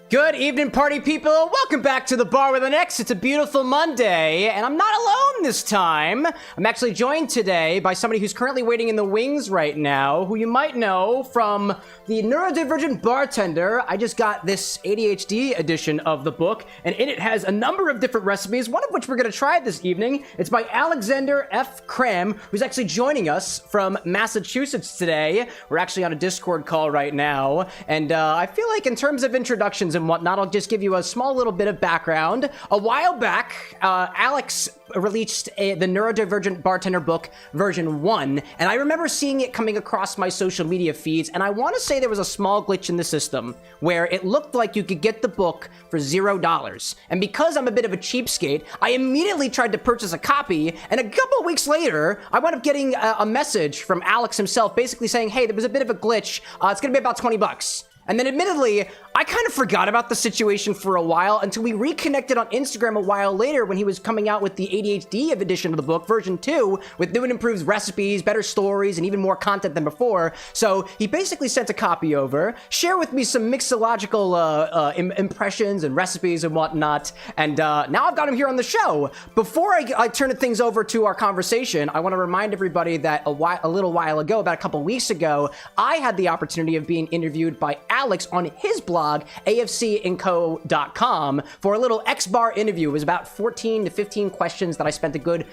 Good evening, party people. Welcome back to the bar with an X. It's a beautiful Monday, and I'm not alone this time. I'm actually joined today by somebody who's currently waiting in the wings right now, who you might know from the Neurodivergent Bartender. I just got this ADHD edition of the book, and in it has a number of different recipes, one of which we're going to try this evening. It's by Alexander F. Cramm, who's actually joining us from Massachusetts today. We're actually on a Discord call right now, and I feel like in terms of introductions and whatnot, I'll just give you a small little bit of background. A while back, Alex released the Neurodivergent Bartender book version 1, and I remember seeing it coming across my social media feeds, and I want to say there was a small glitch in the system where it looked like you could get the book for $0. And because I'm a bit of a cheapskate, I immediately tried to purchase a copy, and a couple weeks later, I wound up getting a message from Alex himself basically saying, hey, there was a bit of a glitch, it's gonna be about 20 bucks. And then admittedly, I kind of forgot about the situation for a while until we reconnected on Instagram a while later when he was coming out with the ADHD edition of the book, version 2, with new and improved recipes, better stories, and even more content than before. So he basically sent a copy over, share with me some mixological impressions and recipes and whatnot, and now I've got him here on the show. Before I turn things over to our conversation, I want to remind everybody that a little while ago, about a couple weeks ago, I had the opportunity of being interviewed by Alex on his blog, afcandco.com, for a little X-bar interview. It was about 14 to 15 questions that I spent a good,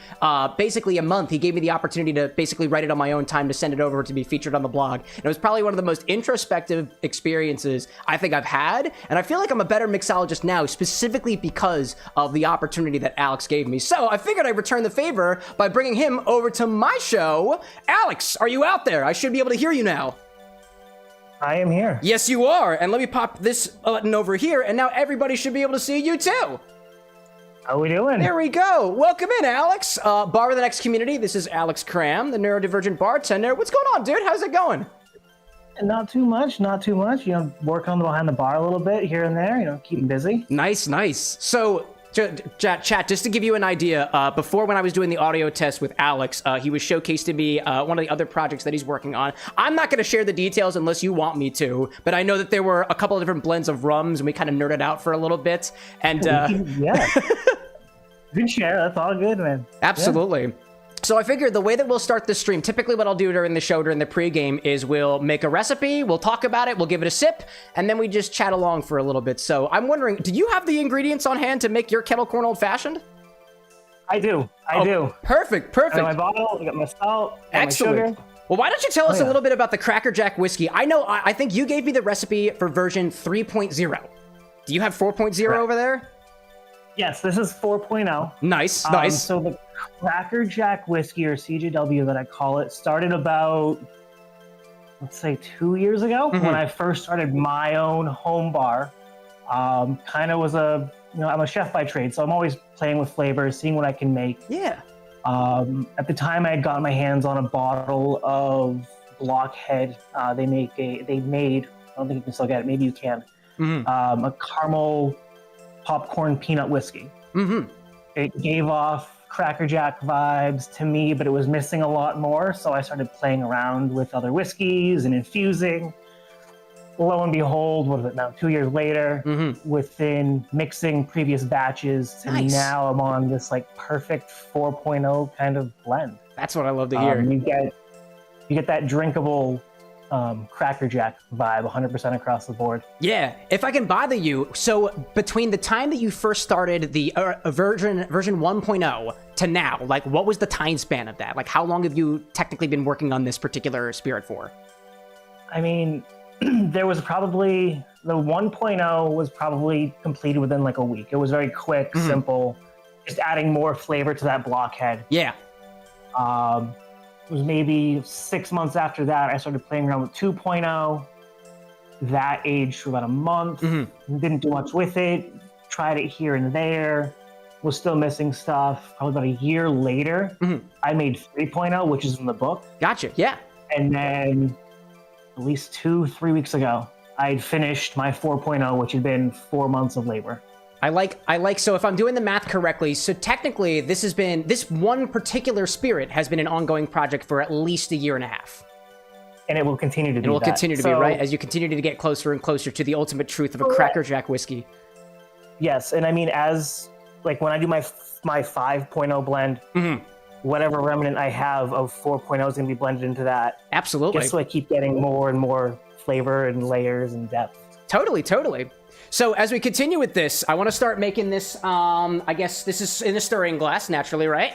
basically a month. He gave me the opportunity to basically write it on my own time to send it over to be featured on the blog. And it was probably one of the most introspective experiences I think I've had. And I feel like I'm a better mixologist now, specifically because of the opportunity that Alex gave me. So I figured I'd return the favor by bringing him over to my show. Alex, are you out there? I should be able to hear you now. I am here. Yes, you are. And let me pop this button over here, and now everybody should be able to see you too. How we doing? There we go. Welcome in, Alex. Bar with an X community. This is Alex Cramm, the Neurodivergent Bartender. What's going on, dude? How's it going? Not too much, not too much. You know, working behind the bar a little bit here and there, you know, keeping busy. Nice, nice. So, chat, just to give you an idea, before when I was doing the audio test with Alex, he was showcased to me one of the other projects that he's working on. I'm not going to share the details unless you want me to, but I know that there were a couple of different blends of rums, and we kind of nerded out for a little bit. And yeah, good share. That's all good, man. Absolutely. Yeah. So I figured the way that we'll start the stream, typically what I'll do during the show, during the pregame, is we'll make a recipe, we'll talk about it, we'll give it a sip, and then we just chat along for a little bit. So I'm wondering, do you have the ingredients on hand to make your Kettlecorn Old Fashioned? I do. I do. Perfect, perfect. I got my bottle, I got my salt, excellent. My sugar. Well, why don't you tell us a little bit about the Cracker Jack whiskey? I know, I think you gave me the recipe for version 3.0. Do you have 4.0 over there? Yes, this is 4.0. Nice, nice. So the Cracker Jack whiskey, or CJW that I call it, started about, let's say, 2 years ago when I first started my own home bar. Kind of was I'm a chef by trade, so I'm always playing with flavors, seeing what I can make. Yeah. At the time, I had gotten my hands on a bottle of Blockhead. They made, I don't think you can still get it, maybe you can, a caramel popcorn peanut whiskey. It gave off Cracker Jack vibes to me, but it was missing a lot more, so I started playing around with other whiskeys and infusing. Lo and behold, what is it now, 2 years later, within mixing previous batches to now I'm on this like perfect 4.0 kind of blend. That's what I love to hear. You get that drinkable Cracker Jack vibe 100% across the board. Yeah, if I can bother you, so between the time that you first started the version 1.0 to now, like what was the time span of that? Like how long have you technically been working on this particular spirit for? I mean, there was probably, the 1.0 was probably completed within like a week. It was very quick, simple, just adding more flavor to that Blockhead. Yeah. It was maybe 6 months after that, I started playing around with 2.0. That aged for about a month. Didn't do much with it. Tried it here and there. Was still missing stuff. Probably about a year later, I made 3.0, which is in the book. Gotcha, yeah. And then at least 2-3 weeks ago, I had finished my 4.0, which had been 4 months of labor. I like, so if I'm doing the math correctly, so technically this one particular spirit has been an ongoing project for at least a year and a half. And it will continue to be. It will continue to be, right? As you continue to get closer and closer to the ultimate truth of a Cracker Jack whiskey. Yes, and I mean, as like when I do my 5.0 blend, whatever remnant I have of 4.0 is going to be blended into that. Absolutely. Just so I keep getting more and more flavor and layers and depth. Totally, totally. So as we continue with this, I want to start making this, I guess this is in a stirring glass, naturally, right?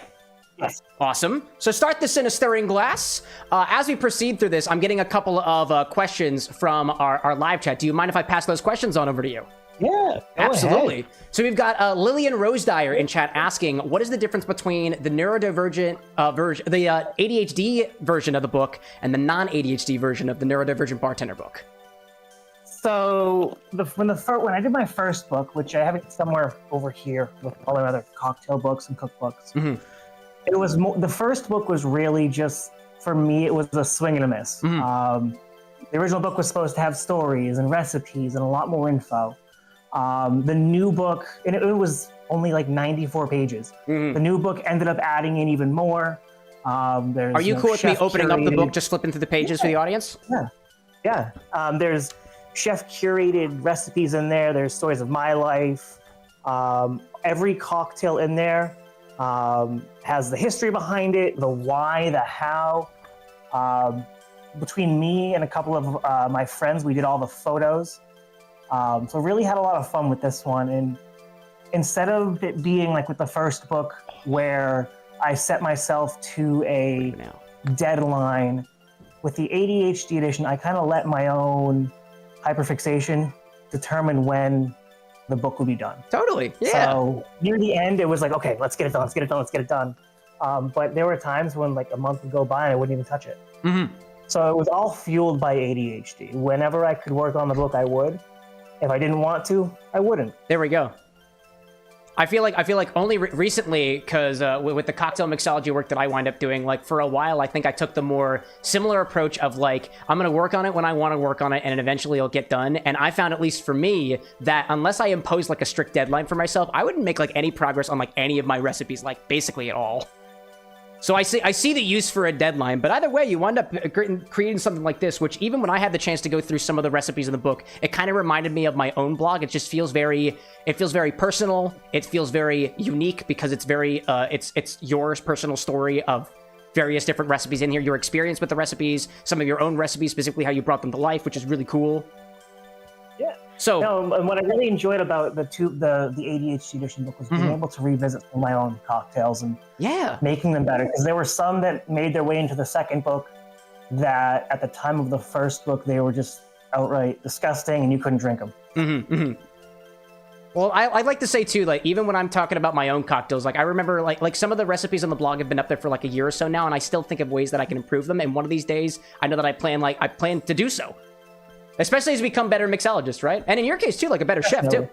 Yes. Awesome. So start this in a stirring glass. As we proceed through this, I'm getting a couple of questions from our live chat. Do you mind if I pass those questions on over to you? Yeah, absolutely. Ahead. So we've got Lillian Rose Dyer in chat asking, what is the difference between the neurodivergent version, the ADHD version of the book, and the non-ADHD version of the Neurodivergent Bartender book? So when I did my first book, which I have it somewhere over here with all the other cocktail books and cookbooks, it was the first book was really just, for me, it was a swing and a miss. The original book was supposed to have stories and recipes and a lot more info. The new book, and it was only like 94 pages. The new book ended up adding in even more. Are you cool with me opening up the book, just flipping through the pages for the audience? Yeah. There's chef curated recipes in there. There's stories of my life. Every cocktail in there has the history behind it, the why, the how. Between me and a couple of my friends, we did all the photos. So really had a lot of fun with this one. And instead of it being like with the first book where I set myself to a deadline, with the ADHD edition, I kind of let my own hyperfixation determine when the book will be done. Totally, yeah. So near the end, it was like, okay, let's get it done, let's get it done, let's get it done. But there were times when like a month would go by and I wouldn't even touch it. So it was all fueled by ADHD. Whenever I could work on the book, I would. If I didn't want to, I wouldn't. There we go. I feel like only recently, because with the cocktail mixology work that I wind up doing, like for a while, I think I took the more similar approach of like, I'm going to work on it when I want to work on it, and eventually it'll get done. And I found, at least for me, that unless I impose like a strict deadline for myself, I wouldn't make like any progress on like any of my recipes, like basically at all. So I see the use for a deadline, but either way, you wind up creating something like this, which even when I had the chance to go through some of the recipes in the book, it kind of reminded me of my own blog. It just feels very personal. It feels very unique because it's very, it's your personal story of various different recipes in here, your experience with the recipes, some of your own recipes, specifically how you brought them to life, which is really cool. Yeah. So, and what I really enjoyed about the ADHD edition book was being able to revisit some of my own cocktails and making them better. Because there were some that made their way into the second book that at the time of the first book, they were just outright disgusting and you couldn't drink them. Well, I'd like to say too, like even when I'm talking about my own cocktails, like I remember like some of the recipes on the blog have been up there for like a year or so now, and I still think of ways that I can improve them. And one of these days, I know that I plan to do so. Especially as we become better mixologists, right? And in your case, too, like a better chef, too.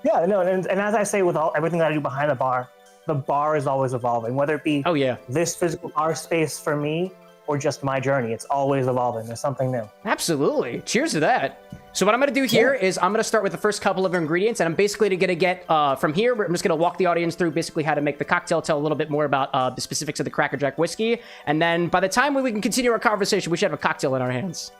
Yeah, no, and as I say with everything that I do behind the bar is always evolving, whether it be this physical bar space for me or just my journey. It's always evolving. There's something new. Absolutely. Cheers to that. So what I'm going to do here is I'm going to start with the first couple of ingredients, and I'm basically going to get, from here, I'm just going to walk the audience through basically how to make the cocktail, tell a little bit more about the specifics of the Cracker Jack whiskey, and then by the time we can continue our conversation, we should have a cocktail in our hands.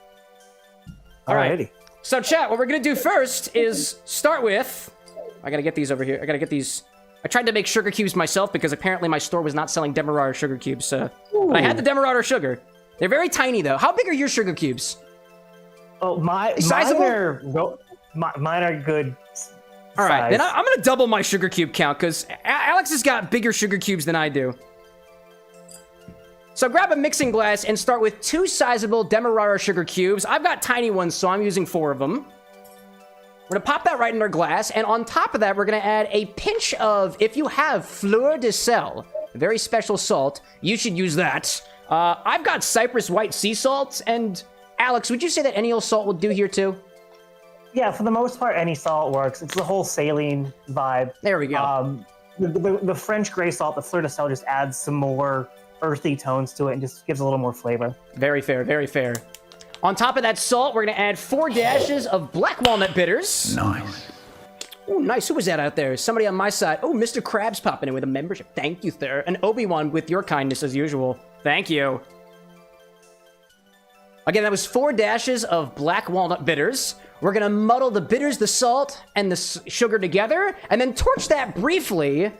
All right. So, chat, what we're going to do first is start with... I got to get these over here. I got to get these... I tried to make sugar cubes myself because apparently my store was not selling Demerara sugar cubes. But I had the Demerara sugar. They're very tiny, though. How big are your sugar cubes? Oh, mine are good size. All right, then I'm going to double my sugar cube count because Alex has got bigger sugar cubes than I do. So grab a mixing glass and start with 2 sizable Demerara sugar cubes. I've got tiny ones, so I'm using 4 of them. We're going to pop that right in our glass, and on top of that, we're going to add a pinch of, if you have Fleur de sel, a very special salt, you should use that. I've got Cyprus white sea salt, and Alex, would you say that any old salt would do here too? Yeah, for the most part, any salt works. It's the whole saline vibe. There we go. The French gray salt, the Fleur de sel, just adds some more earthy tones to it and just gives a little more flavor. Very fair, very fair. On top of that salt, we're going to add 4 dashes of Black Walnut Bitters. Nice. Oh, nice. Who was that out there? Somebody on my side. Oh, Mr. Krabs popping in with a membership. Thank you, sir. And Obi-Wan with your kindness as usual. Thank you. Again, that was 4 dashes of Black Walnut Bitters. We're gonna muddle the bitters, the salt, and the sugar together, and then torch that briefly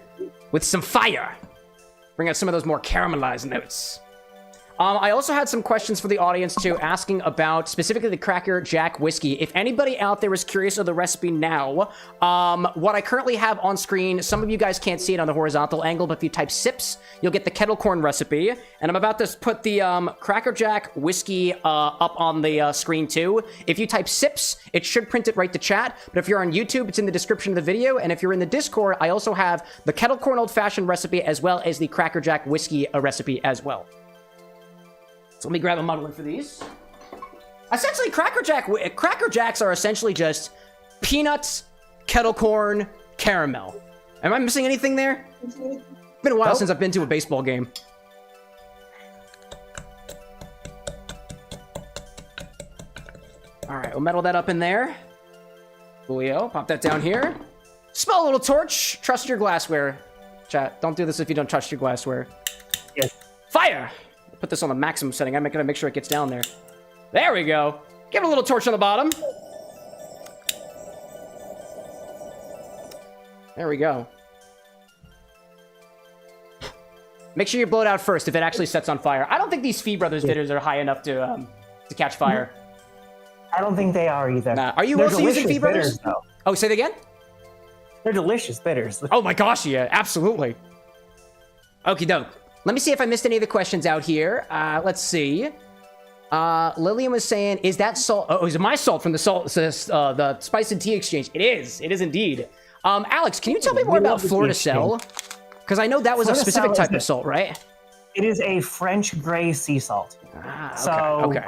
with some fire. Bring out some of those more caramelized notes. I also had some questions for the audience too, asking about specifically the Cracker Jack whiskey. If anybody out there is curious of the recipe now, what I currently have on screen, some of you guys can't see it on the horizontal angle, but if you type sips, you'll get the Kettlecorn recipe. And I'm about to put the Cracker Jack whiskey up on the screen too. If you type sips, it should print it right to chat. But if you're on YouTube, it's in the description of the video. And if you're in the Discord, I also have the Kettlecorn Old Fashioned recipe as well as the Cracker Jack whiskey recipe as well. So let me grab a muddler for these. Essentially, Cracker Jacks are essentially just peanuts, kettle corn, caramel. Am I missing anything there? It's been a while since I've been to a baseball game. All right, we'll metal that up in there. Julio, pop that down here. Small little torch. Trust your glassware. Chat, don't do this if you don't trust your glassware. Yes. Fire! Put this on the maximum setting. I'm gonna make sure it gets down there. There we go. Give it a little torch on the bottom. There we go. Make sure you blow it out first if it actually sets on fire. I don't think these Fee Brothers bitters are high enough to catch fire. I don't think they are either. Nah. Are you also using Fee Brothers? Bitters, Oh, say it again? They're delicious bitters. Oh my gosh, yeah, absolutely. Okie doke. Let me see if I missed any of the questions out here. Let's see. Lillian was saying, is that salt? Oh, is it my salt from the the Spice and Tea Exchange? It is. It is indeed. Alex, can you tell me more about Fleur to Sel? Because I know that was a specific type of salt, right? It is a French gray sea salt. Ah, okay.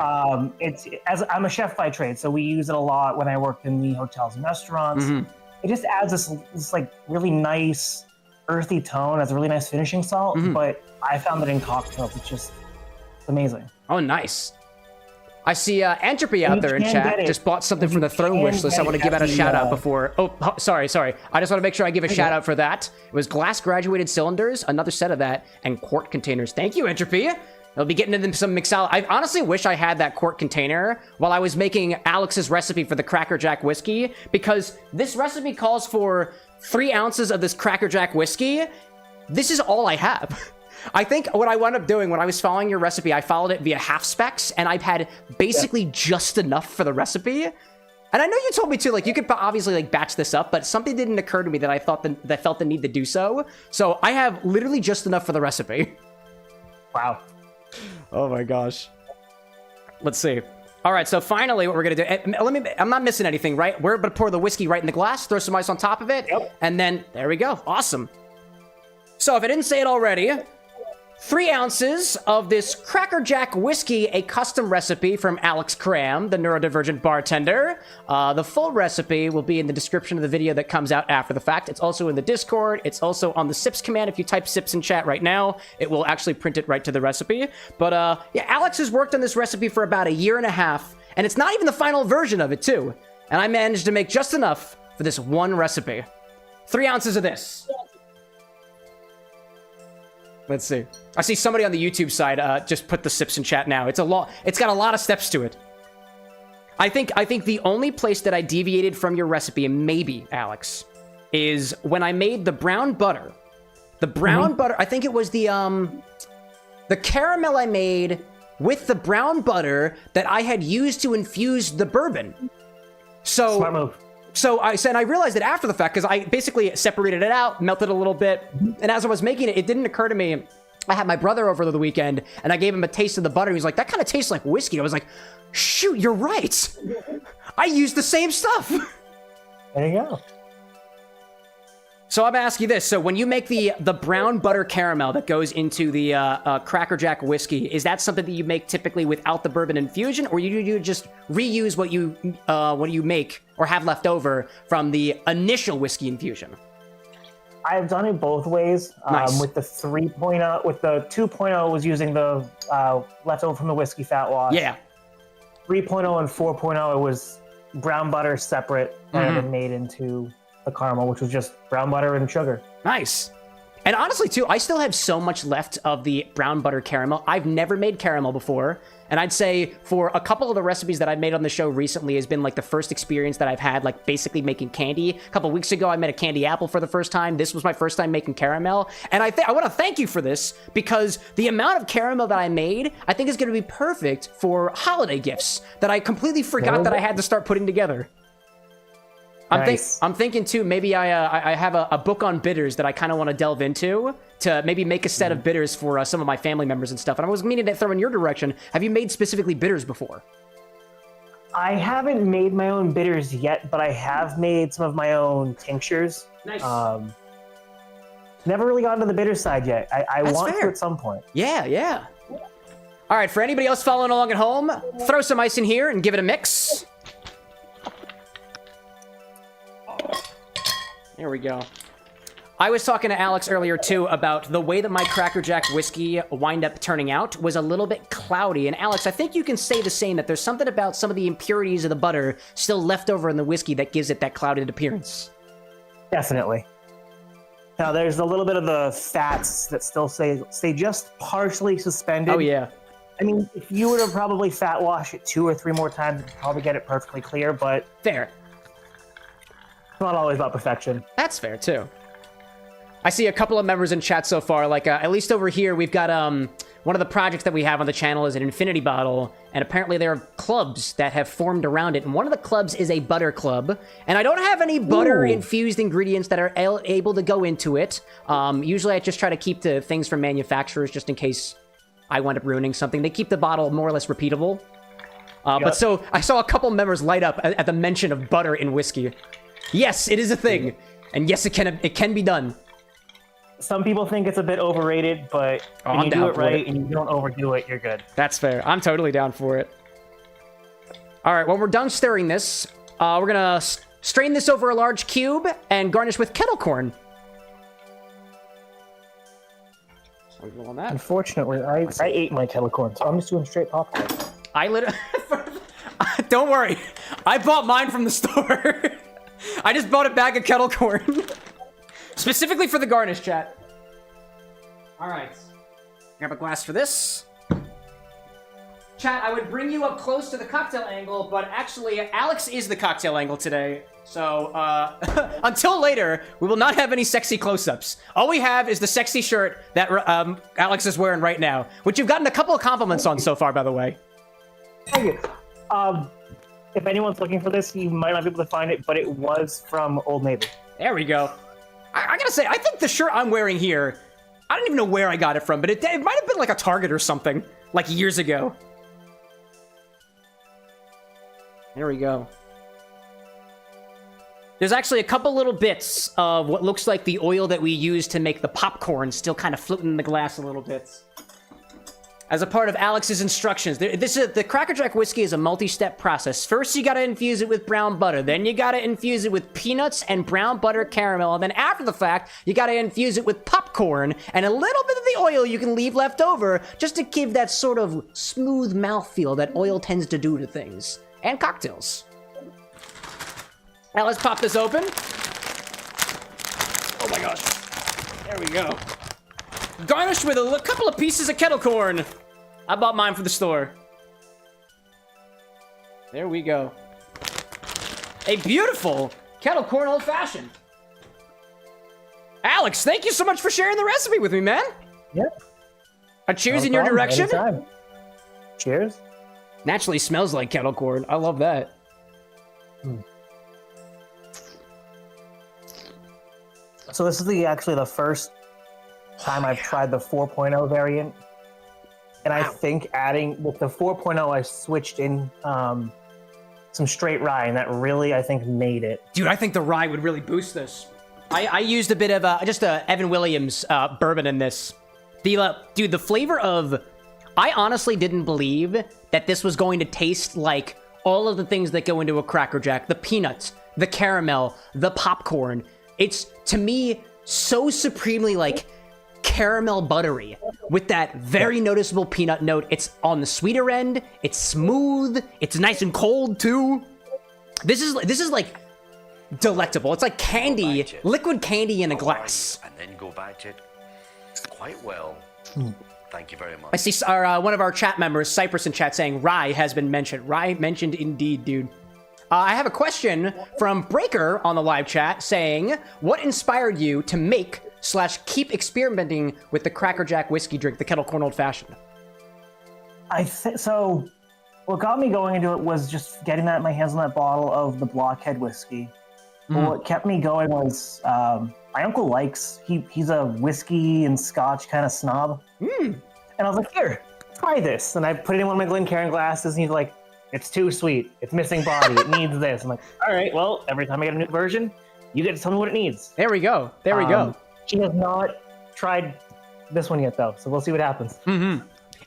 So I'm a chef by trade, so we use it a lot when I worked in the hotels and restaurants. Mm-hmm. It just adds this like really nice earthy tone. Has a really nice finishing salt, but I found that in cocktails, it's amazing. Oh, nice. I see Entropy out there in chat. Just bought something from the throne wish list. I want to give out a shout out before. Oh, sorry. I just want to make sure I give a shout out for that. It was glass graduated cylinders, another set of that, and quart containers. Thank you, Entropy. I'll be getting into some mixology. I honestly wish I had that quart container while I was making Alex's recipe for the Cracker Jack whiskey, because this recipe calls for 3 ounces of this Cracker Jack whiskey. This is all I have. I think what I wound up doing when I was following your recipe, I followed it via half specs, and I've had basically just enough for the recipe. And I know you told me too, like you could obviously like batch this up, but something didn't occur to me that I thought that felt the need to do so. So I have literally just enough for the recipe. Wow. Oh my gosh. Let's see. All right, so finally what we're gonna do, I'm not missing anything, right? We're gonna pour the whiskey right in the glass, throw some ice on top of it, and then there we go. Awesome. So if I didn't say it already, 3 ounces of this Cracker Jack whiskey, a custom recipe from Alex Cramm, the Neurodivergent Bartender. The full recipe will be in the description of the video that comes out after the fact. It's also in the Discord. It's also on the sips command. If you type sips in chat right now, it will actually print it right to the recipe. But yeah, Alex has worked on this recipe for about 1.5 years, and it's not even the final version of it too. And I managed to make just enough for this one recipe. 3 ounces of this. Let's see. I see somebody on the YouTube side just put the sips in chat now. It's got a lot of steps to it. I think the only place that I deviated from your recipe, maybe, Alex, is when I made the brown butter. The brown butter, I think it was the caramel I made with the brown butter that I had used to infuse the bourbon. So Smart move. So I realized it after the fact, because I basically separated it out, melted a little bit, and as I was making it, it didn't occur to me. I had my brother over the weekend, and I gave him a taste of the butter. He's like, that kind of tastes like whiskey. I was like, shoot, you're right. I used the same stuff. There you go. So I'm asking you this. So when you make the brown butter caramel that goes into the Cracker Jack whiskey, is that something that you make typically without the bourbon infusion, or you just reuse what you make or have left over from the initial whiskey infusion? I've done it both ways. Nice. With the 3.0, with the 2.0 was using the leftover from the whiskey fat wash. Yeah. 3.0 and 4.0 it was brown butter separate and then made into the caramel, which was just brown butter and sugar. Nice. And honestly, too, I still have so much left of the brown butter caramel. I've never made caramel before. And I'd say for a couple of the recipes that I've made on the show recently has been like the first experience that I've had, like basically making candy. A couple weeks ago, I made a candy apple for the first time. This was my first time making caramel. And I want to thank you for this because the amount of caramel that I made, I think is going to be perfect for holiday gifts that I completely forgot that I had to start putting together. Nice. I'm thinking too, maybe I have a book on bitters that I kind of want to delve into to maybe make a set of bitters for some of my family members and stuff. And I was meaning to throw in your direction. Have you made specifically bitters before? I haven't made my own bitters yet, but I have made some of my own tinctures. Nice. Never really gotten to the bitter side yet. I want fair. to at some point. Yeah. All right, for anybody else following along at home, throw some ice in here and give it a mix. There we go. I was talking to Alex earlier, too, about the way that my Cracker Jack whiskey wind up turning out was a little bit cloudy. And Alex, I think you can say the same, that there's something about some of the impurities of the butter still left over in the whiskey that gives it that clouded appearance. Definitely. Now, there's a little bit of the fats that still stay just partially suspended. Oh, yeah. I mean, if you were to probably fat wash it 2 or 3 more times, you'd probably get it perfectly clear, but... Fair. It's not always about perfection. That's fair, too. I see a couple of members in chat so far. Like, at least over here, we've got one of the projects that we have on the channel is an infinity bottle, and apparently there are clubs that have formed around it, and one of the clubs is a butter club, and I don't have any butter-infused ingredients that are able to go into it. Usually I just try to keep the things from manufacturers just in case I wind up ruining something. They keep the bottle more or less repeatable. But so, I saw a couple members light up at the mention of butter in whiskey. Yes, it is a thing. And yes, it can be done. Some people think it's a bit overrated, but when you do it right and you don't overdo it, you're good. That's fair. I'm totally down for it. All right, when we're done stirring this, we're going to strain this over a large cube and garnish with kettle corn. On that. Unfortunately, I ate my kettle corn, so I'm just doing straight popcorn. I literally... Don't worry. I bought mine from the store. I just bought a bag of kettle corn. Specifically for the garnish, chat. All right. Grab a glass for this. Chat, I would bring you up close to the cocktail angle, but actually, Alex is the cocktail angle today. So, until later, we will not have any sexy close-ups. All we have is the sexy shirt that Alex is wearing right now, which you've gotten a couple of compliments on so far, by the way. Thank you. If anyone's looking for this, you might not be able to find it, but it was from Old Navy. There we go. I gotta say, I think the shirt I'm wearing here, I don't even know where I got it from, but it might have been like a Target or something, like years ago. There we go. There's actually a couple little bits of what looks like the oil that we use to make the popcorn still kind of floating in the glass a little bit. As a part of Alex's instructions, the Cracker Jack whiskey is a multi-step process. First, you gotta infuse it with brown butter. Then you gotta infuse it with peanuts and brown butter caramel. And then after the fact, you gotta infuse it with popcorn and a little bit of the oil you can leave left over just to give that sort of smooth mouthfeel that oil tends to do to things. And cocktails. Now let's pop this open. Oh my gosh. There we go. Garnished with a couple of pieces of kettle corn. I bought mine from the store. There we go. A beautiful Kettlecorn Old Fashioned. Alex, thank you so much for sharing the recipe with me, man. Yeah. A cheers in your direction. Anytime. Cheers. Naturally smells like kettle corn. I love that. So this is actually the first time I've tried the 4.0 variant. And I think adding with the 4.0, I switched in some straight rye, and that really, I think, made it. Dude, I think the rye would really boost this. I used a bit of just a Evan Williams bourbon in this. Dude, the flavor of... I honestly didn't believe that this was going to taste like all of the things that go into a Cracker Jack. The peanuts, the caramel, the popcorn. It's, to me, so supremely, like, caramel buttery with that very noticeable peanut note. It's on the sweeter end. It's smooth. It's nice and cold, too. This is like, delectable. It's like candy, liquid candy in a glass. And then go back to it. Quite well. Thank you very much. I see one of our chat members, Cyprus in chat, saying rye has been mentioned. Rye mentioned indeed, dude. I have a question from Breaker on the live chat saying, what inspired you to make / keep experimenting with the Cracker Jack whiskey drink, the Kettlecorn Old Fashioned? So what got me going into it was just getting my hands on that bottle of the Blockhead whiskey. But what kept me going was my uncle likes, he's a whiskey and scotch kind of snob. And I was like, here, try this. And I put it in one of my Glencairn glasses, and he's like, it's too sweet. It's missing body. It needs this. I'm like, all right, well, every time I get a new version, you get to tell me what it needs. There we go. There we go. She has not tried this one yet, though, so we'll see what happens.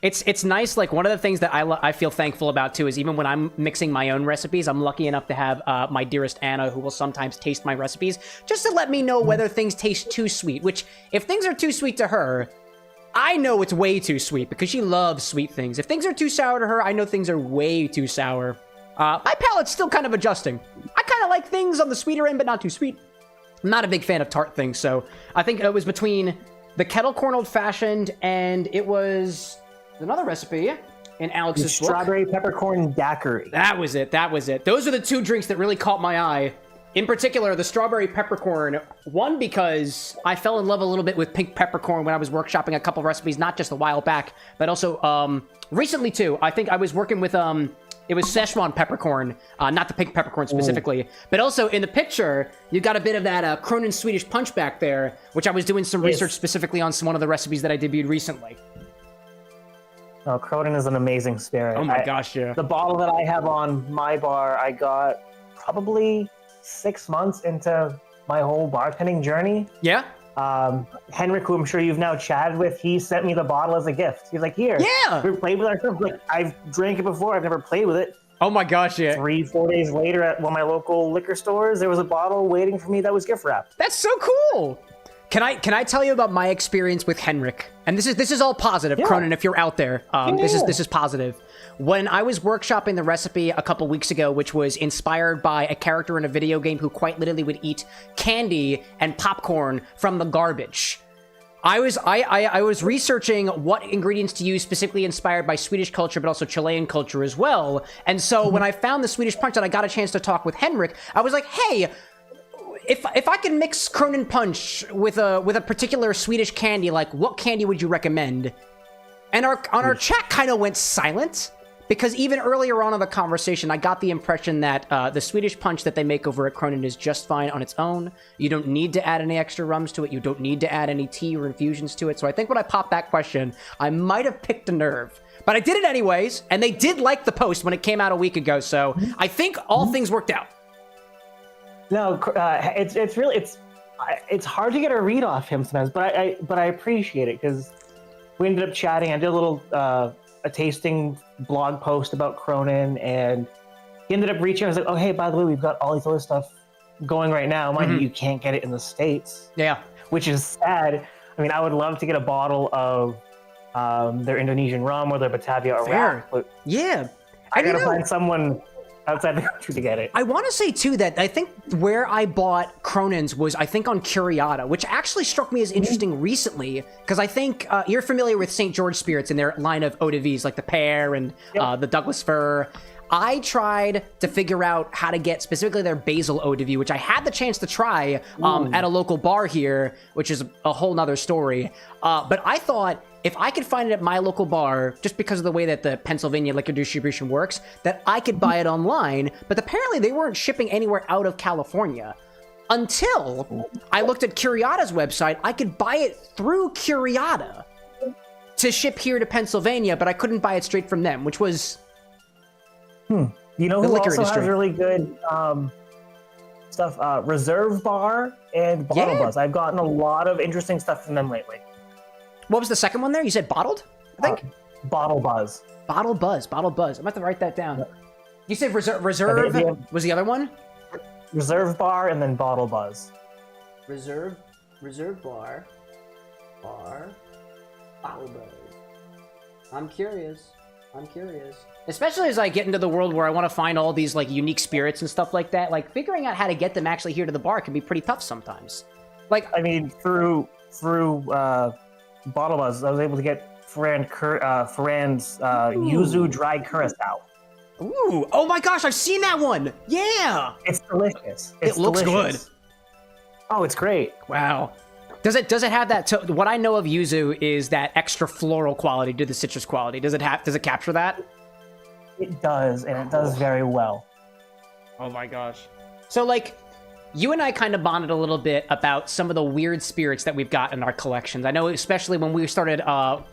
It's nice. Like, one of the things that I feel thankful about, too, is even when I'm mixing my own recipes, I'm lucky enough to have my dearest Anna, who will sometimes taste my recipes, just to let me know whether things taste too sweet, which, if things are too sweet to her, I know it's way too sweet, because she loves sweet things. If things are too sour to her, I know things are way too sour. My palate's still kind of adjusting. I kind of like things on the sweeter end, but not too sweet. I'm not a big fan of tart things, so I think it was between the Kettlecorn Old Fashioned and it was another recipe in Alex's book. Strawberry peppercorn daiquiri. That was it. That was it. Those are the two drinks that really caught my eye. In particular, the strawberry peppercorn. One, because I fell in love a little bit with pink peppercorn when I was workshopping a couple recipes, not just a while back, but also recently too. I think I was working with it was Szechuan peppercorn, not the pink peppercorn specifically. But also in the picture, you got a bit of that Cronin Swedish punch back there, which I was doing some research specifically on one of the recipes that I debuted recently. Oh, Cronin is an amazing spirit. Oh my gosh, yeah. The bottle that I have on my bar, I got probably 6 months into my whole bartending journey. Yeah? Henrik, who I'm sure you've now chatted with, he sent me the bottle as a gift. He's like, here. Yeah! We played with ourselves. Like, I've drank it before. I've never played with it. Oh my gosh, yeah. 3-4 days later at one of my local liquor stores, there was a bottle waiting for me that was gift wrapped. That's so cool! Can I tell you about my experience with Henrik? And this is all positive, yeah. Cronin, if you're out there. This is positive. When I was workshopping the recipe a couple weeks ago, which was inspired by a character in a video game who quite literally would eat candy and popcorn from the garbage. I was researching what ingredients to use, specifically inspired by Swedish culture, but also Chilean culture as well. And so when I found the Swedish punch and I got a chance to talk with Henrik, I was like, hey, if I can mix Cronin punch with a particular Swedish candy, like what candy would you recommend? And our chat kind of went silent, because even earlier on in the conversation, I got the impression that the Swedish punch that they make over at Cronin is just fine on its own. You don't need to add any extra rums to it. You don't need to add any tea or infusions to it. So I think when I popped that question, I might have picked a nerve. But I did it anyways, and they did like the post when it came out a week ago. So I think all things worked out. No, it's hard to get a read off him sometimes, but I appreciate it, because we ended up chatting. I did a little a tasting blog post about Cronin, and he ended up reaching out. I was like, oh hey, by the way, we've got all these other stuff going right now. Mind you can't get it in the States. Yeah, which is sad. I mean, I would love to get a bottle of their Indonesian rum or their Batavia Iraq, but yeah, I gotta find someone outside the country to get it. I want to say too that I think where I bought Cronin's was, I think, on Curiata, which actually struck me as interesting recently, because I think you're familiar with St. George spirits and their line of eau de vies, like the pear and the Douglas fir. I tried to figure out how to get specifically their basil eau de vie, which I had the chance to try at a local bar here, which is a whole nother story. But I thought, if I could find it at my local bar, just because of the way that the Pennsylvania liquor distribution works, that I could buy it online, but apparently they weren't shipping anywhere out of California. Until I looked at Curiata's website, I could buy it through Curiata to ship here to Pennsylvania, but I couldn't buy it straight from them, which was... You know who also has really good stuff? Reserve Bar and Bottle Buzz. I've gotten a lot of interesting stuff from them lately. What was the second one there? You said bottled, I think? Bottle Buzz. Bottle Buzz. I'm going to have to write that down. You said Reserve was the other one? Reserve Bar and then Bottle Buzz. Reserve Bar, Bottle Buzz. I'm curious. Especially as I get into the world where I want to find all these like unique spirits and stuff like that. Like figuring out how to get them actually here to the bar can be pretty tough sometimes. Like, I mean, through bottle was I was able to get Ferran's yuzu dried curacao. Ooh! Oh my gosh, I've seen that one. Yeah, It's delicious. it looks delicious. good. Oh, it's great. Wow. Does it have that? What I know of yuzu is that extra floral quality to the citrus quality. Does it capture that? It does, and it does very well. Oh my gosh. So like, you and I kind of bonded a little bit about some of the weird spirits that we've got in our collections. I know, especially when we started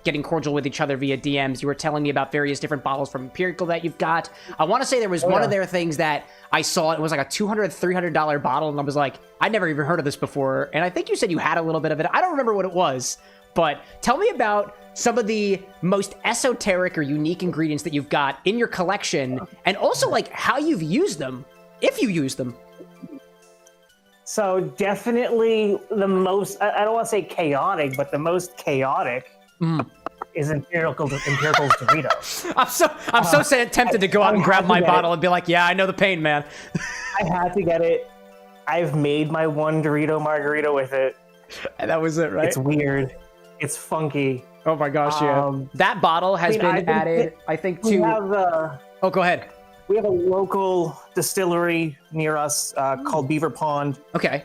getting cordial with each other via DMs, you were telling me about various different bottles from Empirical that you've got. I want to say there was one of their things that I saw. It was like a $200, $300 bottle, and I was like, I never even heard of this before. And I think you said you had a little bit of it. I don't remember what it was, but tell me about some of the most esoteric or unique ingredients that you've got in your collection, and also like how you've used them, if you use them. So definitely the most, I don't want to say chaotic, but the most chaotic is Empirical's Dorito. I'm so tempted to go out and grab my bottle and be like, yeah, I know the pain, man. I had to get it. I've made my one Dorito margarita with it. And that was it, right? It's weird. It's funky. Oh my gosh, yeah. That bottle has been added, I think, to... Oh, go ahead. We have a local distillery near us called Beaver Pond. Okay.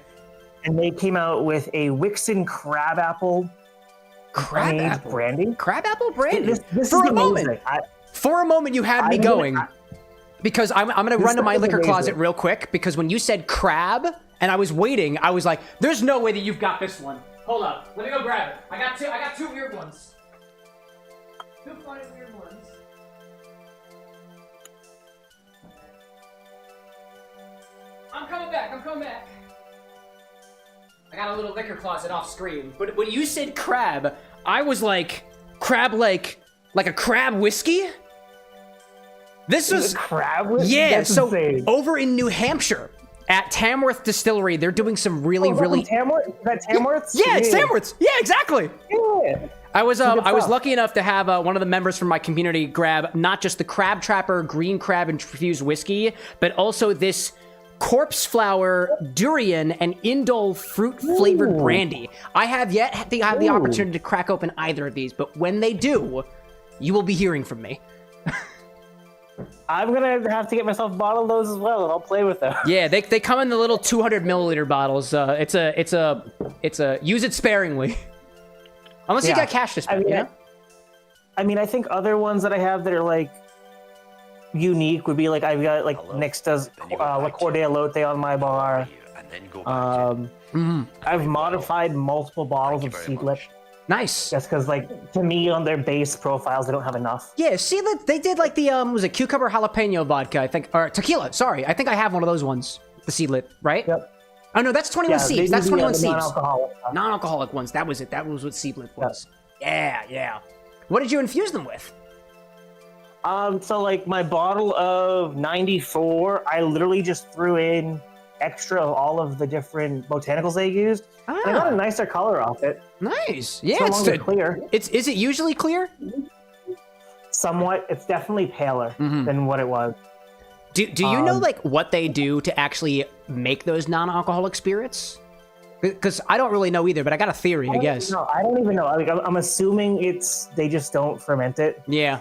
And they came out with a Wixon crabapple brandy. Crabapple brandy? This For is a moment. For a moment, you had me going. Because I'm going to run to my liquor closet real quick, because when you said crab, and I was waiting, I was like, there's no way that you've got this one. Hold up. Let me go grab it. I got two weird ones. Two funny weird ones. I'm coming back. I got a little liquor closet off screen. But when you said crab, I was like, crab like a crab whiskey? This was crab whiskey? Yeah, That's so insane. over in New Hampshire at Tamworth Distillery, they're doing some really Tamworth? Is that Tamworth? Yeah, it's Tamworth. Yeah, exactly. Yeah. I was lucky enough to have one of the members from my community grab not just the Crab Trapper green crab infused whiskey, but also this corpse flower, durian, and indole fruit flavored brandy. I have yet to have the opportunity to crack open either of these, but when they do, you will be hearing from me. I'm gonna have to get myself a bottle of those as well, and I'll play with them. Yeah, they come in the little 200 milliliter bottles. It's a use it sparingly, unless you got cash to spend. I think other ones that I have that are like unique would be like I've got like Nyx does Liqueur de Elote on my bar. I've modified multiple bottles of Seedlip. Nice. Just because, like, to me, on their base profiles, they don't have enough. Yeah, Seedlip, they did like the was it cucumber jalapeno vodka? I think, or tequila. Sorry, I think I have one of those ones. The Seedlip, right? Yep. Oh no, that's 21 Seeds. That's 21 Seeds. Non-alcoholic. Non-alcoholic ones. That was it. That was what Seedlip was. Yep. Yeah. What did you infuse them with? So like my bottle of 94, I literally just threw in extra of all of the different botanicals they used. And I got a nicer color off it. Nice. Yeah, it's clear. Is it usually clear? Somewhat. It's definitely paler than what it was. Do you know like what they do to actually make those non-alcoholic spirits? Because I don't really know either, but I got a theory, I guess. No, I don't even know. Like, I'm assuming they just don't ferment it. Yeah.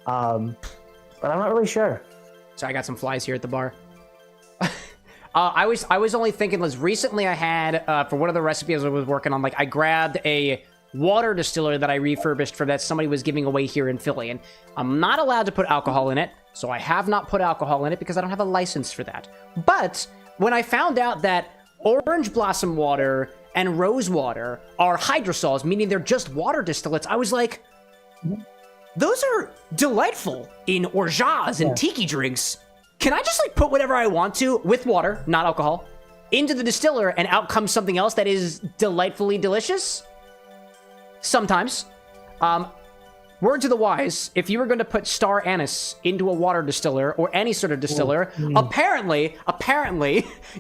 But I'm not really sure. So I got some flies here at the bar. I was only thinking, recently I had, for one of the recipes I was working on, I grabbed a water distiller that I refurbished that somebody was giving away here in Philly, and I'm not allowed to put alcohol in it, so I have not put alcohol in it because I don't have a license for that. But when I found out that orange blossom water and rose water are hydrosols, meaning they're just water distillates, I was like, those are delightful in orgeats and tiki drinks. Can I just put whatever I want to with water, not alcohol, into the distiller and out comes something else that is delightfully delicious? Sometimes. Word to the wise, if you were going to put star anise into a water distiller or any sort of distiller, apparently,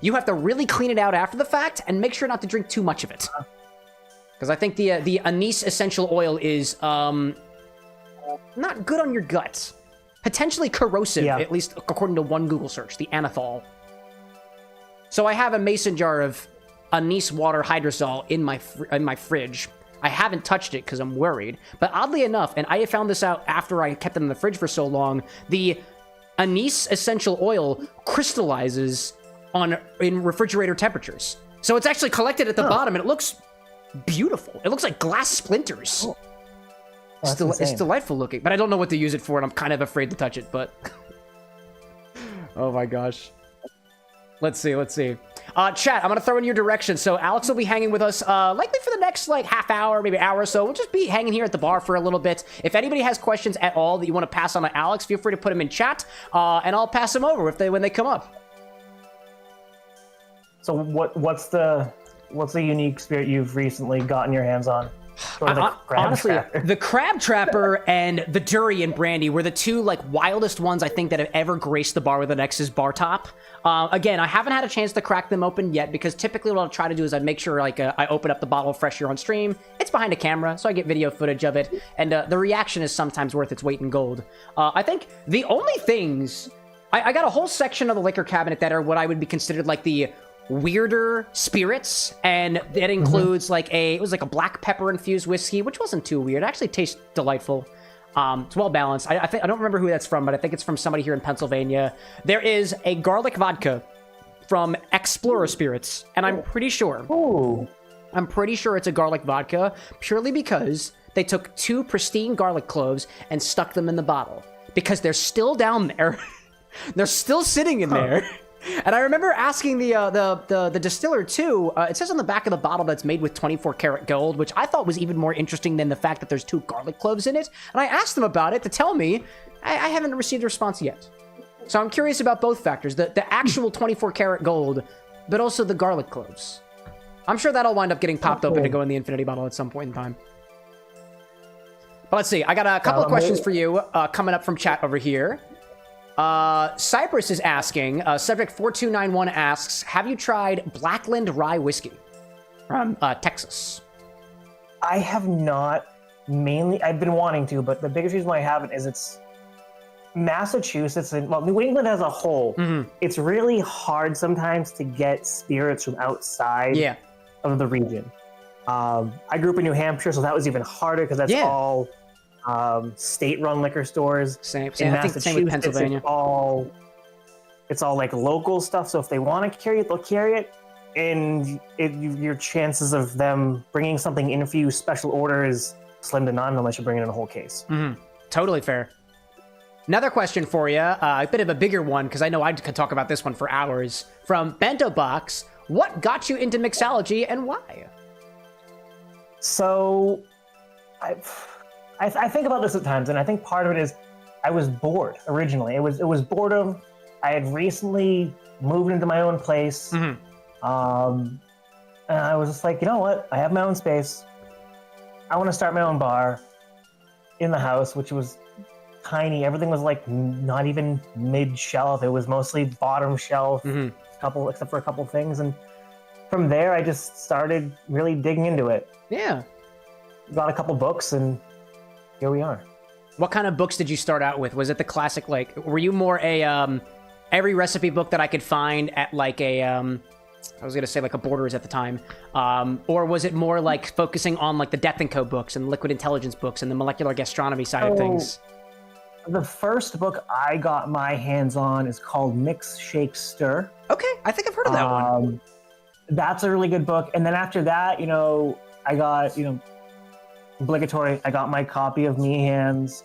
you have to really clean it out after the fact and make sure not to drink too much of it. Because I think the anise essential oil is not good on your gut. Potentially corrosive, at least according to one Google search, the anethol. So I have a mason jar of anise water hydrosol in my fridge. I haven't touched it because I'm worried. But oddly enough, and I found this out after I kept it in the fridge for so long, the anise essential oil crystallizes in refrigerator temperatures. So it's actually collected at the bottom, and it looks beautiful. It looks like glass splinters. Oh. It's delightful looking, but I don't know what to use it for, and I'm kind of afraid to touch it, but... Oh my gosh. Let's see. Chat, I'm going to throw in your direction. So Alex will be hanging with us likely for the next like half hour, maybe hour or so. We'll just be hanging here at the bar for a little bit. If anybody has questions at all that you want to pass on to Alex, feel free to put them in chat, and I'll pass them over when they come up. So what's the unique spirit you've recently gotten your hands on? Honestly, the Crab Trapper and the Durian Brandy were the two like wildest ones I think that have ever graced the Bar with an X's bar top. Again, I haven't had a chance to crack them open yet because typically what I'll try to do is I'd make sure like I open up the bottle fresh here on stream. It's behind a camera, so I get video footage of it, and the reaction is sometimes worth its weight in gold. I think the only things I got a whole section of the liquor cabinet that are what I would be considered like the weirder spirits, and it includes like it was like a black pepper infused whiskey, which wasn't too weird. It actually tastes delightful. It's well balanced. I don't remember who that's from, but I think it's from somebody here in Pennsylvania. There is a garlic vodka from Explorer Spirits, and I'm pretty sure it's a garlic vodka purely because they took 2 pristine garlic cloves and stuck them in the bottle because they're still down there. They're still sitting in there. And I remember asking the distiller too. It says on the back of the bottle that's made with 24 karat gold, which I thought was even more interesting than the fact that there's 2 garlic cloves in it. And I asked them about it to tell me. I haven't received a response yet. So I'm curious about both factors: the actual 24 karat gold, but also the garlic cloves. I'm sure that'll wind up getting popped open to go in the infinity bottle at some point in time. But let's see. I got a couple of questions for you coming up from chat over here. Cyprus is asking, subject 4291 asks, have you tried Blackland Rye Whiskey from Texas? I have not. Mainly, I've been wanting to, but the biggest reason why I haven't is it's Massachusetts and, well, New England as a whole. It's really hard sometimes to get spirits from outside of the region. I grew up in New Hampshire, so that was even harder because that's all state-run liquor stores. Same. I think the same with Pennsylvania. It's all like local stuff. So if they want to carry it, they'll carry it, and your chances of them bringing something in for you special order is slim to none unless you're bringing in a whole case. Totally fair. Another question for you, a bit of a bigger one because I know I could talk about this one for hours. From Bento Box, what got you into mixology and why? So, I think about this at times, and I think part of it is I was bored originally. It was boredom. I had recently moved into my own place, and I was just like, you know what? I have my own space. I want to start my own bar in the house, which was tiny. Everything was like not even mid-shelf. It was mostly bottom shelf, except for a couple things. And from there, I just started really digging into it. Yeah. Got a couple books, and here we are. What kind of books did you start out with? Was it the classic, like, were you more a, every recipe book that I could find at like a, I was going to say like a Borders at the time, or was it more like focusing on like the Death & Co books and liquid intelligence books and the molecular gastronomy side of things? The first book I got my hands on is called Mix, Shake, Stir. Okay, I think I've heard of that one. That's a really good book. And then after that, I got, obligatory. I got my copy of Meehan's.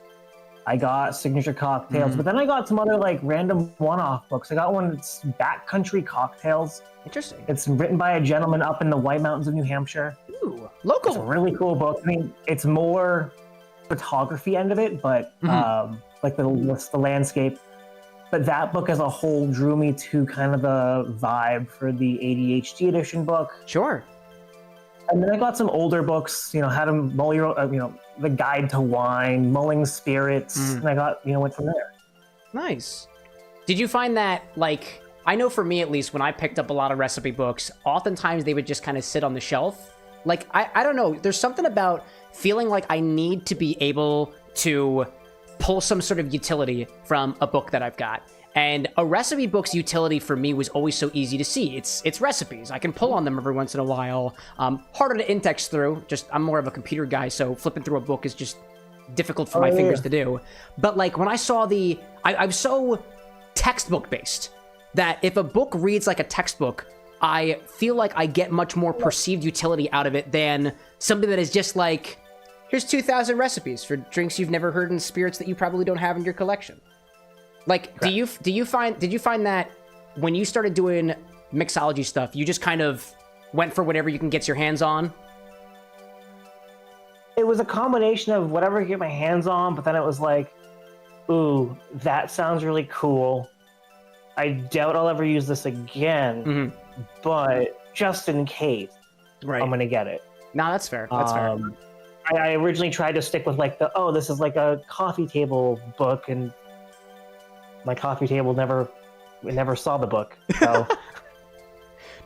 I got Signature Cocktails, but then I got some other like random one-off books. I got one that's Backcountry Cocktails. Interesting. It's written by a gentleman up in the White Mountains of New Hampshire. Ooh, local. It's a really cool book. I mean, it's more photography end of it, but like the landscape. But that book as a whole drew me to kind of the vibe for the ADHD edition book. Sure. And then I got some older books, had them mull your, The Guide to Wine, Mulling Spirits, and I got, went from there. Nice. Did you find that, like, I know for me at least, when I picked up a lot of recipe books, oftentimes they would just kind of sit on the shelf. Like, I don't know, there's something about feeling like I need to be able to pull some sort of utility from a book that I've got. And a recipe book's utility for me was always so easy to see. It's recipes. I can pull on them every once in a while. Harder to index through. Just I'm more of a computer guy, so flipping through a book is just difficult for my fingers to do. But like when I saw I'm so textbook based that if a book reads like a textbook, I feel like I get much more perceived utility out of it than something that is just like, here's 2,000 recipes for drinks you've never heard and spirits that you probably don't have in your collection. Like, did you find that when you started doing mixology stuff, you just kind of went for whatever you can get your hands on? It was a combination of whatever I could get my hands on, but then it was like, ooh, that sounds really cool. I doubt I'll ever use this again, but just in case, I'm going to get it. No, that's fair. That's fair. I originally tried to stick with like this is like a coffee table book, and my coffee table never saw the book. So.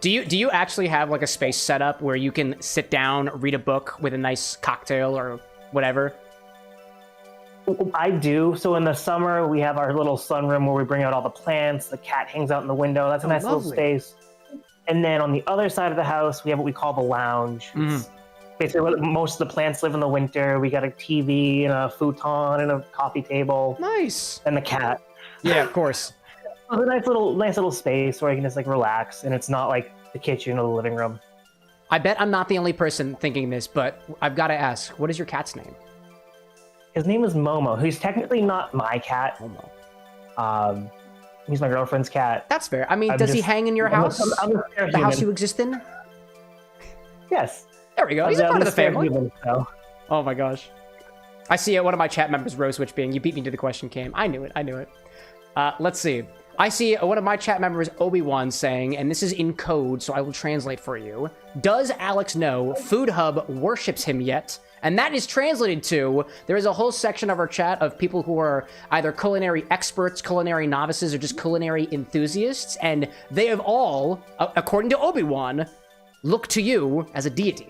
Do you actually have like a space set up where you can sit down, read a book with a nice cocktail or whatever? I do. So in the summer, we have our little sunroom where we bring out all the plants. The cat hangs out in the window. That's a nice little space. And then on the other side of the house, we have what we call the lounge. It's basically where most of the plants live in the winter. We got a TV and a futon and a coffee table. Nice. And the cat. Yeah, of course. It's a nice little space where you can just like relax, and it's not like the kitchen or the living room. I bet I'm not the only person thinking this, but I've got to ask, what is your cat's name? His name is Momo. He's technically not my cat. Momo. He's my girlfriend's cat. That's fair. I mean, does he hang in your house? The house you exist in? Yes. There we go. He's a part of the family. Human, so. Oh my gosh. I see one of my chat members, Rosewitch, being, you beat me to the question, Cam. I knew it. Let's see. I see one of my chat members, Obi-Wan, saying, and this is in code, so I will translate for you. Does Alex know Food Hub worships him yet? And that is translated to, there is a whole section of our chat of people who are either culinary experts, culinary novices, or just culinary enthusiasts, and they have all, according to Obi-Wan, looked to you as a deity.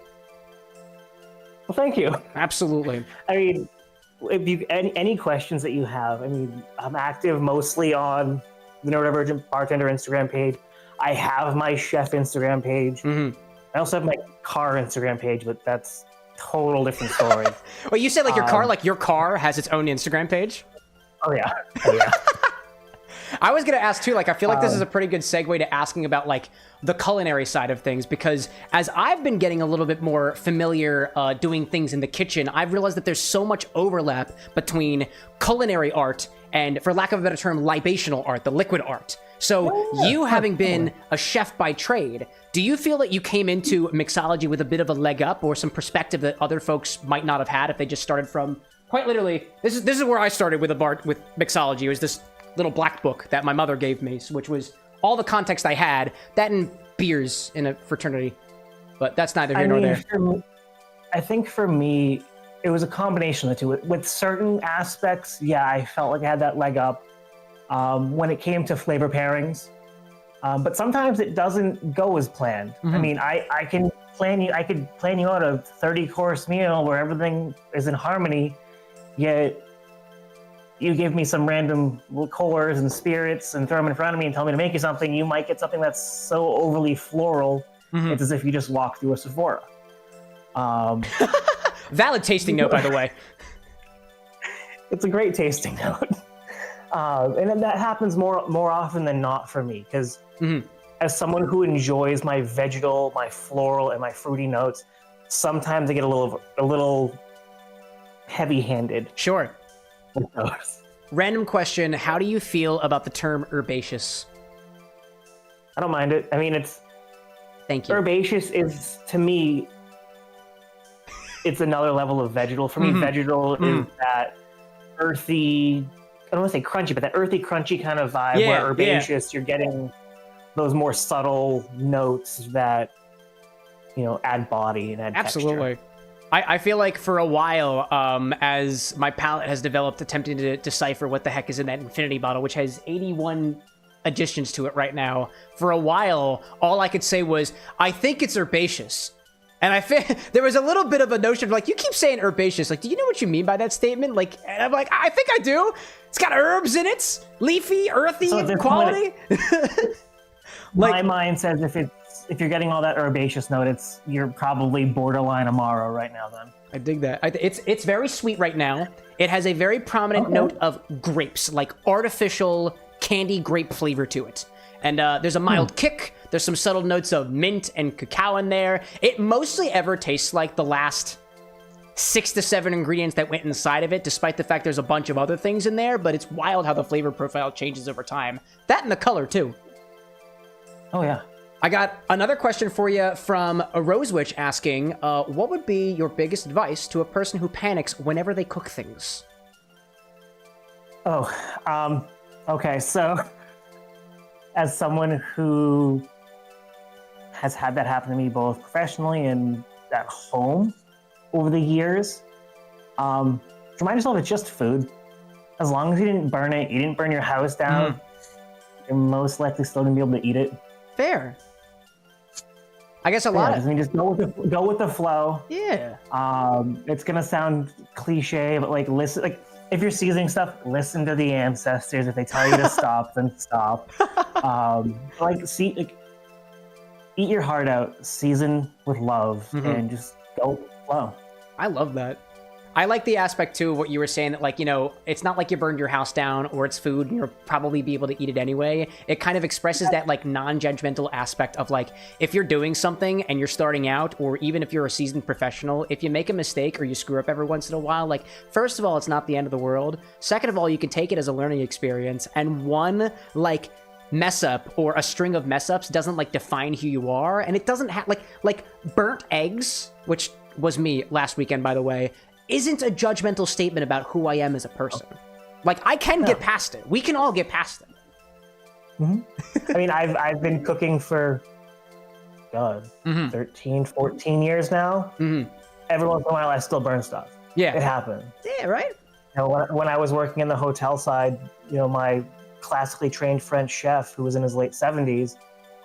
Well, thank you. Absolutely. I mean, if you any questions that you have, I mean, I'm active mostly on the Neurodivergent Bartender Instagram page. I have my chef Instagram page. I also have my car Instagram page, but that's a total different story. Well, you said like your car has its own Instagram page? Oh yeah. I was going to ask too, like, I feel like this is a pretty good segue to asking about like the culinary side of things, because as I've been getting a little bit more familiar doing things in the kitchen, I've realized that there's so much overlap between culinary art and, for lack of a better term, libational art, the liquid art. So you having been a chef by trade, do you feel that you came into mixology with a bit of a leg up or some perspective that other folks might not have had if they just started from, quite literally, this is where I started with mixology. It was this little black book that my mother gave me, which was all the context I had, that and beers in a fraternity. But that's neither here nor there. I think for me, it was a combination of the two. With certain aspects, yeah, I felt like I had that leg up when it came to flavor pairings. But sometimes it doesn't go as planned. I mean, I could plan you out a 30-course meal where everything is in harmony, yet you give me some random liqueurs and spirits and throw them in front of me and tell me to make you something, you might get something that's so overly floral, it's as if you just walked through a Sephora. Valid tasting note, by the way. It's a great tasting note. And that happens more often than not for me, because as someone who enjoys my vegetal, my floral, and my fruity notes, sometimes I get a little heavy-handed. Sure. Random question, how do you feel about the term herbaceous? I don't mind it. I mean, Thank you. Herbaceous is, to me, it's another level of vegetal. For me, vegetal is that earthy, I don't want to say crunchy, but that earthy, crunchy kind of vibe, where herbaceous, you're getting those more subtle notes that, add body and add Absolutely. texture. I feel like for a while, as my palate has developed, attempting to decipher what the heck is in that infinity bottle, which has 81 additions to it right now, for a while, all I could say was, I think it's herbaceous. And I think there was a little bit of a notion of like, you keep saying herbaceous. Like, do you know what you mean by that statement? Like, and I'm like, I think I do. It's got herbs in it, leafy, earthy quality. My mind says if you're getting all that herbaceous note, you're probably borderline Amaro right now. Then I dig that. It's very sweet right now. It has a very prominent note of grapes, like artificial candy grape flavor to it. And there's a mild kick. There's some subtle notes of mint and cacao in there. It mostly ever tastes like the last 6 to 7 ingredients that went inside of it, despite the fact there's a bunch of other things in there, but it's wild how the flavor profile changes over time. That and the color, too. Oh, yeah. I got another question for you from a Rosewitch asking, what would be your biggest advice to a person who panics whenever they cook things? Okay, so as someone who has had that happen to me both professionally and at home over the years, remind yourself it's just food. As long as you didn't burn it, you didn't burn your house down, you're most likely still gonna be able to eat it. Fair. I guess a lot of... I mean, just go with the flow. Yeah. It's gonna sound cliche, but like listen, like if you're seasoning stuff, listen to the ancestors. If they tell you to stop, then stop. Eat your heart out, season with love, and just go with the flow. I love that. I like the aspect, too, of what you were saying, that, like, you know, it's not like you burned your house down or it's food and you'll probably be able to eat it anyway. It kind of expresses that, like, non-judgmental aspect of, like, if you're doing something and you're starting out, or even if you're a seasoned professional, if you make a mistake or you screw up every once in a while, like, first of all, it's not the end of the world. Second of all, you can take it as a learning experience, and one, like, mess up or a string of mess ups doesn't, like, define who you are, and it doesn't have, like burnt eggs, which was me last weekend, by the way, isn't a judgmental statement about who I am as a person. Like, I can get past it. We can all get past it. I mean, I've been cooking for, 13, 14 years now. Every once in a while, I still burn stuff. Yeah. It happens. Yeah, right? You know, when I was working in the hotel side, you know, my classically trained French chef, who was in his late 70s,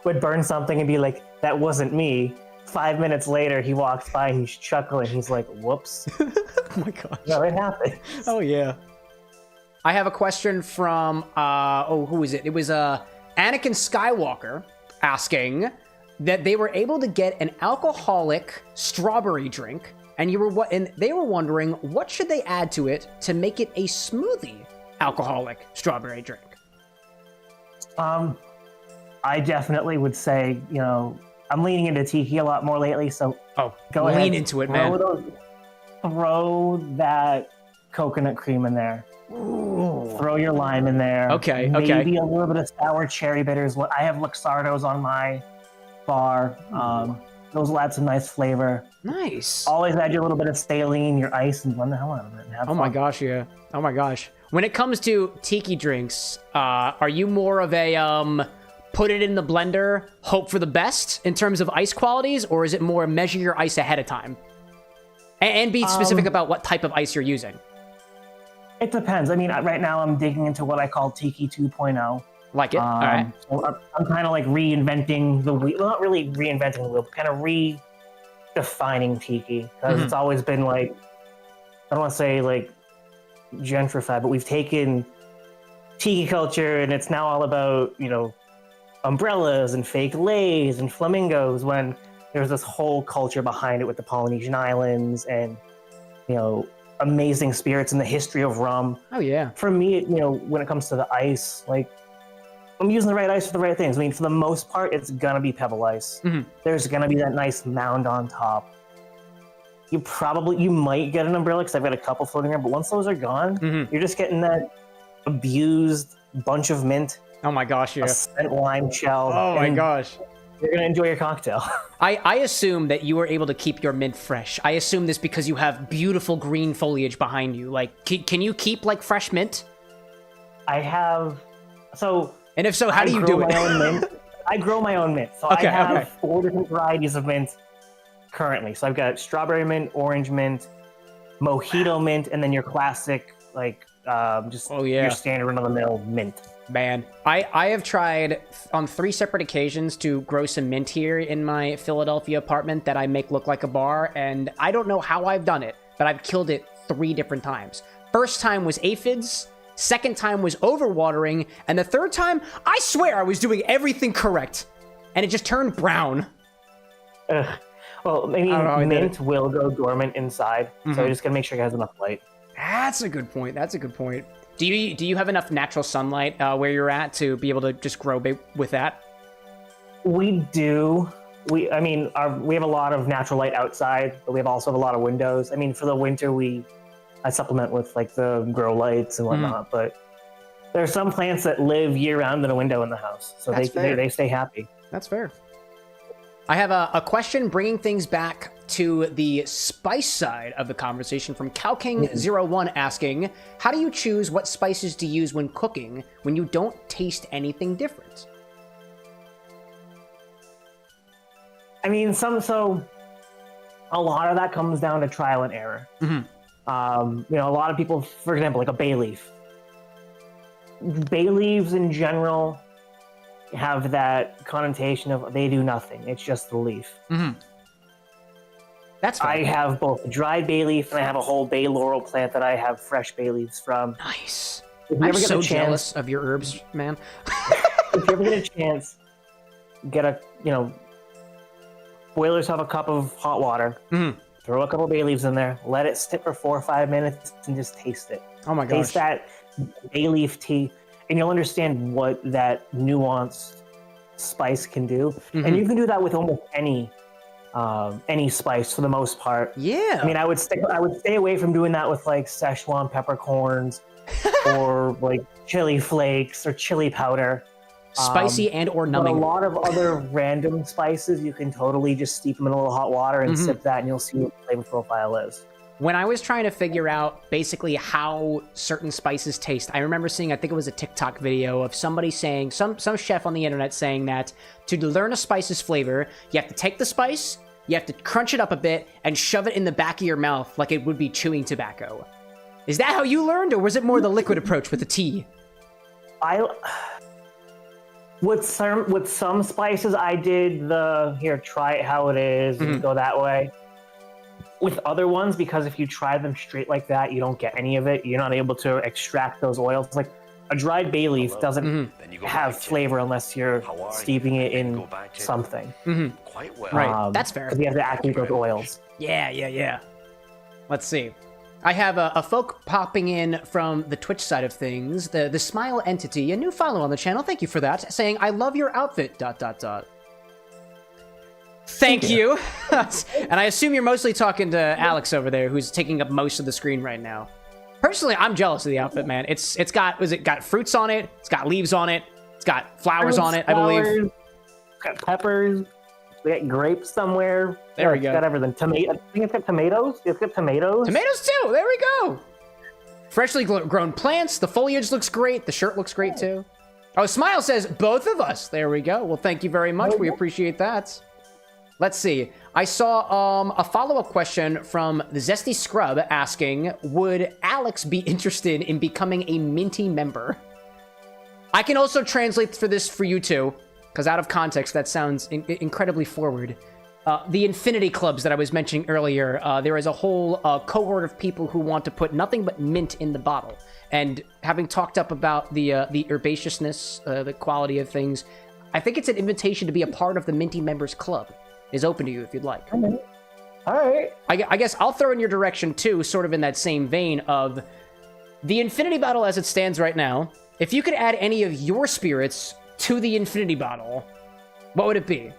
would burn something and be like, that wasn't me. 5 minutes later, he walks by, he's chuckling, he's like, whoops. Oh my gosh. No, it happened. Oh, yeah. I have a question from, who is it? It was Anakin Skywalker asking that they were able to get an alcoholic strawberry drink, and they were wondering, what should they add to it to make it a smoothie alcoholic strawberry drink? I definitely would say, you know, I'm leaning into tiki a lot more lately, so go ahead. Lean into it, man. Throw that coconut cream in there. Ooh. Throw your lime in there. Okay. Maybe a little bit of sour cherry bitters. I have Luxardos on my bar. Those will add some nice flavor. Nice. Always add your little bit of saline, your ice, and blend the hell out of it. And have fun. My gosh, yeah. Oh my gosh. When it comes to tiki drinks, are you more of a put it in the blender, hope for the best in terms of ice qualities, or is it more measure your ice ahead of time? And be specific about what type of ice you're using. It depends. I mean, right now I'm digging into what I call Tiki 2.0. Like it? All right. So I'm kind of like reinventing the wheel. Well, not really reinventing the wheel, but kind of redefining Tiki. Because it's always been like, I don't want to say like gentrified, but we've taken Tiki culture and it's now all about, you know, umbrellas and fake leis and flamingos, when there's this whole culture behind it with the Polynesian islands and, you know, amazing spirits and the history of rum. Oh yeah. For me, you know, when it comes to the ice, like, I'm using the right ice for the right things. I mean, for the most part, it's gonna be pebble ice. There's gonna be that nice mound on top. You might get an umbrella, because I've got a couple floating around, but once those are gone, you're just getting that abused bunch of mint. Oh my gosh, yeah. A spent lime shell. Oh my gosh. You're going to enjoy your cocktail. I assume that you were able to keep your mint fresh. I assume this because you have beautiful green foliage behind you. Like, can you keep, like, fresh mint? I have... So... And if so, how do you do it? I grow my own mint. So I have 4 different varieties of mint currently. So I've got strawberry mint, orange mint, mojito mint, and then your classic, like, Just Oh, yeah. your standard run-of-the-mill mint. Man, I have tried on 3 separate occasions to grow some mint here in my Philadelphia apartment that I make look like a bar, and I don't know how I've done it, but I've killed it 3 different times. First time was aphids, second time was overwatering, and the third time, I swear I was doing everything correct, and it just turned brown. Ugh. Well, maybe mint will go dormant inside, so you're just gonna make sure it has enough light. That's a good point. That's a good point. Do you have enough natural sunlight where you're at to be able to just grow with that? We do. We have a lot of natural light outside, but we also have a lot of windows. I mean, for the winter, I supplement with like the grow lights and whatnot. But there are some plants that live year round in a window in the house, so they stay happy. That's fair. I have a question bringing things back to the spice side of the conversation from CowKing01 asking, how do you choose what spices to use when cooking when you don't taste anything different? I mean, so a lot of that comes down to trial and error. A lot of people, for example, like a bay leaf. Bay leaves in general have that connotation of they do nothing. It's just the leaf. That's fine. I have both a dried bay leaf and I have a whole bay laurel plant that I have fresh bay leaves from. Nice. I'm so jealous of your herbs, man. If you ever get a chance, boil yourself a cup of hot water, throw a couple bay leaves in there, let it sit for 4 or 5 minutes, and just taste it. Oh my gosh. Taste that bay leaf tea, and you'll understand what that nuanced spice can do. And you can do that with almost any spice for the most part. Yeah. I mean, I would stay away from doing that with like Szechuan peppercorns or like chili flakes or chili powder. Spicy and or But numbing. a lot of other random spices, you can totally just steep them in a little hot water and sip that, and you'll see what the flavor profile is. When I was trying to figure out basically how certain spices taste, I remember seeing, I think it was a TikTok video of somebody saying, some chef on the internet saying that to learn a spice's flavor, you have to take the spice, you have to crunch it up a bit, and shove it in the back of your mouth like it would be chewing tobacco. Is that how you learned, or was it more the liquid approach with the tea? With some spices, I did try it how it is, and go that way. With other ones, because if you try them straight like that, you don't get any of it. You're not able to extract those oils. Like a dried bay leaf doesn't have flavor unless you're steeping it in something. Quite well. Right, that's fair. Because you have to activate those oils. Yeah. Let's see. I have a folk popping in from the Twitch side of things. The Smile Entity, a new follow on the channel. Thank you for that. Saying, I love your outfit, ... Thank you. And I assume you're mostly talking to Alex over there, who's taking up most of the screen right now. Personally, I'm jealous of the outfit, man. It's got fruits on it, it's got leaves on it, it's got flowers on it, I believe. It's got peppers. We got grapes somewhere. There we go. It's got everything. I think it's got tomatoes. It's got tomatoes. Tomatoes too. There we go. Freshly grown plants. The foliage looks great. The shirt looks great too. Oh, Smile says both of us. There we go. Well, thank you very much. We appreciate that. Let's see. I saw a follow-up question from the Zesty Scrub asking, would Alex be interested in becoming a Minty member? I can also translate for this for you too, because out of context, that sounds incredibly forward. The Infinity Clubs that I was mentioning earlier, there is a whole cohort of people who want to put nothing but mint in the bottle. And having talked up about the herbaceousness, the quality of things, I think it's an invitation to be a part of the Minty Members Club. Is open to you if you'd like. All right. I guess I'll throw in your direction too, sort of in that same vein of the Infinity Bottle as it stands right now. If you could add any of your spirits to the Infinity Bottle, what would it be?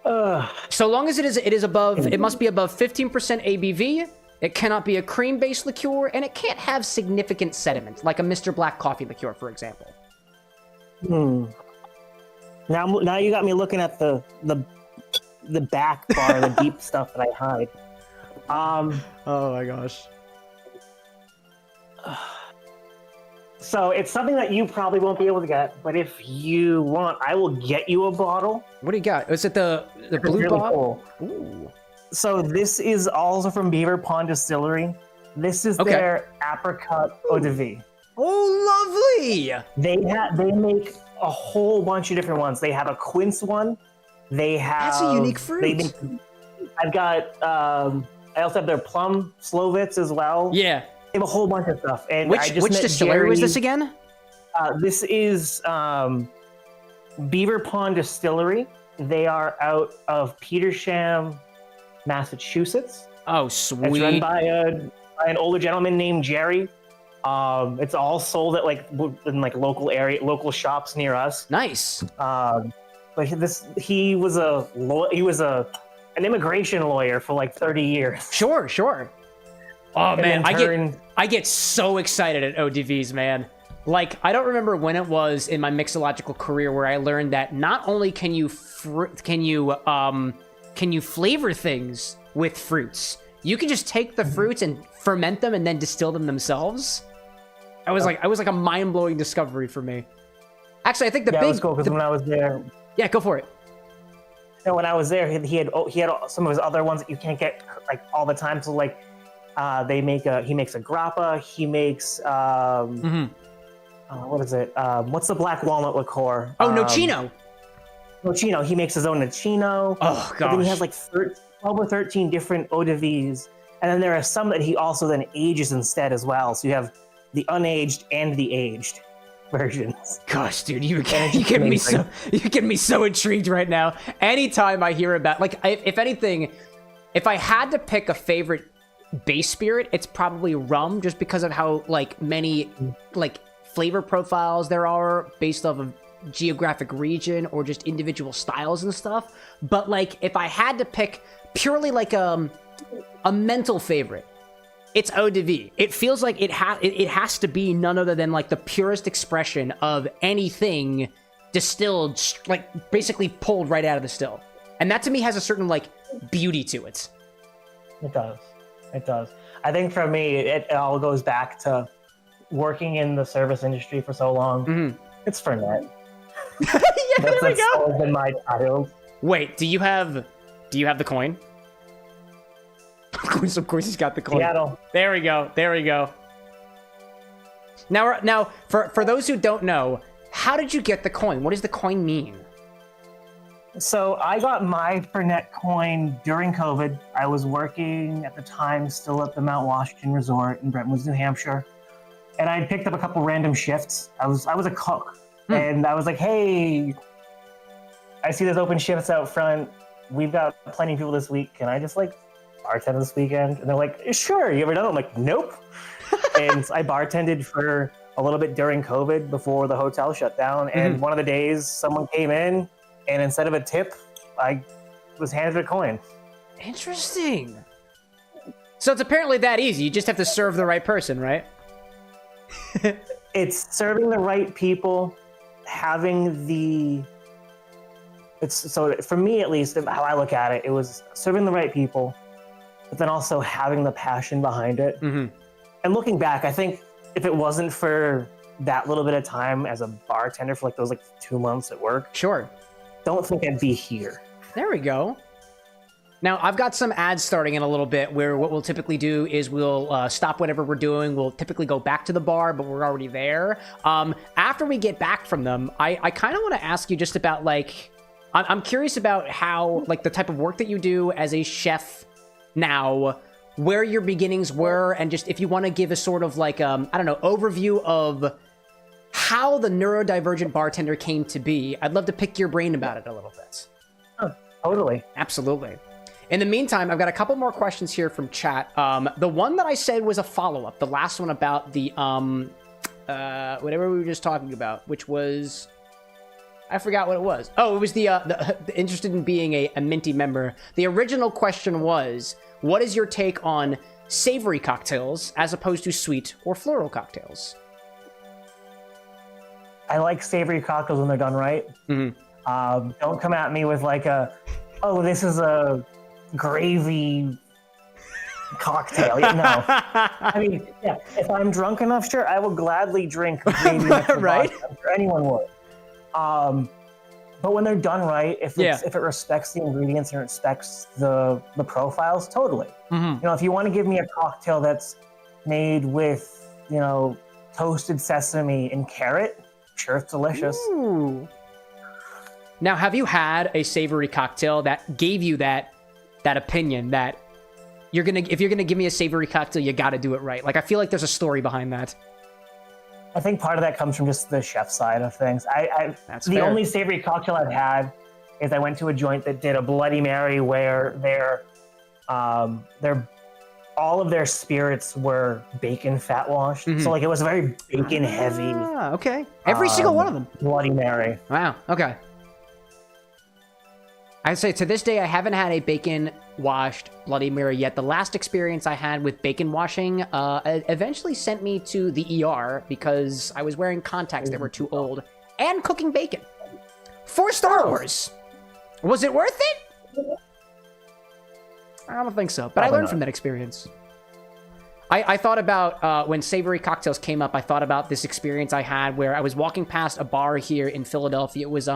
So long as it is above, it must be above 15% ABV. It cannot be a cream-based liqueur, and it can't have significant sediment, like a Mr. Black coffee liqueur, for example. Now you got me looking at the back bar, the deep stuff that I hide. Oh my gosh. So it's something that you probably won't be able to get, but if you want, I will get you a bottle. What do you got? Is it the blue really bottle? Cool. Ooh. So this is also from Beaver Pond Distillery. This is Okay. their apricot eau de vie. Oh, lovely! They make a whole bunch of different ones. They have a quince one. They have That's a unique fruit. I've got I also have their plum slovets as well. Yeah. They have a whole bunch of stuff. And I Which just met distillery was Jerry. this again? This is Beaver Pond Distillery. They are out of Petersham, Massachusetts. Oh, It's run sweet. by an older gentleman named Jerry. It's all sold at in local shops near us. Nice. But he was an immigration lawyer for like 30 years. Sure. Oh And man, then I get so excited at ODVs, man. Like, I don't remember when it was in my mixological career where I learned that not only can you flavor things with fruits, you can just take the fruits and ferment them and then distill them themselves. I was like a mind-blowing discovery for me. Actually, I think It was cool because when I was there, yeah, go for it. when I was there, he had some of his other ones that you can't get like all the time. So like, he makes a grappa. He makes what is it? What's the black walnut liqueur? Oh, Nocino. Nocino. He makes his own Nocino. Oh But then he gosh. has like 12 or 13 different eau de vies. And then there are some that he also then ages instead as well. So you have the unaged and the aged versions. Gosh, dude, you get me so intrigued right now. Anytime I hear about, like, if anything, if I had to pick a favorite base spirit, it's probably rum, just because of how like many like flavor profiles there are based off of geographic region or just individual styles and stuff. But like, if I had to pick purely like a mental favorite, it's eau de vie. It feels like it has to be none other than like the purest expression of anything distilled, like basically pulled right out of the still. And that to me has a certain like beauty to it. It does. I think for me, it all goes back to working in the service industry for so long. Mm-hmm. It's for net. Yeah, there we go. always been my child. Wait, do you have the coin? Of course he's got the coin. Seattle. There we go. Now, for those who don't know, how did you get the coin? What does the coin mean? So I got my Fernet coin during COVID. I was working at the time still at the Mount Washington Resort in Brentwood, New Hampshire. And I picked up a couple random shifts. I was a cook. And I was like, hey, I see there's open shifts out front. We've got plenty of people this week. Can I just like bartend this weekend? And they're like, sure. You ever done it? I'm like, nope. And I bartended for a little bit during COVID before the hotel shut down. And one of the days someone came in, and instead of a tip, I was handed a coin. Interesting. So it's apparently that easy. You just have to serve the right person, right? It's serving the right people, so for me at least, how I look at it, it was serving the right people, but then also having the passion behind it. Mm-hmm. And looking back, I think if it wasn't for that little bit of time as a bartender for like those 2 months at work, Sure. don't think I'd be here. There we go. Now, I've got some ads starting in a little bit where what we'll typically do is we'll stop whatever we're doing. We'll typically go back to the bar, but we're already there. After we get back from them, I kind of want to ask you just about, I'm curious about how, the type of work that you do as a chef now, where your beginnings were, and just if you want to give a sort of, overview of how the Neurodivergent Bartender came to be. I'd love to pick your brain about it a little bit. Oh, totally. Absolutely. In the meantime, I've got a couple more questions here from chat. The one that I said was a follow-up. The last one about the, whatever we were just talking about, which was, I forgot what it was. Oh, it was the interested in being a Minty member. The original question was, what is your take on savory cocktails as opposed to sweet or floral cocktails? I like savory cocktails when they're done right. Mm-hmm. Don't come at me with this is a gravy cocktail. No. I mean, yeah, if I'm drunk enough, sure, I will gladly drink gravy. Right? I'm sure anyone would. But when they're done right, if it respects the ingredients and respects the profiles, totally. Mm-hmm. If you want to give me a cocktail that's made with, toasted sesame and carrot. Sure, it's delicious. Ooh. Now, have you had a savory cocktail that gave you that opinion that if you're gonna give me a savory cocktail, you got to do it right? Like, I feel like there's a story behind that. I think part of that comes from just the chef side of things. That's the fair. only savory cocktail I've had is I went to a joint that did a Bloody Mary where their all of their spirits were bacon fat washed. Mm-hmm. So like it was a very bacon heavy. Ah, okay. Every single one of them. Bloody Mary. Wow. Okay. I'd say to this day, I haven't had a bacon washed Bloody Mary yet. The last experience I had with bacon washing eventually sent me to the ER because I was wearing contacts that were too old and cooking bacon for Star Wars. Was it worth it? I don't think so, but I learned from that experience. I thought about when savory cocktails came up. I thought about this experience I had where I was walking past a bar here in Philadelphia. It was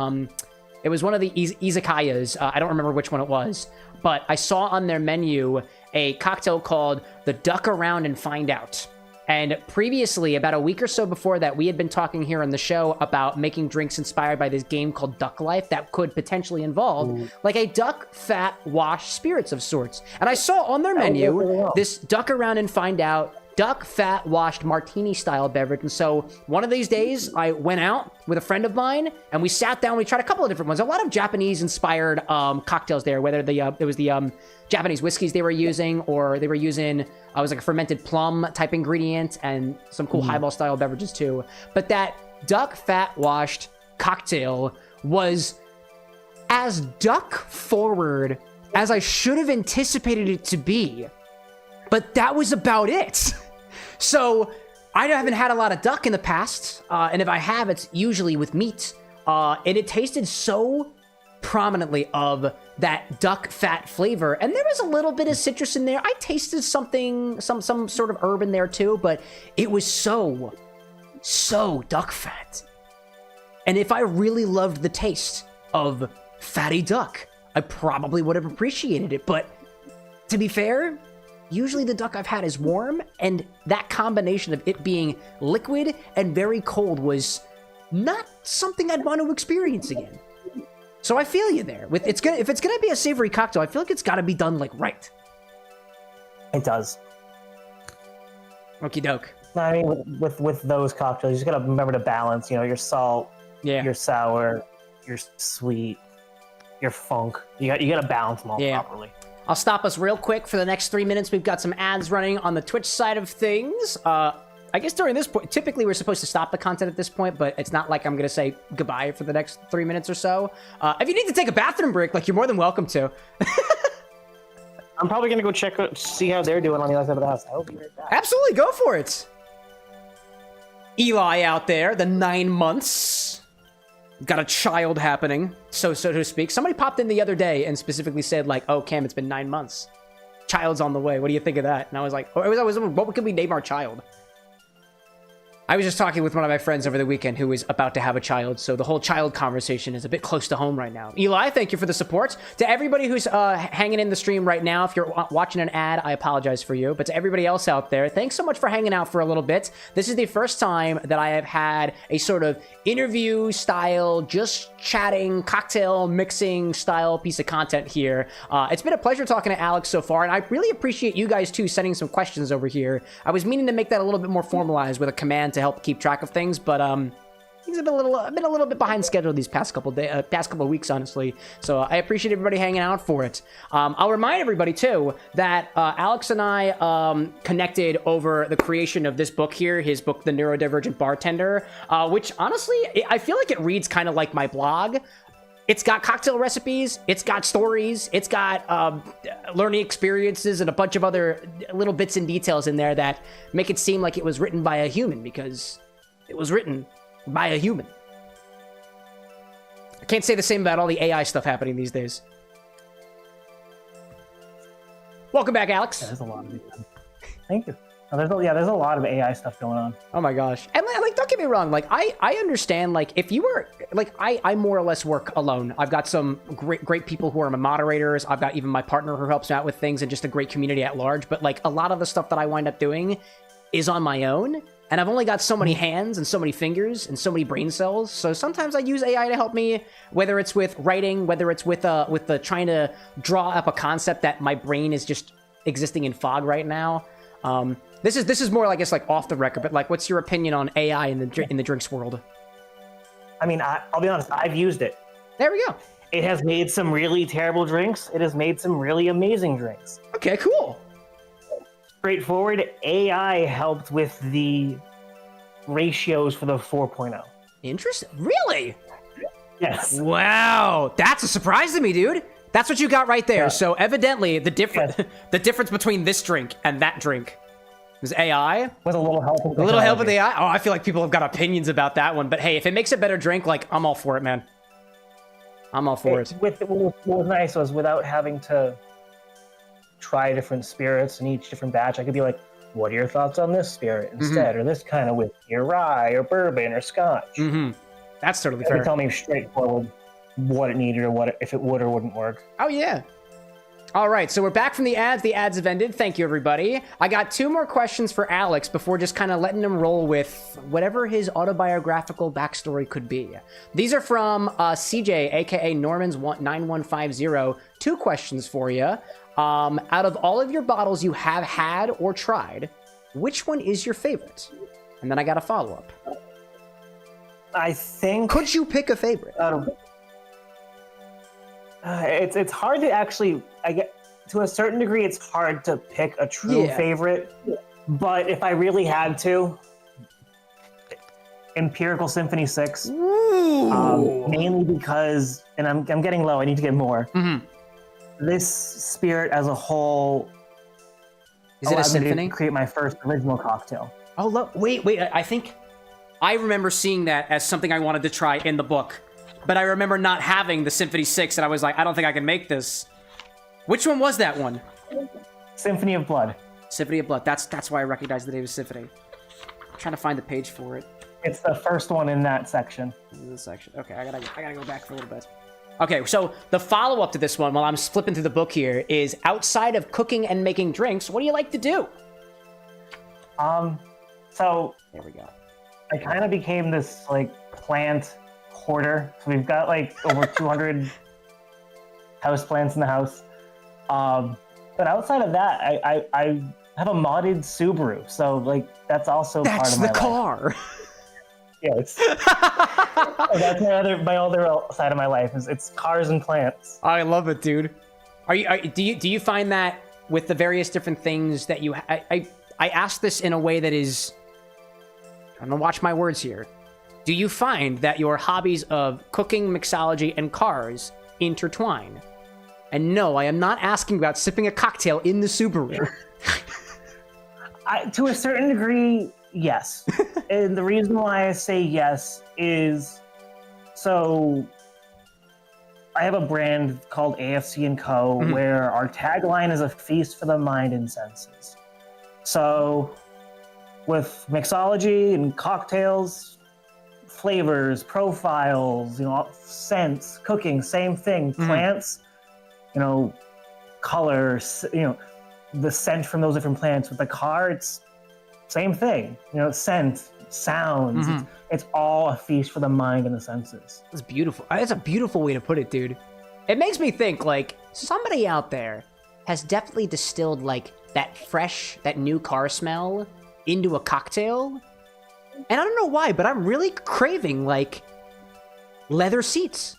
one of the izakayas. I don't remember which one it was, but I saw on their menu a cocktail called the Duck Around and Find Out. And previously, about a week or so before that, we had been talking here on the show about making drinks inspired by this game called Duck Life that could potentially involve like a duck fat wash spirits of sorts. And I saw on their menu this Duck Around and Find Out duck fat washed martini style beverage. And so one of these days I went out with a friend of mine and we sat down, we tried a couple of different ones, a lot of Japanese inspired cocktails there, whether it was the Japanese whiskeys they were using, or they were using was like a fermented plum type ingredient and some cool highball style beverages too. But that duck fat washed cocktail was as duck forward as I should have anticipated it to be, but that was about it. So I haven't had a lot of duck in the past, and if I have, it's usually with meat, and it tasted so prominently of that duck fat flavor, and there was a little bit of citrus in there. I tasted some sort of herb in there too, but it was so duck fat. And if I really loved the taste of fatty duck, I probably would have appreciated it. But to be fair, usually the duck I've had is warm, and that combination of it being liquid and very cold was not something I'd want to experience again. So I feel you there. If it's gonna be a savory cocktail, I feel like it's gotta be done like right. It does. Okie doke. I mean, with those cocktails, you just gotta remember to balance. Your salt, your sour, your sweet, your funk. You gotta balance them all properly. I'll stop us real quick for the next 3 minutes. We've got some ads running on the Twitch side of things. I guess during this point, typically we're supposed to stop the content at this point, but it's not like I'm going to say goodbye for the next 3 minutes or so. If you need to take a bathroom break, you're more than welcome to. I'm probably going to go see how they're doing on the other side of the house. I'll be right back. Absolutely, go for it. Eli out there, the 9 months. Got a child happening, so to speak. Somebody popped in the other day and specifically said, oh, Cam, it's been 9 months. Child's on the way. What do you think of that? And I was like, what could we name our child? I was just talking with one of my friends over the weekend who is about to have a child, so the whole child conversation is a bit close to home right now. Eli, thank you for the support. To everybody who's hanging in the stream right now, if you're watching an ad, I apologize for you. But to everybody else out there, thanks so much for hanging out for a little bit. This is the first time that I have had a sort of interview style, just chatting, cocktail mixing style piece of content here. It's been a pleasure talking to Alex so far, and I really appreciate you guys too sending some questions over here. I was meaning to make that a little bit more formalized with a command to help keep track of things, but things have been a little bit behind schedule these past couple of weeks, honestly. So I appreciate everybody hanging out for it. I'll remind everybody too that Alex and I connected over the creation of this book here, his book, The Neurodivergent Bartender, which honestly I feel like it reads kind of like my blog. It's got cocktail recipes, it's got stories, it's got learning experiences, and a bunch of other little bits and details in there that make it seem like it was written by a human, because it was written by a human. I can't say the same about all the AI stuff happening these days. Welcome back, Alex. There's a lot of it. Thank you. There's a lot of AI stuff going on. Oh my gosh. And don't get me wrong, I understand, if you were, I more or less work alone. I've got some great people who are my moderators. I've got even my partner who helps me out with things, and just a great community at large. But a lot of the stuff that I wind up doing, is on my own, and I've only got so many hands and so many fingers and so many brain cells. So sometimes I use AI to help me, whether it's with writing, whether it's with the trying to draw up a concept that my brain is just existing in fog right now. This is more, I guess, like off the record, but like, what's your opinion on AI in the drinks world? I mean, I'll be honest, I've used it. There we go. It has made some really terrible drinks. It has made some really amazing drinks. Okay, cool. Straightforward, AI helped with the ratios for the 4.0. Interesting. Really? Yes. Wow, that's a surprise to me, dude. That's what you got right there. Yeah. So evidently, the difference between this drink and that drink is AI. With a little help. A little help with AI. Oh, I feel like people have got opinions about that one. But hey, if it makes a better drink, like, I'm all for it, man. I'm all for it. What was nice was, without having to try different spirits in each different batch, I could be like, what are your thoughts on this spirit instead? Or this kind of whiskey, or rye, or bourbon, or scotch? That's totally They fair. could tell me straightforward what it needed, or if it would or wouldn't work. Oh, yeah. All right, so we're back from the ads. The ads have ended. Thank you, everybody. I got 2 more questions for Alex before just kind of letting him roll with whatever his autobiographical backstory could be. These are from CJ, aka Normans9150. 2 questions for you. Out of all of your bottles you have had or tried, which one is your favorite? And then I got a follow-up. I think... Could you pick a favorite? It's hard to actually... to a certain degree, it's hard to pick a true favorite. But if I really had to... Empirical Symphony 6. Mainly because... And I'm getting low, I need to get more. This spirit as a whole... Is it a symphony? To create my first original cocktail. Oh, wait, I think I remember seeing that as something I wanted to try in the book, but I remember not having the Symphony 6, and I was like, I don't think I can make this. Which one was that one? Symphony of Blood. Symphony of Blood. That's why I recognized the name of Symphony. I'm trying to find the page for it. It's the first one in that section. In this section. Okay, I gotta go back for a little bit. Okay, so the follow-up to this one, while I'm flipping through the book here, is outside of cooking and making drinks, what do you like to do? So there we go. I kind of became this like plant hoarder. So we've got like over 200 house plants in the house. But outside of that, I have a modded Subaru. So like that's also part of my life. That's the car. Yes. That's my other side of my life. It's cars and plants. I love it, dude. Do you find that with the various different things that you I asked this in a way that is, I'm gonna watch my words here. Do you find that your hobbies of cooking, mixology, and cars intertwine? And no, I am not asking about sipping a cocktail in the Subaru. To a certain degree, yes. And the reason why I say yes is, so I have a brand called AFC & Co. Where our tagline is a feast for the mind and senses. So with mixology and cocktails, flavors, profiles, scents, cooking, same thing. Plants, colors, the scent from those different plants. With the car, it's same thing. Scent, sounds. It's all a feast for the mind and the senses. That's beautiful. That's a beautiful way to put it, dude. It makes me think, like, somebody out there has definitely distilled, like, that new car smell into a cocktail. And I don't know why, but I'm really craving, like, leather seats.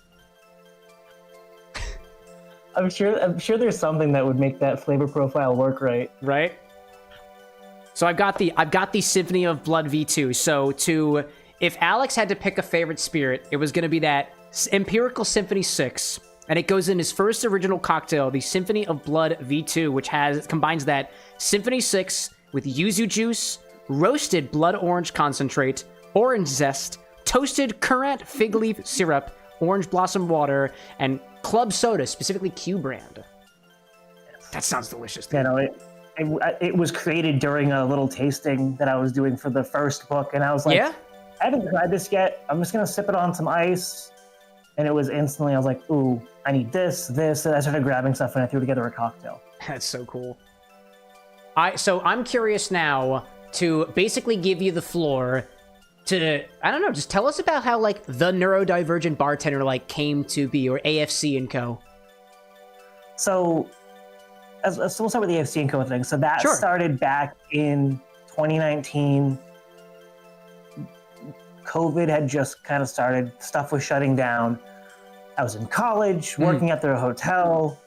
I'm sure there's something that would make that flavor profile work right. Right? So I've got the Symphony of Blood V2. So if Alex had to pick a favorite spirit, it was going to be that Empirical Symphony 6. And it goes in his first original cocktail, the Symphony of Blood V2, which combines that Symphony 6 with yuzu juice, roasted blood orange concentrate, orange zest, toasted currant fig leaf syrup, orange blossom water, and club soda, specifically Q brand. That sounds delicious. Dude. It was created during a little tasting that I was doing for the first book, and I was like, yeah? I haven't tried this yet. I'm just gonna sip it on some ice. And it was instantly, I was like, ooh, I need this. And I started grabbing stuff and I threw together a cocktail. That's so cool. So I'm curious now, to basically give you the floor to, I don't know, just tell us about how, like, the Neurodivergent Bartender, like, came to be, or AFC and Co. So, so we'll start with the AFC and Co thing. So that started back in 2019. COVID had just kind of started. Stuff was shutting down. I was in college, working at the hotel.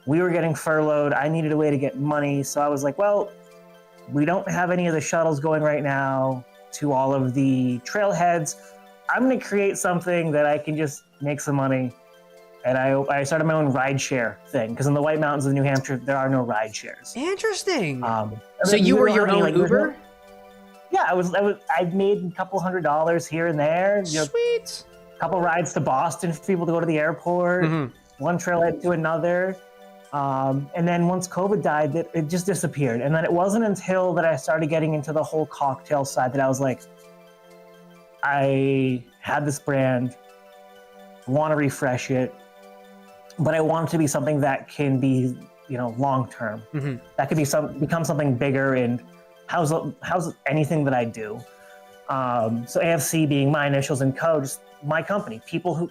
We were getting furloughed. I needed a way to get money. So I was like, well, we don't have any of the shuttles going right now to all of the trailheads. I'm going to create something that I can just make some money. And I started my own rideshare thing, because in the White Mountains of New Hampshire, there are no ride shares. Interesting. So you were your own Uber? Yeah, I made a couple $100 here and there. Sweet. A couple rides to Boston for people to go to the airport. One trailhead to another. And then once COVID died, it just disappeared. And then it wasn't until that I started getting into the whole cocktail side that I was like, I had this brand, want to refresh it, but I want it to be something that can be, long term. That could become something bigger and house anything that I do. So AFC being my initials and Co, just my company,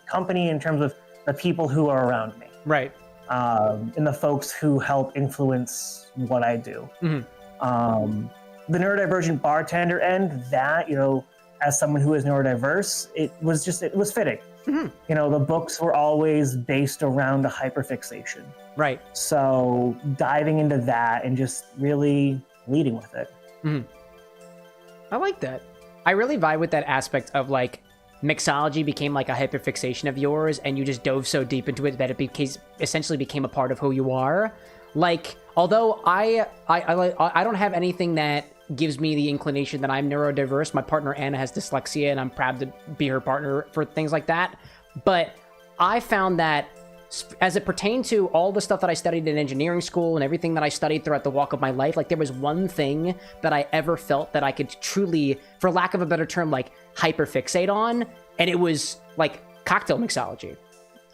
company in terms of the people who are around me. Right. And the folks who help influence what I do. The Neurodivergent Bartender end, that, as someone who is neurodiverse, it was fitting. The books were always based around a hyperfixation. Right. So diving into that and just really leading with it. I like that. I really vibe with that aspect of, like, mixology became like a hyperfixation of yours, and you just dove so deep into it that it essentially became a part of who you are. Like, although I don't have anything that gives me the inclination that I'm neurodiverse. My partner Anna has dyslexia, and I'm proud to be her partner for things like that. But I found that as it pertained to all the stuff that I studied in engineering school and everything that I studied throughout the walk of my life, like, there was one thing that I ever felt that I could truly, for lack of a better term, like, hyperfixate on, and it was, like, cocktail mixology.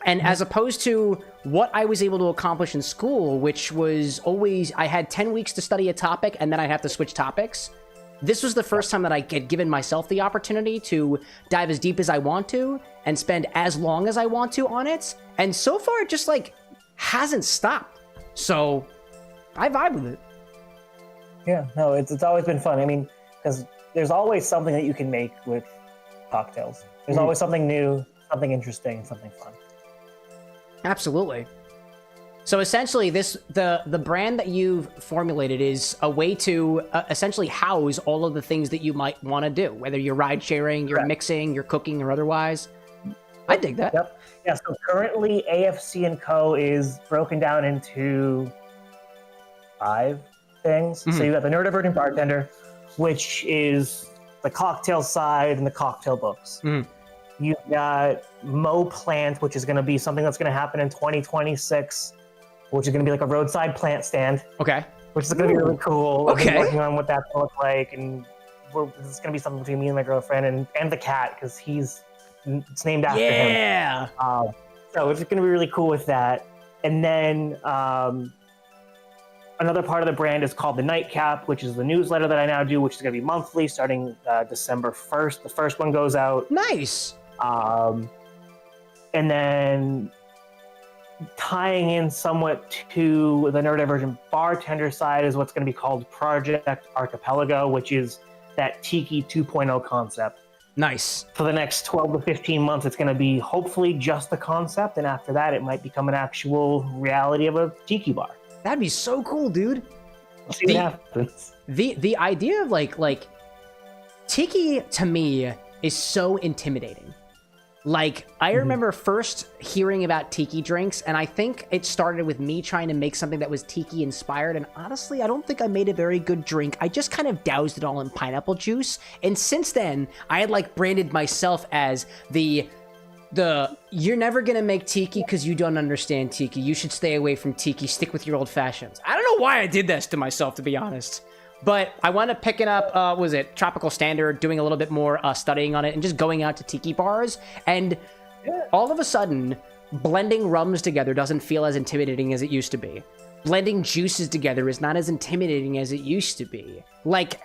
And as opposed to what I was able to accomplish in school, which was always, I had 10 weeks to study a topic and then I'd have to switch topics. This was the first time that I had given myself the opportunity to dive as deep as I want to and spend as long as I want to on it. And so far, it just, like, hasn't stopped. So I vibe with it. Yeah, no, it's always been fun. I mean, because there's always something that you can make with cocktails. There's always something new, something interesting, something fun. Absolutely. So essentially, the brand that you've formulated is a way to essentially house all of the things that you might want to do, whether you're ride sharing, you're mixing, you're cooking, or otherwise. I dig that. Yep. Yeah. So currently, AFC and Co is broken down into 5 things. So you got the Neurodivergent Bartender, which is the cocktail side and the cocktail books. You've got Mo Plant, which is going to be something that's going to happen in 2026, which is going to be like a roadside plant stand. Okay. Which is going to be really cool. Okay. We're working on what that's going to look like, and it's going to be something between me and my girlfriend and the cat, because it's named after him. Yeah. So it's going to be really cool with that. And then another part of the brand is called the Nightcap, which is the newsletter that I now do, which is going to be monthly starting December 1st. The first one goes out. Nice. And then tying in somewhat to the Neurodivergent Bartender side is what's going to be called Project Archipelago, which is that Tiki 2.0 concept. Nice. For the next 12 to 15 months, it's going to be hopefully just the concept, and after that, it might become an actual reality of a tiki bar. That'd be so cool, dude. We'll see what happens. The idea of like tiki to me is so intimidating. Like, I remember first hearing about tiki drinks, and I think it started with me trying to make something that was tiki inspired, and honestly, I don't think I made a very good drink. I just kind of doused it all in pineapple juice, and since then, I had, like, branded myself as the you're never gonna make tiki because you don't understand tiki. You should stay away from tiki. Stick with your old fashions. I don't know why I did this to myself, to be honest. But I wound up picking up, Tropical Standard, doing a little bit more studying on it, and just going out to tiki bars. And all of a sudden, blending rums together doesn't feel as intimidating as it used to be. blending juices together is not as intimidating as it used to be. Like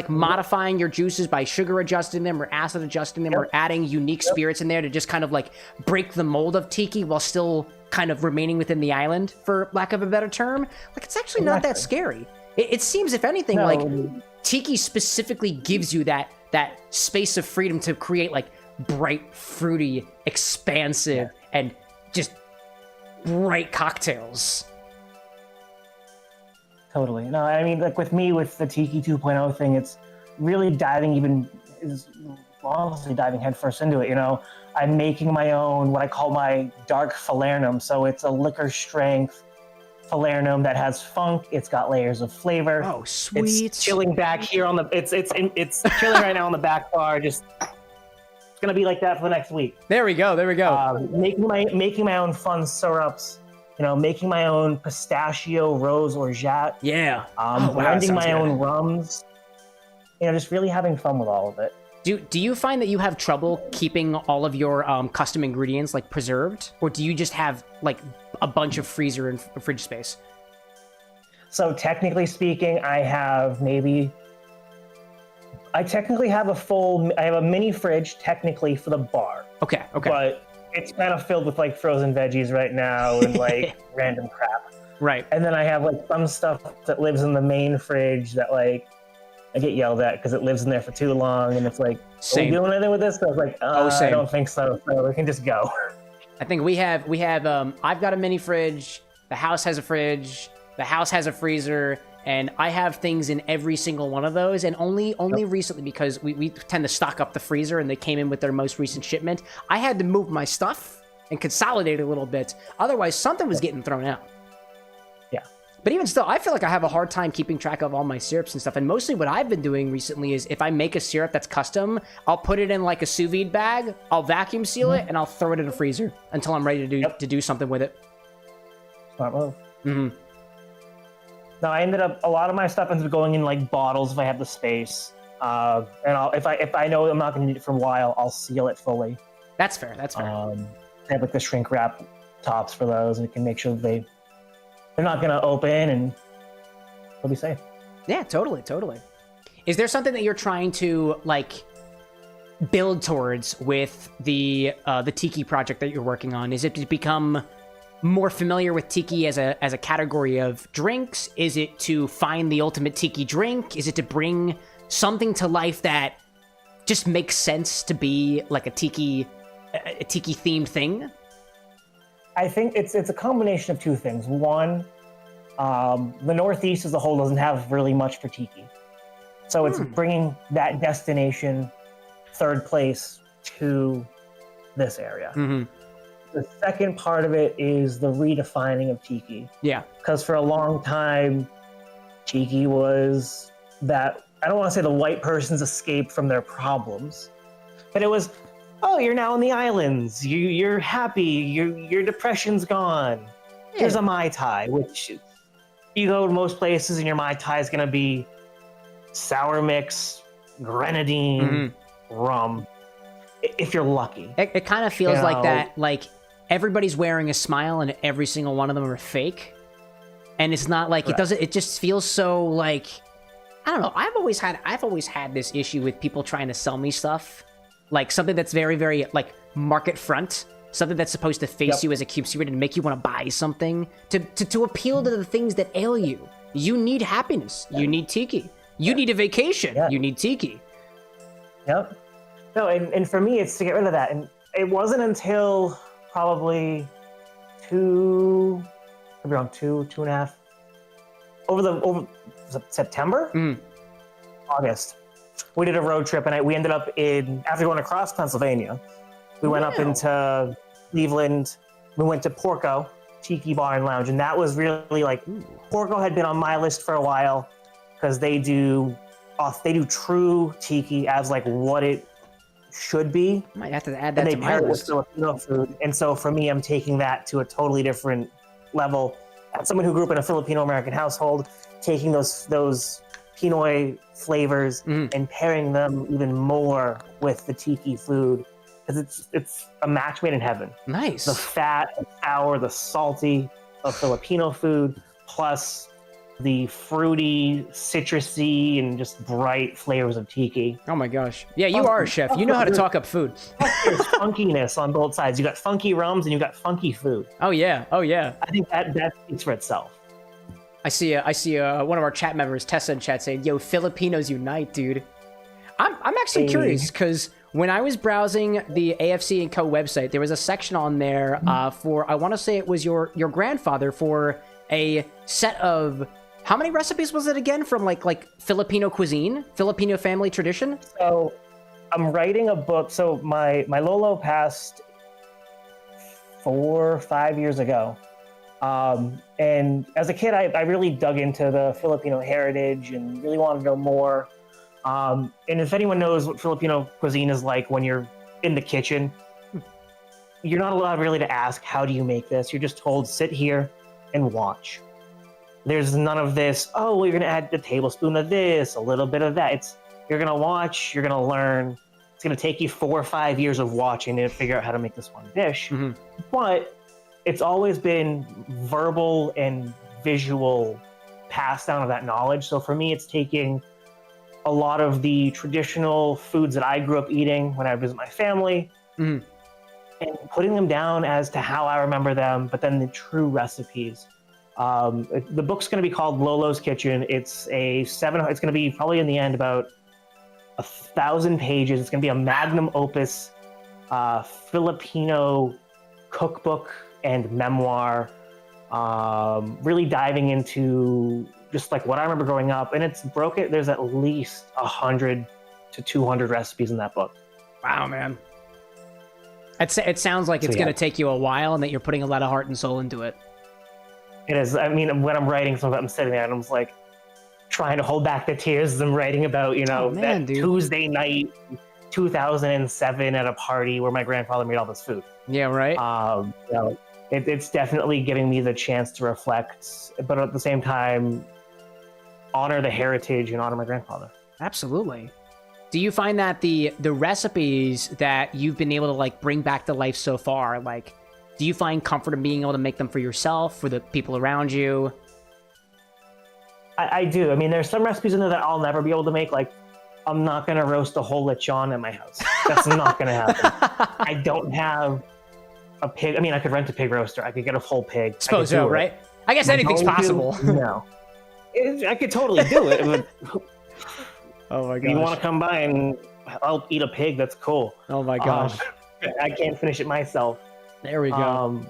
modifying your juices by sugar adjusting them or acid adjusting them or adding unique spirits in there to just kind of like break the mold of tiki while still kind of remaining within the island, for lack of a better term. Like, it's actually not that scary. It seems, if anything, like tiki specifically gives you that space of freedom to create like bright, fruity, expansive, and just bright cocktails. Totally. No, I mean, like with me, with the Tiki 2.0 thing, it's really honestly diving headfirst into it. You know, I'm making my own, what I call my dark falernum. So it's a liquor strength falernum that has funk. It's got layers of flavor. Oh, sweet. It's chilling back here on the, it's chilling right now on the back bar. Just, it's going to be like that for the next week. There we go. Making my own fun syrups. You know, making my own pistachio, rose, orgeat. Yeah. Blending my own rums. You know, just really having fun with all of it. Do you find that you have trouble keeping all of your custom ingredients like preserved, or do you just have like a bunch of freezer and fridge space? So technically speaking, I have a mini fridge technically for the bar. Okay. But it's kind of filled with like frozen veggies right now and like random crap. Right. And then I have like some stuff that lives in the main fridge that like I get yelled at because it lives in there for too long, and it's like, are we doing anything with this? So I was like, I don't think so. So we can just go. I think we have I've got a mini fridge, the house has a fridge, the house has a freezer, and I have things in every single one of those, and only recently, because we tend to stock up the freezer and they came in with their most recent shipment, I had to move my stuff and consolidate a little bit. Otherwise, something was getting thrown out. Yeah. But even still, I feel like I have a hard time keeping track of all my syrups and stuff. And mostly what I've been doing recently is if I make a syrup that's custom, I'll put it in like a sous vide bag, I'll vacuum seal it, and I'll throw it in the freezer until I'm ready to do something with it. Smart move. Mm-hmm. No, I ended up, a lot of my stuff ends up going in like bottles if I have the space. And if I know I'm not going to need it for a while, I'll seal it fully. That's fair. I have like the shrink wrap tops for those, and it can make sure that they're not going to open and they'll be safe. Yeah, totally. Is there something that you're trying to like build towards with the Tiki project that you're working on? Is it to become more familiar with Tiki as a category of drinks? Is it to find the ultimate Tiki drink? Is it to bring something to life that just makes sense to be like a Tiki themed thing? I think it's a combination of two things. One, the Northeast as a whole doesn't have really much for Tiki. So it's bringing that destination third place to this area. Mm-hmm. The second part of it is the redefining of Tiki. Yeah. Because for a long time, Tiki was that, I don't want to say the white person's escape from their problems, but it was, oh, you're now in the islands. You're happy. Your depression's gone. Yeah. Here's a Mai Tai, which you go to most places and your Mai Tai is going to be sour mix, grenadine, rum, if you're lucky. It kind of feels like that, like everybody's wearing a smile and every single one of them are fake. And it's not like, it just feels so like, I don't know. I've always had this issue with people trying to sell me stuff. Like something that's very, very like market front, something that's supposed to face you as a cube secret and make you want to buy something to appeal to the things that ail you. You need happiness. You need Tiki. You need a vacation. You need Tiki. Yep. No, and for me, it's to get rid of that. And it wasn't until probably two and a half, over September, August. We did a road trip, and we ended up after going across Pennsylvania, we went up into Cleveland. We went to Porco Tiki Bar and Lounge, and that was really like, Porco had been on my list for a while because they do true Tiki as like what it should be. Might have to add that to my pair it with list. Filipino food, and so for me, I'm taking that to a totally different level. As someone who grew up in a Filipino American household, taking those Pinoy flavors and pairing them even more with the Tiki food, because it's a match made in heaven. Nice. The fat, the sour, the salty of Filipino food, plus the fruity, citrusy, and just bright flavors of tiki. Oh my gosh. Yeah, you are a chef. You know how to talk up food. There's funkiness on both sides. You got funky rums and you got funky food. Oh yeah. Oh yeah. I think that speaks for itself. I see one of our chat members, Tessa in chat, saying, "Yo, Filipinos unite, dude." I'm actually curious because when I was browsing the AFC and Co website, there was a section on there for, I want to say it was your grandfather, for a set of, how many recipes was it again, from like Filipino cuisine, Filipino family tradition? So I'm writing a book. So my Lolo passed 4 or 5 years ago. And as a kid, I really dug into the Filipino heritage and really wanted to know more. And if anyone knows what Filipino cuisine is like when you're in the kitchen, you're not allowed really to ask, how do you make this? You're just told, sit here and watch. There's none of this, oh, well, you're going to add a tablespoon of this, a little bit of that. You're going to watch, you're going to learn. It's going to take you 4 or 5 years of watching to figure out how to make this one dish. Mm-hmm. But it's always been verbal and visual pass down of that knowledge. So for me, it's taking a lot of the traditional foods that I grew up eating when I visit my family and putting them down as to how I remember them, but then the true recipes. The book's going to be called Lolo's Kitchen. It's going to be probably in the end about 1,000 pages. It's going to be a magnum opus Filipino cookbook and memoir, really diving into just like what I remember growing up. And it's broken. There's at least 100 to 200 recipes in that book. Wow, man. It sounds like it's going to take you a while and that you're putting a lot of heart and soul into it. It is. I mean, when I'm writing something, I'm sitting there and I'm just like trying to hold back the tears as I'm writing about, that Tuesday night, 2007 at a party where my grandfather made all this food. Yeah, right. It's definitely giving me the chance to reflect, but at the same time, honor the heritage and honor my grandfather. Absolutely. Do you find that the recipes that you've been able to like bring back to life so far, like, do you find comfort in being able to make them for yourself, for the people around you? I do. I mean, there's some recipes in there that I'll never be able to make. Like, I'm not going to roast a whole lechon at my house. That's not going to happen. I don't have a pig. I mean, I could rent a pig roaster. I could get a whole pig. Suppose so, right? I guess anything's possible. No. I could totally do it. Oh my gosh. You want to come by and I'll eat a pig, that's cool. Oh my gosh. I can't finish it myself. There we go.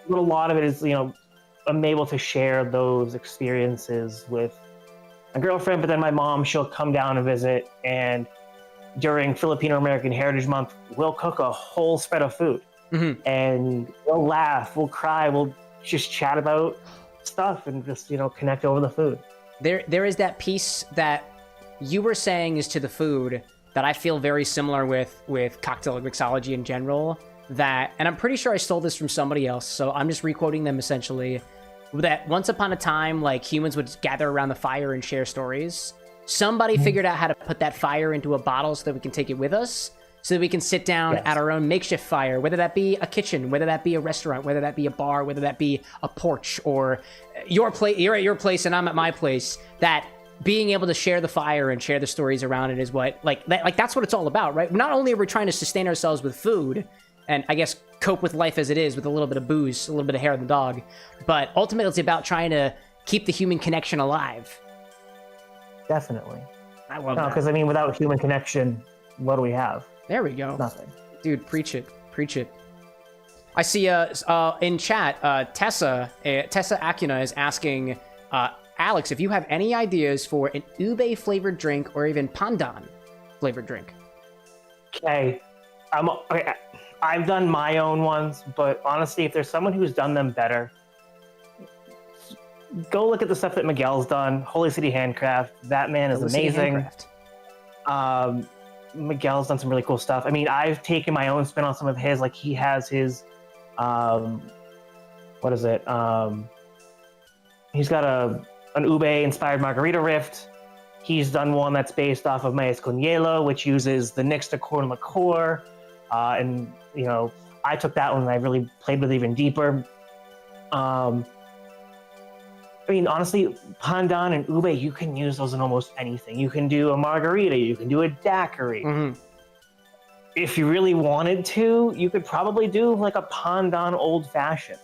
But a lot of it is, I'm able to share those experiences with my girlfriend, but then my mom, she'll come down and visit, and during Filipino American Heritage Month, we'll cook a whole spread of food. Mm-hmm. And we'll laugh, we'll cry, we'll just chat about stuff and just, connect over the food. There is that piece that you were saying is to the food that I feel very similar with cocktail mixology in general. That, and I'm pretty sure I stole this from somebody else, so I'm just requoting them essentially, that once upon a time, like, humans would gather around the fire and share stories. Somebody figured out how to put that fire into a bottle so that we can take it with us, so that we can sit down at our own makeshift fire, whether that be a kitchen, whether that be a restaurant, whether that be a bar, whether that be a porch, or you're at your place and I'm at my place. That being able to share the fire and share the stories around it is what, that's what it's all about, right? Not only are we trying to sustain ourselves with food, and I guess cope with life as it is with a little bit of booze, a little bit of hair on the dog, but ultimately it's about trying to keep the human connection alive. Definitely. I love that. Because, without human connection, what do we have? There we go. Nothing. Dude, preach it. Preach it. I see in chat, Tessa Acuna is asking, Alex, if you have any ideas for an ube-flavored drink or even pandan-flavored drink. Okay. I've done my own ones, but honestly, if there's someone who's done them better, go look at the stuff that Miguel's done. Holy City Handcraft. That man is amazing. Miguel's done some really cool stuff. I've taken my own spin on some of his. Like, he has his, what is it? He's got an ube-inspired margarita rift. He's done one that's based off of Maíz con Hielo, which uses the Nixta corn liqueur. And, I took that one and I really played with it even deeper. I mean, honestly, pandan and ube, you can use those in almost anything. You can do a margarita, you can do a daiquiri. Mm-hmm. If you really wanted to, you could probably do like a pandan old fashioned.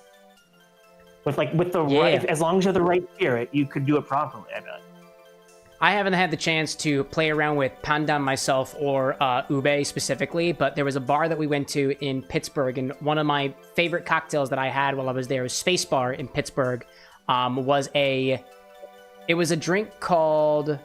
With the right, as long as you have the right spirit, you could do it properly, I bet. I haven't had the chance to play around with pandan myself or ube specifically, but there was a bar that we went to in Pittsburgh, and one of my favorite cocktails that I had while I was there was Space Bar in Pittsburgh. Was a drink called,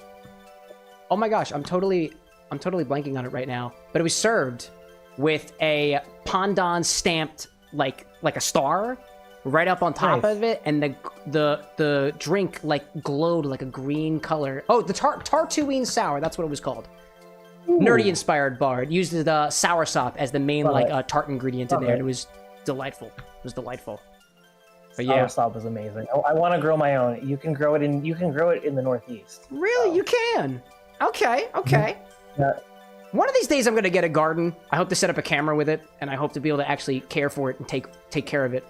oh my gosh, I'm totally blanking on it right now, but it was served with a pandan stamped like a star right up on top of it, and the drink like glowed like a green color. Oh, the Tartouine sour, that's what it was called. Ooh. Nerdy inspired bar. It used the soursop as the main tart ingredient in there, and it was delightful. It was delightful. But yeah, soursop is amazing. I want to grow my own. You can grow it in the Northeast. Really, you can. Okay. Yeah. One of these days, I'm gonna get a garden. I hope to set up a camera with it, and I hope to be able to actually care for it and take care of it.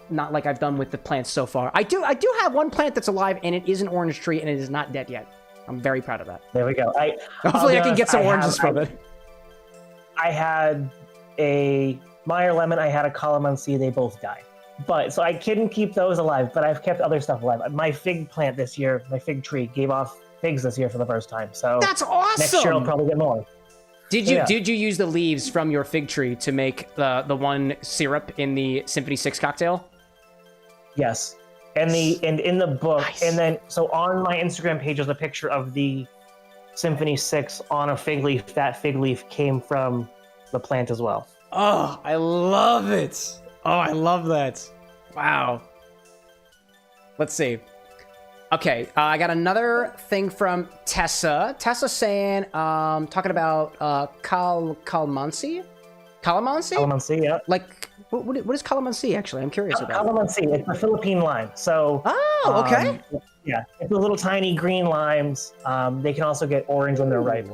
Not like I've done with the plants so far. I do have one plant that's alive, and it is an orange tree, and it is not dead yet. I'm very proud of that. There we go. Hopefully I can get some oranges from it. I had a Meyer lemon, I had a calamansi, they both died. But so I couldn't keep those alive, but I've kept other stuff alive. My fig plant this year, my fig tree, gave off figs this year for the first time. So that's awesome. Next year I'll probably get more. Did you use the leaves from your fig tree to make the one syrup in the Symphony 6 cocktail? Yes. And in the book, nice. And then so on my Instagram page is a picture of the Symphony 6 on a fig leaf. That fig leaf came from the plant as well. Oh, I love it. Oh, I love that. Wow. Let's see. Okay, I got another thing from Tessa. Tessa saying, talking about calamansi? Calamansi? Calamansi, yeah. Like, what is calamansi, actually? I'm curious about it. Calamansi, it's a Philippine lime. So, oh, okay. Yeah, it's the little tiny green limes. They can also get orange when they're ripe.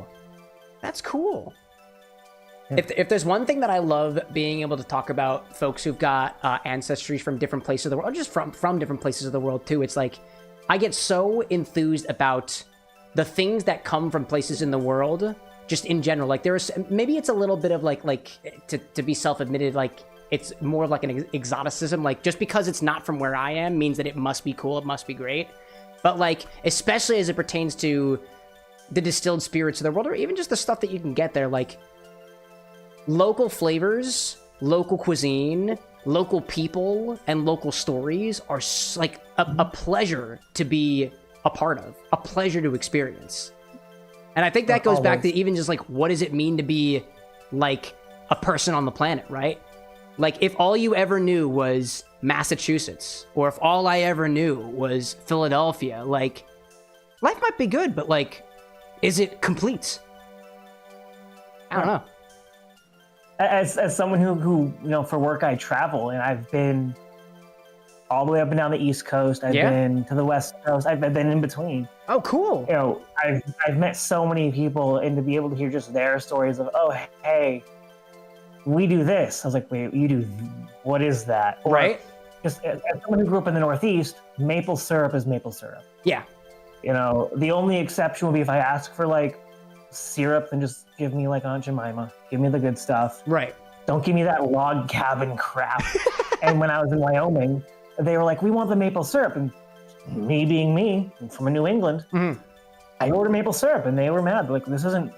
That's cool. Yeah. If there's one thing that I love being able to talk about folks who've got ancestry from different places of the world, or just from different places of the world too, it's like, I get so enthused about the things that come from places in the world, just in general. Like maybe it's a little bit of like to be self-admitted, like it's more of like an exoticism. Like just because it's not from where I am means that it must be cool, it must be great. But like, especially as it pertains to the distilled spirits of the world, or even just the stuff that you can get there, like local flavors, local cuisine, local people, and local stories are like a pleasure to be a part of, a pleasure to experience. And I think that goes back to even just like, what does it mean to be like a person on the planet, right? Like if all you ever knew was Massachusetts, or if all I ever knew was Philadelphia, like life might be good, but like, is it complete? I don't know. As someone who for work I travel, and I've been all the way up and down the East Coast. I've been to the West Coast. I've been in between. Oh, cool. I've met so many people, and to be able to hear just their stories of, oh, hey, we do this. I was like, wait, you do? What is that? Or, right. Just as someone who grew up in the Northeast, maple syrup is maple syrup. Yeah. The only exception would be if I ask for like syrup, then just give me like Aunt Jemima. Give me the good stuff. Right. Don't give me that log cabin crap. And when I was in Wyoming, they were like, we want the maple syrup. And me being me, from New England, I ordered maple syrup, and they were mad. Like, this isn't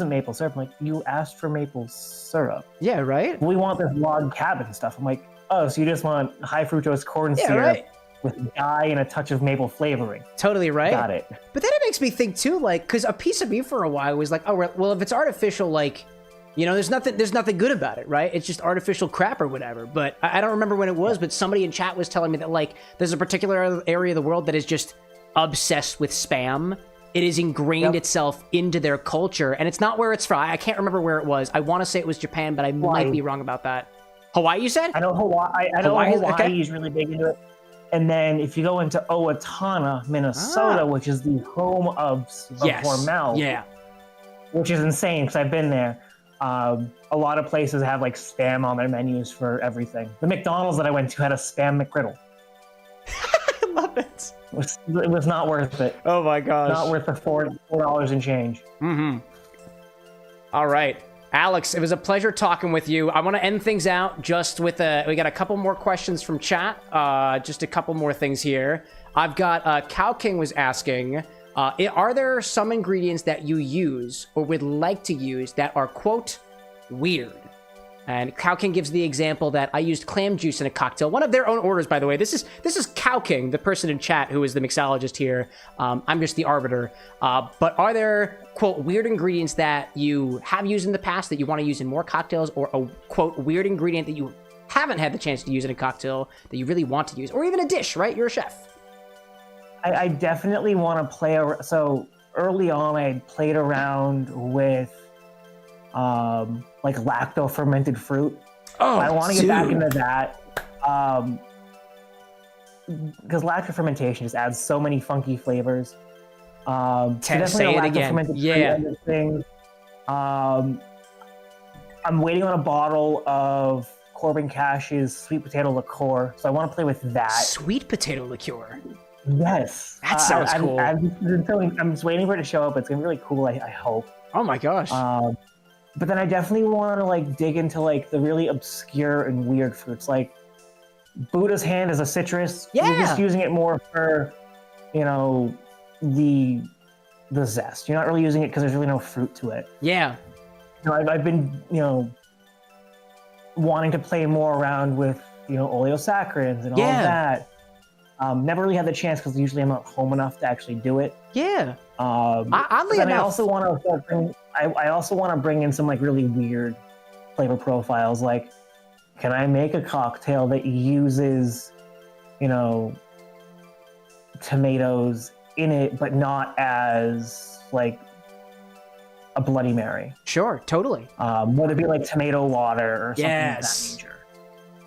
maple syrup. I'm like, you asked for maple syrup. Yeah, right? We want this log cabin stuff. I'm like, oh, so you just want high fructose corn syrup with dye and a touch of maple flavoring. Totally right. Got it. But then it makes me think too, like, because a piece of me for a while was like, oh, well, if it's artificial, like, there's nothing good about it, right? It's just artificial crap or whatever. But I don't remember when it was, but somebody in chat was telling me that, like, there's a particular area of the world that is just obsessed with Spam. It has ingrained itself into their culture, and it's not where it's from. I can't remember where it was. I want to say it was Japan, but I might be wrong about that. Hawaii, you said? I know Hawaii. Hawaii is really big into it. And then if you go into Owatonna, Minnesota, which is the home of Hormel, which is insane because I've been there. A lot of places have like Spam on their menus for everything. The McDonald's that I went to had a Spam McGriddle. love it. It was not worth it. Oh my gosh. Not worth the $4 and change. Mm-hmm. All right. Alex, it was a pleasure talking with you. I want to end things out just with we got a couple more questions from chat. Just a couple more things here. I've got Cow King was asking, are there some ingredients that you use or would like to use that are, quote, weird? And Cow King gives the example that I used clam juice in a cocktail. One of their own orders, by the way. This is Cow King, the person in chat who is the mixologist here. I'm just the arbiter. But are there, quote, weird ingredients that you have used in the past that you want to use in more cocktails, or a, quote, weird ingredient that you haven't had the chance to use in a cocktail that you really want to use, or even a dish, right? You're a chef. I definitely want to play around. So early on, I played around with like lacto fermented fruit. Oh, I want to get back into that because lacto fermentation just adds so many funky flavors. So Say it again. Yeah. Thing. I'm waiting on a bottle of Corbin Cash's sweet potato liqueur, so I want to play with that. Sweet potato liqueur. Yes, that sounds cool. I'm just waiting for it to show up. It's gonna be really cool. I hope. Oh my gosh. But then I definitely want to like dig into like the really obscure and weird fruits, like Buddha's hand is a citrus. Yeah. You're just using it more for, you know, the zest. You're not really using it because there's really no fruit to it. Yeah. You know, I've been, you know, wanting to play more around with, you know, oleosaccharides and all of that. Never really had the chance because usually I'm not home enough to actually do it. Yeah. Oddly enough, I also want to I also want to bring in some like really weird flavor profiles. Like, can I make a cocktail that uses, you know, tomatoes in it, but not as like a Bloody Mary? Sure, totally. Would it be like tomato water or something of that nature?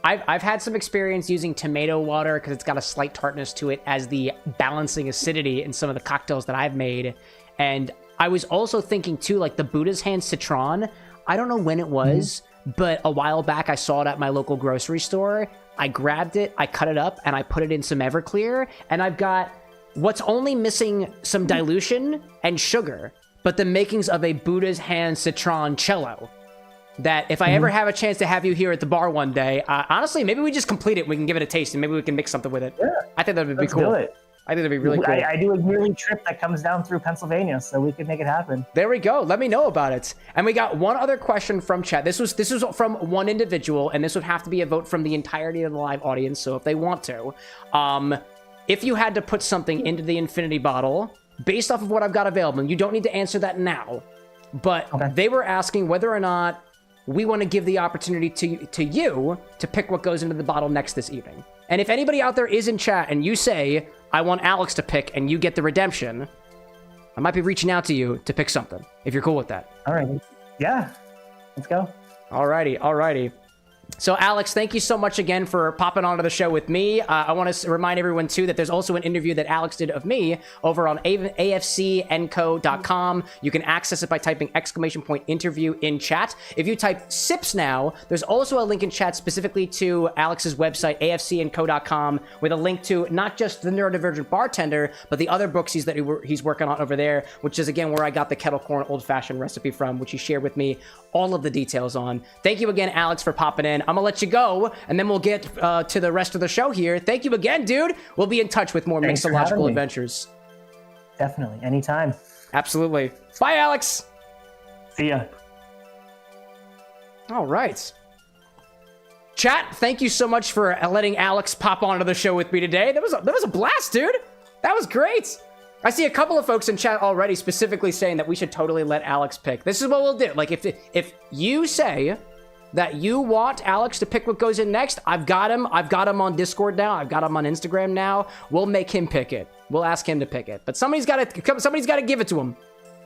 I've had some experience using tomato water because it's got a slight tartness to it as the balancing acidity in some of the cocktails that I've made. And I was also thinking too, like the Buddha's Hand Citron. I don't know when it was, but a while back I saw it at my local grocery store. I grabbed it, I cut it up, and I put it in some Everclear. And I've got what's only missing some dilution and sugar, but the makings of a Buddha's Hand Citron cello. That if I ever have a chance to have you here at the bar one day, honestly, maybe we just complete it and we can give it a taste and maybe we can mix something with it. Yeah, I think that would be cool. Do it. I think that'd be really cool. I do a yearly trip that comes down through Pennsylvania, so we could make it happen. There we go. Let me know about it. And we got one other question from chat. This was from one individual, and this would have to be a vote from the entirety of the live audience, so if they want to. If you had to put something into the infinity bottle, based off of what I've got available, and you don't need to answer that now, but they were asking whether or not we want to give the opportunity to you to pick what goes into the bottle next this evening. And if anybody out there is in chat and you say, I want Alex to pick and you get the redemption, I might be reaching out to you to pick something, if you're cool with that. All right. Yeah. Let's go. Alrighty. So, Alex, thank you so much again for popping onto the show with me. I want to remind everyone, too, that there's also an interview that Alex did of me over on AFCNco.com. You can access it by typing !interview in chat. If you type SIPS now, there's also a link in chat specifically to Alex's website, AFCNco.com, with a link to not just the Neurodivergent Bartender, but the other books he's working on over there, which is, again, where I got the Kettlecorn Old Fashioned recipe from, which he shared with me all of the details on. Thank you again, Alex, for popping in. I'm gonna let you go, and then we'll get to the rest of the show here. Thank you again, dude. We'll be in touch with more mixological adventures. Definitely, anytime. Absolutely. Bye, Alex. See ya. All right. Chat, thank you so much for letting Alex pop onto the show with me today. That was a blast, dude. That was great. I see a couple of folks in chat already specifically saying that we should totally let Alex pick. This is what we'll do. Like, if you say that you want Alex to pick what goes in next, I've got him on Discord now. I've got him on Instagram now. We'll make him pick it. We'll ask him to pick it. But somebody's got to give it to him.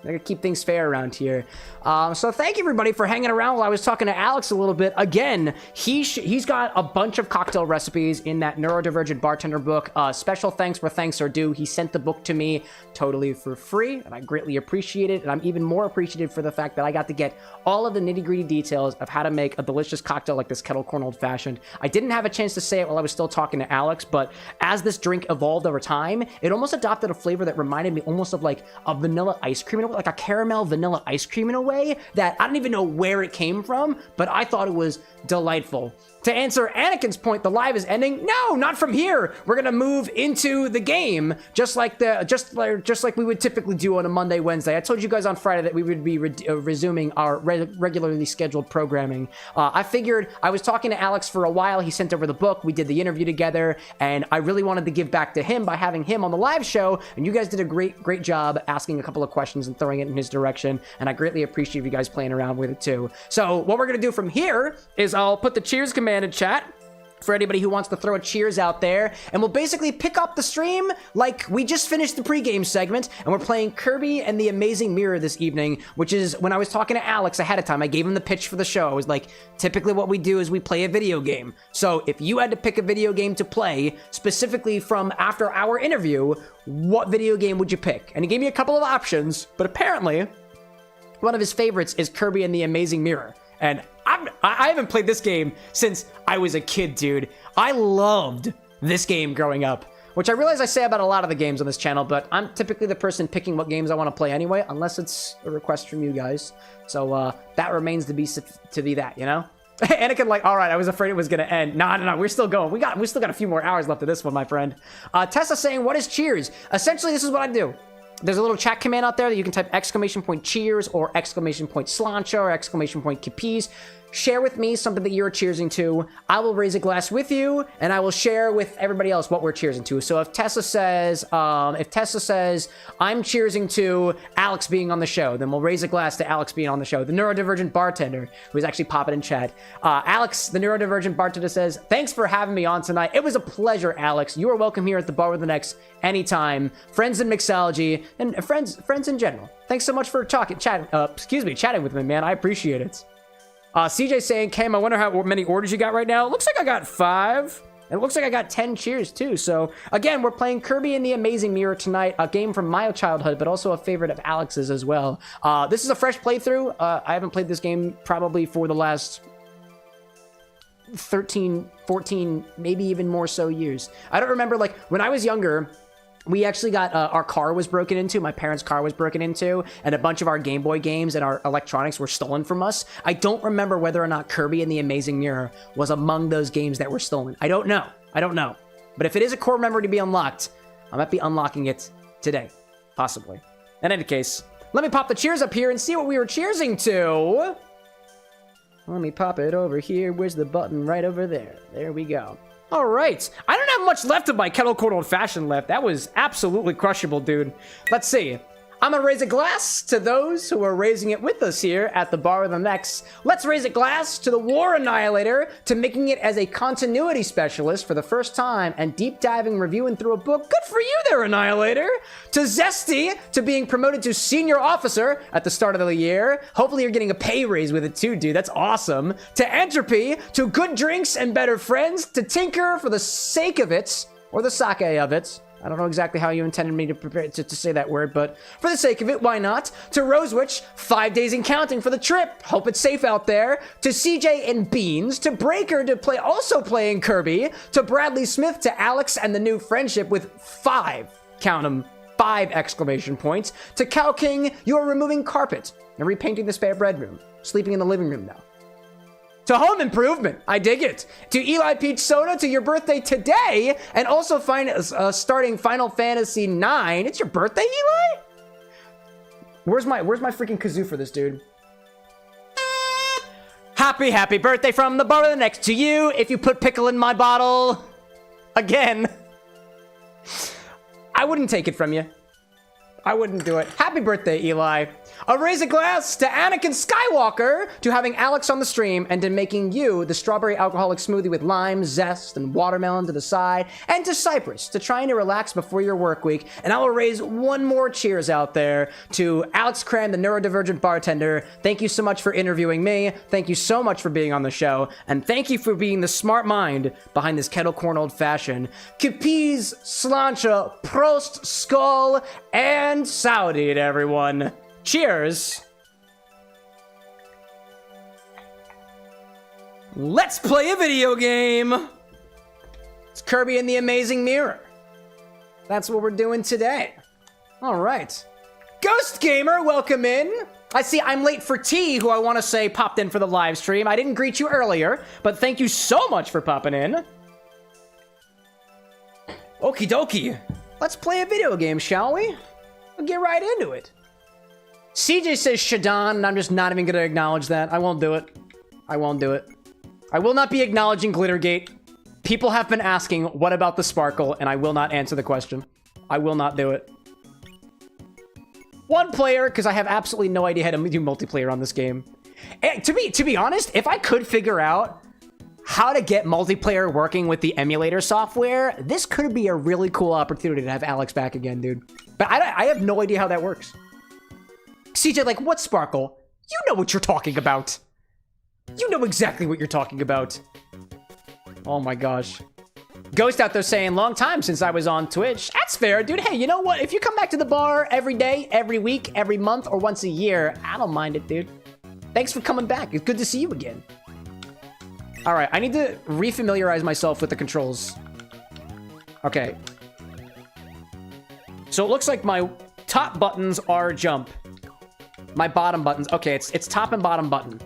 I gotta keep things fair around here. So thank you everybody for hanging around while I was talking to Alex a little bit. Again, he's got a bunch of cocktail recipes in that Neurodivergent Bartender book. Special thanks where thanks are due. He sent the book to me totally for free, and I greatly appreciate it. And I'm even more appreciative for the fact that I got to get all of the nitty-gritty details of how to make a delicious cocktail like this Kettlecorn Old Fashioned. I didn't have a chance to say it while I was still talking to Alex, but as this drink evolved over time, it almost adopted a flavor that reminded me almost of like a vanilla ice cream, like a caramel vanilla ice cream in a way that I don't even know where it came from, but I thought it was delightful. To answer Anakin's point, the live is ending. No, not from here. We're gonna move into the game, just like we would typically do on a Monday, Wednesday. I told you guys on Friday that we would be resuming our regularly scheduled programming. I figured I was talking to Alex for a while. He sent over the book. We did the interview together, and I really wanted to give back to him by having him on the live show. And you guys did a great job asking a couple of questions and throwing it in his direction. And I greatly appreciate you guys playing around with it too. So what we're gonna do from here is I'll put the cheers command in chat for anybody who wants to throw a cheers out there, and we'll basically pick up the stream like we just finished the pregame segment, and we're playing Kirby and the Amazing Mirror this evening, which is when I was talking to Alex ahead of time. I gave him the pitch for the show. I was like, typically what we do is we play a video game. So if you had to pick a video game to play specifically from after our interview, what video game would you pick? And he gave me a couple of options, but apparently one of his favorites is Kirby and the Amazing Mirror. And I haven't played this game since I was a kid, dude. I loved this game growing up, which I realize I say about a lot of the games on this channel, but I'm typically the person picking what games I want to play anyway, unless it's a request from you guys. So that remains to be that, you know? Anakin like, all right, I was afraid it was going to end. No, we're still going. We still got a few more hours left of this one, my friend. Tessa saying, what is cheers? Essentially, this is what I do. There's a little chat command out there that you can type !cheers or !slancha or !capes. Share with me something that you're cheersing to. I will raise a glass with you, and I will share with everybody else what we're cheersing to. So if Tessa says, I'm cheersing to Alex being on the show, then we'll raise a glass to Alex being on the show. The Neurodivergent Bartender, who's actually popping in chat. Alex, the Neurodivergent Bartender says, thanks for having me on tonight. It was a pleasure, Alex. You are welcome here at the Bar with an X anytime. Friends in mixology and friends in general. Thanks so much for chatting with me, man. I appreciate it. CJ saying, Cam, I wonder how many orders you got right now. It looks like I got 5. And it looks like I got 10 cheers too. So again, we're playing Kirby and the Amazing Mirror tonight, a game from my childhood, but also a favorite of Alex's as well. This is a fresh playthrough. I haven't played this game probably for the last 13, 14, maybe even more so years. I don't remember, like, when I was younger, we actually got, our car was broken into, my parents' car was broken into, and a bunch of our Game Boy games and our electronics were stolen from us. I don't remember whether or not Kirby and the Amazing Mirror was among those games that were stolen. I don't know. But if it is a core memory to be unlocked, I might be unlocking it today, possibly. In any case, let me pop the cheers up here and see what we were cheersing to. Let me pop it over here. Where's the button? Right over there. There we go. All right. I don't have much left of my Kettlecorn Old Fashioned left. That was absolutely crushable, dude. Let's see. I'm gonna raise a glass to those who are raising it with us here at the Bar with ADHD. Let's raise a glass to the War Annihilator, to making it as a continuity specialist for the first time and deep diving, reviewing through a book. Good for you there, Annihilator. To Zesty, to being promoted to senior officer at the start of the year. Hopefully you're getting a pay raise with it too, dude. That's awesome. To Entropy, to good drinks and better friends. To Tinker for the sake of it, or the sake of it. I don't know exactly how you intended me to prepare to say that word, but for the sake of it, why not? To Rosewitch, 5 days and counting for the trip. Hope it's safe out there. To CJ and Beans, to Breaker, to also playing Kirby, to Bradley Smith, to Alex and the new friendship with 5, count them, 5 exclamation points. To Cow King, you are removing carpet and repainting the spare bedroom, sleeping in the living room now. To Home Improvement, I dig it. To Eli Peach Soda, to your birthday today, and also starting Final Fantasy IX. It's your birthday, Eli? Where's my freaking kazoo for this, dude? Happy birthday from the Bar with ADHD to you. If you put pickle in my bottle, again, I wouldn't take it from you. I wouldn't do it. Happy birthday, Eli. A raise a glass to Anakin Skywalker, to having Alex on the stream, and to making you the strawberry alcoholic smoothie with lime, zest, and watermelon to the side, and to Cyprus, to trying to relax before your work week. And I will raise one more cheers out there to Alex Cramm, the Neurodivergent Bartender. Thank you so much for interviewing me. Thank you so much for being on the show. And thank you for being the smart mind behind this Kettlecorn Old Fashioned. Capiz, Slancha, Prost, Skull, and Saudi to everyone. Cheers. Let's play a video game. It's Kirby and the Amazing Mirror. That's what we're doing today. All right. Ghost Gamer, welcome in. I see I'm late for T, who I want to say popped in for the live stream. I didn't greet you earlier, but thank you so much for popping in. Okie dokie. Let's play a video game, shall we? We'll get right into it. CJ says Shadon, and I'm just not even going to acknowledge that. I won't do it. I won't do it. I will not be acknowledging Glittergate. People have been asking, what about the sparkle? And I will not answer the question. I will not do it. One player, because I have absolutely no idea how to do multiplayer on this game. And to be honest, if I could figure out how to get multiplayer working with the emulator software, this could be a really cool opportunity to have Alex back again, dude. But I have no idea how that works. CJ, like, what sparkle? You know what you're talking about. You know exactly what you're talking about. Oh my gosh. Ghost out there saying, long time since I was on Twitch. That's fair, dude. Hey, you know what? If you come back to the bar every day, every week, every month, or once a year, I don't mind it, dude. Thanks for coming back. It's good to see you again. All right, I need to refamiliarize myself with the controls. Okay. So it looks like my top buttons are jump. My bottom buttons. Okay, it's top and bottom button.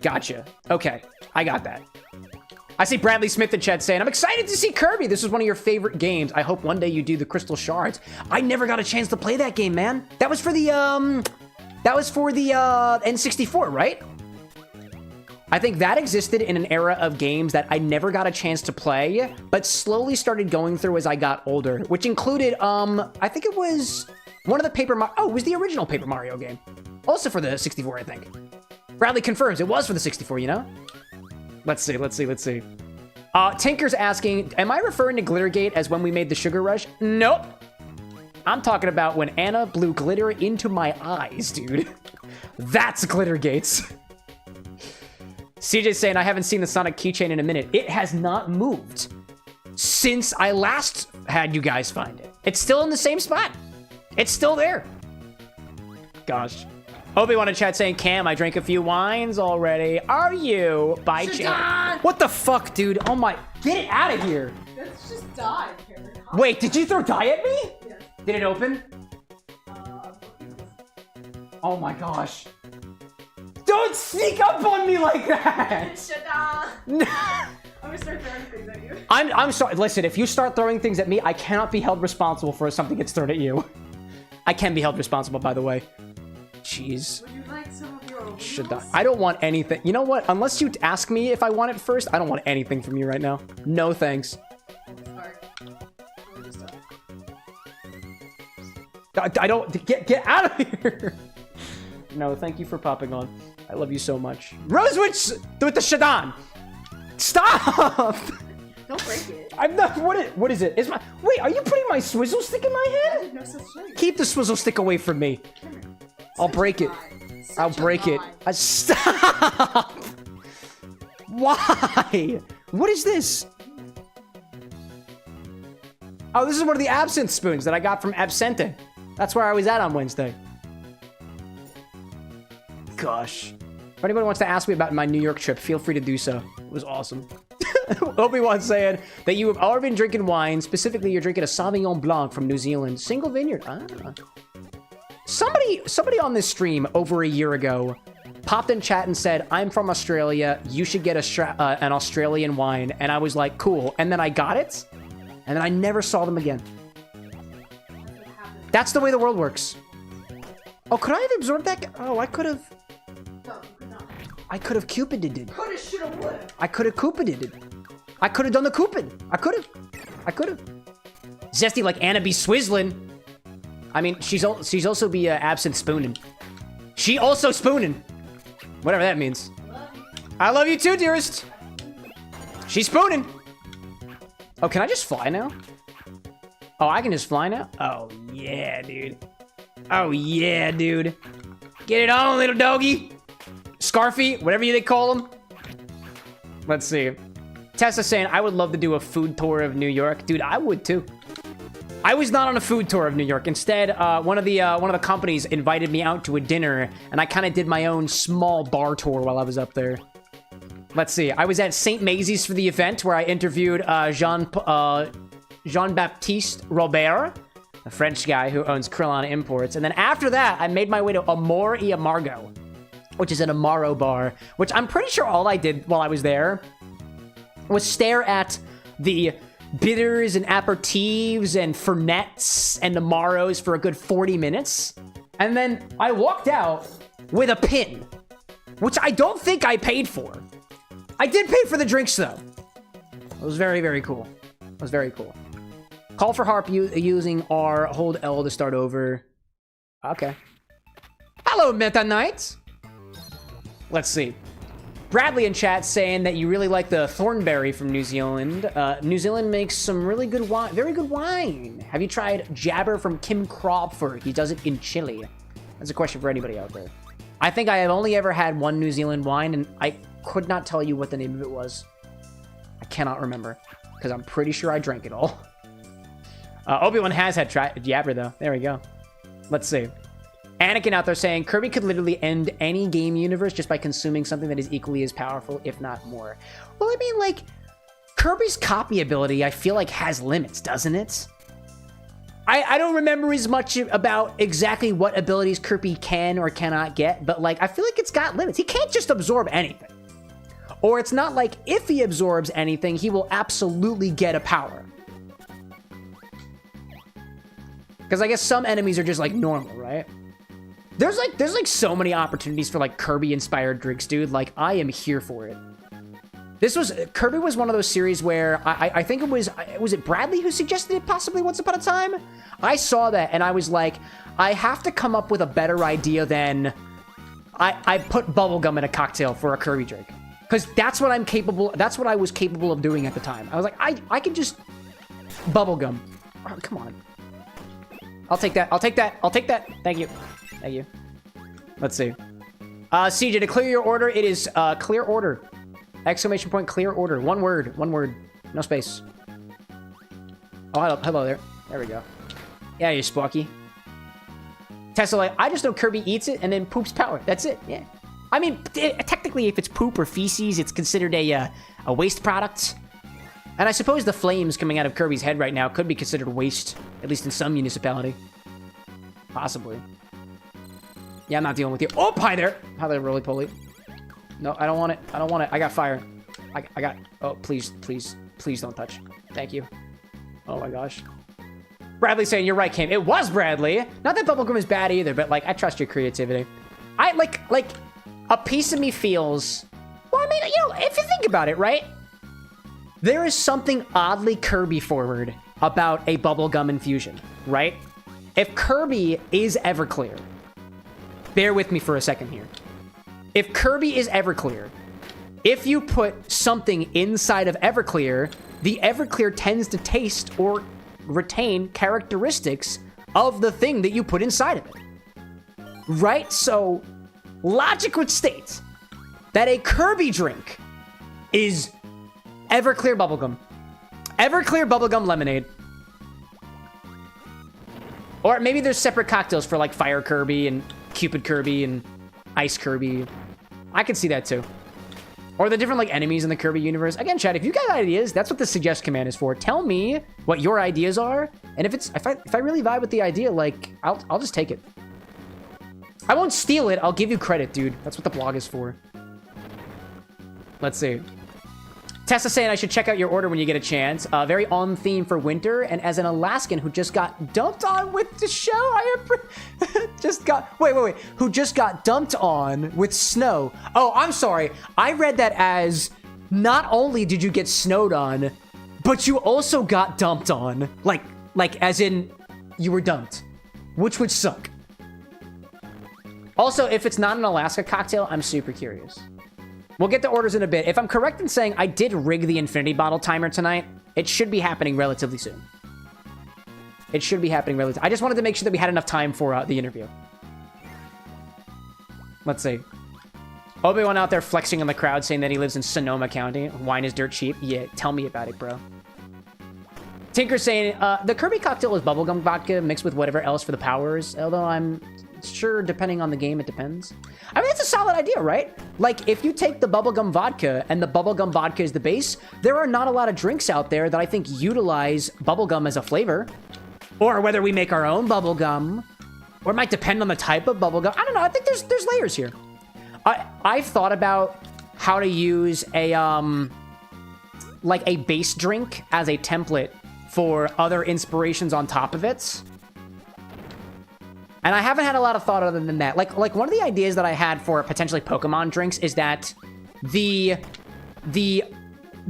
Gotcha. Okay, I got that. I see Bradley Smith in chat saying, I'm excited to see Kirby. This is one of your favorite games. I hope one day you do the Crystal Shards. I never got a chance to play that game, man. That was for the, N64, right? I think that existed in an era of games that I never got a chance to play, but slowly started going through as I got older, which included, I think it was one of the it was the original Paper Mario game. Also for the 64, I think. Bradley confirms it was for the 64, you know? Let's see. Tinker's asking, am I referring to Glittergate as when we made the Sugar Rush? Nope. I'm talking about when Anna blew glitter into my eyes, dude. That's Glittergates. CJ's saying, I haven't seen the Sonic keychain in a minute. It has not moved since I last had you guys find it. It's still in the same spot. It's still there. Gosh. Obi-Wan in chat saying, Cam, I drank a few wines already. Are you? By chance? What the fuck, dude? Oh my... Get it out of here. That's just dye, Karen. Wait, did you throw dye at me? Yes. Did it open? Oh my gosh. Don't sneak up on me like that! I'm gonna start throwing things at you. I'm sorry. Listen, if you start throwing things at me, I cannot be held responsible for if something gets thrown at you. I can be held responsible, by the way. Jeez. Would you like some of your Should I don't want anything. You know what? Unless you ask me if I want it first, I don't want anything from you right now. No thanks. I don't... Get out of here! No, thank you for popping on. I love you so much. Rosewitch with the Shadon! Stop! Don't break it. I'm not... What is it? Wait, are you putting my swizzle stick in my head? No such thing. Keep the swizzle stick away from me. I'll break it. I'll break it. Stop! Why? What is this? Oh, this is one of the absinthe spoons that I got from Absente. That's where I was at on Wednesday. Gosh. If anyone wants to ask me about my New York trip, feel free to do so. It was awesome. Obi-Wan saying that you have already been drinking wine. Specifically, you're drinking a Sauvignon Blanc from New Zealand. Single vineyard. Ah. Somebody on this stream over a year ago popped in chat and said, I'm from Australia. You should get an Australian wine. And I was like, cool. And then I got it. And then I never saw them again. That's the way the world works. Oh, could I have absorbed that? Oh, I could have... No, you could not. I could have Cupided it. Coulda, shoulda, woulda. I could have Cupided it. I could have done the Cupid. I could have. Zesty like Anna be swizzling. I mean, she's also be absent spooning. She also spooning. Whatever that means. I love you too, dearest. She's spooning. Oh, can I just fly now? Oh, I can just fly now? Oh, yeah, dude. Oh, yeah, dude. Get it on, little doggy. Scarfy, whatever they call him. Let's see. Tessa saying, I would love to do a food tour of New York. Dude, I would too. I was not on a food tour of New York. Instead, one of the companies invited me out to a dinner, and I kind of did my own small bar tour while I was up there. Let's see. I was at St. Maisie's for the event where I interviewed Jean-Baptiste Robert, a French guy who owns Krillon Imports. And then after that, I made my way to Amor y Amargo, which is an Amaro bar, which I'm pretty sure all I did while I was there was stare at the bitters and aperitifs and fernettes and Amaros for a good 40 minutes. And then I walked out with a pin, which I don't think I paid for. I did pay for the drinks, though. It was very, very cool. It was very cool. Call for harp using R, hold L to start over. Okay. Hello, Meta Knight. Let's see. Bradley in chat saying that you really like the Thornberry from New Zealand. New Zealand makes some really good wine, very good wine. Have you tried Jabber from Kim Crawford? He does it in Chile. That's a question for anybody out there. I think I have only ever had one New Zealand wine, and I could not tell you what the name of it was. I cannot remember, because I'm pretty sure I drank it all. Obi-Wan has had Jabber, though. There we go. Let's see. Anakin out there saying, Kirby could literally end any game universe just by consuming something that is equally as powerful, if not more. Well, I mean, like, Kirby's copy ability, I feel like, has limits, doesn't it? I don't remember as much about exactly what abilities Kirby can or cannot get, but, like, I feel like it's got limits. He can't just absorb anything. Or it's not like if he absorbs anything, he will absolutely get a power. Because I guess some enemies are just, like, normal, right? There's like so many opportunities for like Kirby inspired drinks, dude. Like I am here for it. Kirby was one of those series where I think it was it Bradley who suggested it possibly once upon a time? I saw that and I was like, I have to come up with a better idea than I put bubblegum in a cocktail for a Kirby drink. Because that's what I was capable of doing at the time. I was like, I can just bubblegum. Oh, come on. I'll take that. Thank you. Thank you. Let's see. CJ, to clear your order, it is clear order. Exclamation point, clear order. One word. No space. Oh, hello there. There we go. Yeah, you're Sparky. Tesla, like, I just know Kirby eats it and then poops power. That's it. Yeah. I mean, technically, if it's poop or feces, it's considered a waste product. And I suppose the flames coming out of Kirby's head right now could be considered waste, at least in some municipality. Possibly. Yeah, I'm not dealing with you. Oh, hi there. Hi there, roly-poly. No, I don't want it. I got fire. I got... Oh, please don't touch. Thank you. Oh my gosh. Bradley saying, you're right, Cam. It was Bradley. Not that bubblegum is bad either, but, like, I trust your creativity. I, like, a piece of me feels... Well, I mean, you know, if you think about it, right? There is something oddly Kirby forward about a bubblegum infusion, right? If Kirby is Everclear... Bear with me for a second here. If Kirby is Everclear, if you put something inside of Everclear, the Everclear tends to taste or retain characteristics of the thing that you put inside of it. Right? So, logic would state that a Kirby drink is Everclear bubblegum. Everclear bubblegum lemonade. Or maybe there's separate cocktails for like Fire Kirby and Cupid Kirby and Ice Kirby. I could see that too. Or the different like enemies in the Kirby universe. Again, chat, if you got ideas, that's what the suggest command is for. Tell me what your ideas are, and if I really vibe with the idea, like I'll just take it. I won't steal it. I'll give you credit, dude. That's what the blog is for. Let's see. Tessa saying I should check out your order when you get a chance. Very on theme for winter. And as an Alaskan who just got dumped on with the show, who just got dumped on with snow. Oh, I'm sorry. I read that as not only did you get snowed on, but you also got dumped on. Like as in you were dumped, which would suck. Also, if it's not an Alaska cocktail, I'm super curious. We'll get to orders in a bit. If I'm correct in saying I did rig the infinity bottle timer tonight, it should be happening relatively soon. It should be happening relatively. I just wanted to make sure that we had enough time for the interview. Let's see. Obi-Wan out there flexing in the crowd saying that he lives in Sonoma County. Wine is dirt cheap. Yeah, tell me about it, bro. Tinker saying, the Kirby cocktail is bubblegum vodka mixed with whatever else for the powers. Although I'm sure depending on the game, it depends. I mean, it's a solid idea, right? Like, if you take the bubblegum vodka and the bubblegum vodka is the base, there are not a lot of drinks out there that I think utilize bubblegum as a flavor. Or whether we make our own bubblegum. Or it might depend on the type of bubblegum. I don't know. I think there's layers here. I've thought about how to use a, like a base drink as a template for other inspirations on top of it. And I haven't had a lot of thought other than that. Like one of the ideas that I had for potentially Pokemon drinks is that the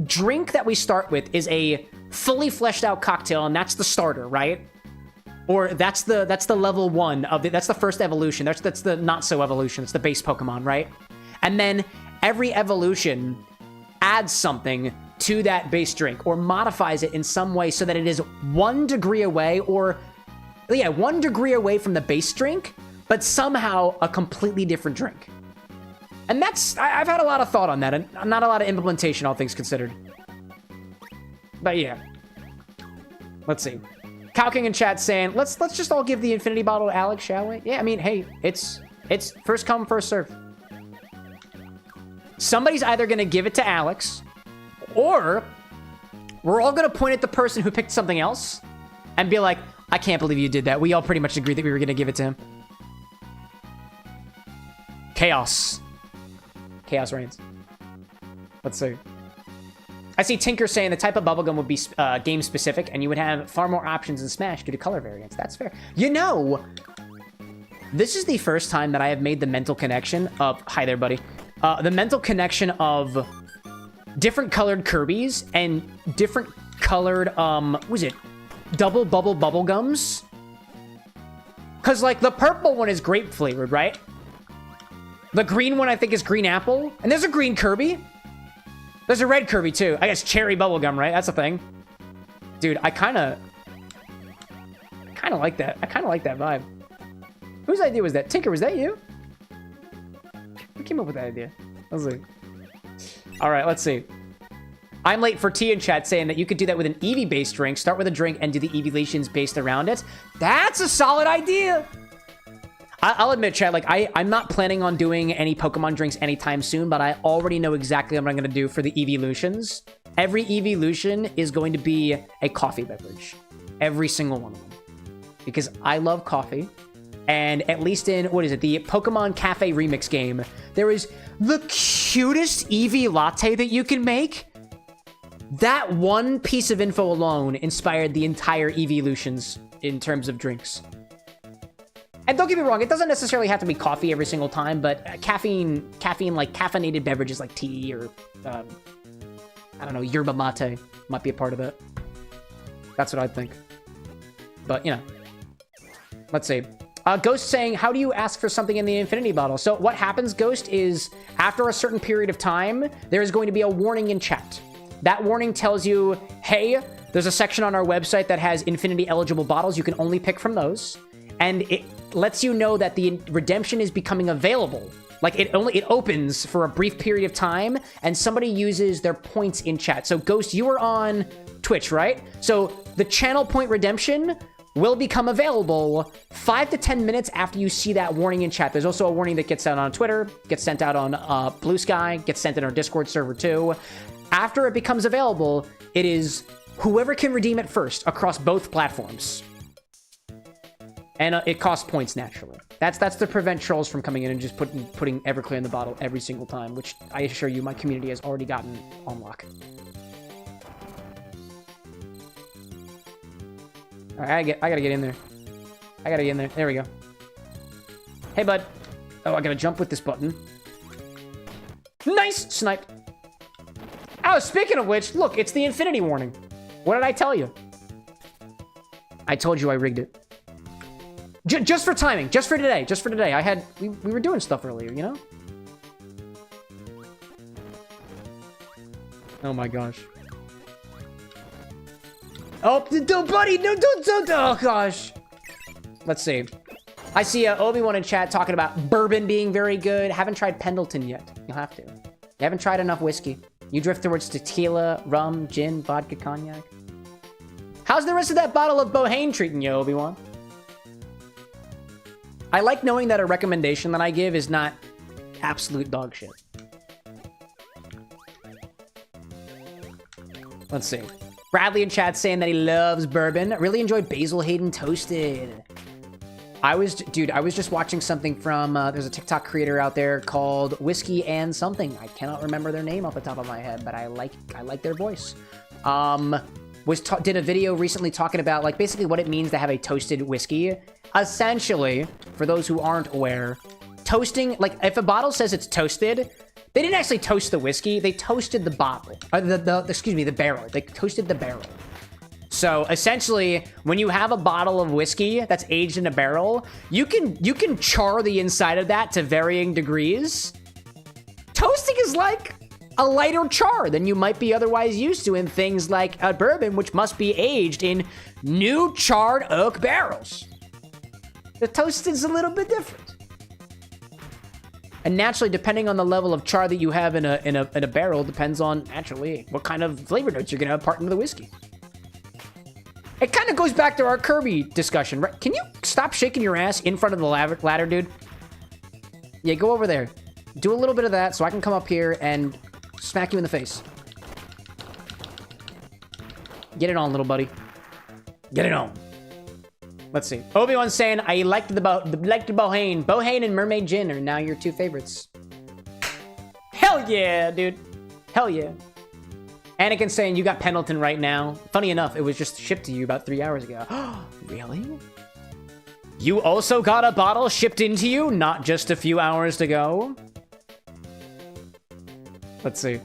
drink that we start with is a fully fleshed out cocktail, and that's the starter, right? Or that's the level 1 of that's the first evolution. That's the not so evolution. It's the base Pokemon, right? And then every evolution adds something to that base drink or modifies it in some way so that it is 1 degree away, or yeah, 1 degree away from the base drink, but somehow a completely different drink. And that's I've had a lot of thought on that, and not a lot of implementation, all things considered. But yeah, let's see. Calking in chat saying, let's just all give the infinity bottle to Alex, shall we? Yeah, I mean, hey, it's first come, first serve. Somebody's either going to give it to Alex, or we're all going to point at the person who picked something else and be like, I can't believe you did that. We all pretty much agreed that we were going to give it to him. Chaos. Chaos reigns. Let's see. I see Tinker saying the type of bubblegum would be game-specific, and you would have far more options in Smash due to color variants. That's fair. You know, this is the first time that I have made the mental connection of... Hi there, buddy. The mental connection of different colored Kirbys and different colored, what was it? Double bubble bubblegums? Because, like, the purple one is grape-flavored, right? The green one, I think, is green apple. And there's a green Kirby. There's a red Kirby, too. I guess cherry bubblegum, right? That's a thing. Dude, I kind of like that. I kind of like that vibe. Whose idea was that? Tinker, was that you? Who came up with that idea? Let's see. All right, let's see. I'm late for tea in chat saying that you could do that with an Eevee-based drink. Start with a drink and do the evolutions based around it. That's a solid idea. I'll admit, chat, like, I'm not planning on doing any Pokemon drinks anytime soon, but I already know exactly what I'm going to do for the evolutions. Every evolution is going to be a coffee beverage. Every single one of them. Because I love coffee. And at least in, what is it, the Pokemon Cafe Remix game, there is the cutest Eevee latte that you can make. That one piece of info alone inspired the entire evolutions in terms of drinks. And don't get me wrong, it doesn't necessarily have to be coffee every single time, but caffeine, like caffeinated beverages like tea or, I don't know, yerba mate might be a part of it. That's what I think. But, you know, let's see. Ghost saying, how do you ask for something in the infinity bottle? So what happens, Ghost, is after a certain period of time, there is going to be a warning in chat. That warning tells you, hey, there's a section on our website that has infinity eligible bottles. You can only pick from those. And it lets you know that the redemption is becoming available. Like, it opens for a brief period of time, and somebody uses their points in chat. So, Ghost, you are on Twitch, right? So, the channel point redemption will become available 5 to 10 minutes after you see that warning in chat. There's also a warning that gets sent on Twitter, gets sent out on Blue Sky, gets sent in our Discord server, too. After it becomes available, it is whoever can redeem it first across both platforms. And it costs points, naturally. That's to prevent trolls from coming in and just putting Everclear in the bottle every single time, which I assure you my community has already gotten on lock. All right, I gotta get in there. I gotta get in there. There we go. Hey, bud. Oh, I gotta jump with this button. Nice! Sniped. Oh, speaking of which, look, it's the infinity warning. What did I tell you? I told you I rigged it. Just for timing, just for today, we were doing stuff earlier, you know? Oh my gosh. Oh, don't, buddy, no, don't, oh gosh. Let's see. I see Obi-Wan in chat talking about bourbon being very good. Haven't tried Pendleton yet. You'll have to. You haven't tried enough whiskey. You drift towards tequila, rum, gin, vodka, cognac. How's the rest of that bottle of Bohane treating you, Obi-Wan? I like knowing that a recommendation that I give is not absolute dog shit. Let's see. Bradley in chat saying that he loves bourbon. I really enjoyed Basil Hayden Toasted. I was just watching something from, there's a TikTok creator out there called Whiskey and something. I cannot remember their name off the top of my head, but I like their voice. Did a video recently talking about, like, basically what it means to have a toasted whiskey. Essentially, for those who aren't aware, toasting, like, if a bottle says it's toasted, they didn't actually toast the whiskey, they toasted the bottle. Excuse me, the barrel. They toasted the barrel. So essentially, when you have a bottle of whiskey that's aged in a barrel, you can char the inside of that to varying degrees. Toasting is like a lighter char than you might be otherwise used to in things like a bourbon, which must be aged in new charred oak barrels. The toasted's a little bit different. And naturally, depending on the level of char that you have in a barrel, depends on, naturally, what kind of flavor notes you're going to impart into the whiskey. It kind of goes back to our Kirby discussion, right? Can you stop shaking your ass in front of the ladder, dude? Yeah, go over there. Do a little bit of that so I can come up here and smack you in the face. Get it on, little buddy. Get it on. Let's see. Obi-Wan's saying, I liked the Bohane. Bohane and Mermaid Gin are now your two favorites. Hell yeah, dude. Hell yeah. Anakin's saying you got Pendleton right now. Funny enough, it was just shipped to you about 3 hours ago. Really? You also got a bottle shipped into you not just a few hours ago? Let's see.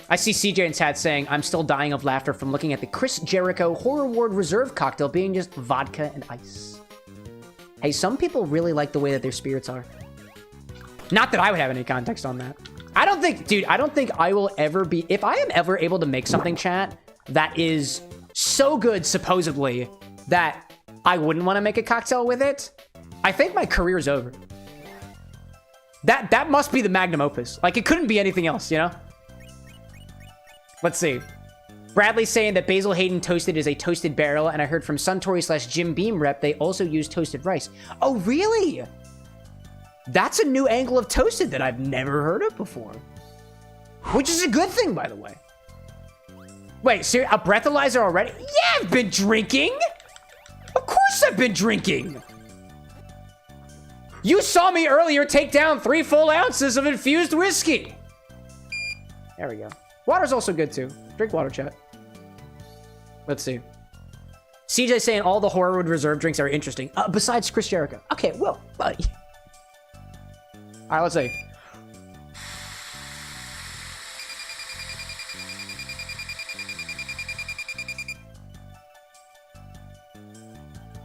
I see CJ in chat saying, I'm still dying of laughter from looking at the Chris Jericho Horror Ward Reserve cocktail being just vodka and ice. Hey, some people really like the way that their spirits are. Not that I would have any context on that. I don't think I will ever be, if I am ever able to make something, chat, that is so good, supposedly, that I wouldn't want to make a cocktail with it, I think my career's over. That must be the magnum opus. Like, it couldn't be anything else, you know? Let's see. Bradley's saying that Basil Hayden Toasted is a toasted barrel, and I heard from Suntory / Jim Beam rep they also use toasted rice. Oh, really? That's a new angle of toasted that I've never heard of before. Which is a good thing, by the way. Wait, so a breathalyzer already? Yeah, I've been drinking! Of course I've been drinking! You saw me earlier take down 3 full ounces of infused whiskey! There we go. Water's also good, too. Drink water, chat. Let's see. CJ saying all the Horrorwood Reserve drinks are interesting. Besides Chris Jericho. Okay, well, buddy. All right, let's see.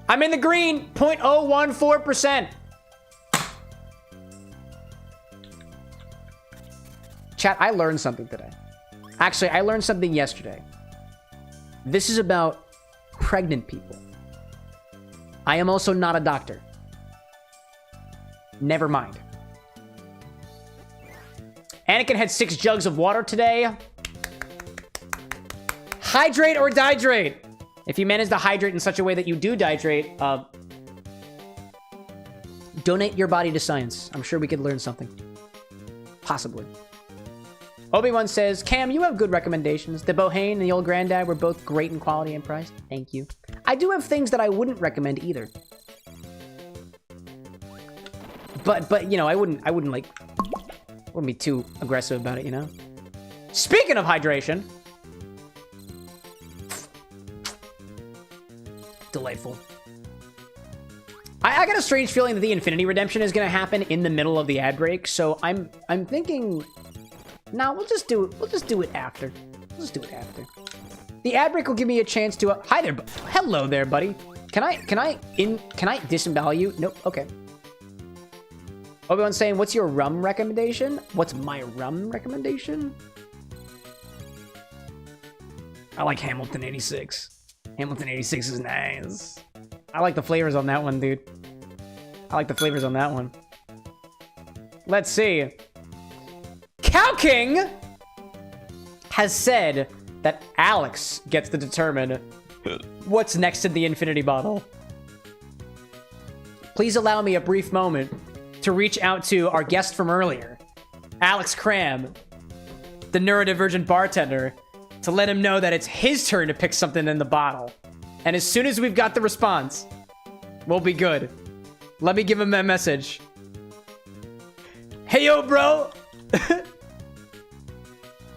I'm in the green, 0.014%. Chat, I learned something today. Actually, I learned something yesterday. This is about pregnant people. I am also not a doctor. Never mind. Anakin had 6 jugs of water today. Hydrate or dihydrate. If you manage to hydrate in such a way that you do dihydrate, donate your body to science. I'm sure we could learn something. Possibly. Obi-Wan says, Cam, you have good recommendations. The Bohane and the Old Granddad were both great in quality and price. Thank you. I do have things that I wouldn't recommend either. But you know, I wouldn't be too aggressive about it, you know? Speaking of hydration. Delightful. I got a strange feeling that the Infinity Redemption is gonna happen in the middle of the ad break, so I'm thinking, no, we'll just do it after. We'll just do it after. The ad break will give me a chance to, hi there, hello there, buddy. Can I disembowel you? Nope. Okay. Obi-Wan's saying, what's your rum recommendation? What's my rum recommendation? I like Hamilton 86. Hamilton 86 is nice. I like the flavors on that one, dude. I like the flavors on that one. Let's see. Cow King has said that Alex gets to determine what's next in the infinity bottle. Please allow me a brief moment to reach out to our guest from earlier, Alex Cramm, the neurodivergent bartender, to let him know that it's his turn to pick something in the bottle. And as soon as we've got the response, we'll be good. Let me give him that message. Hey, yo, bro.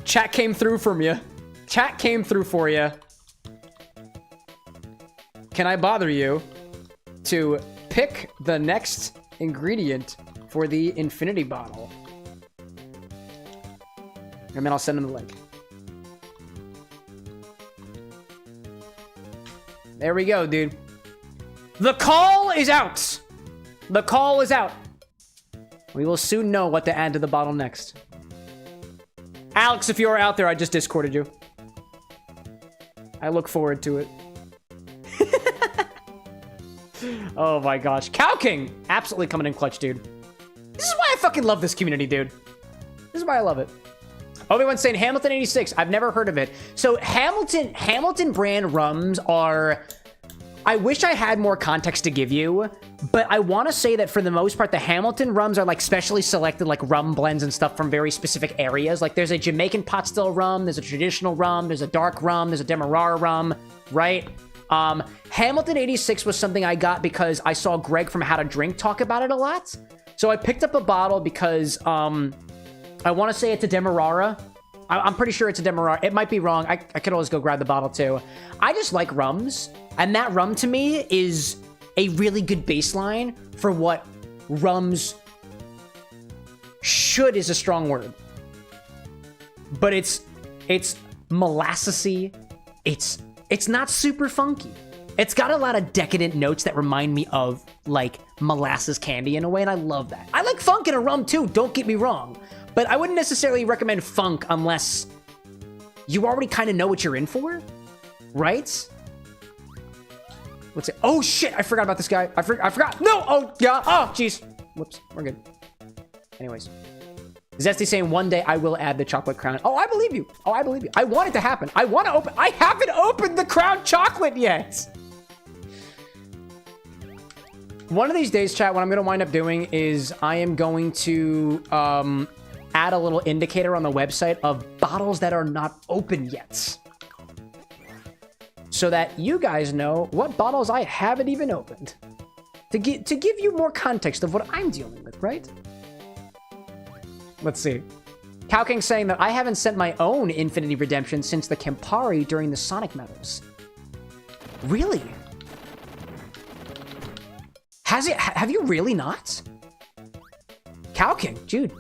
Chat came through from you. Chat came through for you. Can I bother you to pick the next ingredient for the infinity bottle? And then I'll send him the link. There we go, dude. The call is out. The call is out. We will soon know what to add to the bottle next. Alex, if you're out there, I just Discorded you. I look forward to it. Oh my gosh. Cow King! Absolutely coming in clutch, dude. This is why I fucking love this community, dude. This is why I love it. Obi-Wan's saying Hamilton 86. I've never heard of it. So Hamilton brand rums are... I wish I had more context to give you, but I want to say that for the most part, the Hamilton rums are like specially selected like rum blends and stuff from very specific areas. Like there's a Jamaican pot still rum, there's a traditional rum, there's a dark rum, there's a Demerara rum, right? Hamilton 86 was something I got because I saw Greg from How to Drink talk about it a lot. So I picked up a bottle because I want to say it's a Demerara. I'm pretty sure it's a Demerara. It might be wrong. I could always go grab the bottle too. I just like rums. And that rum to me is a really good baseline for what rums should is a strong word. But it's molassesy. It's not super funky. It's got a lot of decadent notes that remind me of like molasses candy in a way, and I love that. I like funk in a rum too, don't get me wrong. But I wouldn't necessarily recommend funk unless you already kind of know what you're in for, right? Let's see. Oh shit, I forgot about this guy. I forgot. No, oh yeah, oh jeez. Whoops, we're good. Anyways. Zesty saying one day I will add the chocolate crown. Oh, I believe you. Oh, I believe you. I want it to happen. I want to open. I haven't opened the crown chocolate yet. One of these days, chat, what I'm going to wind up doing is I am going to add a little indicator on the website of bottles that are not open yet. So that you guys know what bottles I haven't even opened. To give you more context of what I'm dealing with, right? Let's see. Cow King saying that I haven't sent my own Infinity Redemption since the Campari during the Sonic Medals. Really? Has it? Have you really not? Cow King, dude.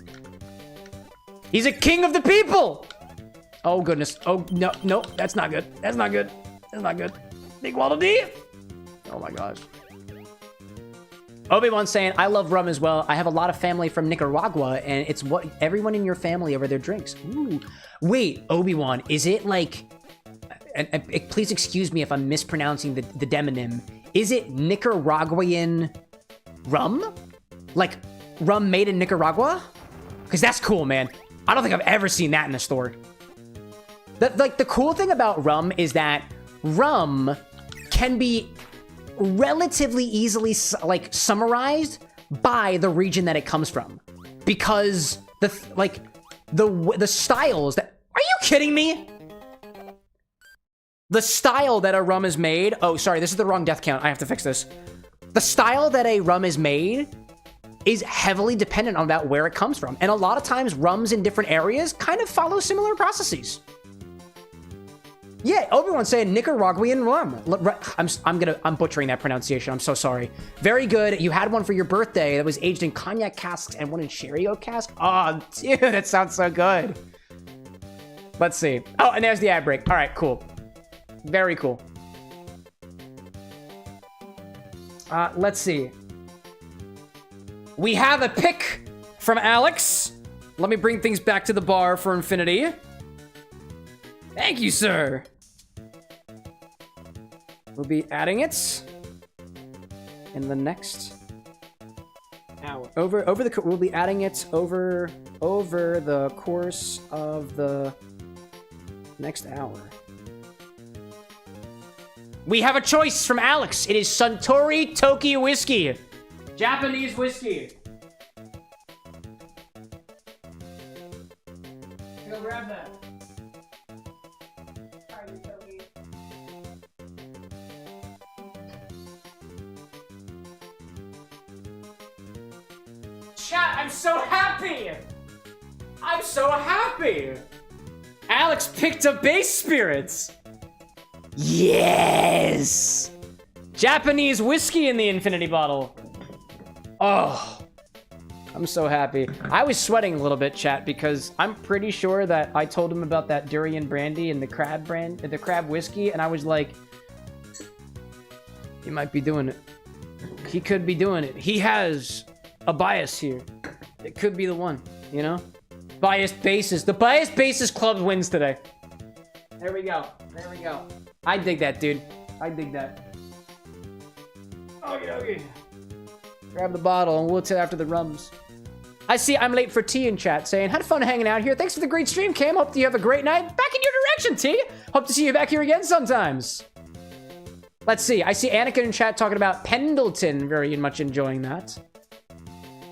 He's a king of the people! Oh, goodness. Oh, no, no, that's not good. That's not good. That's not good. Big Waddle Dee! Oh my gosh. Obi-Wan's saying, I love rum as well. I have a lot of family from Nicaragua, and it's what everyone in your family over there drinks. Ooh. Wait, Obi-Wan, is it like... And please excuse me if I'm mispronouncing the demonym. Is it Nicaraguan rum? Like, rum made in Nicaragua? Because that's cool, man. I don't think I've ever seen that in the store. The cool thing about rum is that rum can be relatively easily summarized by the region that it comes from, because the styles that... Are you kidding me? The style that a rum is made... Oh, sorry, this is the wrong death count. I have to fix this. The style that a rum is made is heavily dependent on that where it comes from, and a lot of times rums in different areas kind of follow similar processes. Yeah, Obi-Wan's saying Nicaraguan rum. I'm butchering that pronunciation. I'm so sorry. Very good. You had one for your birthday that was aged in cognac casks and one in sherry oak cask. Oh, dude, that sounds so good. Let's see. Oh, and there's the ad break. All right, cool. Very cool. Let's see. We have a pick from Alex. Let me bring things back to the bar for infinity. Thank you, sir. We'll be adding it in the next hour. We'll be adding it over the course of the next hour. We have a choice from Alex. It is Suntory Toki whiskey. Japanese whiskey. Go grab that. Chat, I'm so happy! I'm so happy! Alex picked up base spirits! Yes! Japanese whiskey in the infinity bottle. Oh, I'm so happy. I was sweating a little bit, chat, because I'm pretty sure that I told him about that durian brandy and the crab whiskey, and I was like, he might be doing it. He could be doing it. He has a bias here. It could be the one, you know? Biased bases. The biased bases club wins today. There we go. There we go. I dig that, dude. I dig that. Okay. Grab the bottle and we'll take after the rums. I see I'm late for tea in chat saying, had fun hanging out here. Thanks for the great stream, Cam. Hope you have a great night. Back in your direction, T. Hope to see you back here again sometimes. Let's see. I see Anakin in chat talking about Pendleton. Very much enjoying that.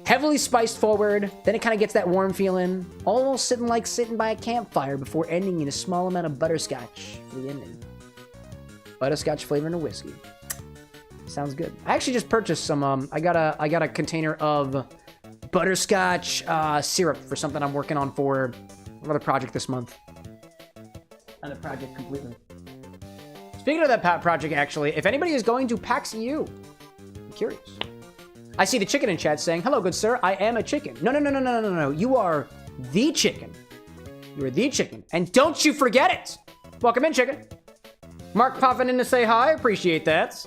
Heavily spiced forward, then it kind of gets that warm feeling. Almost sitting by a campfire before ending in a small amount of butterscotch for the ending. Butterscotch flavor in a whiskey. Sounds good. I actually just purchased some, I got a container of butterscotch syrup for something I'm working on for another project this month. Another project completely. Speaking of that project, actually, if anybody is going to PAX EU, I'm curious. I see the chicken in chat saying, hello, good sir, I am a chicken. No. You are the chicken. You are the chicken. And don't you forget it. Welcome in, chicken. Mark popping in to say hi. Appreciate that.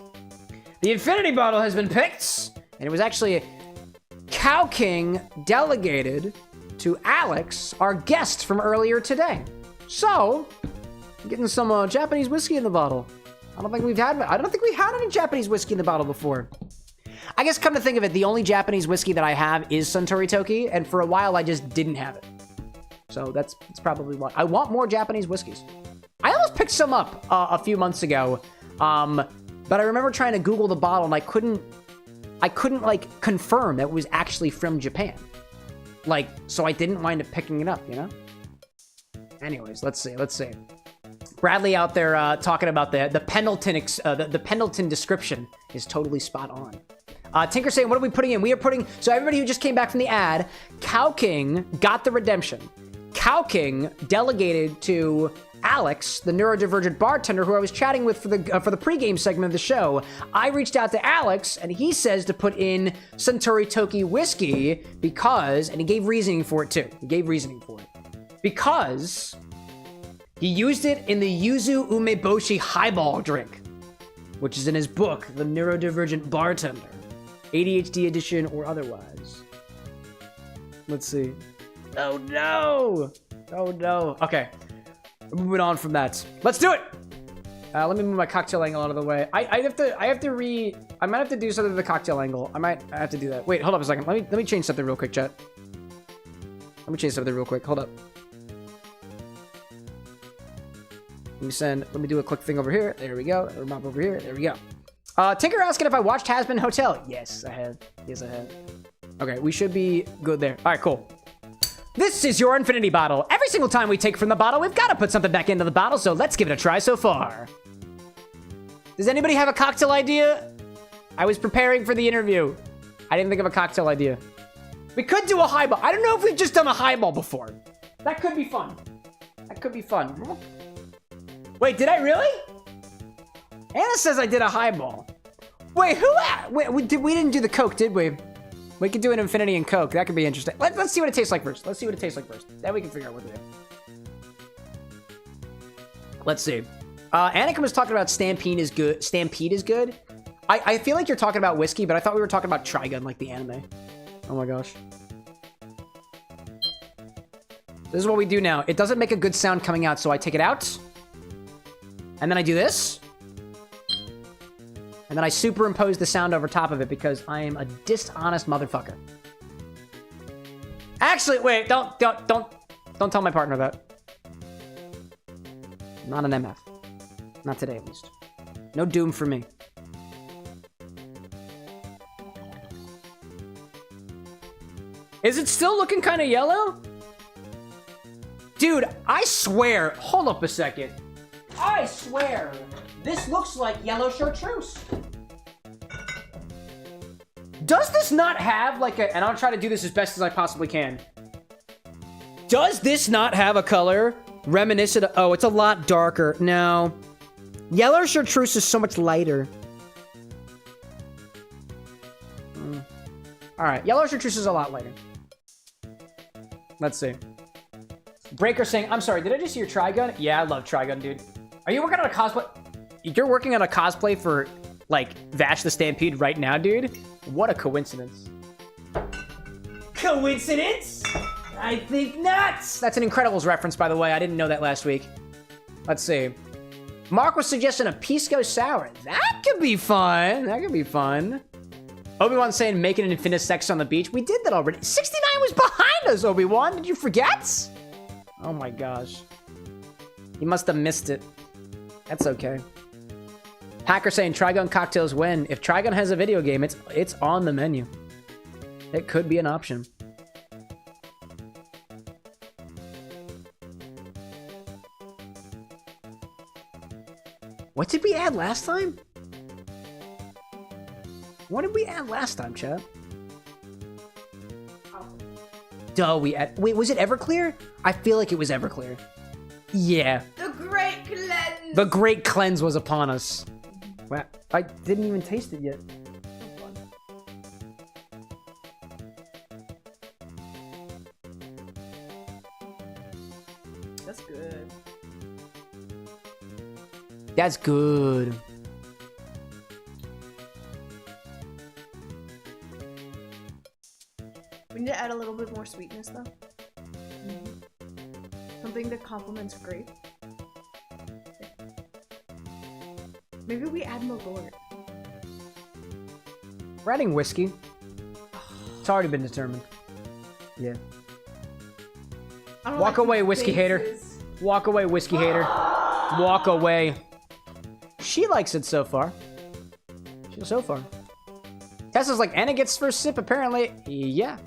The infinity bottle has been picked. And it was actually Cow King delegated to Alex, our guest from earlier today. So, getting some Japanese whiskey in the bottle. I don't think we had any Japanese whiskey in the bottle before. I guess come to think of it, the only Japanese whiskey that I have is Suntory Toki, and for a while I just didn't have it. So that's probably why. I want more Japanese whiskeys. I almost picked some up a few months ago, but I remember trying to Google the bottle and I couldn't like confirm that it was actually from Japan. Like, so I didn't wind up picking it up, you know? Anyways, let's see. Bradley out there talking about the Pendleton description is totally spot on. Tinker saying, what are we putting in? We are putting, so everybody who just came back from the ad, Cow King got the redemption. Cow King delegated to Alex, the neurodivergent bartender who I was chatting with for the pregame segment of the show. I reached out to Alex and he says to put in Suntory Toki whiskey because, and he gave reasoning for it too. Because he used it in the Yuzu Umeboshi highball drink, which is in his book, The Neurodivergent Bartender. ADHD edition or otherwise. Let's see. Oh no! Okay. We're moving on from that. Let's do it! Let me move my cocktail angle out of the way. I might have to do something to the cocktail angle. I have to do that. Wait, hold up a second. Let me change something real quick, chat. Hold up. Let me do a quick thing over here. There we go. Mop over here. There we go. Tinker asking if I watched Hazbin Hotel. Yes, I have. Okay, we should be good there. All right, cool. This is your infinity bottle. Every single time we take from the bottle, we've got to put something back into the bottle, so let's give it a try so far. Does anybody have a cocktail idea? I was preparing for the interview. I didn't think of a cocktail idea. We could do a highball. I don't know if we've just done a highball before. That could be fun. Wait, did I really? Anna says I did a highball. Wait, we didn't do the Coke, did we? We could do an Infinity and Coke. That could be interesting. Let's see what it tastes like first. Then we can figure out what to do. Let's see. Anakin was talking about Stampede is good. I feel like you're talking about whiskey, but I thought we were talking about Trigun, like the anime. Oh my gosh. This is what we do now. It doesn't make a good sound coming out, so I take it out. And then I do this. And then I superimpose the sound over top of it because I am a dishonest motherfucker. Actually, wait, don't tell my partner that. Not an MF. Not today, at least. No doom for me. Is it still looking kind of yellow? Dude, I swear. Hold up a second. I swear. This looks like yellow chartreuse. Does this not have like a... And I'll try to do this as best as I possibly can. Does this not have a color reminiscent of... Oh, it's a lot darker. No. Yellow chartreuse is so much lighter. Alright, yellow chartreuse is a lot lighter. Let's see. Breaker saying, I'm sorry, did I just see your Trigun? Yeah, I love Trigun, dude. Are you working on a cosplay? You're working on a cosplay for, like, Vash the Stampede right now, dude? What a coincidence. Coincidence? I think not. That's an Incredibles reference, by the way. I didn't know that last week. Let's see. Mark was suggesting a Pisco Sour. That could be fun. That could be fun. Obi-Wan saying making an infinite sex on the beach. We did that already. 69 was behind us, Obi-Wan. Did you forget? Oh my gosh. You must have missed it. That's okay. Hacker saying Trigun cocktails when. If Trigun has a video game, it's on the menu. It could be an option. What did we add last time? What did we add last time, chat? Duh, we add... Wait, was it Everclear? I feel like it was Everclear. Yeah. The Great Cleanse! The Great Cleanse was upon us. Wow, I didn't even taste it yet. That's good. That's good. We need to add a little bit more sweetness, though. Something that complements grape. Maybe we add Malort. We're adding whiskey. It's already been determined. Yeah. Walk away, whiskey hater. Walk away, whiskey hater. Walk away. She likes it so far. So far. Tessa's like, Anna gets first sip, apparently. Yeah.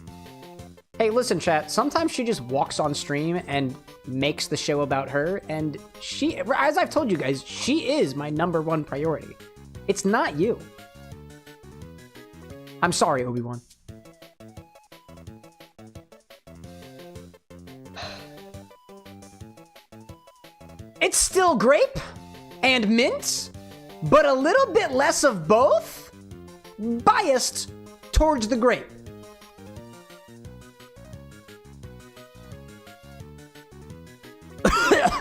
Hey, listen, chat. Sometimes she just walks on stream and makes the show about her, and she, as I've told you guys, she is my #1 priority. It's not you. I'm sorry, Obi-Wan. It's still grape and mint, but a little bit less of both, biased towards the grape.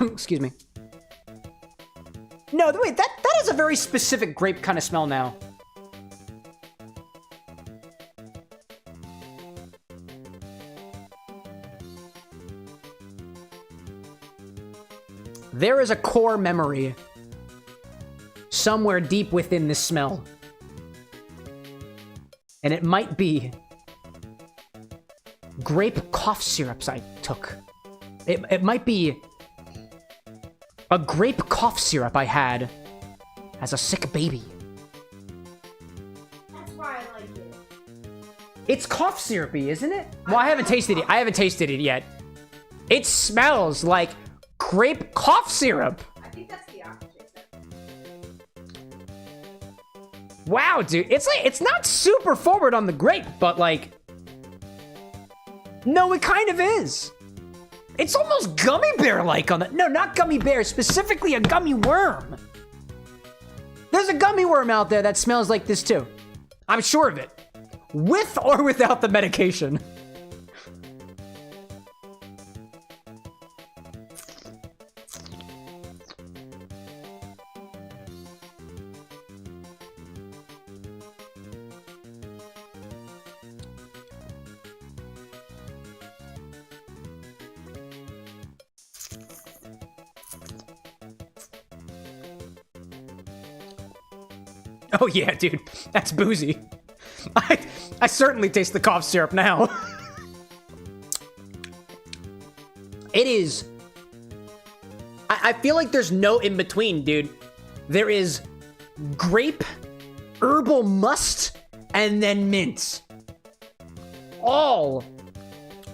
Excuse me. No, wait, that is a very specific grape kind of smell now. There is a core memory somewhere deep within this smell. And it might be grape cough syrups I took. It might be a grape cough syrup I had as a sick baby. That's why I like it. It's cough syrupy, isn't it? Well, I haven't tasted it. I haven't tasted it yet. It smells like grape cough syrup. I think that's the aftertaste. Wow, dude. It's like, it's not super forward on the grape, but like, no, it kind of is. It's almost gummy bear-like on the... No, not gummy bear. Specifically a gummy worm. There's a gummy worm out there that smells like this, too. I'm sure of it. With or without the medication. Oh yeah, dude. That's boozy. I certainly taste the cough syrup now. It is... I feel like there's no in-between, dude. There is grape, herbal must, and then mint. All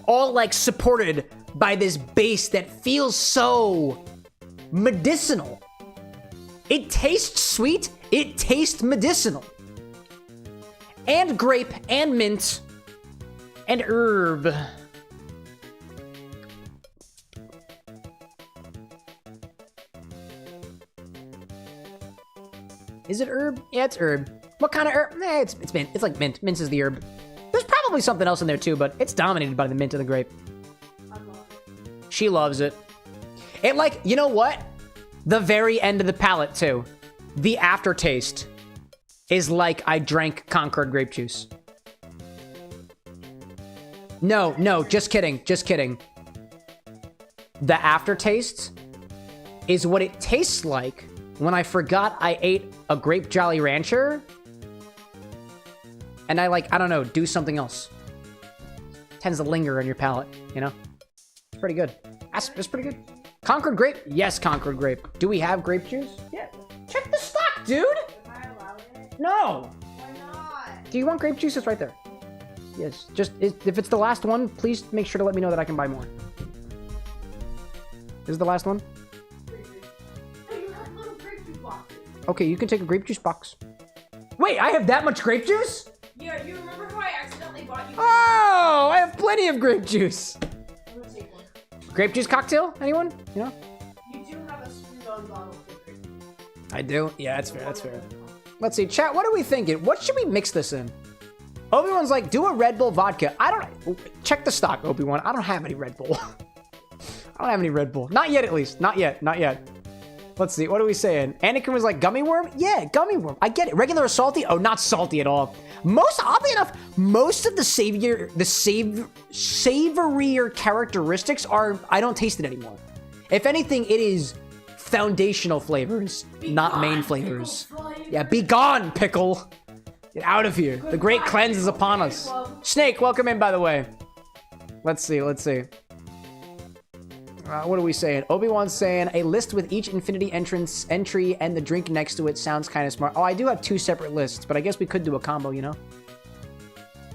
like supported by this base that feels so medicinal. It tastes sweet, it tastes medicinal. And grape, and mint, and herb. Is it herb? Yeah, it's herb. What kind of herb? It's mint. It's like mint. Mint is the herb. There's probably something else in there too, but it's dominated by the mint and the grape. I love it. She loves it. It like, you know what? The very end of the palate too. The aftertaste is like I drank Concord grape juice. No, just kidding. Just kidding. The aftertaste is what it tastes like when I forgot I ate a grape Jolly Rancher and I like, I don't know, do something else. Tends to linger on your palate, you know? It's pretty good. That's pretty good. Concord grape? Yes, Concord grape. Do we have grape juice? Yeah. Check the stock, dude! Am I allowed it? No! Why not? Do you want grape juice? It's right there. Yes, just, if it's the last one, please make sure to let me know that I can buy more. This is the last one? No, you have little grape juice boxes. Okay, you can take a grape juice box. Wait, I have that much grape juice? Yeah, you remember how I accidentally bought you? Oh, I have plenty of grape juice. I'm gonna take one. Grape juice cocktail? Anyone? You know? You do have a screwed-on bottle of grape juice. I do? Yeah, that's fair, that's fair. Let's see, chat, what are we thinking? What should we mix this in? Obi-Wan's like, do a Red Bull vodka. I don't... Check the stock, Obi-Wan. I don't have any Red Bull. I don't have any Red Bull. Not yet, at least. Not yet, not yet. Let's see, what are we saying? Anakin was like, gummy worm? Yeah, gummy worm. I get it. Regular or salty? Oh, not salty at all. Oddly enough, most of the savorier characteristics are, I don't taste it anymore. If anything, it is foundational flavors, not main flavors. Yeah, be gone, pickle. Get out of here. The great cleanse is upon us. Snake, welcome in, by the way. Let's see, let's see. What are we saying? Obi-Wan's saying a list with each infinity entry and the drink next to it sounds kind of smart. Oh, I do have 2 separate lists, but I guess we could do a combo, you know?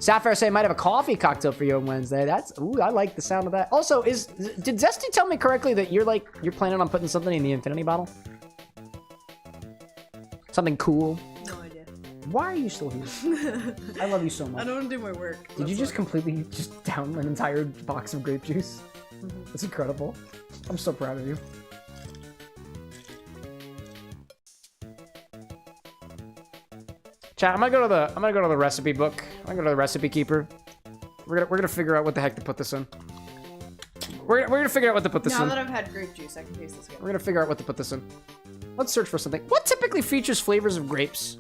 Sapphire say I might have a coffee cocktail for you on Wednesday. Ooh, I like the sound of that. Also, did Zesty tell me correctly that you're planning on putting something in the infinity bottle? Something cool? No idea. Why are you still here? I love you so much. I don't want to do my work. Did you just completely down an entire box of grape juice? That's incredible. I'm so proud of you. Chat, I'm gonna go to the recipe book. I'm gonna go to the recipe keeper. We're gonna figure out what the heck to put this in. We're gonna figure out what to put this in. Now that I've had grape juice, I can taste this again. We're gonna figure out what to put this in. Let's search for something. What typically features flavors of grapes?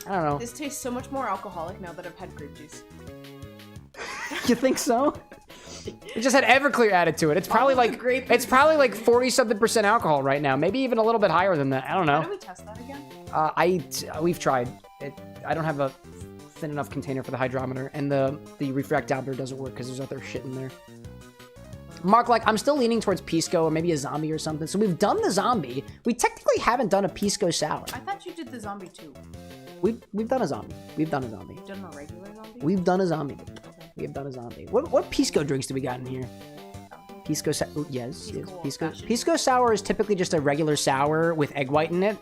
I don't know. This tastes so much more alcoholic now that I've had grape juice. You think so? It just had Everclear added to it. It's probably like 40-something% alcohol right now. Maybe even a little bit higher than that. I don't know. How do we test that again? We've tried. I don't have a thin enough container for the hydrometer, and the refractometer doesn't work because there's other shit in there. Mark, like, I'm still leaning towards Pisco or maybe a zombie or something. So we've done the zombie. We technically haven't done a Pisco sour. I thought you did the zombie too. We've done a zombie. We've done a zombie. You've done a regular zombie? We've done a zombie. Okay. We have done a zombie. What Pisco drinks do we got in here? Pisco sour. Yes, Pisco. Pisco sour is typically just a regular sour with egg white in it.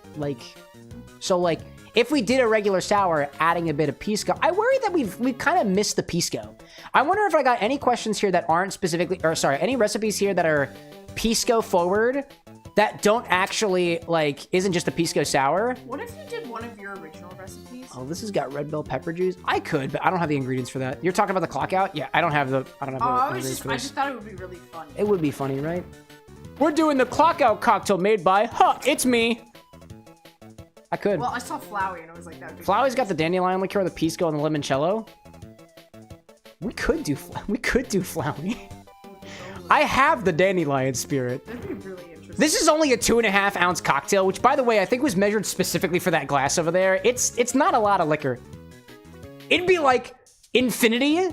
So if we did a regular sour, adding a bit of Pisco, I worry that we've kind of missed the Pisco. I wonder if I got any questions here that aren't specifically, or sorry, any recipes here that are Pisco forward that don't actually, isn't just a Pisco sour. What if you did one of your original recipes? Oh, this has got red bell pepper juice. I could, but I don't have the ingredients for that. You're talking about the clock out? Yeah, I don't have the ingredients for I this. just thought it would be really fun. It would be funny, right? We're doing the clock out cocktail made by, it's me. I could. Well, I saw Flowey and I was like, that would be Flowey's got the dandelion liqueur, the Pisco, and the limoncello. We could do Flowey. I have the dandelion spirit. That'd be really interesting. This is only a 2.5 ounce cocktail, which, by the way, I think was measured specifically for that glass over there. It's not a lot of liquor. It'd be like infinity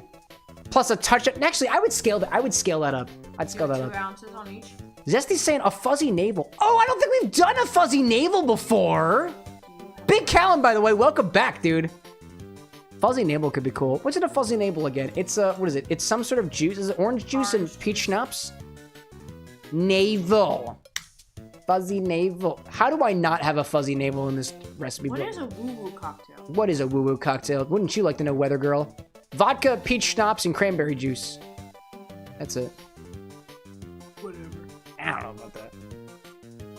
plus a touch. Actually, I would scale that. I'd scale that up. 2 ounces on each. Zesty's saying a fuzzy navel. Oh, I don't think we've done a fuzzy navel before. Big Callum, by the way, welcome back, dude. Fuzzy navel could be cool. What's in a fuzzy navel again? It's what is it? It's some sort of juice. Is it orange juice and peach schnapps? Navel. Fuzzy navel. How do I not have a fuzzy navel in this recipe book? What is a woo-woo cocktail? What is a woo-woo cocktail? Wouldn't you like to know, weather girl? Vodka, peach schnapps, and cranberry juice. That's it. Whatever. I don't know about that.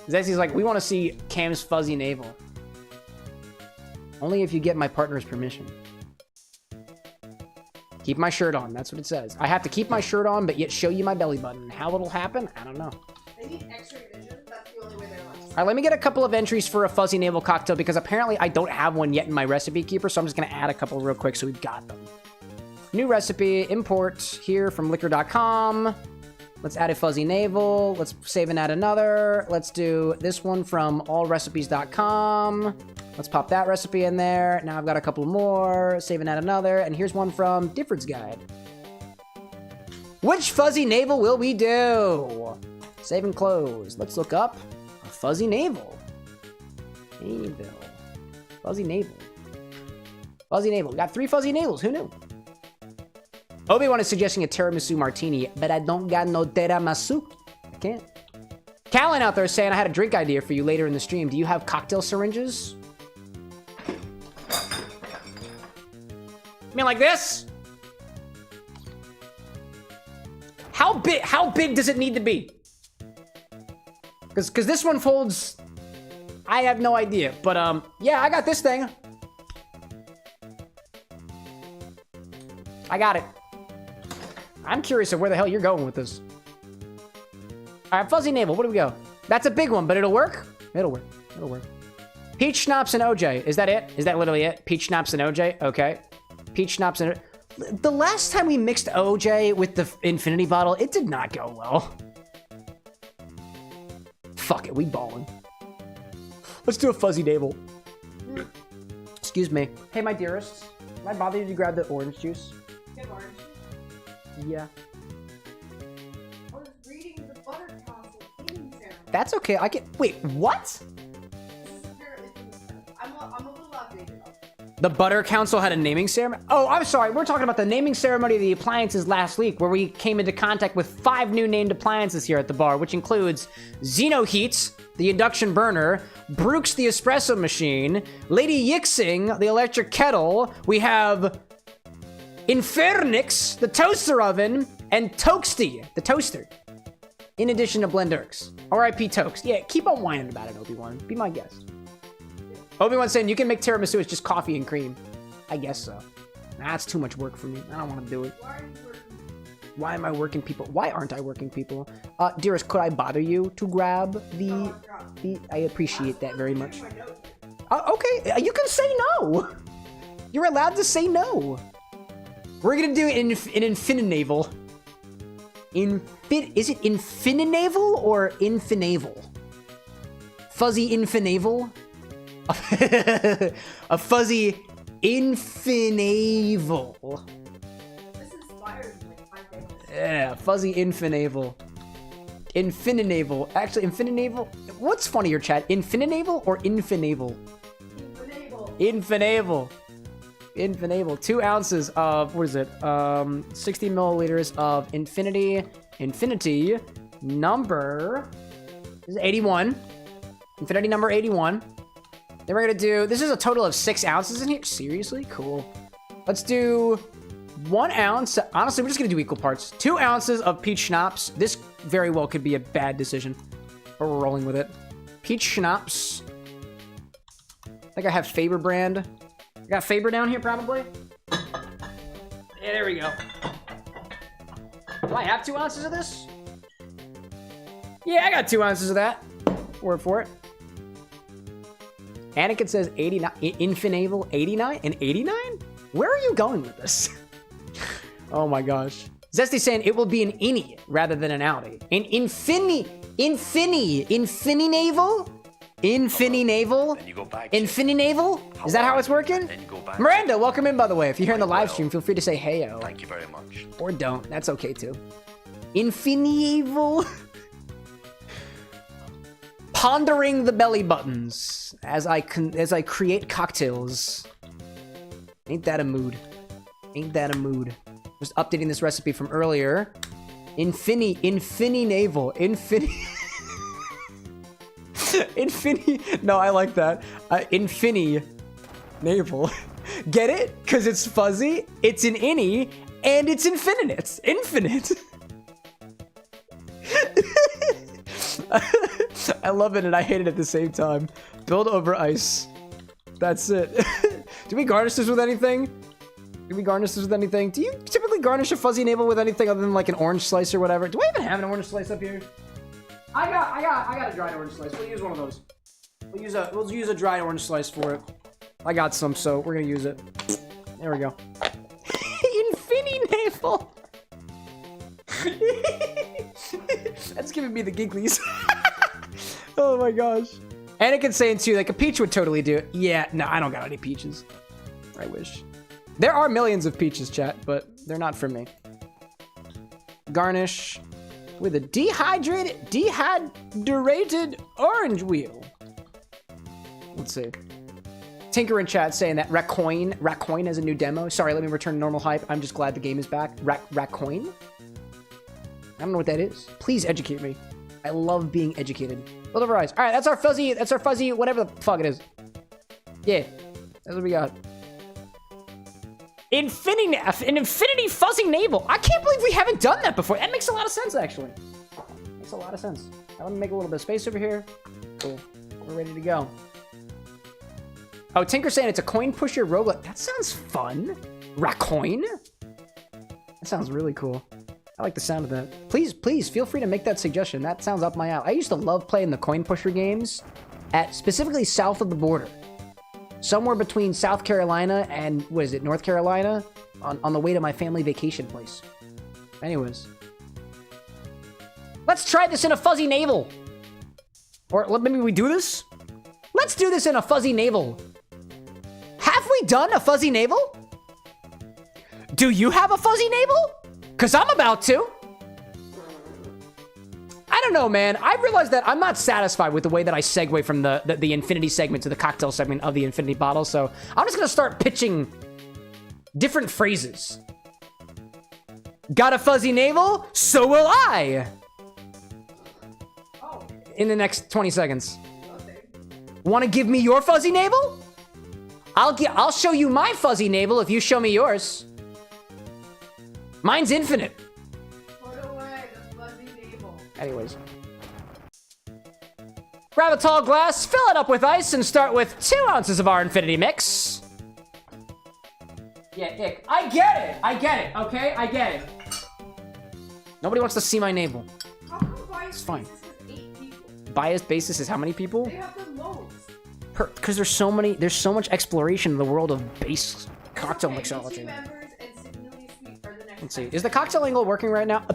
Zesty's like, we want to see Cam's fuzzy navel. Only if you get my partner's permission. Keep my shirt on. That's what it says. I have to keep my shirt on, but yet show you my belly button. How it'll happen? I don't know. They need X-ray vision. That's the only way they're allowed. All right, let me get a couple of entries for a fuzzy navel cocktail because apparently I don't have one yet in my recipe keeper, so I'm just going to add a couple real quick so we've got them. New recipe, import here from liquor.com. Let's add a fuzzy navel. Let's save and add another. Let's do this one from allrecipes.com. Let's pop that recipe in there. Now I've got a couple more. Save and add another. And here's one from Difford's Guide. Which fuzzy navel will we do? Save and close. Let's look up a fuzzy navel. Navel. Fuzzy navel. Fuzzy navel. We got 3 fuzzy navels. Who knew? Obi-Wan is suggesting a tiramisu martini, but I don't got no tiramisu. I can't. Callan out there is saying, I had a drink idea for you later in the stream. Do you have cocktail syringes? I mean, like this? How big does it need to be? Because this one folds... I have no idea, but yeah, I got this thing. I got it. I'm curious of where the hell you're going with this. All right, fuzzy navel, what do we go? That's a big one, but it'll work? It'll work, it'll work. Peach schnapps and OJ, is that it? Is that literally it? Peach schnapps and OJ, okay. Peach schnapps and... The last time we mixed OJ with the infinity bottle, it did not go well. Fuck it, we ballin'. Let's do a fuzzy navel. Excuse me. Hey, my dearest, can I bother you to grab the orange juice? Get orange. Yeah. I was reading the butter council cleaning ceremony. That's okay, I can... Wait, what? This is apparently from the ceremony. I'm a little outdated about it. The Butter Council had a naming ceremony? Oh, I'm sorry. We're talking about the naming ceremony of the appliances last week, where we came into contact with 5 new named appliances here at the bar, which includes Xenoheat, the induction burner, Brooks, the espresso machine, Lady Yixing, the electric kettle. We have Infernix, the toaster oven, and Toasty, the toaster. In addition to Blenderx. R.I.P. Toast. Yeah, keep on whining about it, Obi-Wan. Be my guest. Obi-Wan saying you can make tiramisu, it's just coffee and cream. I guess so. That's too much work for me. I don't want to do it. Why are you working? Why am I working people? Why aren't I working people? Dearest, could I bother you to grab the... I appreciate that very much. My note. Okay, you can say no. You're allowed to say no. We're gonna do an infininavel. Is it infininavel or infinavel? Fuzzy infinavel? A fuzzy infinavel. This inspired me like 5 days. Yeah, fuzzy infinavel. Infininavel. Actually, infininavel. What's funnier, chat? Infininavel or infinavel? Infinavel. Infinavel. 2 ounces of, what is it? 60 milliliters of infinity number. This is 81. Infinity number 81. Then we're gonna do, this is a total of 6 ounces in here. Seriously? Cool. Let's do 1 ounce. Honestly, we're just gonna do equal parts. 2 ounces of peach schnapps. This very well could be a bad decision, but we're rolling with it. Peach schnapps. I think I have Faber brand. I got Faber down here probably. Yeah, there we go. Do I have 2 ounces of this? Yeah, I got 2 ounces of that. Word for it. Anakin says 89, infinavel 89 and 89? Where are you going with this? Oh my gosh. Zesty saying it will be an innie rather than an outie. An infini navel? Infini navel? Then you go back. Infini navel? Is that how it's working? Then you go back. Miranda, welcome in, by the way. If you're here in the live stream, feel free to say heyo. Thank you very much. Or don't. That's okay, too. Infiniavel. Pondering the belly buttons as I create cocktails. Ain't that a mood? Ain't that a mood? Just updating this recipe from earlier. Infini navel. No, I like that. Infini navel. Get it? Because it's fuzzy, it's an innie, and it's infinite. It's infinite. I love it and I hate it at the same time. Build over ice. That's it. Do we garnish this with anything? Do we garnish this with anything? Do you typically garnish a fuzzy navel with anything other than like an orange slice or whatever? Do I even have an orange slice up here? I got a dried orange slice. We'll use one of those. We'll use a dried orange slice for it. I got some, so we're gonna use it. There we go. Infini navel. That's giving me the gigglies. Oh my gosh. Anakin's saying too, like a peach would totally do it. Yeah, no, I don't got any peaches. I wish. There are millions of peaches, chat, but they're not for me. Garnish with a dehydrated orange wheel. Let's see. Tinker in chat saying that Racoin has a new demo. Sorry, let me return to normal hype. I'm just glad the game is back. Racoin? I don't know what that is. Please educate me. I love being educated. Build over eyes. All right, that's our fuzzy, whatever the fuck it is. Yeah, that's what we got. An infinity fuzzy navel. I can't believe we haven't done that before. That makes a lot of sense, actually. Makes a lot of sense. I'm gonna make a little bit of space over here. Cool. We're ready to go. Oh, Tinker's saying it's a coin pusher roguelike. That sounds fun. Racoin? That sounds really cool. I like the sound of that. Please feel free to make that suggestion. That sounds up my alley. I used to love playing the coin pusher games at specifically south of the border. Somewhere between South Carolina and, what is it, North Carolina? On the way to my family vacation place. Anyways. Let's try this in a fuzzy navel. Or maybe we do this? Let's do this in a fuzzy navel. Have we done a fuzzy navel? Do you have a fuzzy navel? Because I'm about to. I don't know, man. I realized that I'm not satisfied with the way that I segue from the infinity segment to the cocktail segment of the infinity bottle, so I'm just going to start pitching different phrases. Got a fuzzy navel? So will I! In the next 20 seconds. Want to give me your fuzzy navel? I'll show you my fuzzy navel if you show me yours. Mine's infinite. Put away the fuzzy navel. Anyways. Grab a tall glass, fill it up with ice, and start with 2 ounces of our infinity mix. Yeah, Ick. I get it, okay? I get it. Nobody wants to see my navel. How come biased It's fine. basis has 8 people? Biased basis is how many people? They have the most. Because there's so much exploration in the world of base cocktail Okay, mixology. 2 members and Significantly Sweet are the next. Let's see. Is the cocktail angle working right now?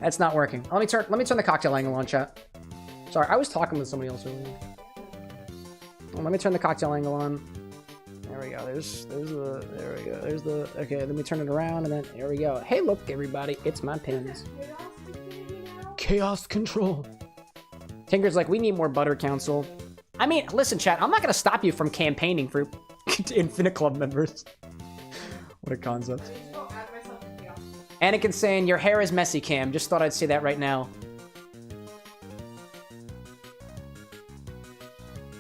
That's not working. Let me turn the cocktail angle on, chat. Sorry, I was talking with somebody else earlier. Well, let me turn the cocktail angle on. There we go. There we go. Okay, let me turn it around and then there we go. Hey, look, everybody. It's my pins. Chaos control. Tinker's like, we need more butter council. I mean, listen, chat, I'm not going to stop you from campaigning for Infinite Club members. What a concept. Anakin's saying, your hair is messy, Cam. Just thought I'd say that right now.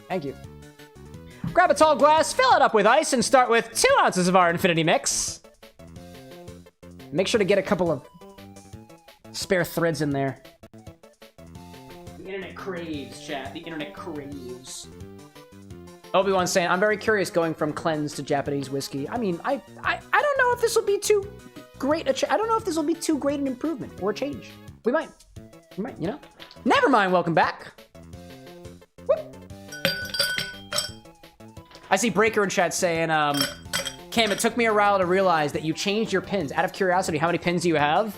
Thank you. Grab a tall glass, fill it up with ice, and start with 2 ounces of our infinity mix. Make sure to get a couple of spare threads in there. The internet craves, chat. The internet craves. Obi-Wan's saying, I'm very curious going from cleanse to Japanese whiskey. I mean, I don't know if this will be too great I don't know if this will be too great an improvement or a change. We might, you know? Never mind, welcome back. Whoop. I see Breaker in chat saying, Cam, it took me a while to realize that you changed your pins. Out of curiosity, how many pins do you have?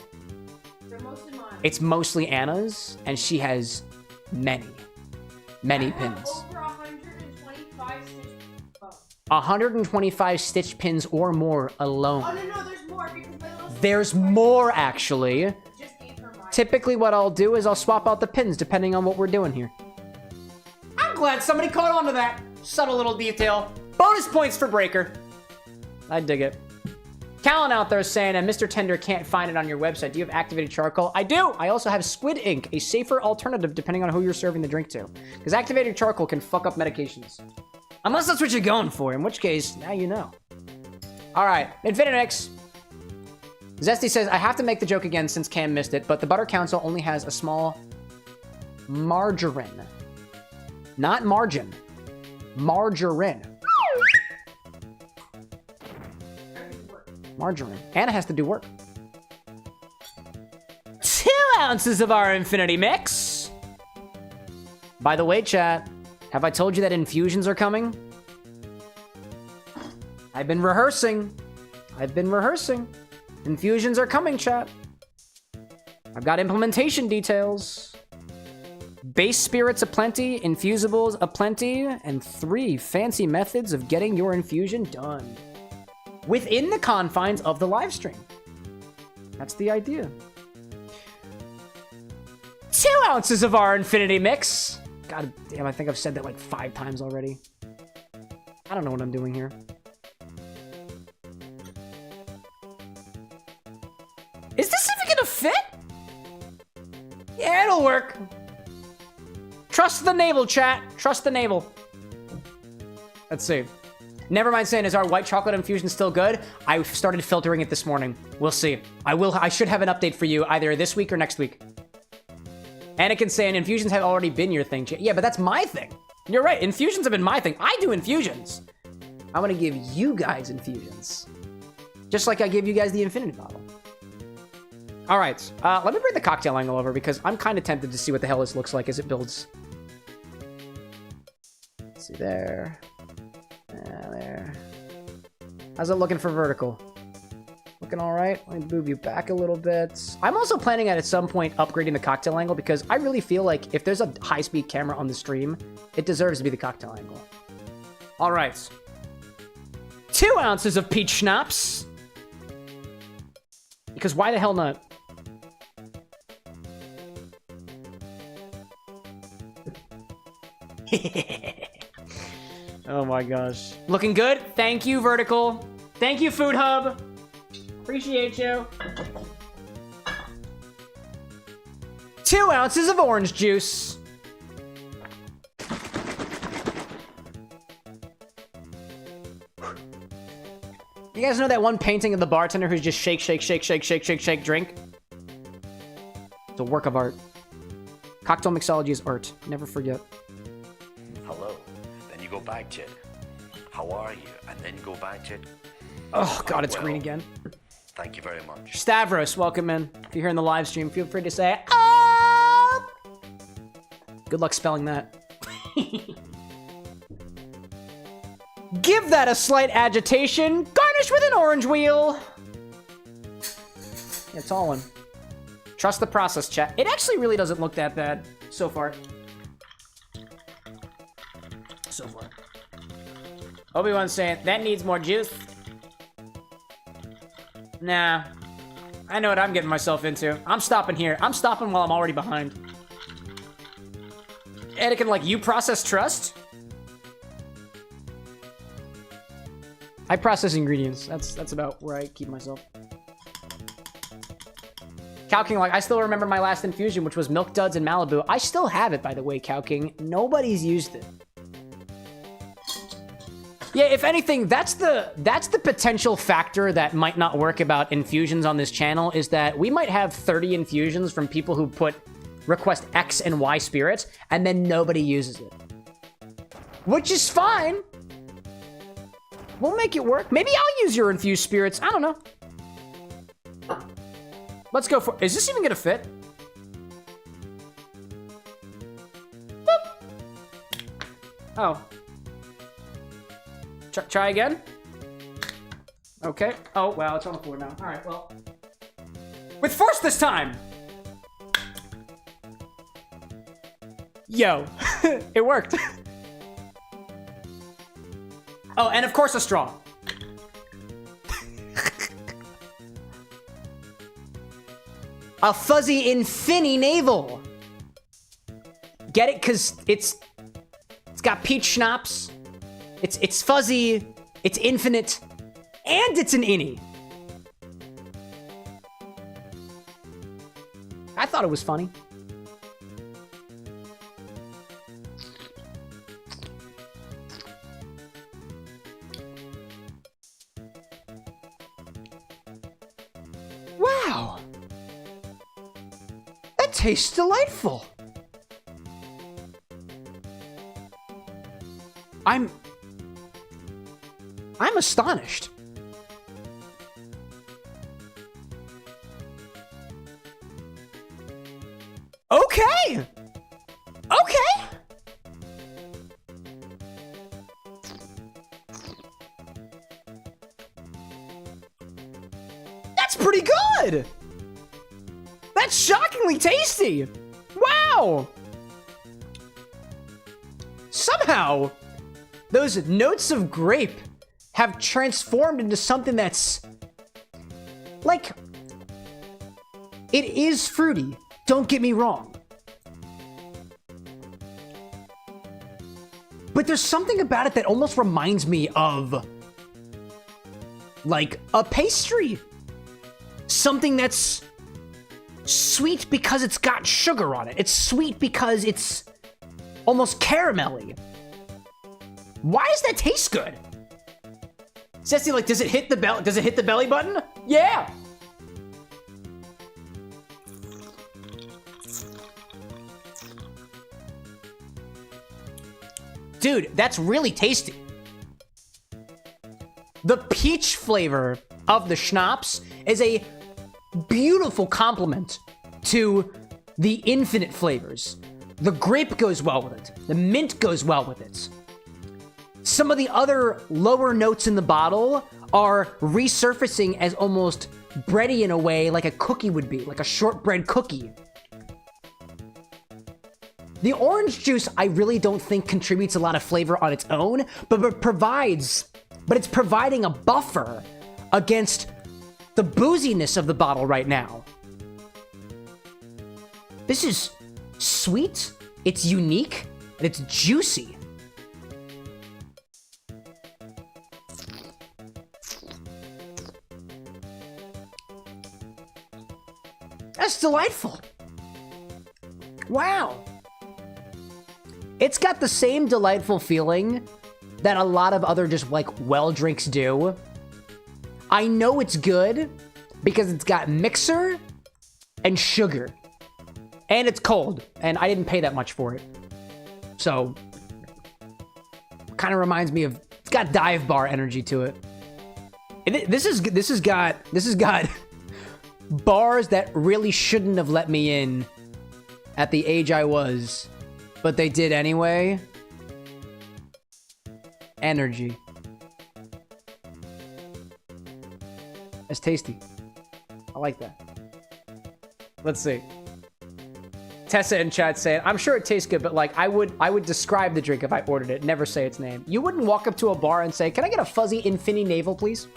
They're mostly mine. It's mostly Anna's, and she has many I have pins. over 125 stitch. Oh. 125 stitch pins or more alone. Oh no, there's more because my little sister There's more, actually. just gave her mine. Typically, what I'll do is I'll swap out the pins depending on what we're doing here. I'm glad somebody caught on to that subtle little detail. Bonus points for Breaker. I dig it. Callan out there saying, Mr. Tender can't find it on your website. Do you have activated charcoal? I do. I also have squid ink, a safer alternative depending on who you're serving the drink to. Because activated charcoal can fuck up medications. Unless that's what you're going for, in which case, now you know. All right, Infinix. Zesty says, I have to make the joke again since Cam missed it, but the Butter Council only has a small margarine. Not margin. Margarine. Margarine. Anna has to do work. 2 ounces of our infinity mix. By the way, chat, have I told you that infusions are coming? I've been rehearsing. Infusions are coming, chat. I've got implementation details. Base spirits aplenty, infusibles aplenty, and 3 fancy methods of getting your infusion done. Within the confines of the live stream. That's the idea. 2 ounces of our infinity mix. God damn, I think I've said that like 5 times already. I don't know what I'm doing here. Is this even gonna fit? Yeah, it'll work. Trust the navel, chat. Trust the navel. Let's see. Never mind saying, is our white chocolate infusion still good? I started filtering it this morning. We'll see. I should have an update for you either this week or next week. Anakin saying infusions have already been your thing. Yeah, but that's my thing. You're right. Infusions have been my thing. I do infusions. I want to give you guys infusions. Just like I gave you guys the infinity bottle. All right. Let me bring the cocktail angle over because I'm kind of tempted to see what the hell this looks like as it builds. Let's see there. There. How's it looking for vertical? Looking all right. Let me move you back a little bit. I'm also planning at some point upgrading the cocktail angle because I really feel like if there's a high-speed camera on the stream, it deserves to be the cocktail angle. All right. 2 ounces of peach schnapps. Because why the hell not? Oh my gosh. Looking good. Thank you, Vertical. Thank you, Food Hub. Appreciate you. 2 ounces of orange juice. You guys know that one painting of the bartender who's just shake, shake, shake, shake, shake, shake, shake, drink? It's a work of art. Cocktail mixology is art. Never forget. Hello. Then you go back to it. How are you? And then go back to it. Oh, God, it's Well, green again. Thank you very much. Stavros, welcome in. If you're here in the live stream, feel free to say, oh! Good luck spelling that. Give that a slight agitation. Garnish with an orange wheel. It's all in. Trust the process, chat. It actually really doesn't look that bad so far. So far. Obi-Wan's saying, that needs more juice. Nah. I know what I'm getting myself into. I'm stopping here. I'm stopping while I'm already behind. Anakin, like, you process trust? I process ingredients. That's about where I keep myself. Cow King, like, I still remember my last infusion, which was Milk Duds in Malibu. I still have it, by the way, Cow King. Nobody's used it. Yeah, if anything, that's the potential factor that might not work about infusions on this channel, is that we might have 30 infusions from people who request X and Y spirits, and then nobody uses it. Which is fine. We'll make it work. Maybe I'll use your infused spirits. I don't know. Let's go for... Is this even gonna fit? Boop. Oh. Try again? Okay. Oh, wow, it's on the floor now. All right, well. With force this time! Yo, it worked. Oh, and of course a straw. A fuzzy infini navel. Get it? Cause it's got peach schnapps. It's fuzzy. It's infinite, and it's an innie. I thought it was funny. Wow. That tastes delightful. I'm astonished. Okay. Okay. That's pretty good. That's shockingly tasty. Wow. Somehow, those notes of grape have transformed into something that's like, it is fruity. Don't get me wrong. But there's something about it that almost reminds me of like a pastry. Something that's sweet because it's got sugar on it. It's sweet because it's almost caramelly. Why does that taste good? Ceci, like, does it hit the belly button? Yeah. Dude, that's really tasty. The peach flavor of the schnapps is a beautiful complement to the infinite flavors. The grape goes well with it. The mint goes well with it. Some of the other lower notes in the bottle are resurfacing as almost bready in a way, like a cookie would be, like a shortbread cookie. The orange juice, I really don't think contributes a lot of flavor on its own, but it's providing a buffer against the booziness of the bottle right now. This is sweet, it's unique, and it's juicy. That's delightful. Wow. It's got the same delightful feeling that a lot of other just like well drinks do. I know it's good because it's got mixer and sugar. And it's cold, and I didn't pay that much for it. So, kind of reminds me of, it's got dive bar energy to it. This has got bars that really shouldn't have let me in at the age I was, but they did anyway. Energy. It's tasty. I like that. Let's see. Tessa in chat saying, I'm sure it tastes good, but like I would describe the drink if I ordered it, never say its name. You wouldn't walk up to a bar and say, can I get a fuzzy infini navel, please?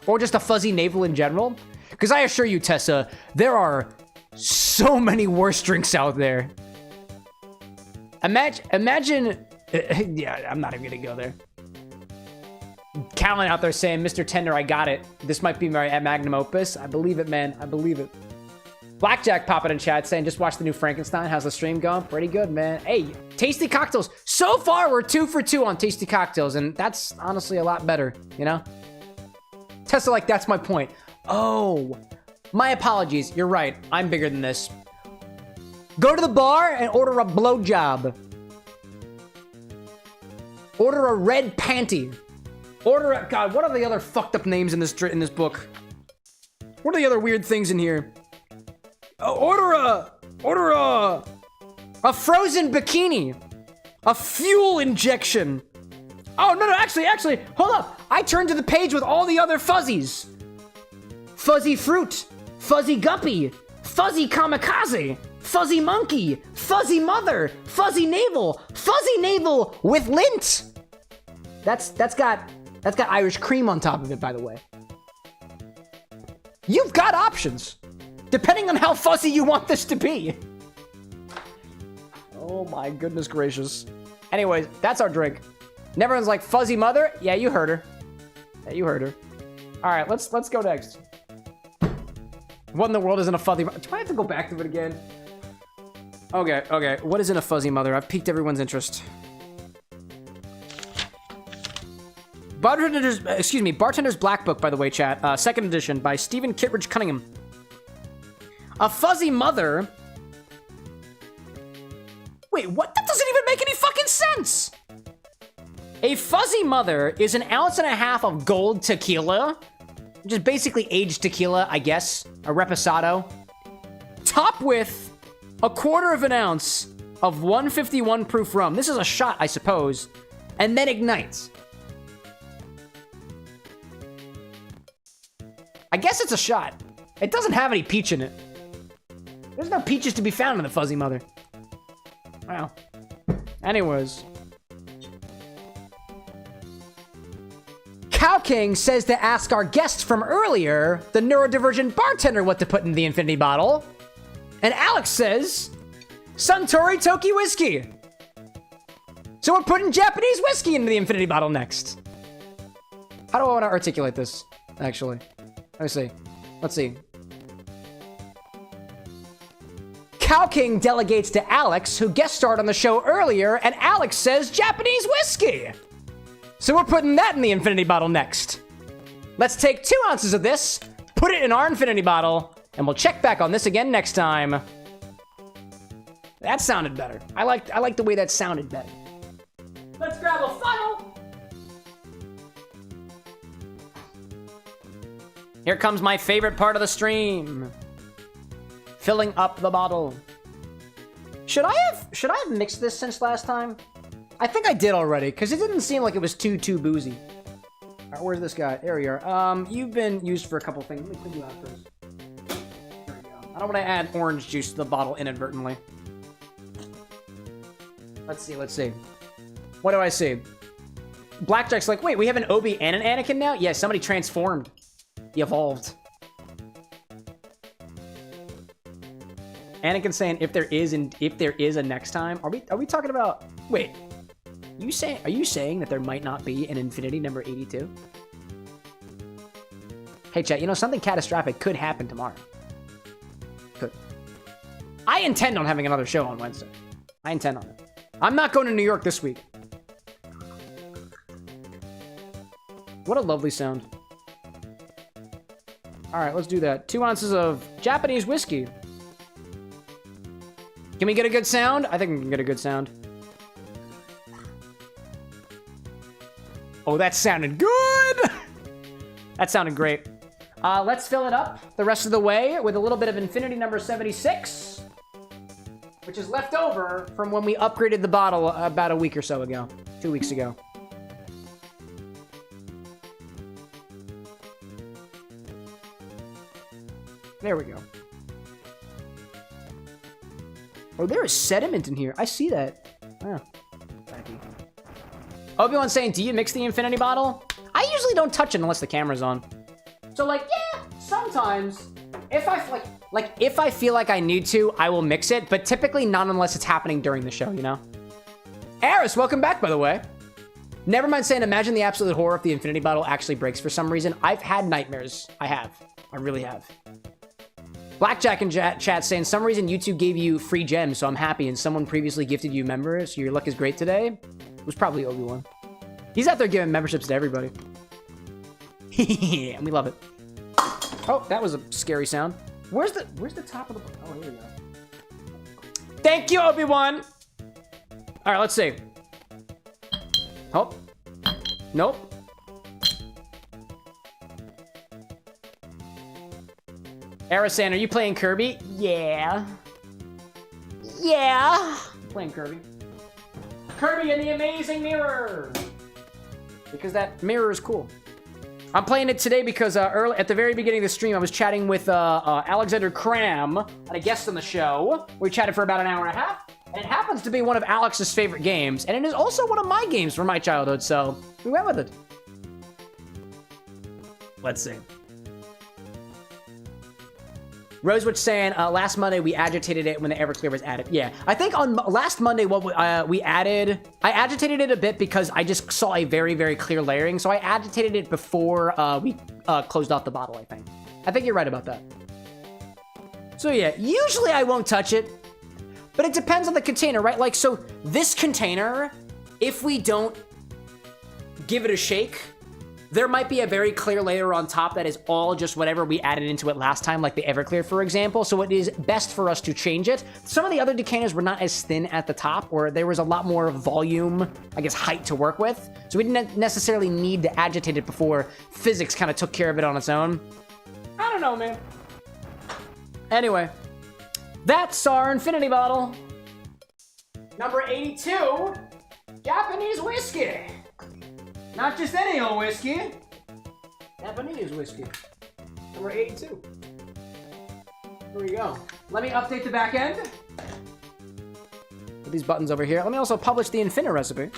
Or just a fuzzy navel in general? Because I assure you, Tessa, there are so many worse drinks out there. Imagine, yeah, I'm not even gonna go there. Callan out there saying, Mr. Tender, I got it. This might be my magnum opus. I believe it, man. I believe it. Blackjack popping in chat saying, just watch the new Frankenstein. How's the stream going? Pretty good, man. Hey, tasty cocktails. So far, we're 2 for 2 on tasty cocktails, and that's honestly a lot better, you know? Tessa, like, that's my point. Oh, my apologies. You're right. I'm bigger than this. Go to the bar and order a blowjob. Order a red panty. Order a... God, what are the other fucked up names in this book? What are the other weird things in here? Order a frozen bikini, a fuel injection, Oh, no, actually, hold up. I turned to the page with all the other fuzzies. Fuzzy fruit, fuzzy guppy, fuzzy kamikaze, fuzzy monkey, fuzzy mother, fuzzy navel with lint. That's got Irish cream on top of it, by the way. You've got options, depending on how fuzzy you want this to be. Oh my goodness gracious. Anyways, that's our drink. And everyone's like, fuzzy mother? Yeah, you heard her. All right, let's go next. What in the world isn't a fuzzy mother? Do I have to go back to it again? Okay. What isn't a fuzzy mother? I've piqued everyone's interest. Bartender's Black Book, by the way, chat. Second edition by Stephen Kittredge Cunningham. A fuzzy mother. Wait, what? That doesn't even make any fucking sense. A fuzzy mother is 1.5 ounces of gold tequila, which is basically aged tequila, I guess, a reposado, topped with 1/4 ounce of 151 proof rum. This is a shot, I suppose, and then ignites. I guess it's a shot. It doesn't have any peach in it. There's no peaches to be found in the fuzzy mother. Wow. Anyways. Cow King says to ask our guest from earlier, the Neurodivergent Bartender, what to put in the infinity bottle. And Alex says, Suntory Toki Whiskey. So we're putting Japanese whiskey into the infinity bottle next. How do I want to articulate this, actually? Let's see. Cow King delegates to Alex, who guest starred on the show earlier, and Alex says Japanese whiskey. So we're putting that in the infinity bottle next. Let's take 2 ounces of this, put it in our infinity bottle, and we'll check back on this again next time. That sounded better. I like the way that sounded better. Let's grab a funnel. Here comes my favorite part of the stream. Filling up the bottle. Should I have mixed this since last time? I think I did already, because it didn't seem like it was too boozy. All right, where's this guy? There we are. You've been used for a couple things. Let me clean you out first. There we go. I don't want to add orange juice to the bottle inadvertently. Let's see. What do I see? Blackjack's like, wait, we have an Obi and an Anakin now? Yeah, somebody transformed. He evolved. Anakin saying if there is a next time. Are we talking about? Wait. Are you saying that there might not be an Infinity number 82? Hey chat, something catastrophic could happen tomorrow. Could. I intend on having another show on Wednesday. I intend on it. I'm not going to New York this week. What a lovely sound. All right, let's do that. 2 ounces of Japanese whiskey. Can we get a good sound? I think we can get a good sound. Oh, that sounded good! That sounded great. Let's fill it up the rest of the way with a little bit of Infinity number 76, which is left over from when we upgraded the bottle about a week or so ago. 2 weeks ago. There we go. Oh, there is sediment in here. I see that. Oh. Obi-Wan's saying, do you mix the infinity bottle? I usually don't touch it unless the camera's on. So, yeah, sometimes, if I feel like I need to, I will mix it, but typically not unless it's happening during the show, Aris, welcome back, by the way. Never mind saying, imagine the absolute horror if the infinity bottle actually breaks for some reason. I've had nightmares. I have. I really have. Blackjack in chat saying, some reason YouTube gave you free gems, so I'm happy, and someone previously gifted you members, so your luck is great today. It was probably Obi-Wan. He's out there giving memberships to everybody. And we love it. Oh, that was a scary sound. Where's the top of the... Oh, here we go. Thank you, Obi-Wan! All right, let's see. Oh. Nope. Arasan, are you playing Kirby? Yeah. Yeah. I'm playing Kirby. Kirby and the Amazing Mirror. because that mirror is cool. I'm playing it today because early at the very beginning of the stream, I was chatting with Alexander Cramm, and a guest on the show. We chatted for about an hour and a half, and it happens to be one of Alex's favorite games, and it is also one of my games from my childhood, so we went with it. Let's see. Rosewitch saying, last Monday we agitated it when the Everclear was added. Yeah, I think on last Monday what we added, I agitated it a bit because I just saw a very, very clear layering. So I agitated it before we closed off the bottle, I think. I think you're right about that. So yeah, usually I won't touch it, but it depends on the container, right? Like, so this container, if we don't give it a shake, there might be a very clear layer on top that is all just whatever we added into it last time, like the Everclear, for example. So it is best for us to change it. Some of the other decanters were not as thin at the top, or there was a lot more volume, I guess, height to work with. So we didn't necessarily need to agitate it before physics kind of took care of it on its own. I don't know, man. Anyway, that's our infinity bottle. Number 82, Japanese whiskey. Not just any old whiskey. Japanese whiskey. Number 82. Here we go. Let me update the back end. Put these buttons over here. Let me also publish the Infinite recipe.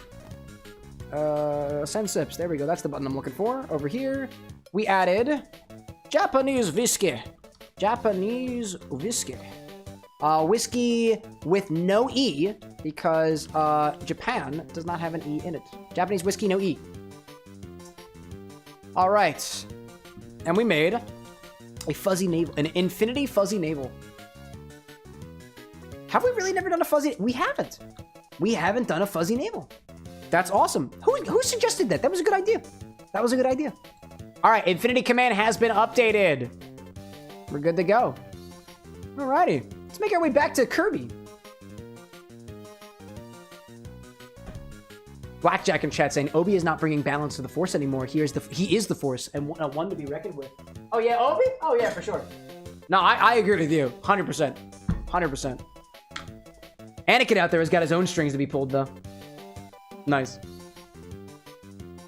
Send sips. There we go. That's the button I'm looking for. Over here, we added Japanese whiskey. Japanese whiskey. Whiskey with no E because Japan does not have an E in it. Japanese whiskey, no E. All right, and we made a fuzzy navel, an infinity fuzzy navel. Have we really never done a fuzzy? We haven't. We haven't done a fuzzy navel. That's awesome. Who suggested that? That was a good idea. That was a good idea. All right, infinity command has been updated. We're good to go. All righty, let's make our way back to Kirby. Blackjack in chat saying Obi is not bringing balance to the Force anymore. He is the Force and one to be reckoned with. Oh yeah, Obi? Oh yeah, for sure. No, I agree with you, 100%, 100%. Anakin out there has got his own strings to be pulled though. Nice.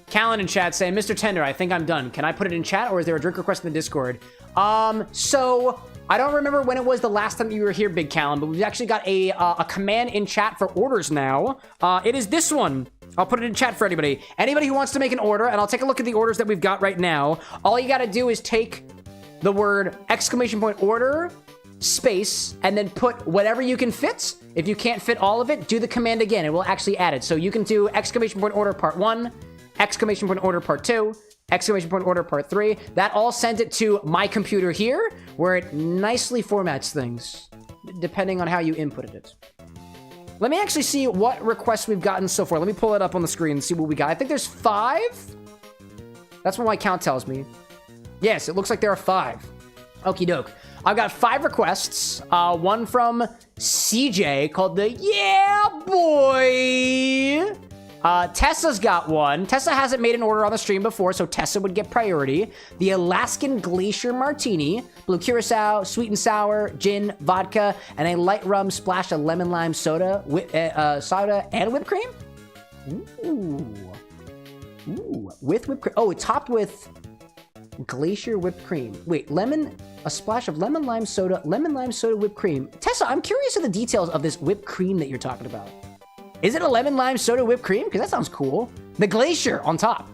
Callan in chat saying, Mr. Tender, I think I'm done. Can I put it in chat or is there a drink request in the Discord? So I don't remember when it was the last time you were here, Big Callan, but we've actually got a command in chat for orders now. It is this one. I'll put it in chat for anybody. Anybody who wants to make an order, and I'll take a look at the orders that we've got right now. All you gotta do is take the word !order, space, and then put whatever you can fit. If you can't fit all of it, do the command again. It will actually add it. So you can do !order part 1, !order part 2, !order part 3. That all sends it to my computer here, where it nicely formats things, depending on how you inputted it. Let me actually see what requests we've gotten so far. Let me pull it up on the screen and see what we got. I think there's 5. That's what my count tells me. Yes, it looks like there are 5. Okie doke. I've got 5 requests. One from CJ called the Yeah Boy. Tessa's got one. Tessa hasn't made an order on the stream before, so Tessa would get priority. The Alaskan Glacier Martini, blue curacao, sweet and sour, gin, vodka, and a light rum splash of lemon lime soda, soda and whipped cream. Ooh, with whipped cream. Oh, it's topped with glacier whipped cream. Wait, a splash of lemon lime soda, whipped cream. Tessa, I'm curious of the details of this whipped cream that you're talking about. Is it a lemon lime soda whipped cream? Because that sounds cool. The glacier on top.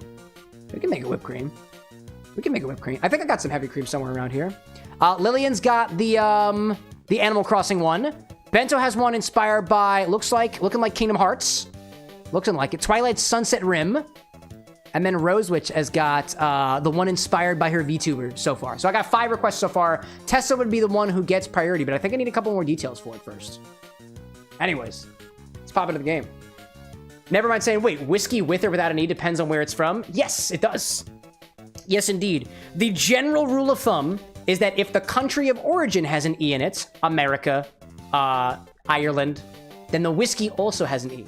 We can make a whipped cream. I think I got some heavy cream somewhere around here. Lillian's got the Animal Crossing one. Bento has one inspired by, looking like Kingdom Hearts. Looking like it. Twilight Sunset Rim. And then Rosewitch has got the one inspired by her VTuber so far. So I got 5 requests so far. Tessa would be the one who gets priority, but I think I need a couple more details for it first. Anyways. Pop into the game. Never mind saying, wait, whiskey with or without an E depends on where it's from. Yes, it does. Yes, indeed. The general rule of thumb is that if the country of origin has an E in it, America, Ireland, then the whiskey also has an E.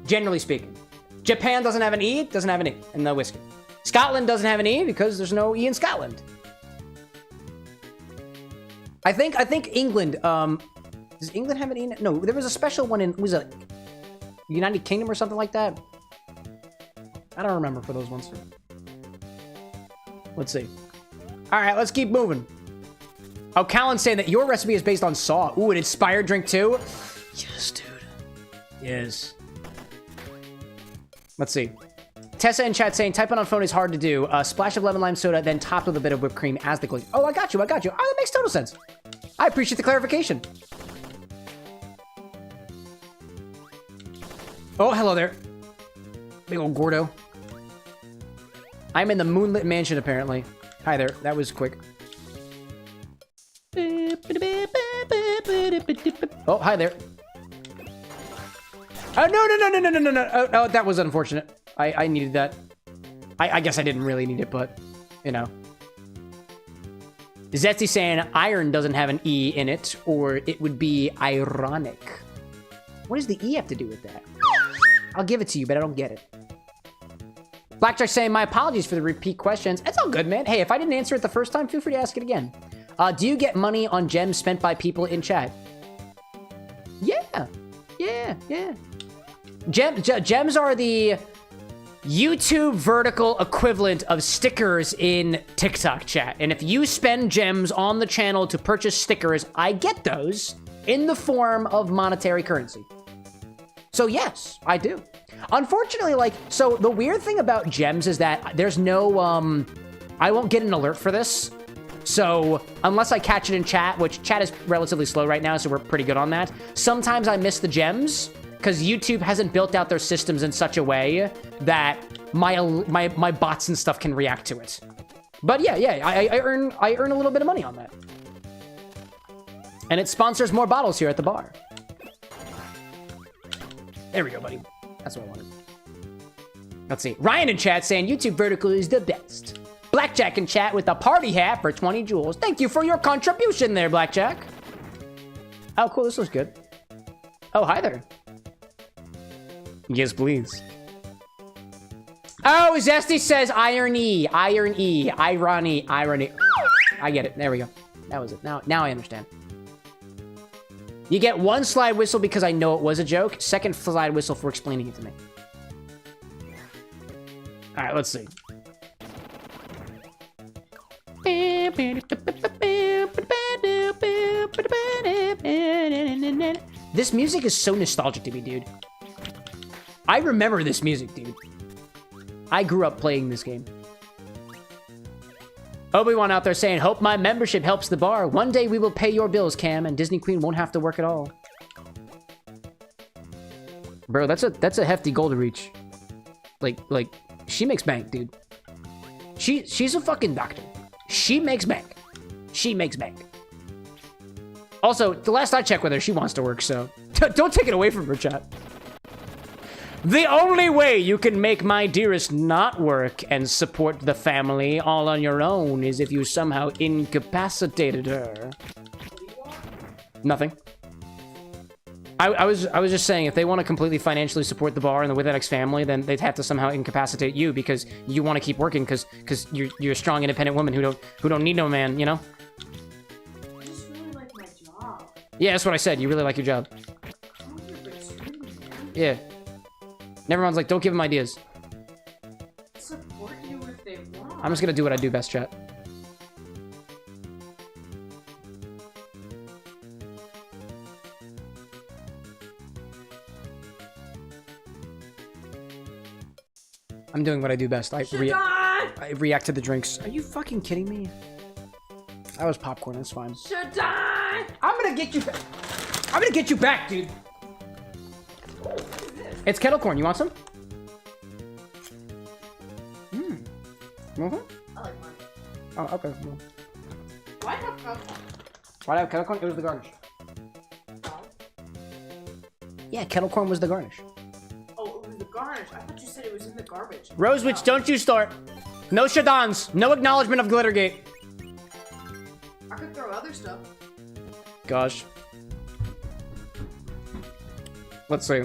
Generally speaking. Japan doesn't have an E, doesn't have an E in the whiskey. Scotland doesn't have an E because there's no E in Scotland. I think England, does England have an E? No, there was a special one in, was it United Kingdom or something like that? I don't remember for those ones. Let's see. All right, let's keep moving. Oh, Callan's saying that your recipe is based on Saw. Ooh, an inspired drink too? Yes, dude. Yes. Let's see. Tessa in chat saying, type on phone is hard to do. A splash of lemon lime soda, then topped with a bit of whipped cream as the glaze. Oh, I got you. Oh, that makes total sense. I appreciate the clarification. Oh, hello there. Big old Gordo. I'm in the moonlit mansion, apparently. Hi there. That was quick. Oh, hi there. Oh, no. Oh, that was unfortunate. I needed that. I guess I didn't really need it, but, you know. Zetsy saying iron doesn't have an E in it, or it would be ironic. What does the E have to do with that? I'll give it to you, but I don't get it. Blackjack saying, my apologies for the repeat questions. It's all good, man. Hey, if I didn't answer it the first time, feel free to ask it again. Do you get money on gems spent by people in chat? Yeah. Gems are the YouTube vertical equivalent of stickers in TikTok chat. And if you spend gems on the channel to purchase stickers, I get those in the form of monetary currency. So yes, I do. Unfortunately, like, so the weird thing about gems is that there's no, I won't get an alert for this. So unless I catch it in chat, which chat is relatively slow right now, so we're pretty good on that. Sometimes I miss the gems because YouTube hasn't built out their systems in such a way that my bots and stuff can react to it. But yeah, I earn a little bit of money on that. And it sponsors more bottles here at the bar. There we go, buddy. That's what I wanted. Let's see. Ryan in chat saying YouTube vertical is the best. Blackjack in chat with a party hat for 20 jewels. Thank you for your contribution there, Blackjack. Oh, cool. This looks good. Oh, hi there. Yes, please. Oh, Zesty says irony, irony. I get it. There we go. That was it. Now I understand. You get one slide whistle because I know it was a joke. Second slide whistle for explaining it to me. All right, let's see. This music is so nostalgic to me, dude. I remember this music, dude. I grew up playing this game. Obi-Wan out there saying, hope my membership helps the bar. One day we will pay your bills, Cam, and Disney Queen won't have to work at all. Bro, that's a hefty goal to reach. Like, she makes bank, dude. She's a fucking doctor. She makes bank. She makes bank. Also, the last I checked with her, she wants to work, so don't take it away from her, chat. The only way you can make my dearest not work and support the family all on your own is if you somehow incapacitated her. Nothing. I was just saying, if they want to completely financially support the bar and the WithAnX family, then they'd have to somehow incapacitate you because you want to keep working because you're a strong, independent woman who don't need no man, you know? I just really like my job. Yeah, that's what I said. You really like your job. Yeah. And everyone's like, don't give them ideas. Support you if they want. I'm just gonna do what I do best, chat. I'm doing what I do best. I react to the drinks. Are you fucking kidding me? That was popcorn. That's fine. Shaddai! I'm gonna get you back. I'm gonna get you back, dude. It's Kettlecorn. You want some? Mm-hmm. I like mine. Oh, okay. Well, Why have Kettlecorn? why have Kettlecorn? It was the Garnish. Oh. Yeah, Kettlecorn was the Garnish. Oh, it was the Garnish. I thought you said it was in the garbage. Rosewitch, don't you start. No Shaddans. No acknowledgement of Glittergate. I could throw other stuff. Gosh. Let's see.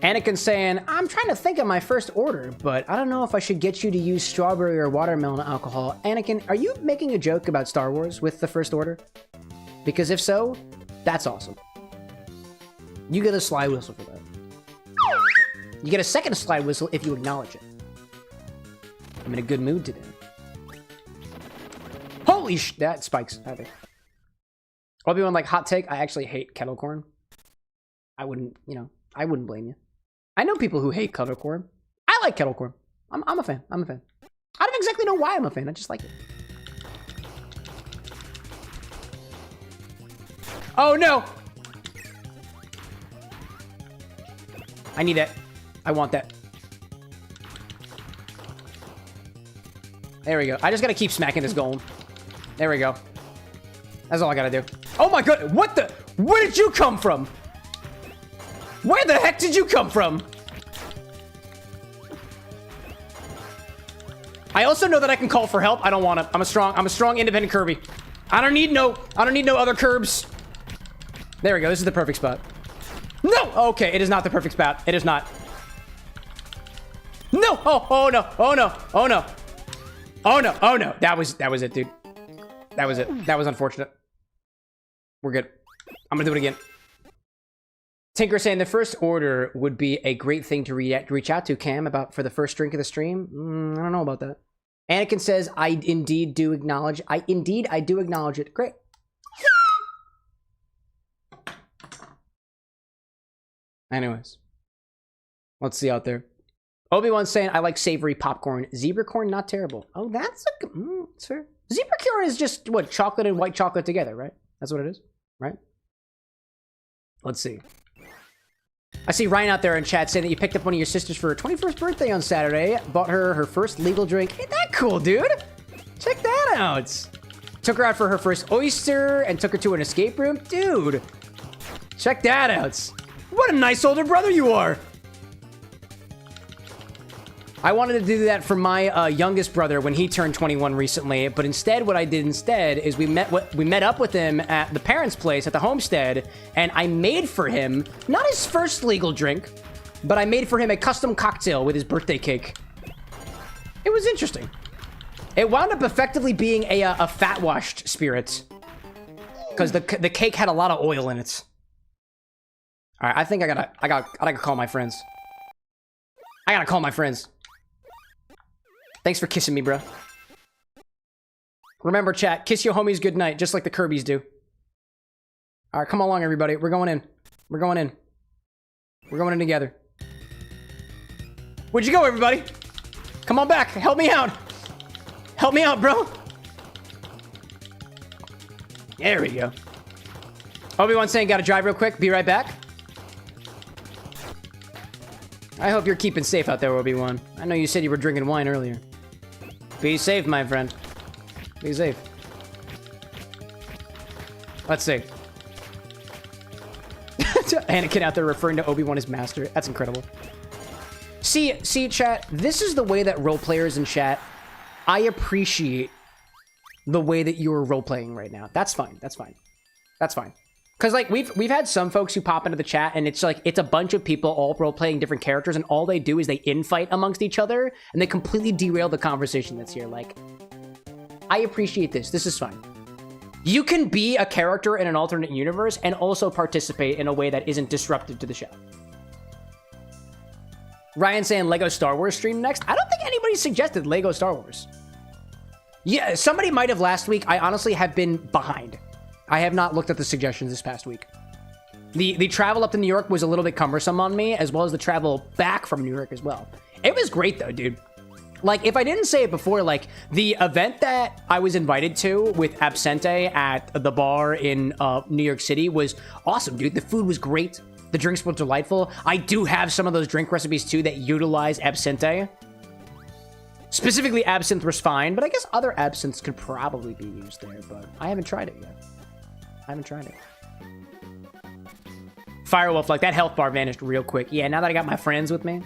Anakin saying, I'm trying to think of my first order, but I don't know if I should get you to use strawberry or watermelon alcohol. Anakin, are you making a joke about Star Wars with the first order? Because if so, that's awesome. You get a slide whistle for that. You get a second slide whistle if you acknowledge it. I'm in a good mood today. Holy that spikes. I think. Obi-Wan, like, hot take, I actually hate Kettlecorn. I wouldn't, you know, I wouldn't blame you. I know people who hate Kettlecorn. I like Kettlecorn. I'm a fan. I'm a fan. I don't exactly know why I'm a fan. I just like it. Oh, no! I need that. I want that. There we go. I just gotta keep smacking this gold. There we go. That's all I gotta do. Oh my god, what the? Where did you come from? Where the heck did you come from? I also know that I can call for help. I don't want to. I'm a strong independent Kirby. I don't need no other Curbs. There we go. This is the perfect spot. No! Okay, it is not the perfect spot. It is not. No! Oh no. Oh no. Oh no. Oh no. Oh no. That was it, dude. That was it. That was unfortunate. We're good. I'm gonna do it again. Tinker saying the first order would be a great thing to reach out to Cam about for the first drink of the stream. I don't know about that. Anakin says, I indeed do acknowledge. I do acknowledge it. Great. Anyways. Let's see out there. Obi-Wan's saying, I like savory popcorn. Zebra corn, not terrible. Oh, that's a good... that's fair. Zebra corn is just, what, chocolate and white chocolate together, right? That's what it is, right? Let's see. I see Ryan out there in chat saying that you picked up one of your sisters for her 21st birthday on Saturday. Bought her first legal drink. Ain't that cool, dude? Check that out. Took her out for her first oyster and took her to an escape room. Dude, check that out. What a nice older brother you are. I wanted to do that for my youngest brother when he turned 21 recently, but instead, what I did instead is we met up with him at the parents' place at the homestead, and I made for him not his first legal drink, but I made for him a custom cocktail with his birthday cake. It was interesting. It wound up effectively being a fat-washed spirit because the cake had a lot of oil in it. All right, I think I gotta call my friends. I gotta call my friends. Thanks for kissing me, bro. Remember, chat, kiss your homies goodnight, just like the Kirbys do. All right, come along, everybody. We're going in. We're going in. We're going in together. Where'd you go, everybody? Come on back. Help me out. Help me out, bro. There we go. Obi-Wan saying, gotta drive real quick. Be right back. I hope you're keeping safe out there, Obi-Wan. I know you said you were drinking wine earlier. Be safe, my friend. Be safe. Let's see. Anakin out there referring to Obi-Wan as master. That's incredible. See, chat, this is the way that role players in chat, I appreciate the way that you are role playing right now. That's fine. That's fine. That's fine. Because, like, we've had some folks who pop into the chat, and it's like, it's a bunch of people all role-playing different characters, and all they do is they infight amongst each other, and they completely derail the conversation that's here. Like, I appreciate this. This is fine. You can be a character in an alternate universe and also participate in a way that isn't disruptive to the show. Ryan saying Lego Star Wars stream next. I don't think anybody suggested Lego Star Wars. Yeah, somebody might have last week. I honestly have been behind. I have not looked at the suggestions this past week. The travel up to New York was a little bit cumbersome on me, as well as the travel back from New York as well. It was great, though, dude. Like, if I didn't say it before, like, the event that I was invited to with Absente at the bar in New York City was awesome, dude. The food was great. The drinks were delightful. I do have some of those drink recipes, too, that utilize Absente. Specifically, absinthe was fine, but I guess other absinthes could probably be used there, but I haven't tried it yet. I haven't tried it. Firewolf, like, that health bar vanished real quick. Yeah, now that I got my friends with me.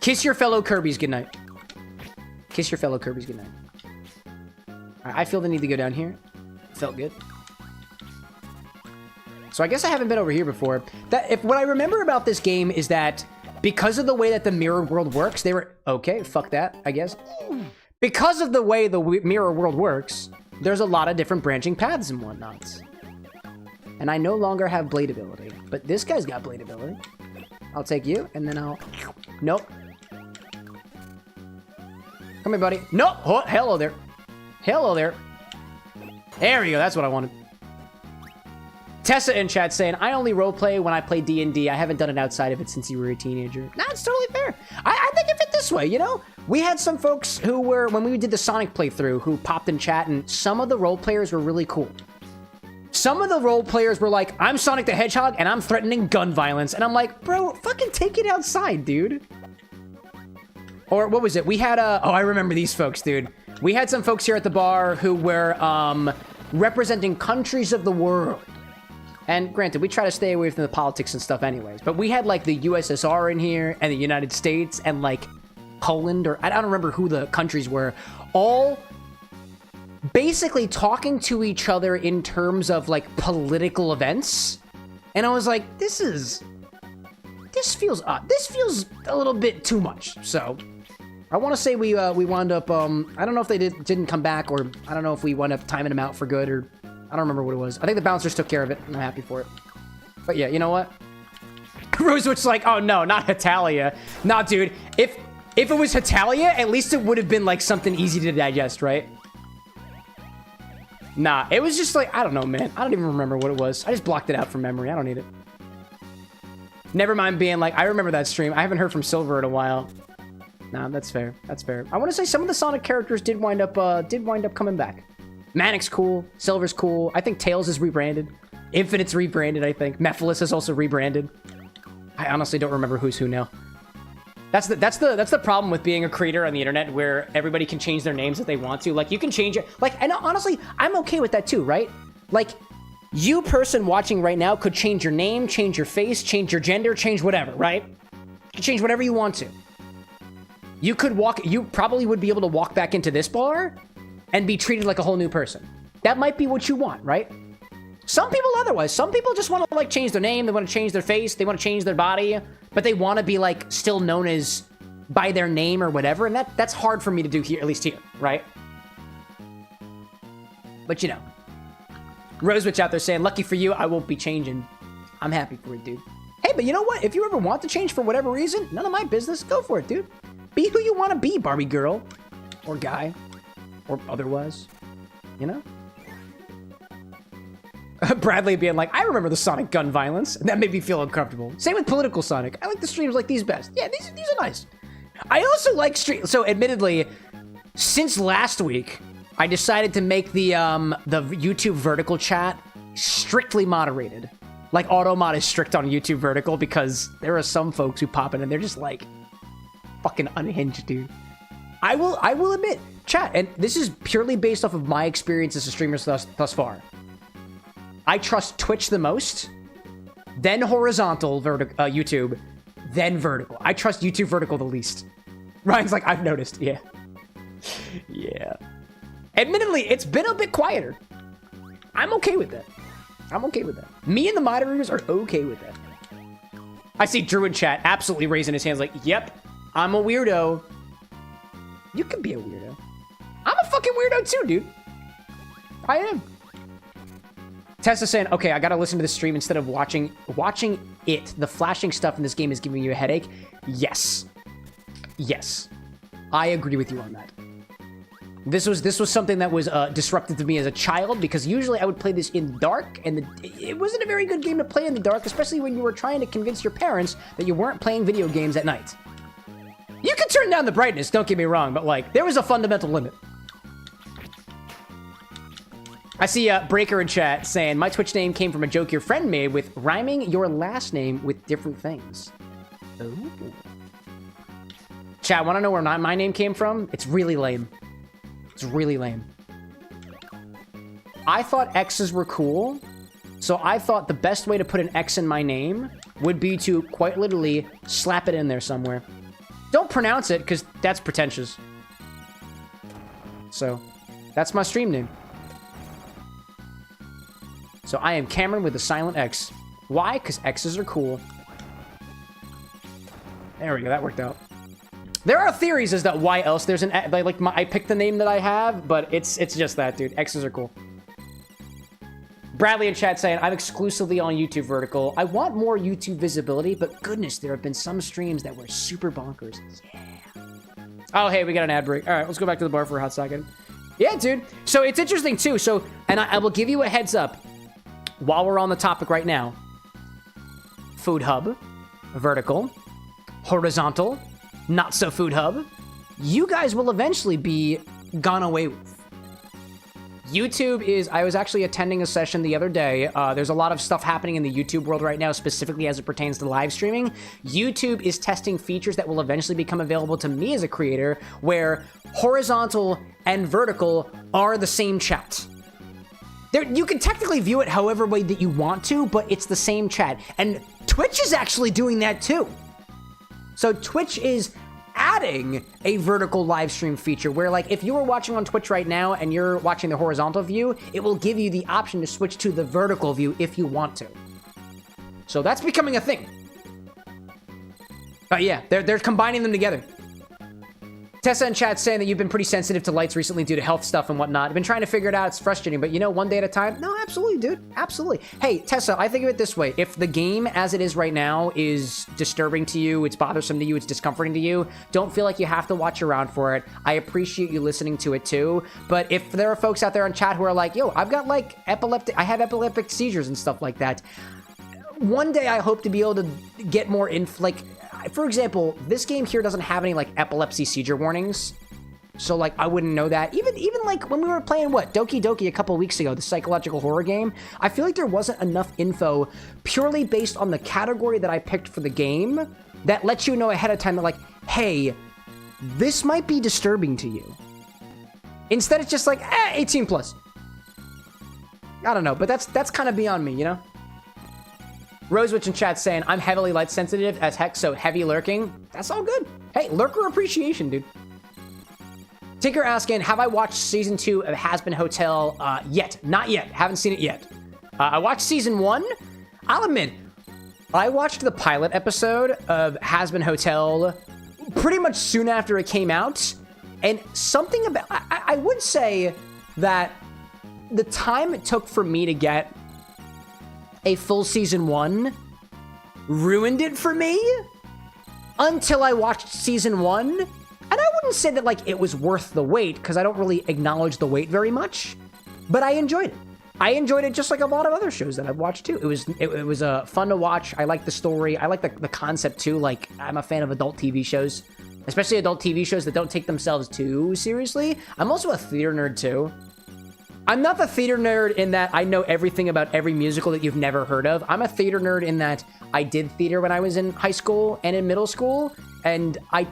Kiss your fellow Kirbys goodnight. Kiss your fellow Kirbys goodnight. Alright, I feel the need to go down here. Felt good. So I guess I haven't been over here before. What I remember about this game is that because of the way that the mirror world works, they were... Okay, fuck that, I guess. Because of the way the mirror world works, there's a lot of different branching paths and whatnots. And I no longer have blade ability, but this guy's got blade ability. I'll take you, and then I'll... Nope. Come here, buddy. Nope. Oh, hello there. Hello there. There we go. That's what I wanted. Tessa in chat saying, I only roleplay when I play D&D. I haven't done it outside of it since you were a teenager. Nah, it's totally fair. I think of it this way, you know? We had some folks who were, when we did the Sonic playthrough, who popped in chat, and some of the role players were really cool. Some of the role players were like, I'm Sonic the Hedgehog, and I'm threatening gun violence. And I'm like, bro, fucking take it outside, dude. Or what was it? We had oh, I remember these folks, dude. We had some folks here at the bar who were representing countries of the world. And granted, we try to stay away from the politics and stuff anyways. But we had like the USSR in here and the United States and like Poland, or I don't remember who the countries were, all basically talking to each other in terms of like political events. And I was like, this feels odd. This feels a little bit too much. So I want to say we wound up, I don't know if they didn't come back, or I don't know if we wound up timing them out for good, or I don't remember what it was. I think the bouncers took care of it, and I'm happy for it. But yeah, you know what? Rosewitch's like, oh no, not Hitalia. Nah, dude, if it was Hitalia, at least it would have been like something easy to digest, right? Nah, it was just like, I don't know, man. I don't even remember what it was. I just blocked it out from memory. I don't need it. Never mind being like, I remember that stream. I haven't heard from Silver in a while. Nah, that's fair. That's fair. I want to say some of the Sonic characters did wind up coming back. Manic's cool. Silver's cool. I think Tails is rebranded. Infinite's rebranded, I think. Mephiles is also rebranded. I honestly don't remember who's who now. That's the problem with being a creator on the internet, where everybody can change their names if they want to. Like, you can change it. Like, and honestly, I'm okay with that too, right? Like, you person watching right now could change your name, change your face, change your gender, change whatever, right? You can change whatever you want to. You probably would be able to walk back into this bar and be treated like a whole new person. That might be what you want, right? Some people otherwise. Some people just want to like change their name, they want to change their face, they want to change their body, but they want to be like still known as by their name or whatever, and that's hard for me to do here, at least here, right? But you know. Rosewitch out there saying, lucky for you, I won't be changing. I'm happy for it, dude. Hey, but you know what? If you ever want to change for whatever reason, none of my business, go for it, dude. Be who you want to be, Barbie girl. Or guy. Or otherwise. You know? Bradley being like, I remember the Sonic gun violence. And that made me feel uncomfortable. Same with political Sonic. I like the streams like these best. Yeah, these are nice. I also like streams. So admittedly, since last week, I decided to make the YouTube vertical chat strictly moderated. Like, auto-mod is strict on YouTube vertical, because there are some folks who pop in and they're just like, fucking unhinged, dude. I will admit, chat, and this is purely based off of my experience as a streamer thus far. I trust Twitch the most, then horizontal YouTube, then vertical. I trust YouTube vertical the least. Ryan's like, I've noticed, yeah. Yeah. Admittedly, it's been a bit quieter. I'm okay with that. I'm okay with that. Me and the moderators are okay with that. I see Drew in chat absolutely raising his hands like, yep, I'm a weirdo. You can be a weirdo. I'm a fucking weirdo too, dude. I am. Tessa saying, okay, I gotta listen to the stream instead of watching it. The flashing stuff in this game is giving you a headache. Yes. Yes. I agree with you on that. This was something that was disruptive to me as a child, because usually I would play this in the dark, and it wasn't a very good game to play in the dark, especially when you were trying to convince your parents that you weren't playing video games at night. You could turn down the brightness, don't get me wrong, but like, there was a fundamental limit. I see Breaker in chat saying, my Twitch name came from a joke your friend made with rhyming your last name with different things. Ooh. Chat, want to know where my name came from? It's really lame. It's really lame. I thought X's were cool, so I thought the best way to put an X in my name would be to quite literally slap it in there somewhere. Don't pronounce it, because that's pretentious. So, that's my stream name. So I am Cameron with a silent X. Why? Because X's are cool. There we go, that worked out. There are theories as to why else there's an X. I picked the name that I have, but it's just that, dude. X's are cool. Bradley in chat saying, I'm exclusively on YouTube vertical. I want more YouTube visibility, but goodness, there have been some streams that were super bonkers. Yeah. Oh, hey, we got an ad break. All right, let's go back to the bar for a hot second. Yeah, dude. So it's interesting, too. So, and I will give you a heads up while we're on the topic right now. Food hub, vertical, horizontal, not so food hub. You guys will eventually be gone away with. YouTube is, I was actually attending a session the other day. There's a lot of stuff happening in the YouTube world right now, specifically as it pertains to live streaming. YouTube is testing features that will eventually become available to me as a creator, where horizontal and vertical are the same chat. You can technically view it however way that you want to, but it's the same chat. And Twitch is actually doing that too. So Twitch is adding a vertical live stream feature where, like, if you were watching on Twitch right now and you're watching the horizontal view, it will give you the option to switch to the vertical view if you want to. So that's becoming a thing. But yeah, they're combining them together. Tessa in chat saying that you've been pretty sensitive to lights recently due to health stuff and whatnot. I've been trying to figure it out. It's frustrating, but you know, one day at a time. No, absolutely, dude. Absolutely. Hey, Tessa, I think of it this way. If the game as it is right now is disturbing to you, it's bothersome to you, it's discomforting to you, don't feel like you have to watch around for it. I appreciate you listening to it too. But if there are folks out there in chat who are like, yo, I've got like I have epileptic seizures and stuff like that. One day I hope to be able to get more for example, this game here doesn't have any like epilepsy seizure warnings. So like I wouldn't know that. Even like when we were playing Doki Doki a couple weeks ago, the psychological horror game, I feel like there wasn't enough info purely based on the category that I picked for the game that lets you know ahead of time that like, hey, this might be disturbing to you. Instead it's just like, 18 plus. I don't know, but that's kind of beyond me, you know? Rosewitch in chat saying, I'm heavily light sensitive as heck, so heavy lurking. That's all good. Hey, lurker appreciation, dude. Tinker asking, have I watched season 2 of Has Been Hotel yet? Not yet. Haven't seen it yet. I watched season 1. I'll admit, I watched the pilot episode of Has Been Hotel pretty much soon after it came out. And something about, I would say that the time it took for me to get a full season 1 ruined it for me until I watched season 1. And I wouldn't say that like it was worth the wait, because I don't really acknowledge the wait very much, but I enjoyed it. I enjoyed it just like a lot of other shows that I've watched too. It was fun to watch. I like the story. I like the concept too. Like, I'm a fan of adult TV shows, especially adult TV shows that don't take themselves too seriously. I'm also a theater nerd too. I'm not the theater nerd in that I know everything about every musical that you've never heard of. I'm a theater nerd in that I did theater when I was in high school and in middle school, and I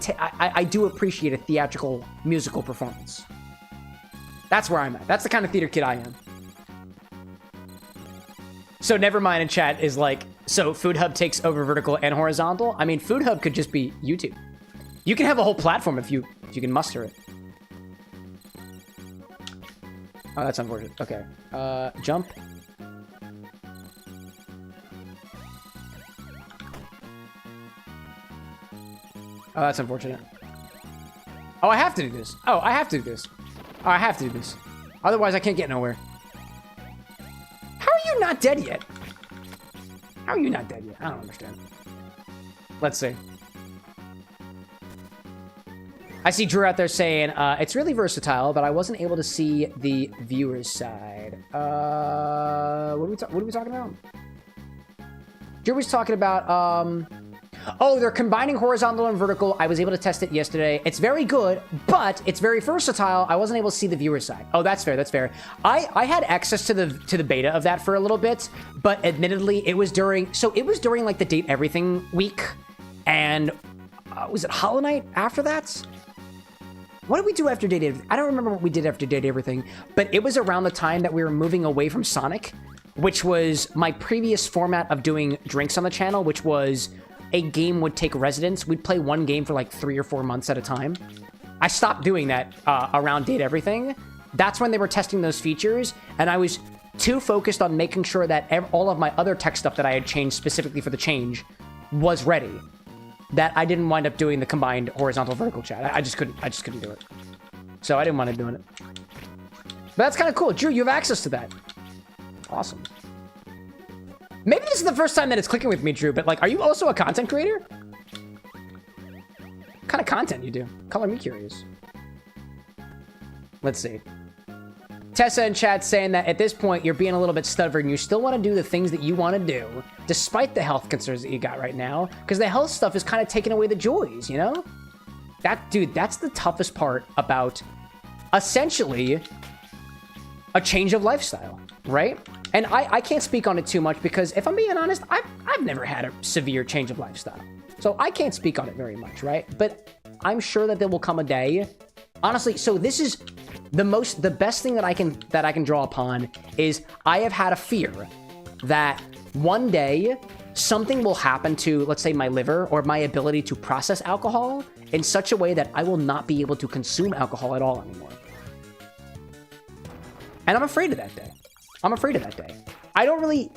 do appreciate a theatrical musical performance. That's where I'm at. That's the kind of theater kid I am. So Nevermind in chat is like, so Food Hub takes over vertical and horizontal? I mean, Food Hub could just be YouTube. You can have a whole platform if you can muster it. Oh, that's unfortunate. Okay. Jump. Oh, that's unfortunate. Oh, I have to do this. Oh, I have to do this. Oh, I have to do this. Otherwise, I can't get nowhere. How are you not dead yet? How are you not dead yet? I don't understand. Let's see. I see Drew out there saying, it's really versatile, but I wasn't able to see the viewer's side. What are we talking about? Drew was talking about, oh, they're combining horizontal and vertical. I was able to test it yesterday. It's very good, but it's very versatile. I wasn't able to see the viewer's side. Oh, that's fair. That's fair. I had access to the beta of that for a little bit, but admittedly, it was during like the Date Everything week, and was it Hollow Knight after that? What did we do after Date Everything? I don't remember what we did after Date Everything, but it was around the time that we were moving away from Sonic, which was my previous format of doing drinks on the channel, which was a game would take residence. We'd play one game for like 3 or 4 months at a time. I stopped doing that around Date Everything. That's when they were testing those features, and I was too focused on making sure that all of my other tech stuff that I had changed specifically for the change was ready, that I didn't wind up doing the combined horizontal vertical chat. I just couldn't do it. So I didn't wind up doing it. But that's kind of cool. Drew, you have access to that. Awesome. Maybe this is the first time that it's clicking with me, Drew, but like, are you also a content creator? What kind of content you do? Color me curious. Let's see. Tessa in chat saying that at this point, you're being a little bit stubborn. You still want to do the things that you want to do, despite the health concerns that you got right now, because the health stuff is kind of taking away the joys, you know? Dude, that's the toughest part about essentially a change of lifestyle, right? And I can't speak on it too much because if I'm being honest, I've never had a severe change of lifestyle. So I can't speak on it very much, right? But I'm sure that there will come a day. Honestly, so this is the best thing that I can draw upon is I have had a fear that one day something will happen to, let's say, my liver or my ability to process alcohol in such a way that I will not be able to consume alcohol at all anymore. And I'm afraid of that day. I'm afraid of that day. I don't really...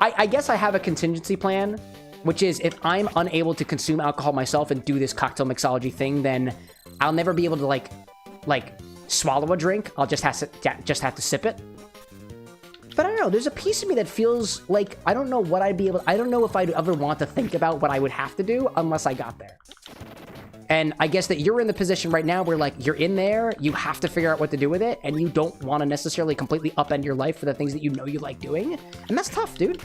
I guess I have a contingency plan, which is if I'm unable to consume alcohol myself and do this cocktail mixology thing, then I'll never be able to, like swallow a drink. I'll just have to sip it. But I don't know. There's a piece of me that feels like I don't know what I'd be able... I don't know if I'd ever want to think about what I would have to do unless I got there. And I guess that you're in the position right now where, like, you're in there, you have to figure out what to do with it, and you don't want to necessarily completely upend your life for the things that you know you like doing. And that's tough, dude.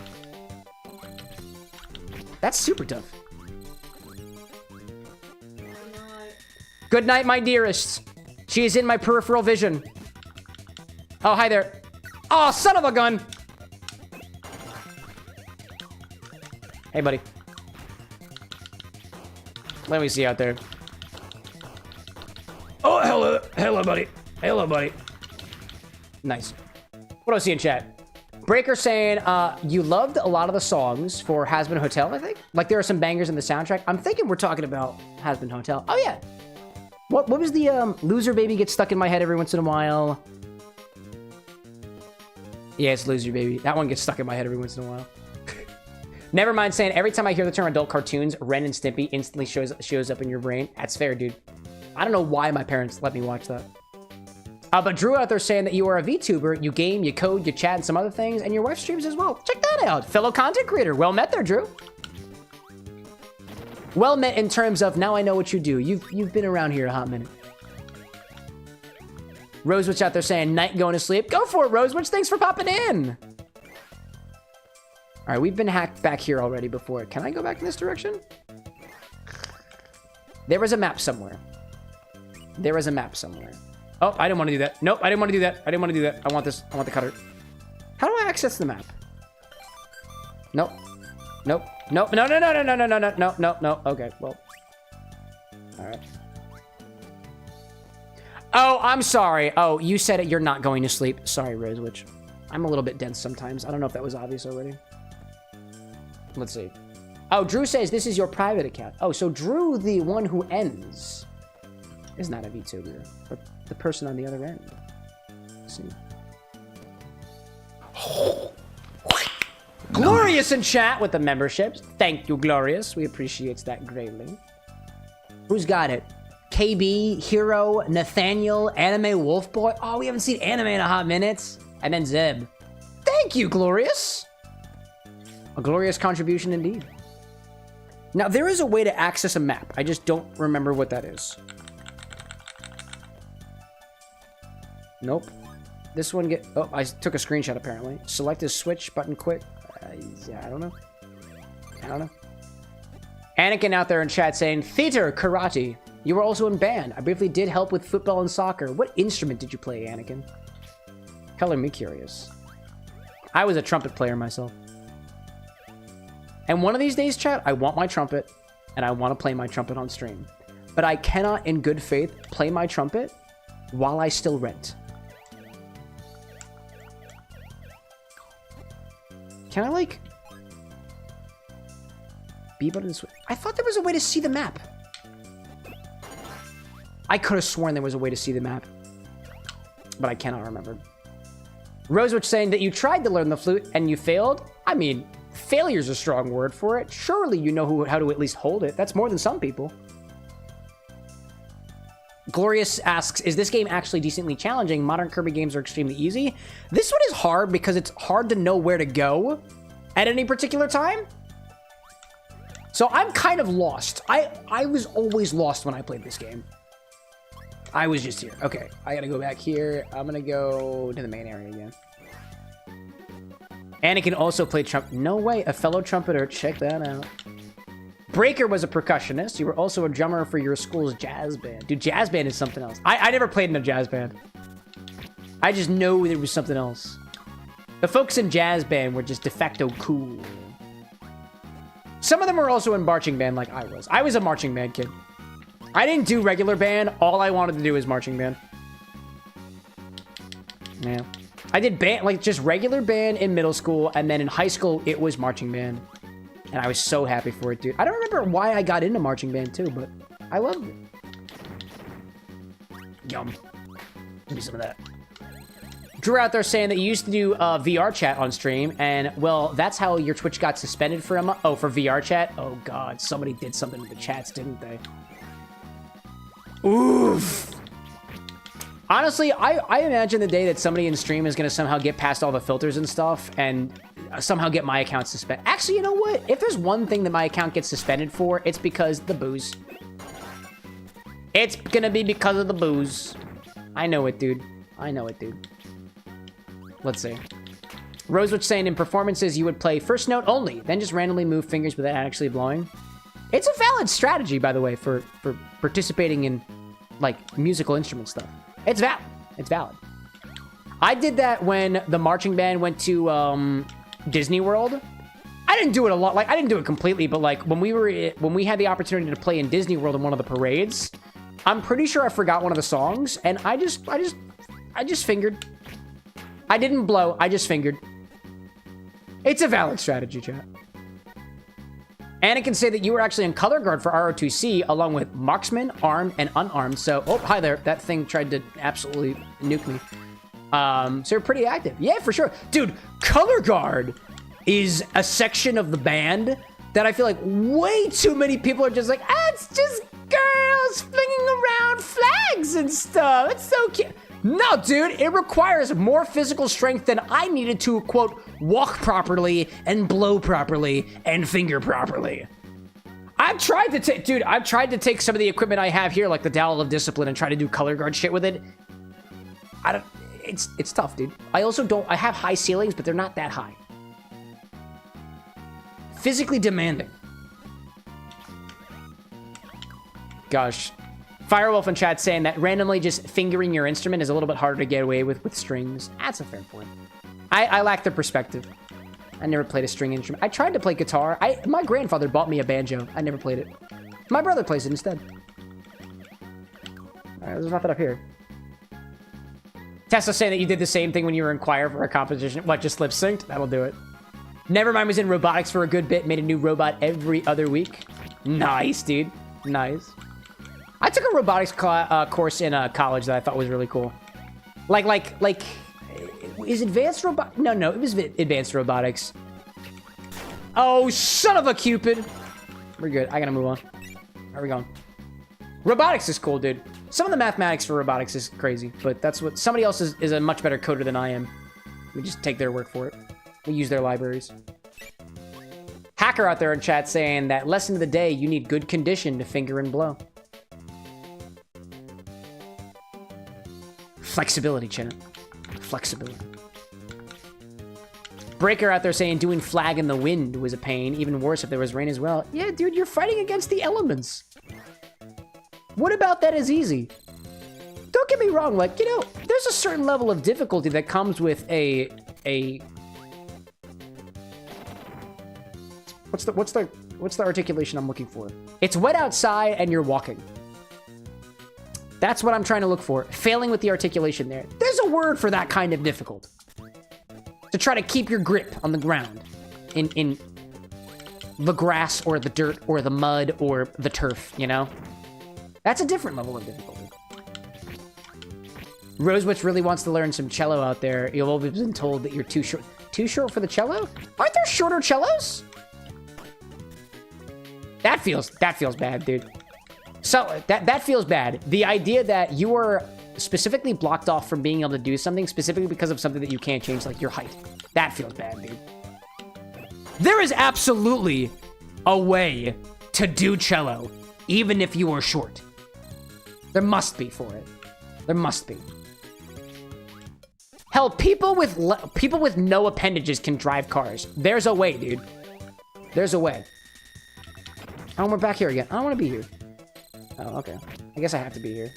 That's super tough. Good night, my dearest. She is in my peripheral vision. Oh, hi there. Oh, son of a gun. Hey, buddy. Let me see out there. Oh, hello. Hello, buddy. Hello, buddy. Nice. What do I see in chat? Breaker saying, you loved a lot of the songs for Has Been Hotel, I think? Like, there are some bangers in the soundtrack. I'm thinking we're talking about Has Been Hotel. Oh, yeah. What was the, Loser Baby gets stuck in my head every once in a while? Yeah, it's Loser Baby. That one gets stuck in my head every once in a while. Never mind saying, every time I hear the term adult cartoons, Ren and Stimpy instantly shows up in your brain. That's fair, dude. I don't know why my parents let me watch that. But Drew out there saying that you are a VTuber, you game, you code, you chat, and some other things, and your wife streams as well. Check that out. Fellow content creator. Well met there, Drew. Well met in terms of, now I know what you do. You've been around here a hot minute. Rosewitch out there saying, night going to sleep. Go for it, Rosewitch. Thanks for popping in. All right, we've been hacked back here already before. Can I go back in this direction? There was a map somewhere. There was a map somewhere. Oh, I didn't want to do that. Nope, I didn't want to do that. I didn't want to do that. I want this. I want the cutter. How do I access the map? Nope. Nope. Nope. No, no, no, no, no, no, no, no, no, no, no. Okay, well. All right. Oh, I'm sorry. Oh, you said it. You're not going to sleep. Sorry, Rosewitch. I'm a little bit dense sometimes. I don't know if that was obvious already. Let's see. Oh, Drew says this is your private account. Oh, so Drew, the one who ends, is not a VTuber, but the person on the other end. Let's see. Glorious in chat with the memberships. Thank you, Glorious. We appreciate that greatly. Who's got it? KB, Hero, Nathaniel, Anime Wolfboy. Oh, we haven't seen anime in a hot minute. And then Zeb. Thank you, Glorious. A glorious contribution indeed. Now, there is a way to access a map. I just don't remember what that is. Nope. This one oh, I took a screenshot apparently. Select the switch button quick. Yeah, I don't know. I don't know. Anakin out there in chat saying, theater, karate. You were also in band. I briefly did help with football and soccer. What instrument did you play, Anakin? Color me curious. I was a trumpet player myself. And one of these days, chat, I want my trumpet, and I want to play my trumpet on stream. But I cannot, in good faith, play my trumpet while I still rent. Can I, like... B button switch? I thought there was a way to see the map. I could have sworn there was a way to see the map. But I cannot remember. Rosewitch saying that you tried to learn the flute and you failed. I mean... failure's a strong word for it. Surely you know how to at least hold it. That's more than some people. Glorious asks, is this game actually decently challenging? Modern Kirby games are extremely easy. This one is hard because it's hard to know where to go. at any particular time. So I'm kind of lost. I was always lost when I played this game. I was just here. Okay, I gotta go back here. I'm gonna go to the main area again. Anakin also played trumpet. No way, a fellow trumpeter. Check that out. Breaker was a percussionist. You were also a drummer for your school's jazz band. Dude, jazz band is something else. I never played in a jazz band. I just know there was something else. The folks in jazz band were just de facto cool. Some of them were also in marching band like I was. I was a marching band kid. I didn't do regular band. All I wanted to do was marching band. Yeah. I did band, like just regular band in middle school, and then in high school, it was marching band. And I was so happy for it, dude. I don't remember why I got into marching band too, but I loved it. Yum. Give me some of that. Drew out there saying that you used to do VR chat on stream, and well, that's how your Twitch got suspended for a month. Oh, for VR chat? Oh god, somebody did something with the chats, didn't they? Oof. Honestly, I imagine the day that somebody in stream is going to somehow get past all the filters and stuff and somehow get my account suspended. Actually, you know what? If there's one thing that my account gets suspended for, it's because the booze. It's going to be because of the booze. I know it, dude. I know it, dude. Let's see. Rosewitch saying in performances you would play first note only, then just randomly move fingers without actually blowing. It's a valid strategy, by the way, for participating in, like, musical instrument stuff. It's valid. It's valid. I did that when the marching band went to Disney World. I didn't do it a lot. Like, I didn't do it completely, but, like, when we had the opportunity to play in Disney World in one of the parades, I'm pretty sure I forgot one of the songs, and I just fingered. I didn't blow. I just fingered. It's a valid strategy, chat. Anna can say that you were actually in color guard for RO2C along with marksman, armed, and unarmed. So, oh, hi there. That thing tried to absolutely nuke me. So you're pretty active. Yeah, for sure. Dude, color guard is a section of the band that I feel like way too many people are just like, it's just girls flinging around flags and stuff. It's so cute. No, dude, it requires more physical strength than I needed to, quote, walk properly and blow properly and finger properly. I've tried to take some of the equipment I have here, like the Dowel of Discipline, and try to do color guard shit with it. It's tough, dude. I have high ceilings, but they're not that high. Physically demanding. Gosh. Firewolf in chat saying that randomly just fingering your instrument is a little bit harder to get away with strings. That's a fair point. I lack the perspective. I never played a string instrument. I tried to play guitar. My grandfather bought me a banjo. I never played it. My brother plays it instead. All right, there's nothing up here. Tesla saying that you did the same thing when you were in choir for a competition. What, just lip synced? That'll do it. Nevermind was in robotics for a good bit. Made a new robot every other week. Nice, dude. Nice. I took a robotics course in college that I thought was really cool. Like, is advanced robot? No, it was advanced robotics. Oh, son of a Cupid. We're good. I gotta move on. Where are we going? Robotics is cool, dude. Some of the mathematics for robotics is crazy, but that's what somebody else is a much better coder than I am. We just take their word for it. We use their libraries. Hacker out there in chat saying that lesson of the day, you need good condition to finger and blow. Flexibility, Chin. Flexibility. Breaker out there saying doing flag in the wind was a pain. Even worse if there was rain as well. Yeah, dude, you're fighting against the elements. What about that is easy? Don't get me wrong, like, you know, there's a certain level of difficulty that comes with a what's the articulation I'm looking for? It's wet outside and you're walking. That's what I'm trying to look for. Failing with the articulation there. There's a word for that kind of difficult. To try to keep your grip on the ground. In the grass or the dirt or the mud or the turf, you know? That's a different level of difficulty. Rosewitch really wants to learn some cello out there. You've always been told that you're too short. Too short for the cello? Aren't there shorter cellos? That feels bad, dude. So, that feels bad. The idea that you are specifically blocked off from being able to do something specifically because of something that you can't change, like your height. That feels bad, dude. There is absolutely a way to do cello, even if you are short. There must be for it. There must be. Hell, people with no appendages can drive cars. There's a way, dude. There's a way. Oh, we're back here again. I don't want to be here. Oh, okay. I guess I have to be here.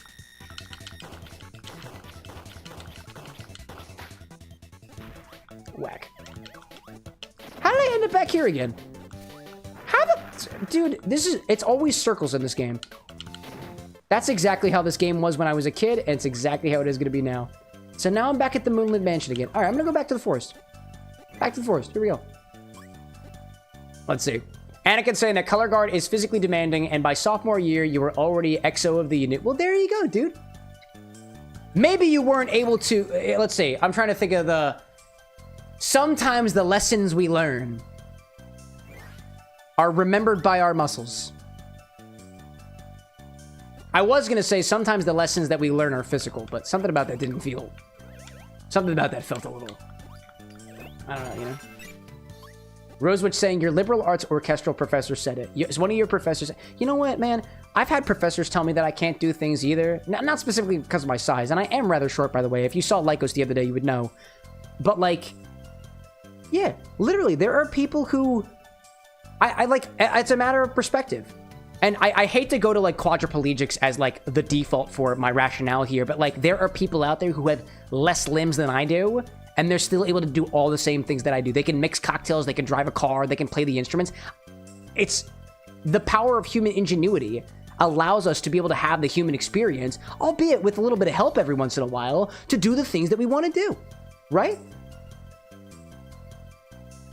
Whack. How did I end up back here again? How the... Dude, it's always circles in this game. That's exactly how this game was when I was a kid, and it's exactly how it is going to be now. So now I'm back at the Moonlit Mansion again. All right, I'm going to go back to the forest. Back to the forest. Here we go. Let's see. Anakin saying that color guard is physically demanding, and by sophomore year, you were already XO of the unit. Well, there you go, dude. Maybe you weren't able to... Let's see. I'm trying to think of the... Sometimes the lessons we learn are remembered by our muscles. I was going to say sometimes the lessons that we learn are physical, but something about that didn't feel... Something about that felt a little... I don't know, you know? Rosewood saying, your liberal arts orchestral professor said it. Is one of your professors... You know what, man? I've had professors tell me that I can't do things either. Not specifically because of my size, and I am rather short, by the way. If you saw Lycos the other day, you would know. But, like... Yeah, literally, there are people who... I like... It's a matter of perspective. And I hate to go to, like, quadriplegics as, like, the default for my rationale here, but, like, there are people out there who have less limbs than I do, and they're still able to do all the same things that I do. They can mix cocktails, they can drive a car, they can play the instruments. It's... The power of human ingenuity allows us to be able to have the human experience, albeit with a little bit of help every once in a while, to do the things that we want to do. Right?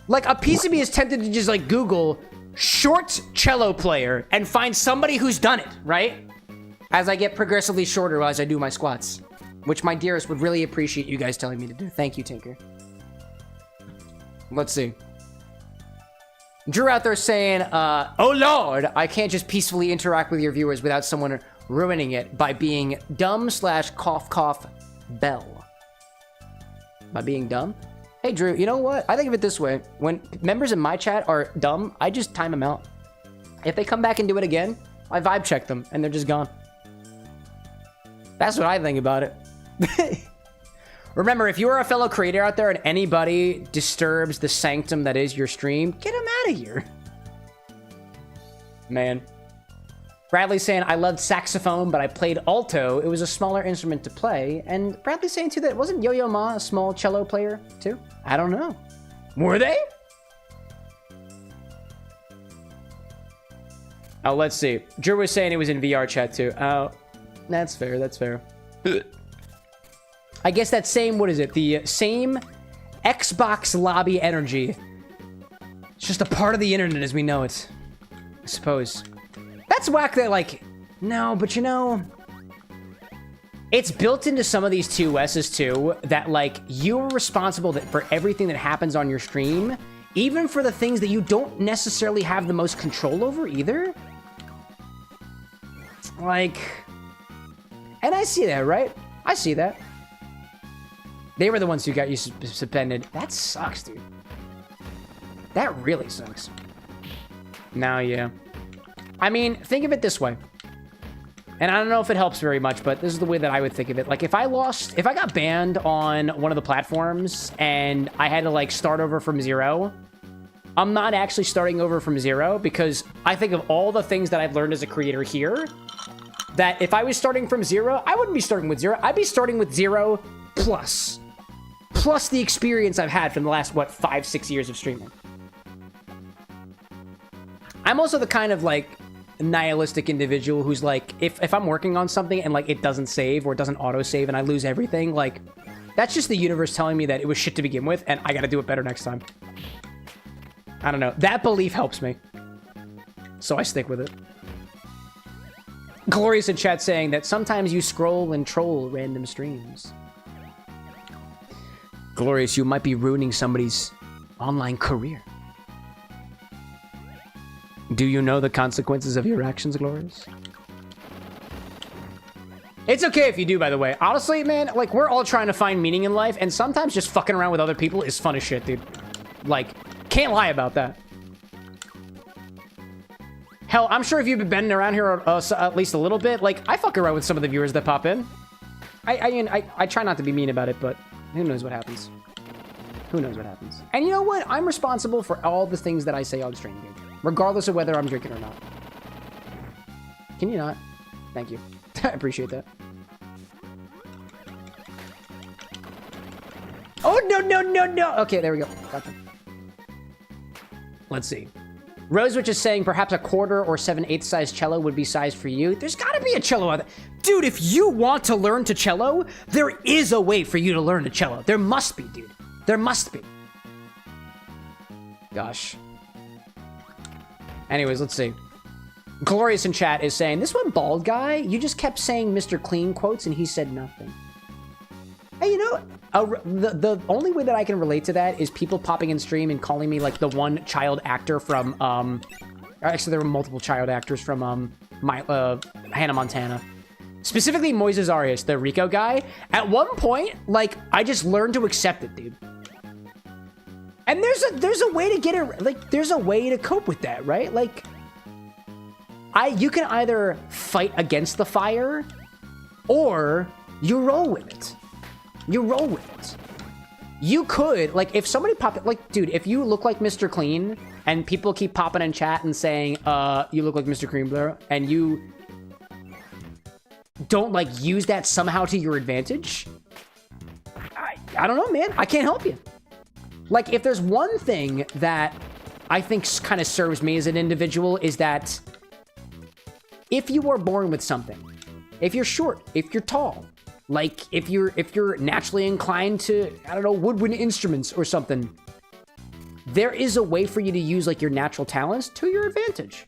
Like, a piece of me is tempted to just, like, Google short cello player and find somebody who's done it, right? As I get progressively shorter as I do my squats. Which my dearest would really appreciate you guys telling me to do. Thank you, Tinker. Let's see. Drew out there saying, oh lord, I can't just peacefully interact with your viewers without someone ruining it by being dumb/cough cough bell. By being dumb? Hey, Drew, you know what? I think of it this way. When members in my chat are dumb, I just time them out. If they come back and do it again, I vibe check them, and they're just gone. That's what I think about it. Remember, if you are a fellow creator out there and anybody disturbs the sanctum that is your stream, get them out of here. Man. Bradley's saying, I loved saxophone, but I played alto. It was a smaller instrument to play. And Bradley's saying, too, that wasn't Yo-Yo Ma a small cello player, too? I don't know. Were they? Oh, let's see. Drew was saying it was in VR chat, too. Oh, that's fair. That's fair. I guess that same, what is it? The same Xbox lobby energy. It's just a part of the internet as we know it. I suppose. That's whack that, like... No, but you know... It's built into some of these TOSs, too, that, like, you're responsible for everything that happens on your stream, even for the things that you don't necessarily have the most control over, either. Like... And I see that, right? I see that. They were the ones who got you suspended. That sucks, dude. That really sucks. Now, yeah. I mean, think of it this way. And I don't know if it helps very much, but this is the way that I would think of it. Like, if I got banned on one of the platforms and I had to, like, start over from zero, I'm not actually starting over from zero because I think of all the things that I've learned as a creator here, that if I was starting from zero, I wouldn't be starting with zero. I'd be starting with zero plus the experience I've had from the last, what, 5-6 years of streaming. I'm also the kind of, like, nihilistic individual who's like, if I'm working on something and, like, it doesn't save or it doesn't auto-save and I lose everything, like, that's just the universe telling me that it was shit to begin with and I gotta do it better next time. I don't know. That belief helps me. So I stick with it. Glorious in chat saying that sometimes you scroll and troll random streams. Glorious, you might be ruining somebody's online career. Do you know the consequences of your actions, Glorious? It's okay if you do, by the way. Honestly, man, like, we're all trying to find meaning in life, and sometimes just fucking around with other people is fun as shit, dude. Like, Can't lie about that. Hell, I'm sure if you've been bending around here at least a little bit, like, I fuck around with some of the viewers that pop in. I try not to be mean about it, but who knows what happens. Who knows what happens. And you know what? I'm responsible for all the things that I say on stream, dude, regardless of whether I'm drinking or not. Can you not? Thank you. I appreciate that. Oh, no, no, no, no. Okay, there we go. Gotcha. Let's see. Rosewitch is saying perhaps a quarter or 7/8 size cello would be sized for you. There's got to be a cello out there. Dude, if you want to learn to cello, there is a way for you to learn to cello. There must be, dude. There must be. Gosh. Anyways, let's see. Glorious in chat is saying, this one bald guy, you just kept saying Mr. Clean quotes and he said nothing. Hey, you know, the only way that I can relate to that is people popping in stream and calling me like the one child actor from, actually there were multiple child actors from, Hannah Montana. Specifically Moises Arias, the Rico guy. At one point, like, I just learned to accept it, dude. And there's a way to get it, like, there's a way to cope with that, right? Like, you can either fight against the fire, or you roll with it. You roll with it. You could, like, if somebody popped, like, dude, if you look like Mr. Clean, and people keep popping in chat and saying, you look like Mr. Clean, Blair, and you don't, like, use that somehow to your advantage, I don't know, man. I can't help you. Like, if there's one thing that I think kind of serves me as an individual is that if you are born with something, if you're short, if you're tall, like if you're naturally inclined to, I don't know, woodwind instruments or something, there is a way for you to use like your natural talents to your advantage.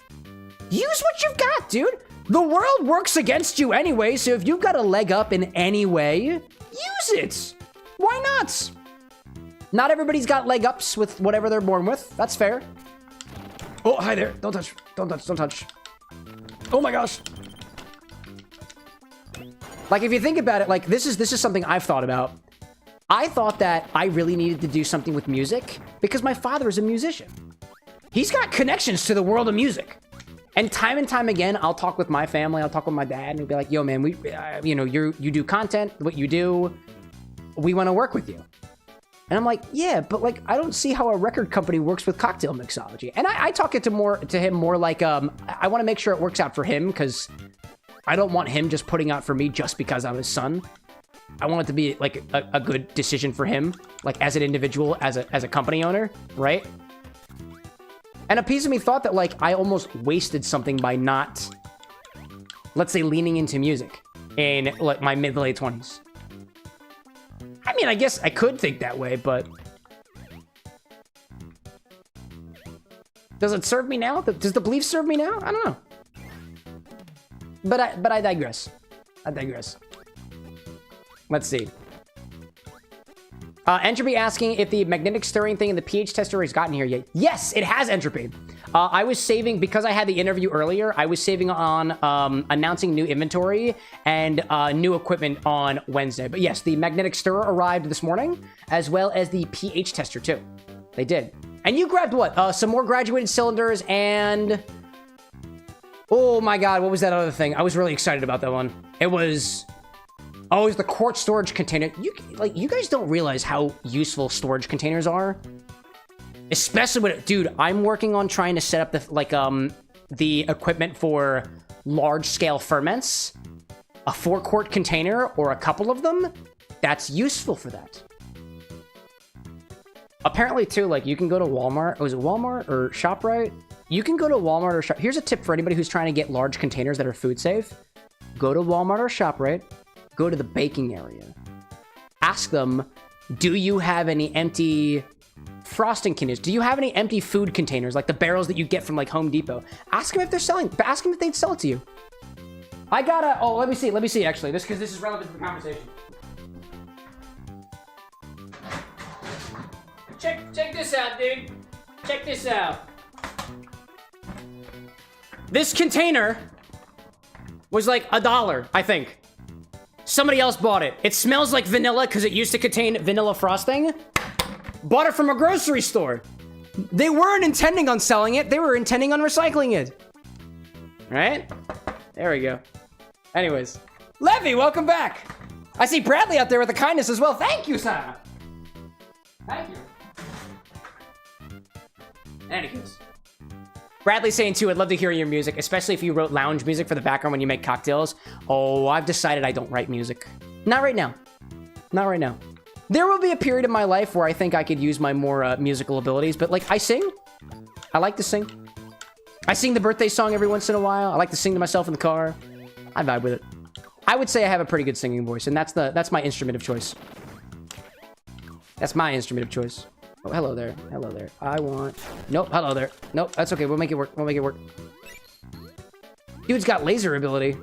Use what you've got, dude. The world works against you anyway, so if you've got a leg up in any way, use it. Why not? Not everybody's got leg ups with whatever they're born with. That's fair. Oh, hi there. Don't touch. Don't touch. Don't touch. Oh my gosh. Like, if you think about it, like, this is something I've thought about. I thought that I really needed to do something with music because my father is a musician. He's got connections to the world of music. And time again, I'll talk with my family. I'll talk with my dad and he'll be like, yo, man, we, you know, you do content, what you do. We want to work with you. And I'm like, yeah, but like, I don't see how a record company works with cocktail mixology. And I talk it to him more like, I want to make sure it works out for him because I don't want him just putting out for me just because I'm his son. I want it to be like a good decision for him, like as an individual, as a company owner, right? And a piece of me thought that like I almost wasted something by not, let's say, leaning into music in like my mid to late 20s. I mean, I guess I could think that way, but does it serve me now? Does the belief serve me now? I don't know. But I digress. I digress. Let's see. Entropy asking if the magnetic stirring thing in the pH tester has gotten here yet. Yes, it has, Entropy. I was saving, because I had the interview earlier, I was saving on announcing new inventory and new equipment on Wednesday. But yes, the magnetic stirrer arrived this morning, as well as the pH tester too. They did. And you grabbed what? Some more graduated cylinders and... Oh my god, what was that other thing? I was really excited about that one. It was... Oh, it was the quartz storage container. You guys don't realize how useful storage containers are. Especially when, dude, I'm working on trying to set up the equipment for large-scale ferments. A 4-quart container or a couple of them, that's useful for that. Apparently, too, like, you can go to Walmart. Was it Walmart or ShopRite? You can go to Walmart or Shop. Here's a tip for anybody who's trying to get large containers that are food safe. Go to Walmart or ShopRite. Go to the baking area. Ask them, do you have any empty frosting containers? Do you have any empty food containers, like the barrels that you get from like Home Depot? Ask them if they're selling. Ask them if they'd sell it to you. I gotta. Oh, let me see. Actually, because this is relevant to the conversation. Check this out, dude. Check this out. This container was like $1, I think. Somebody else bought it. It smells like vanilla because it used to contain vanilla frosting. Bought it from a grocery store. They weren't intending on selling it. They were intending on recycling it. Right? There we go. Anyways. Levy, welcome back. I see Bradley out there with the kindness as well. Thank you, sir. Thank you. Anyways. Bradley's saying too, I'd love to hear your music, especially if you wrote lounge music for the background when you make cocktails. Oh, I've decided I don't write music. Not right now. Not right now. There will be a period in my life where I think I could use my more musical abilities, but like I sing. I like to sing. I sing the birthday song every once in a while. I like to sing to myself in the car. I vibe with it. I would say I have a pretty good singing voice, and that's my instrument of choice. That's my instrument of choice. Oh, hello there. Hello there. I want... Nope, hello there. Nope, that's okay. We'll make it work. We'll make it work. Dude's got laser ability.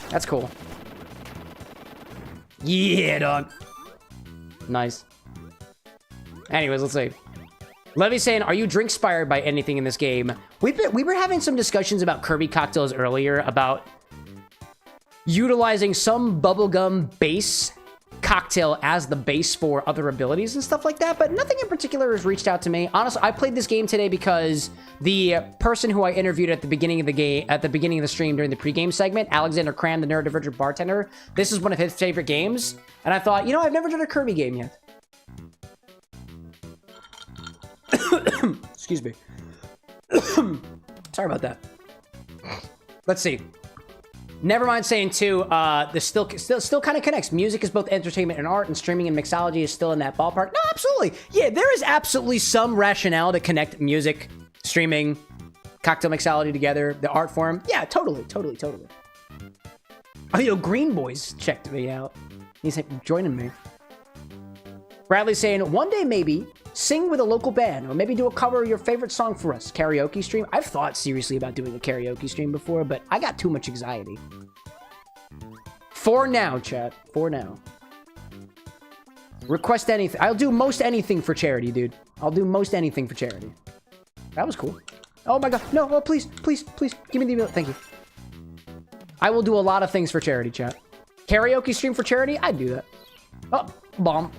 That's cool. Yeah, dog. Nice. Anyways, let's see. Levy's saying, are you drink-inspired by anything in this game? We were having some discussions about Kirby cocktails earlier, about utilizing some bubblegum base cocktail as the base for other abilities and stuff like that, but nothing in particular has reached out to me. Honestly, I played this game today because the person who I interviewed at the beginning of the game, at the beginning of the stream during the pregame segment, Alexander Cramm, the Neurodivergent Bartender, this is one of his favorite games, and I thought, you know, I've never done a Kirby game yet. Excuse me. Sorry about that. Let's see. Never mind saying too, this still kind of connects. Music is both entertainment and art, and streaming and mixology is still in that ballpark. No, absolutely. Yeah, there is absolutely some rationale to connect music, streaming, cocktail mixology together, the art form. Yeah, totally. Oh, yo, Green Boys checked me out. He's joining me. Bradley's saying, one day maybe sing with a local band, or maybe do a cover of your favorite song for us. Karaoke stream. I've thought seriously about doing a karaoke stream before, but I got too much anxiety. For now, chat. For now. Request anything. I'll do most anything for charity, dude. I'll do most anything for charity. That was cool. Oh my god. No, oh, please. Give me the email. Thank you. I will do a lot of things for charity, chat. Karaoke stream for charity? I'd do that. Oh, bomb.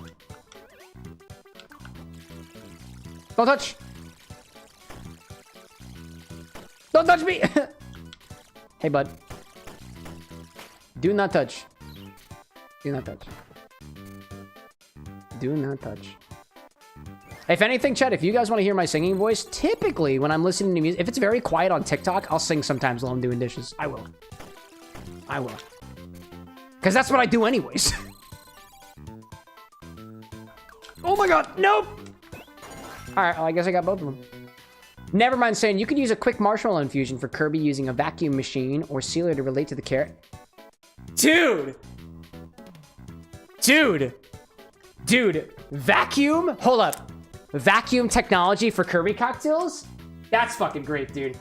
Don't touch. Don't touch me. Hey, bud. Do not touch. Do not touch. Do not touch. If anything, chat, if you guys want to hear my singing voice, typically when I'm listening to music, if it's very quiet on TikTok, I'll sing sometimes while I'm doing dishes. I will. Because that's what I do anyways. Oh my god, nope. Alright, well, I guess I got both of them. Never mind saying you could use a quick marshmallow infusion for Kirby using a vacuum machine or sealer to relate to the carrot. Dude! Vacuum? Hold up. Vacuum technology for Kirby cocktails? That's fucking great, dude.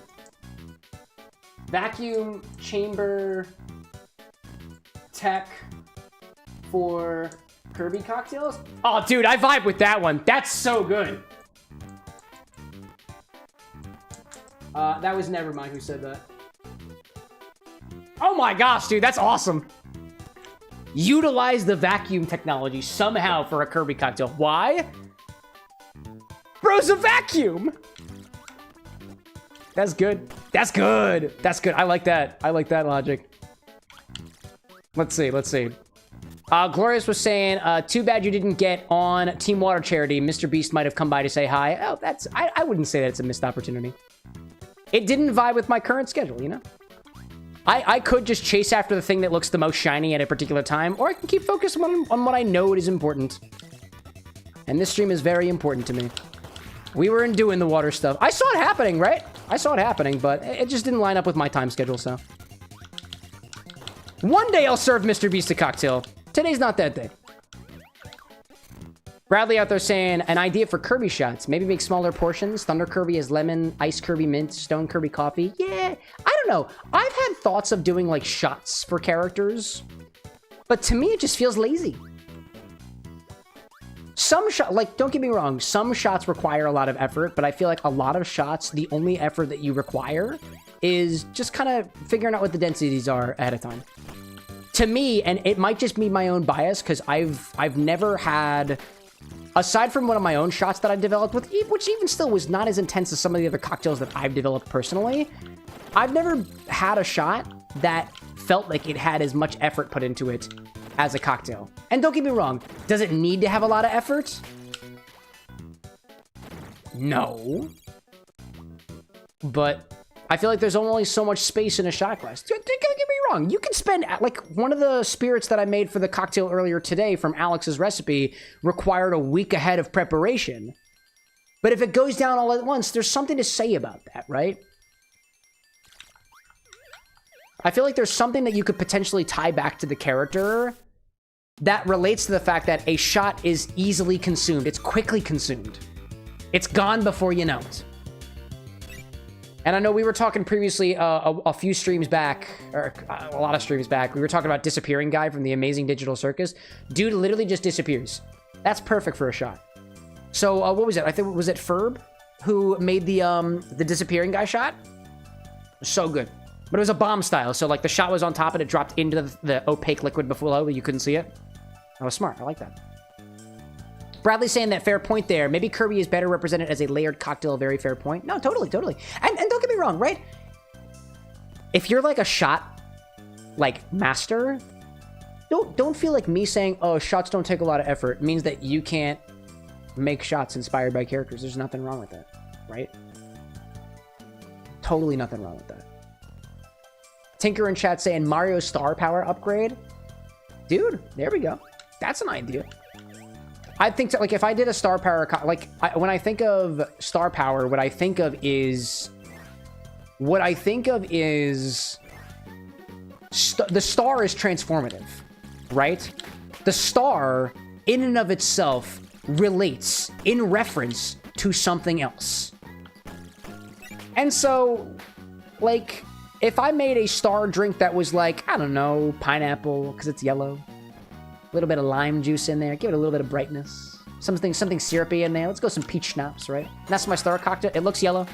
Vacuum chamber tech for Kirby cocktails? Oh, dude, I vibe with that one. That's so good. That was Nevermind who said that. Oh my gosh, dude, that's awesome. Utilize the vacuum technology somehow for a Kirby cocktail. Why? Bro's a vacuum. That's good. That's good. I like that. I like that logic. Let's see. Glorious was saying, too bad you didn't get on Team Water Charity. Mr. Beast might have come by to say hi. Oh, I wouldn't say that it's a missed opportunity. It didn't vibe with my current schedule, you know? I could just chase after the thing that looks the most shiny at a particular time, or I can keep focused on what I know is important. And this stream is very important to me. We were doing the water stuff. I saw it happening, right? I saw it happening, but it just didn't line up with my time schedule, so. One day I'll serve Mr. Beast a cocktail. Today's not that day. Bradley out there saying, an idea for Kirby shots. Maybe make smaller portions. Thunder Kirby has lemon, Ice Kirby mint, Stone Kirby coffee. Yeah, I don't know. I've had thoughts of doing like shots for characters, but to me it just feels lazy. Some shot, like, don't get me wrong, some shots require a lot of effort, but I feel like a lot of shots, the only effort that you require is just kind of figuring out what the densities are ahead of time. To me, and it might just be my own bias, because I've never had aside from one of my own shots that I developed with, which even still was not as intense as some of the other cocktails that I've developed personally, I've never had a shot that felt like it had as much effort put into it as a cocktail. And don't get me wrong, does it need to have a lot of effort? No. But I feel like there's only so much space in a shot glass. Don't get me wrong. You can spend, like, one of the spirits that I made for the cocktail earlier today from Alex's recipe required a week ahead of preparation. But if it goes down all at once, there's something to say about that, right? I feel like there's something that you could potentially tie back to the character that relates to the fact that a shot is easily consumed. It's quickly consumed. It's gone before you know it. And I know we were talking previously a few streams back, or a lot of streams back, we were talking about Disappearing Guy from the Amazing Digital Circus. Dude literally just disappears. That's perfect for a shot. So what was it? I think, was it Ferb who made the Disappearing Guy shot? So good. But it was a bomb style, so like the shot was on top and it dropped into the opaque liquid below, but you couldn't see it. That was smart. I like that. Bradley's saying that fair point there. Maybe Kirby is better represented as a layered cocktail. Very fair point. No, totally. And don't get me wrong, right? If you're like a shot, like, master, don't feel like me saying, oh, shots don't take a lot of effort means that you can't make shots inspired by characters. There's nothing wrong with that, right? Totally nothing wrong with that. Tinker in chat saying Mario star power upgrade. Dude, there we go. That's an idea. I think, like, if I did a star power, when I think of star power, what I think of is the star is transformative, right? The star, in and of itself, relates in reference to something else. And so, like, if I made a star drink that was like, I don't know, pineapple, because it's yellow, a little bit of lime juice in there, give it a little bit of brightness, something syrupy in there. Let's go some peach schnapps, right? And that's my star cocktail. It looks yellow.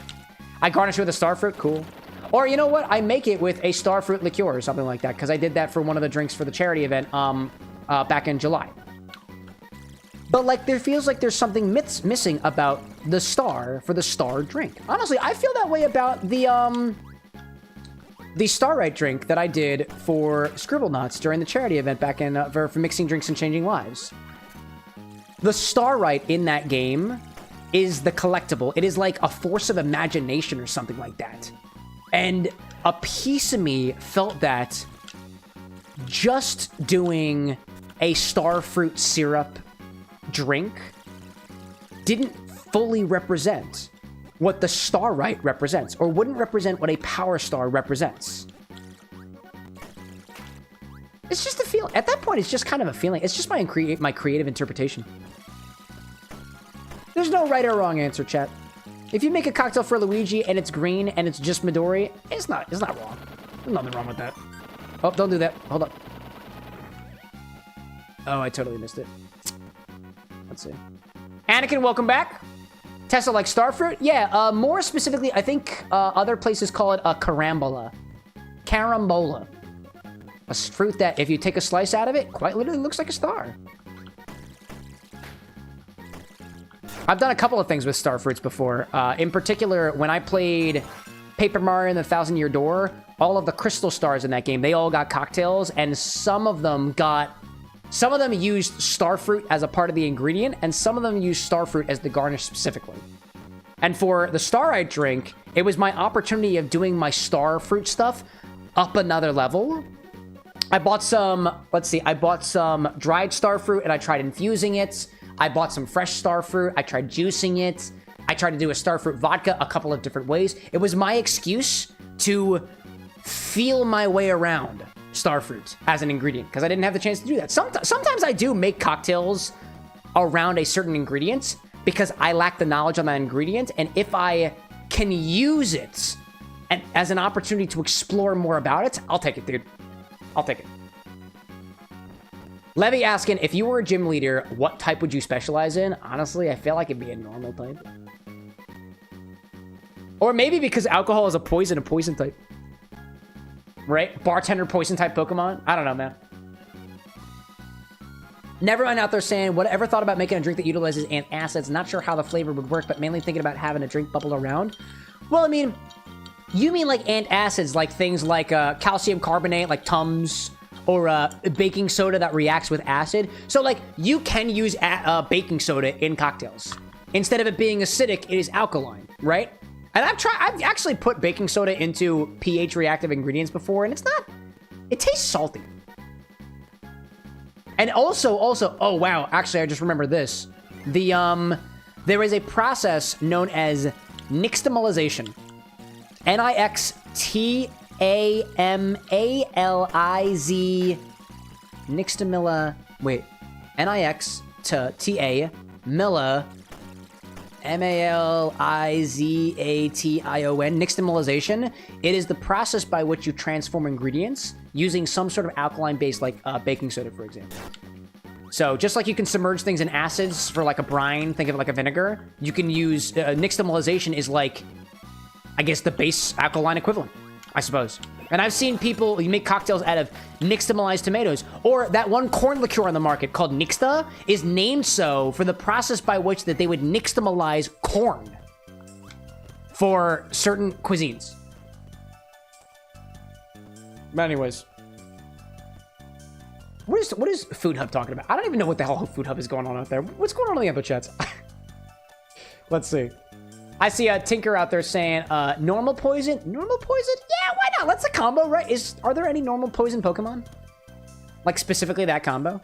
I garnish it with a star fruit, cool. Or you know what? I make it with a star fruit liqueur or something like that, because I did that for one of the drinks for the charity event back in July. But like, there feels like there's something missing about the star for the star drink. Honestly, I feel that way about the Starlight drink that I did for Scribblenauts during the charity event back in for Mixing Drinks and Changing Lives. The Starlight in that game is the collectible. It is like a force of imagination or something like that. And a piece of me felt that just doing a starfruit syrup drink didn't fully represent what the Starlight represents, or wouldn't represent what a Power Star represents. It's just a feel. At that point, it's just kind of a feeling. It's just my creative interpretation. There's no right or wrong answer, chat. If you make a cocktail for Luigi and it's green and it's just Midori, it's not wrong. There's nothing wrong with that. Oh, don't do that. Hold up. Oh, I totally missed it. Let's see. Anakin, welcome back. Tessa likes starfruit? Yeah, more specifically, I think other places call it a carambola. Carambola. A fruit that, if you take a slice out of it, quite literally looks like a star. I've done a couple of things with starfruits before. In particular, when I played Paper Mario and the Thousand Year Door, all of the crystal stars in that game, they all got cocktails, and some of them used starfruit as a part of the ingredient, and some of them used starfruit as the garnish specifically. And for the Starlight drink, it was my opportunity of doing my starfruit stuff up another level. I bought some, I bought some dried starfruit and I tried infusing it. I bought some fresh starfruit. I tried juicing it. I tried to do a starfruit vodka a couple of different ways. It was my excuse to feel my way around starfruit as an ingredient, because I didn't have the chance to do that. Sometimes I do make cocktails around a certain ingredient because I lack the knowledge on that ingredient, and if I can use it as an opportunity to explore more about it, I'll take it, dude. I'll take it. Levy asking, if you were a gym leader, what type would you specialize in? Honestly, I feel like it'd be a normal type. Or maybe because alcohol is a poison type. Right? Bartender poison type Pokemon? I don't know, man. Nevermind out there saying, whatever thought about making a drink that utilizes antacids? Not sure how the flavor would work, but mainly thinking about having a drink bubble around. Well, I mean, you mean like antacids, like things like calcium carbonate, like Tums, or baking soda that reacts with acid. So, like, you can use baking soda in cocktails. Instead of it being acidic, it is alkaline, right? And I've actually put baking soda into pH reactive ingredients before, and it tastes salty. And also, oh wow, actually I just remembered this. There is a process known as nixtamalization. Nixtamaliz. Nixtamila, wait. Nix to TA, milla, MALIZATION, nixtamalization. It is the process by which you transform ingredients using some sort of alkaline base, like baking soda, for example. So just like you can submerge things in acids for like a brine, think of it like a vinegar, you can use nixtamalization is like, I guess, the base alkaline equivalent, I suppose. And I've seen people make cocktails out of nixtamalized tomatoes, or that one corn liqueur on the market called Nixta is named so for the process by which that they would nixtamalize corn for certain cuisines. But anyways, what is Food Hub talking about? I don't even know what the hell Food Hub is going on out there. What's going on in the other chats? Let's see. I see a Tinker out there saying, normal poison? Normal poison? Yeah, why not? That's a combo, right? Are there any normal poison Pokemon? Like, specifically that combo?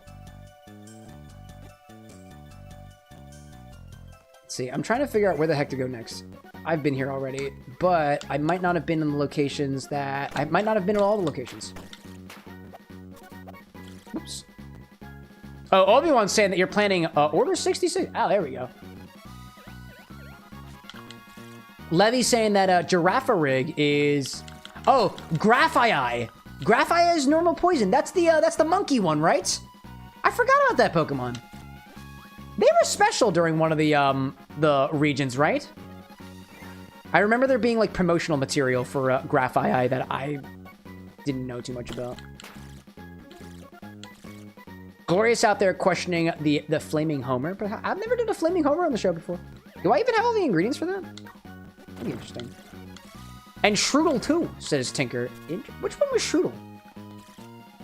Let's see. I'm trying to figure out where the heck to go next. I've been here already, but I might not have been in the locations that... I might not have been in all the locations. Oops. Oh, Obi-Wan's saying that you're planning Order 66? Oh, there we go. Levy's saying that Giraffe Rig is... Oh, Graphii. Graphii is normal poison. That's the monkey one, right? I forgot about that Pokemon. They were special during one of the regions, right? I remember there being like promotional material for Graphii that I didn't know too much about. Glorious out there questioning the Flaming Homer, but I've never done a Flaming Homer on the show before. Do I even have all the ingredients for that? That'd be interesting. And Shroodle too, says Tinker. Which one was Shroodle?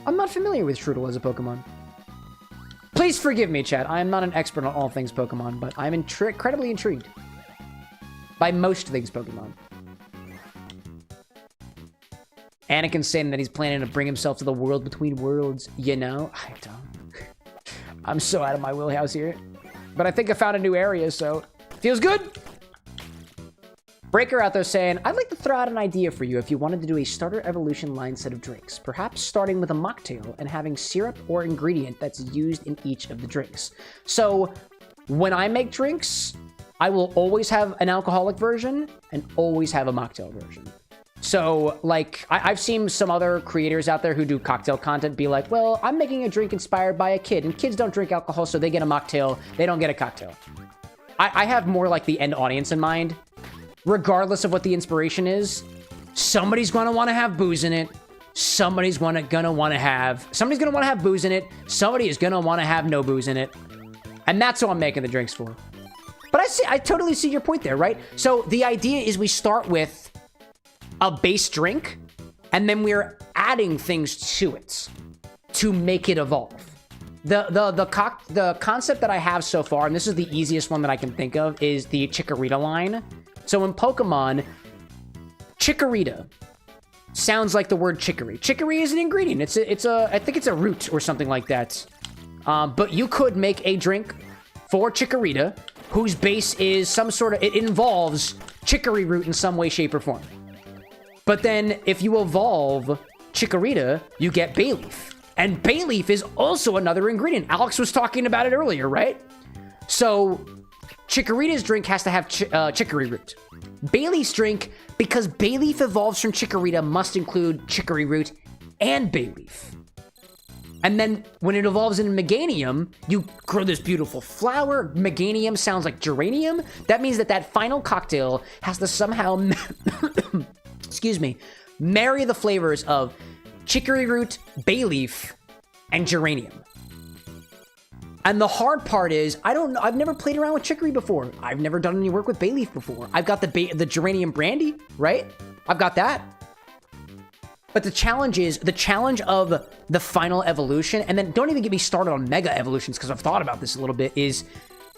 I'm not familiar with Shroodle as a Pokemon. Please forgive me, chat. I am not an expert on all things Pokemon, but I'm incredibly intrigued by most things Pokemon. Anakin's saying that he's planning to bring himself to the world between worlds. You know? I don't. I'm so out of my wheelhouse here. But I think I found a new area, so... Feels good! Breaker out there saying, I'd like to throw out an idea for you if you wanted to do a starter evolution line set of drinks. Perhaps starting with a mocktail and having syrup or ingredient that's used in each of the drinks. So, when I make drinks, I will always have an alcoholic version and always have a mocktail version. So, like, I've seen some other creators out there who do cocktail content be like, well, I'm making a drink inspired by a kid, and kids don't drink alcohol, so they get a mocktail, they don't get a cocktail. I have more like the end audience in mind. Regardless of what the inspiration is, somebody's gonna want to have booze in it. Somebody's gonna want to have booze in it. Somebody is gonna want to have no booze in it. And that's what I'm making the drinks for. But I totally see your point there, right? So the idea is we start with a base drink, and then we're adding things to it to make it evolve. The concept that I have so far, and this is the easiest one that I can think of, is the Chikorita line. So in Pokemon, Chikorita sounds like the word chicory. Chicory is an ingredient. I think it's a root or something like that. But you could make a drink for Chikorita whose base is some sort of, it involves chicory root in some way, shape, or form. But then if you evolve Chikorita, you get bay leaf. And bay leaf is also another ingredient. Alex was talking about it earlier, right? So Chikorita's drink has to have chicory root. Bay leaf's drink, because bay leaf evolves from Chikorita, must include chicory root and bay leaf. And then when it evolves into Meganium, you grow this beautiful flower. Meganium sounds like geranium. That means that final cocktail has to somehow, excuse me, marry the flavors of chicory root, bay leaf, and geranium. And the hard part is, I've never played around with chicory before. I've never done any work with bay leaf before. I've got the geranium brandy, right? I've got that. But the challenge of the final evolution, and then don't even get me started on mega evolutions, because I've thought about this a little bit, is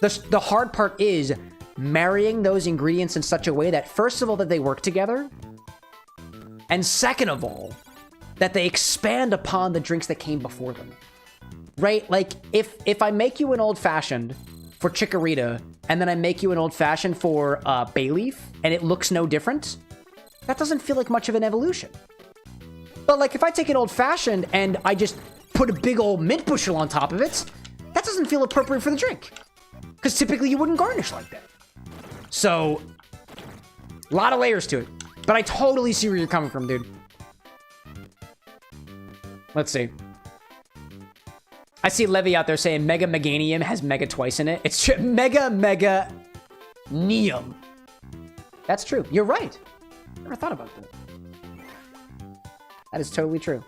the hard part is marrying those ingredients in such a way that, first of all, that they work together, and second of all, that they expand upon the drinks that came before them. Right? Like, if I make you an old fashioned for chikorita, and then I make you an old fashioned for bay leaf, and it looks no different, that doesn't feel like much of an evolution. But like, if I take an old fashioned and I just put a big old mint bushel on top of it, that doesn't feel appropriate for the drink. Because typically you wouldn't garnish like that. So, a lot of layers to it. But I totally see where you're coming from, dude. Let's see. I see Levy out there saying Mega Meganium has Mega twice in it. It's true. Mega Neum. That's true. You're right. Never thought about that. That is totally true.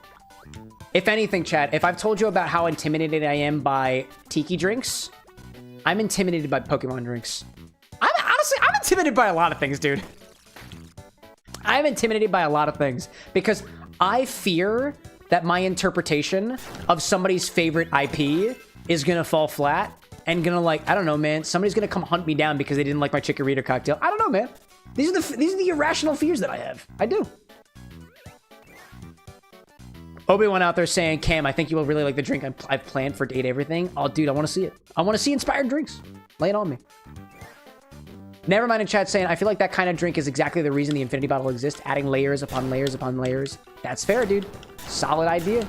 If anything, chat, if I've told you about how intimidated I am by tiki drinks, I'm intimidated by Pokemon drinks. I'm intimidated by a lot of things, dude. I'm intimidated by a lot of things because I fear that my interpretation of somebody's favorite IP is gonna fall flat and gonna, like, I don't know, man. Somebody's gonna come hunt me down because they didn't like my chikorita cocktail. I don't know, man. These are the irrational fears that I have. I do. Obi-Wan out there saying, Cam, I think you will really like the drink I've planned for Date Everything. Oh, dude, I want to see it. I want to see inspired drinks. Lay it on me. Nevermind in chat saying, I feel like that kind of drink is exactly the reason the infinity bottle exists, adding layers upon layers upon layers. That's fair, dude. Solid idea.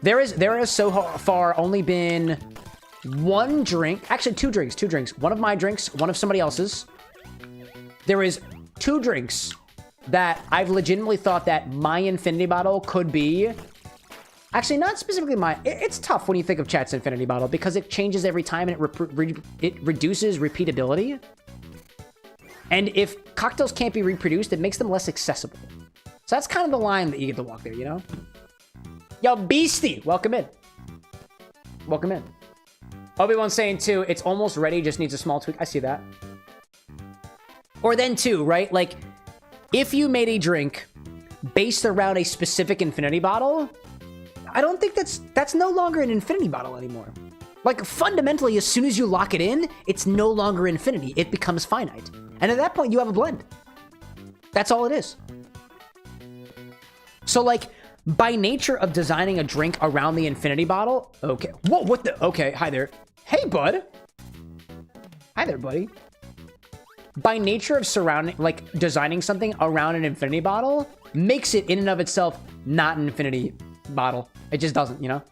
There has so far only been one drink, actually two drinks. One of my drinks, one of somebody else's. There is two drinks that I've legitimately thought that my infinity bottle could be. Actually, not specifically mine. It's tough when you think of chat's infinity bottle because it changes every time and it reduces repeatability. And if cocktails can't be reproduced, it makes them less accessible. So that's kind of the line that you get to walk there, you know? Yo, Beastie, welcome in. Welcome in. Obi-Wan saying too, it's almost ready, just needs a small tweak. I see that. Or then too, right? Like, if you made a drink based around a specific infinity bottle, I don't think that's no longer an infinity bottle anymore. Like, fundamentally, as soon as you lock it in, it's no longer infinity. It becomes finite. And at that point, you have a blend. That's all it is. So, like, by nature of designing a drink around the infinity bottle... Okay. Whoa, what the... Okay, hi there. Hey, bud. Hi there, buddy. By nature of designing something around an infinity bottle makes it in and of itself not an infinity bottle. It just doesn't, you know?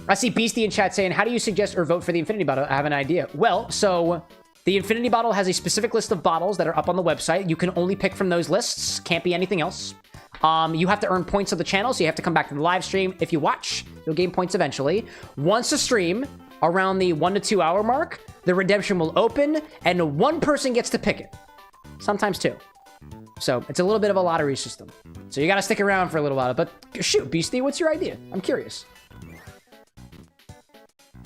I see Beastie in chat saying, how do you suggest or vote for the infinity bottle? I have an idea. Well, so the infinity bottle has a specific list of bottles that are up on the website. You can only pick from those lists. Can't be anything else. You have to earn points of the channel, so you have to come back to the live stream. If you watch, you'll gain points eventually. Once a stream, around the 1 to 2 hour mark, the redemption will open, and one person gets to pick it. Sometimes two. So it's a little bit of a lottery system. So you got to stick around for a little while. But shoot, Beastie, what's your idea? I'm curious.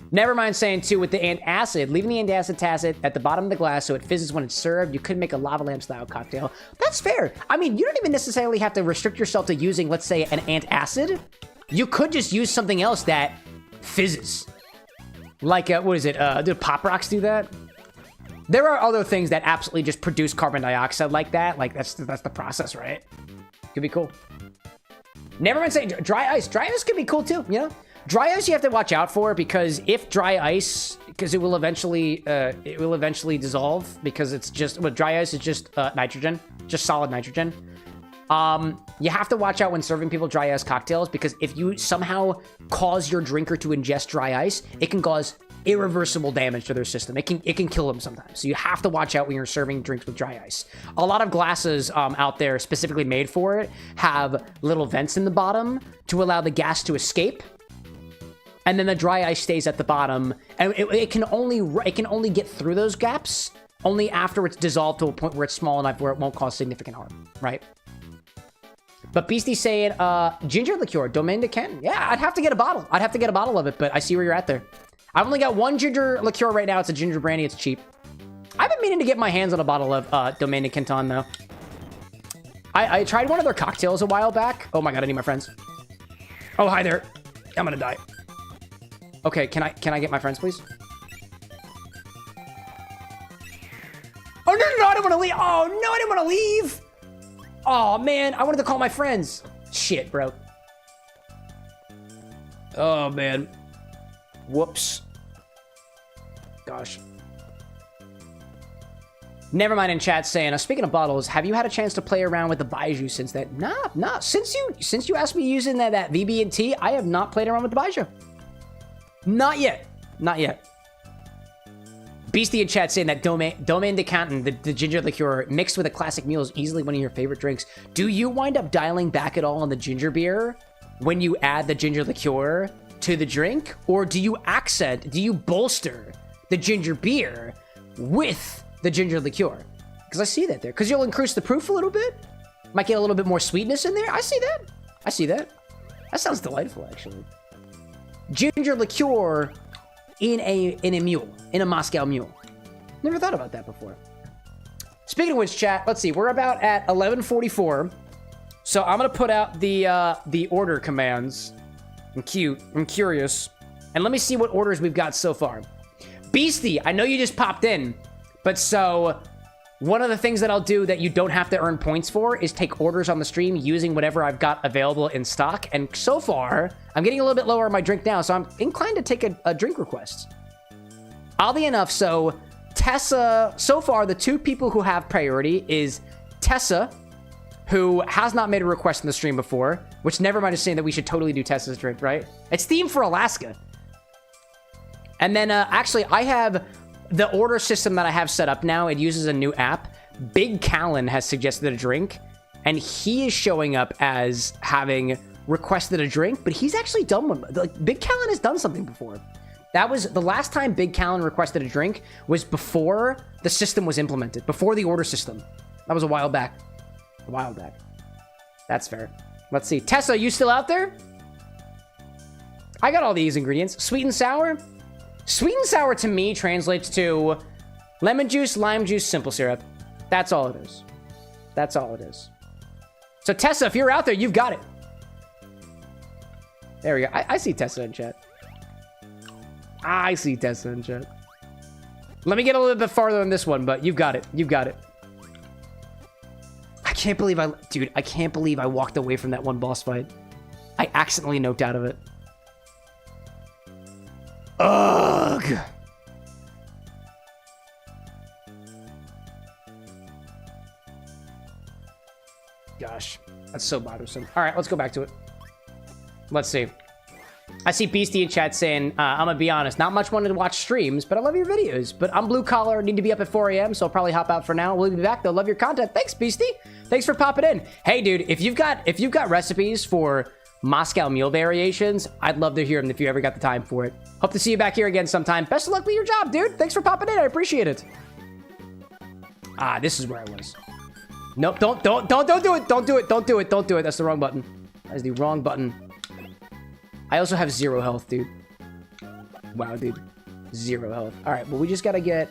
Never mind saying too, with the antacid, leaving the antacid at the bottom of the glass so it fizzes when it's served, you could make a lava lamp style cocktail. That's fair. I mean, you don't even necessarily have to restrict yourself to using, let's say, an antacid. You could just use something else that fizzes. Like, what is it? Do Pop Rocks do that? There are other things that absolutely just produce carbon dioxide like that. Like, that's the process, right? Could be cool. Never mind saying dry ice. Dry ice could be cool too, you know? Dry ice you have to watch out for because if dry ice, because it will eventually dissolve because it's just, well, dry ice is just nitrogen, just solid nitrogen. You have to watch out when serving people dry ice cocktails because if you somehow cause your drinker to ingest dry ice, it can cause irreversible damage to their system. It can kill them sometimes. So you have to watch out when you're serving drinks with dry ice. A lot of glasses out there specifically made for it have little vents in the bottom to allow the gas to escape. And then the dry ice stays at the bottom, and it can only get through those gaps only after it's dissolved to a point where it's small enough where it won't cause significant harm, right? But Beastie's saying, ginger liqueur, Domaine de Canton. Yeah, I'd have to get a bottle. I'd have to get a bottle of it, but I see where you're at there. I've only got one ginger liqueur right now. It's a ginger brandy. It's cheap. I've been meaning to get my hands on a bottle of Domaine de Canton, though. I tried one of their cocktails a while back. Oh my god, I need my friends. Oh, hi there. I'm gonna die. Okay, can I get my friends, please? Oh, no, I don't want to leave. Oh, no, I didn't want to leave. Oh, man, I wanted to call my friends. Shit, bro. Oh, man. Whoops. Gosh. Never mind in chat saying, speaking of bottles, have you had a chance to play around with the Baiju since that? Nah. Since you asked me using that VB&T, I have not played around with the Baiju. Not yet. Beastie in chat saying that Domaine de Canton, the ginger liqueur, mixed with a classic mule is easily one of your favorite drinks. Do you wind up dialing back at all on the ginger beer when you add the ginger liqueur to the drink? Or do you bolster the ginger beer with the ginger liqueur? Because I see that there. Because you'll increase the proof a little bit. Might get a little bit more sweetness in there. I see that. That sounds delightful, actually. Ginger liqueur in a mule, in a Moscow mule. Never thought about that before. Speaking of which, chat, let's see. We're about at 11:44, so I'm gonna put out the order commands. I'm curious, and let me see what orders we've got so far. Beastie, I know you just popped in, but so one of the things that I'll do that you don't have to earn points for is take orders on the stream using whatever I've got available in stock. And so far, I'm getting a little bit lower on my drink now, so I'm inclined to take a drink request. Oddly enough, so Tessa, so far, the two people who have priority is Tessa, who has not made a request in the stream before, which never mind is saying that we should totally do Tessa's drink, right? It's themed for Alaska. And then, actually, I have the order system that I have set up now. It uses a new app. Big Callan has suggested a drink, and he is showing up as having requested a drink, but he's actually done one. Like, Big Callan has done something before. That was the last time Big Callan requested a drink was before the system was implemented, before the order system. That was a while back. That's fair. Let's see. Tessa, you still out there? I got all these ingredients. Sweet and sour. Sweet and sour to me translates to lemon juice, lime juice, simple syrup. That's all it is. So Tessa, if you're out there, you've got it. There we go. I see Tessa in chat. Let me get a little bit farther on this one, but you've got it. I can't believe I walked away from that one boss fight. I accidentally noped out of it. Ugh. Gosh, that's so bothersome. All right, let's go back to it. Let's see. I see Beastie in chat saying, I'm gonna be honest, not much wanted to watch streams, but I love your videos. But I'm blue collar, need to be up at 4 a.m., so I'll probably hop out for now. We'll be back though. Love your content. Thanks, Beastie. Thanks for popping in. Hey, dude, if you've got recipes for Moscow meal variations, I'd love to hear them if you ever got the time for it. Hope to see you back here again sometime. Best of luck with your job, dude. Thanks for popping in. I appreciate it. This is where I was. Nope, don't do it. Don't do it. That's the wrong button. That is the wrong button. I also have 0 health, dude. Wow, dude. 0 health. All right, well, we just gotta get...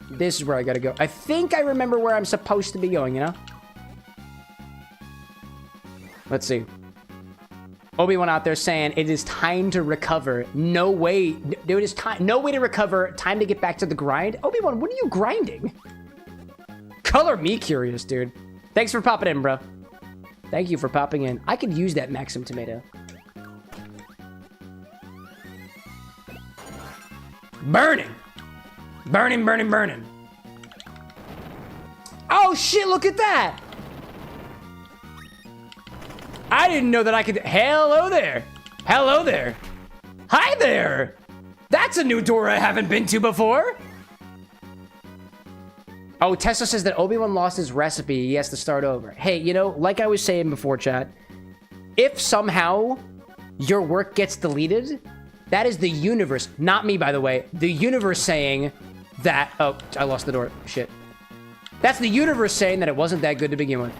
This is where I gotta go. I think I remember where I'm supposed to be going, you know? Let's see. Obi-Wan out there saying, it is time to recover. No way. Dude, it is time. No way to recover. Time to get back to the grind. Obi-Wan, what are you grinding? Color me curious, dude. Thanks for popping in, bro. Thank you for popping in. I could use that Maxim tomato. Burning. Burning. Oh, shit, look at that. I didn't know that I could... Hello there. Hi there. That's a new door I haven't been to before. Oh, Tessa says that Obi-Wan lost his recipe. He has to start over. Hey, you know, like I was saying before, chat, if somehow your work gets deleted, that is the universe, not me, by the way, the universe saying, That... Oh, I lost the door. Shit. That's the universe saying that it wasn't that good to begin with.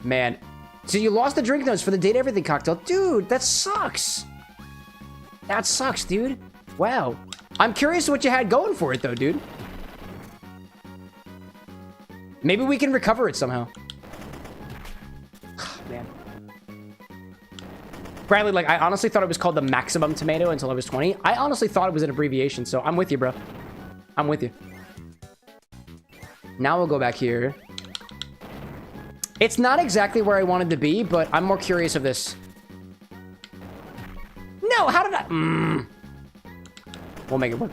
Man. So you lost the drink notes for the Date Everything cocktail. Dude, that sucks. That sucks, dude. Wow. I'm curious what you had going for it, though, dude. Maybe we can recover it somehow. Man. Bradley, like, I honestly thought it was called the maximum tomato until I was 20. I honestly thought it was an abbreviation, so I'm with you, bro. I'm with you. Now we'll go back here. It's not exactly where I wanted to be, but I'm more curious of this. No, how did I... We'll make it work.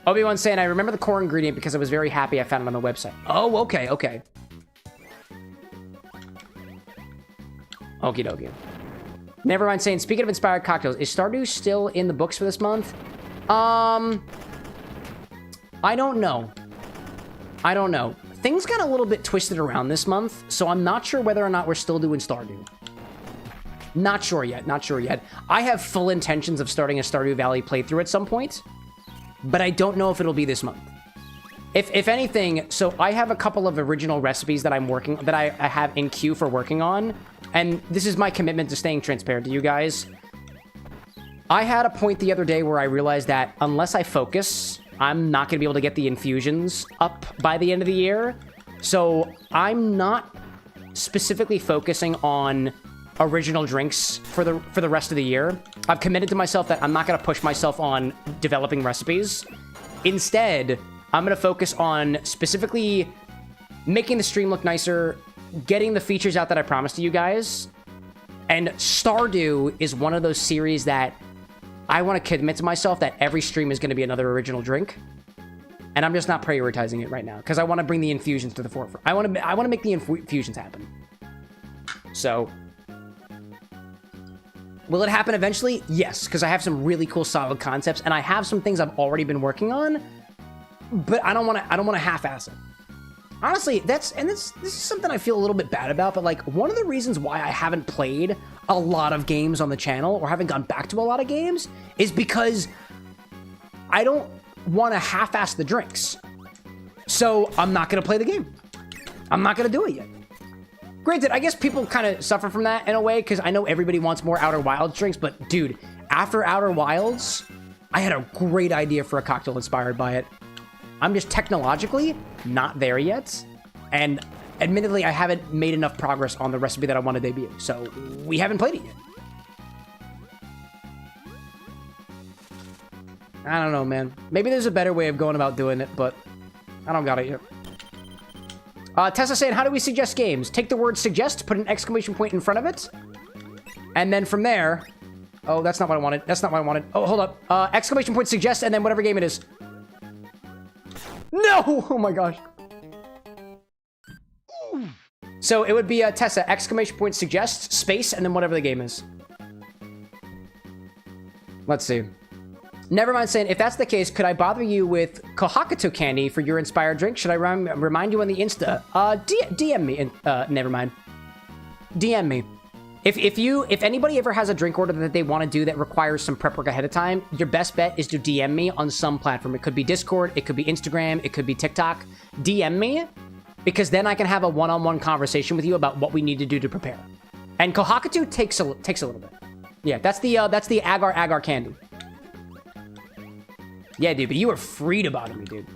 Obi-Wan saying, I remember the core ingredient because I was very happy I found it on the website. Oh, okay, okay. Okie dokie. Nevermind saying, speaking of inspired cocktails, is Stardew still in the books for this month? I don't know. I don't know. Things got a little bit twisted around this month, so I'm not sure whether or not we're still doing Stardew. Not sure yet, not sure yet. I have full intentions of starting a Stardew Valley playthrough at some point, but I don't know if it'll be this month. If anything, so I have a couple of original recipes that I have in queue for working on, and this is my commitment to staying transparent to you guys. I had a point the other day where I realized that unless I focus, I'm not going to be able to get the infusions up by the end of the year. So I'm not specifically focusing on original drinks for the rest of the year. I've committed to myself that I'm not going to push myself on developing recipes. Instead, I'm going to focus on specifically making the stream look nicer, getting the features out that I promised to you guys. And Stardew is one of those series that I want to commit to myself that every stream is going to be another original drink. And I'm just not prioritizing it right now because I want to bring the infusions to the forefront. I want to make the infusions happen. So, will it happen eventually? Yes, because I have some really cool solid concepts and I have some things I've already been working on, but I don't want to half-ass it. Honestly, this is something I feel a little bit bad about, but like one of the reasons why I haven't played a lot of games on the channel or haven't gone back to a lot of games is because I don't want to half-ass the drinks. So I'm not going to play the game. I'm not going to do it yet. Granted, I guess people kind of suffer from that in a way because I know everybody wants more Outer Wilds drinks, but dude, after Outer Wilds, I had a great idea for a cocktail inspired by it. I'm just technologically not there yet. And admittedly, I haven't made enough progress on the recipe that I want to debut. So we haven't played it yet. I don't know, man. Maybe there's a better way of going about doing it, but I don't got it yet. Tessa saying, how do we suggest games? Take the word suggest, put an exclamation point in front of it. And then from there... Oh, that's not what I wanted. That's not what I wanted. Oh, hold up. Exclamation point suggest, and then whatever game it is. No! Oh my gosh. So it would be Tessa, exclamation point suggest, space, and then whatever the game is. Let's see. Nevermind saying, if that's the case, could I bother you with Kohakuto candy for your inspired drink? Should I remind you on the Insta? DM me. Nevermind. DM me. If anybody ever has a drink order that they want to do that requires some prep work ahead of time, your best bet is to DM me on some platform. It could be Discord, it could be Instagram, it could be TikTok. DM me, because then I can have a one-on-one conversation with you about what we need to do to prepare. And Kohakuto takes a little bit. Yeah, that's the agar candy. Yeah, dude, but you are free to bother me, dude.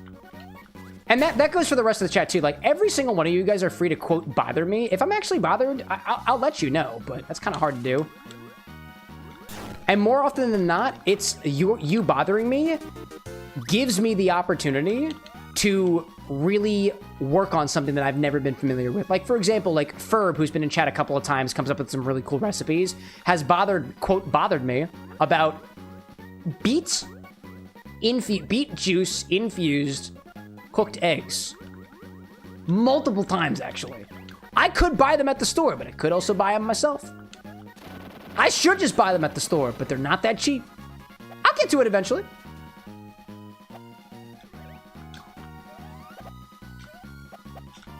And that goes for the rest of the chat, too. Like, every single one of you guys are free to, quote, bother me. If I'm actually bothered, I'll let you know, but that's kind of hard to do. And more often than not, it's you bothering me gives me the opportunity to really work on something that I've never been familiar with. Like, for example, like, Ferb, who's been in chat a couple of times, comes up with some really cool recipes, has bothered me about beet juice infused cooked eggs. Multiple times, actually. I could buy them at the store, but I could also buy them myself. I should just buy them at the store, but they're not that cheap. I'll get to it eventually.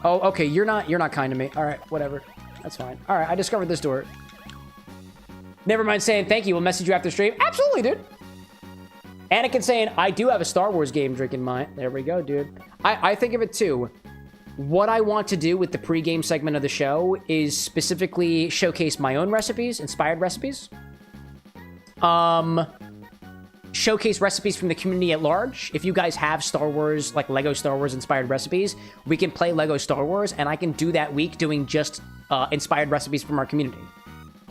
Oh, okay, you're not kind to me. All right, whatever. That's fine. All right, I discovered this door. Never mind saying thank you. We'll message you after stream. Absolutely, dude. Anakin saying, I do have a Star Wars game drink in mind. There we go, dude. I think of it too. What I want to do with the pregame segment of the show is specifically showcase my own recipes, inspired recipes. Showcase recipes from the community at large. If you guys have Star Wars, like Lego Star Wars inspired recipes, we can play Lego Star Wars, and I can do that week doing just inspired recipes from our community.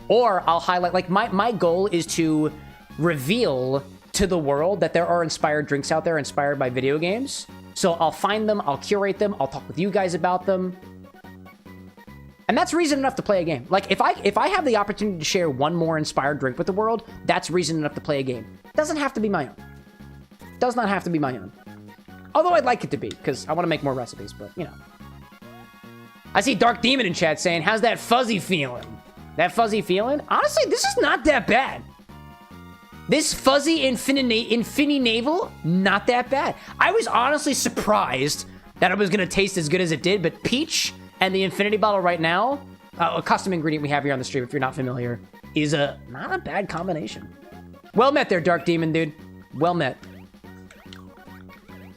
Or I'll highlight, like my goal is to reveal to the world that there are inspired drinks out there inspired by video games. So I'll find them, I'll curate them, I'll talk with you guys about them. And that's reason enough to play a game. Like, if I have the opportunity to share one more inspired drink with the world, that's reason enough to play a game. Doesn't have to be my own. Does not have to be my own. Although I'd like it to be, because I want to make more recipes, but, you know. I see Dark Demon in chat saying, how's that fuzzy feeling? That fuzzy feeling? Honestly, this is not that bad. This fuzzy infini navel, not that bad. I was honestly surprised that it was going to taste as good as it did, but peach and the infinity bottle right now, a custom ingredient we have here on the stream, if you're not familiar, is not a bad combination. Well met there, Dark Demon, dude. Well met.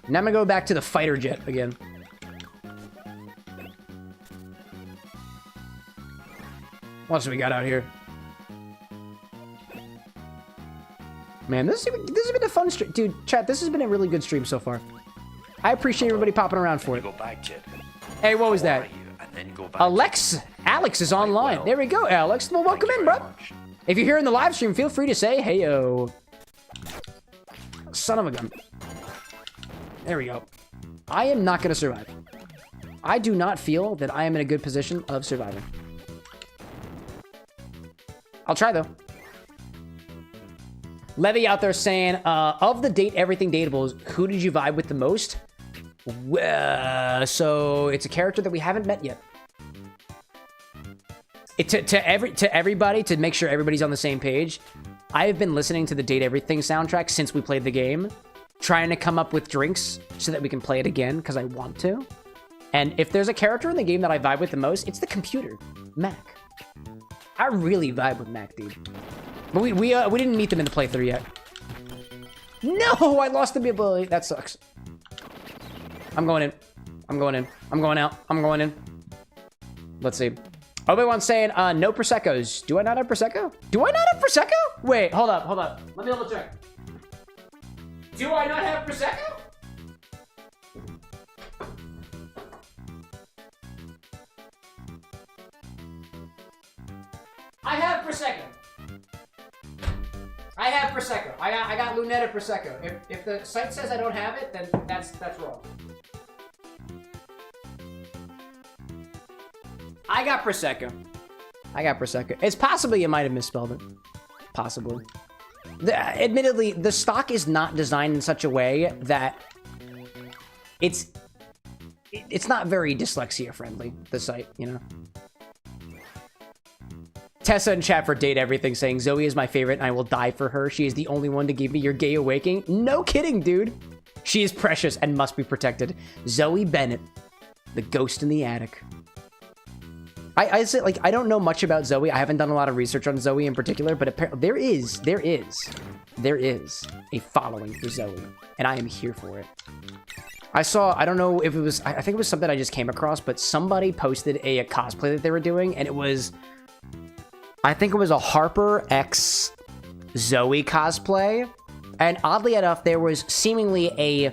Now I'm gonna go back to the fighter jet again. What else do we got out here? Man, this has been a fun stream. Dude, chat, this has been a really good stream so far. I appreciate everybody popping around for it. Go back, kid. Hey, what was that? And then go back. Alex is online. Well, there we go, Alex. Well, welcome in, bro. Much. If you're here in the live stream, feel free to say hey-yo. Son of a gun. There we go. I am not going to survive. I do not feel that I am in a good position of surviving. I'll try, though. Levy out there saying, of the date everything dateables, who did you vibe with the most? So it's a character that we haven't met yet. To everybody, to make sure everybody's on the same page, I have been listening to the Date Everything soundtrack since we played the game, trying to come up with drinks so that we can play it again, because I want to. And if there's a character in the game that I vibe with the most, it's the computer, Mac. I really vibe with Mac, dude. But we didn't meet them in the playthrough yet. No, I lost the ability. That sucks. I'm going in. I'm going in. I'm going out. I'm going in. Let's see. Obi-Wan's saying, no Prosecco's. Do I not have Prosecco? Do I not have Prosecco? Wait, hold up, hold up. Let me double check. Do I not have Prosecco? I have Prosecco. I have Prosecco. I got Lunetta Prosecco. If the site says I don't have it, then that's wrong. I got Prosecco. I got Prosecco. It's possibly you might have misspelled it. Possibly. Admittedly, the stock is not designed in such a way that it's not very dyslexia friendly, the site, you know? Tessa in chat for Date Everything saying, Zoe is my favorite and I will die for her. She is the only one to give me your gay awakening. No kidding, dude. She is precious and must be protected. Zoe Bennett, the ghost in the attic. I say, like, I don't know much about Zoe. I haven't done a lot of research on Zoe in particular, but apparently there is a following for Zoe, and I am here for it. I don't know if it was, I think it was something I just came across, but somebody posted a cosplay that they were doing, and it was, I think it was a Harper X Zoe cosplay, and oddly enough, there was seemingly a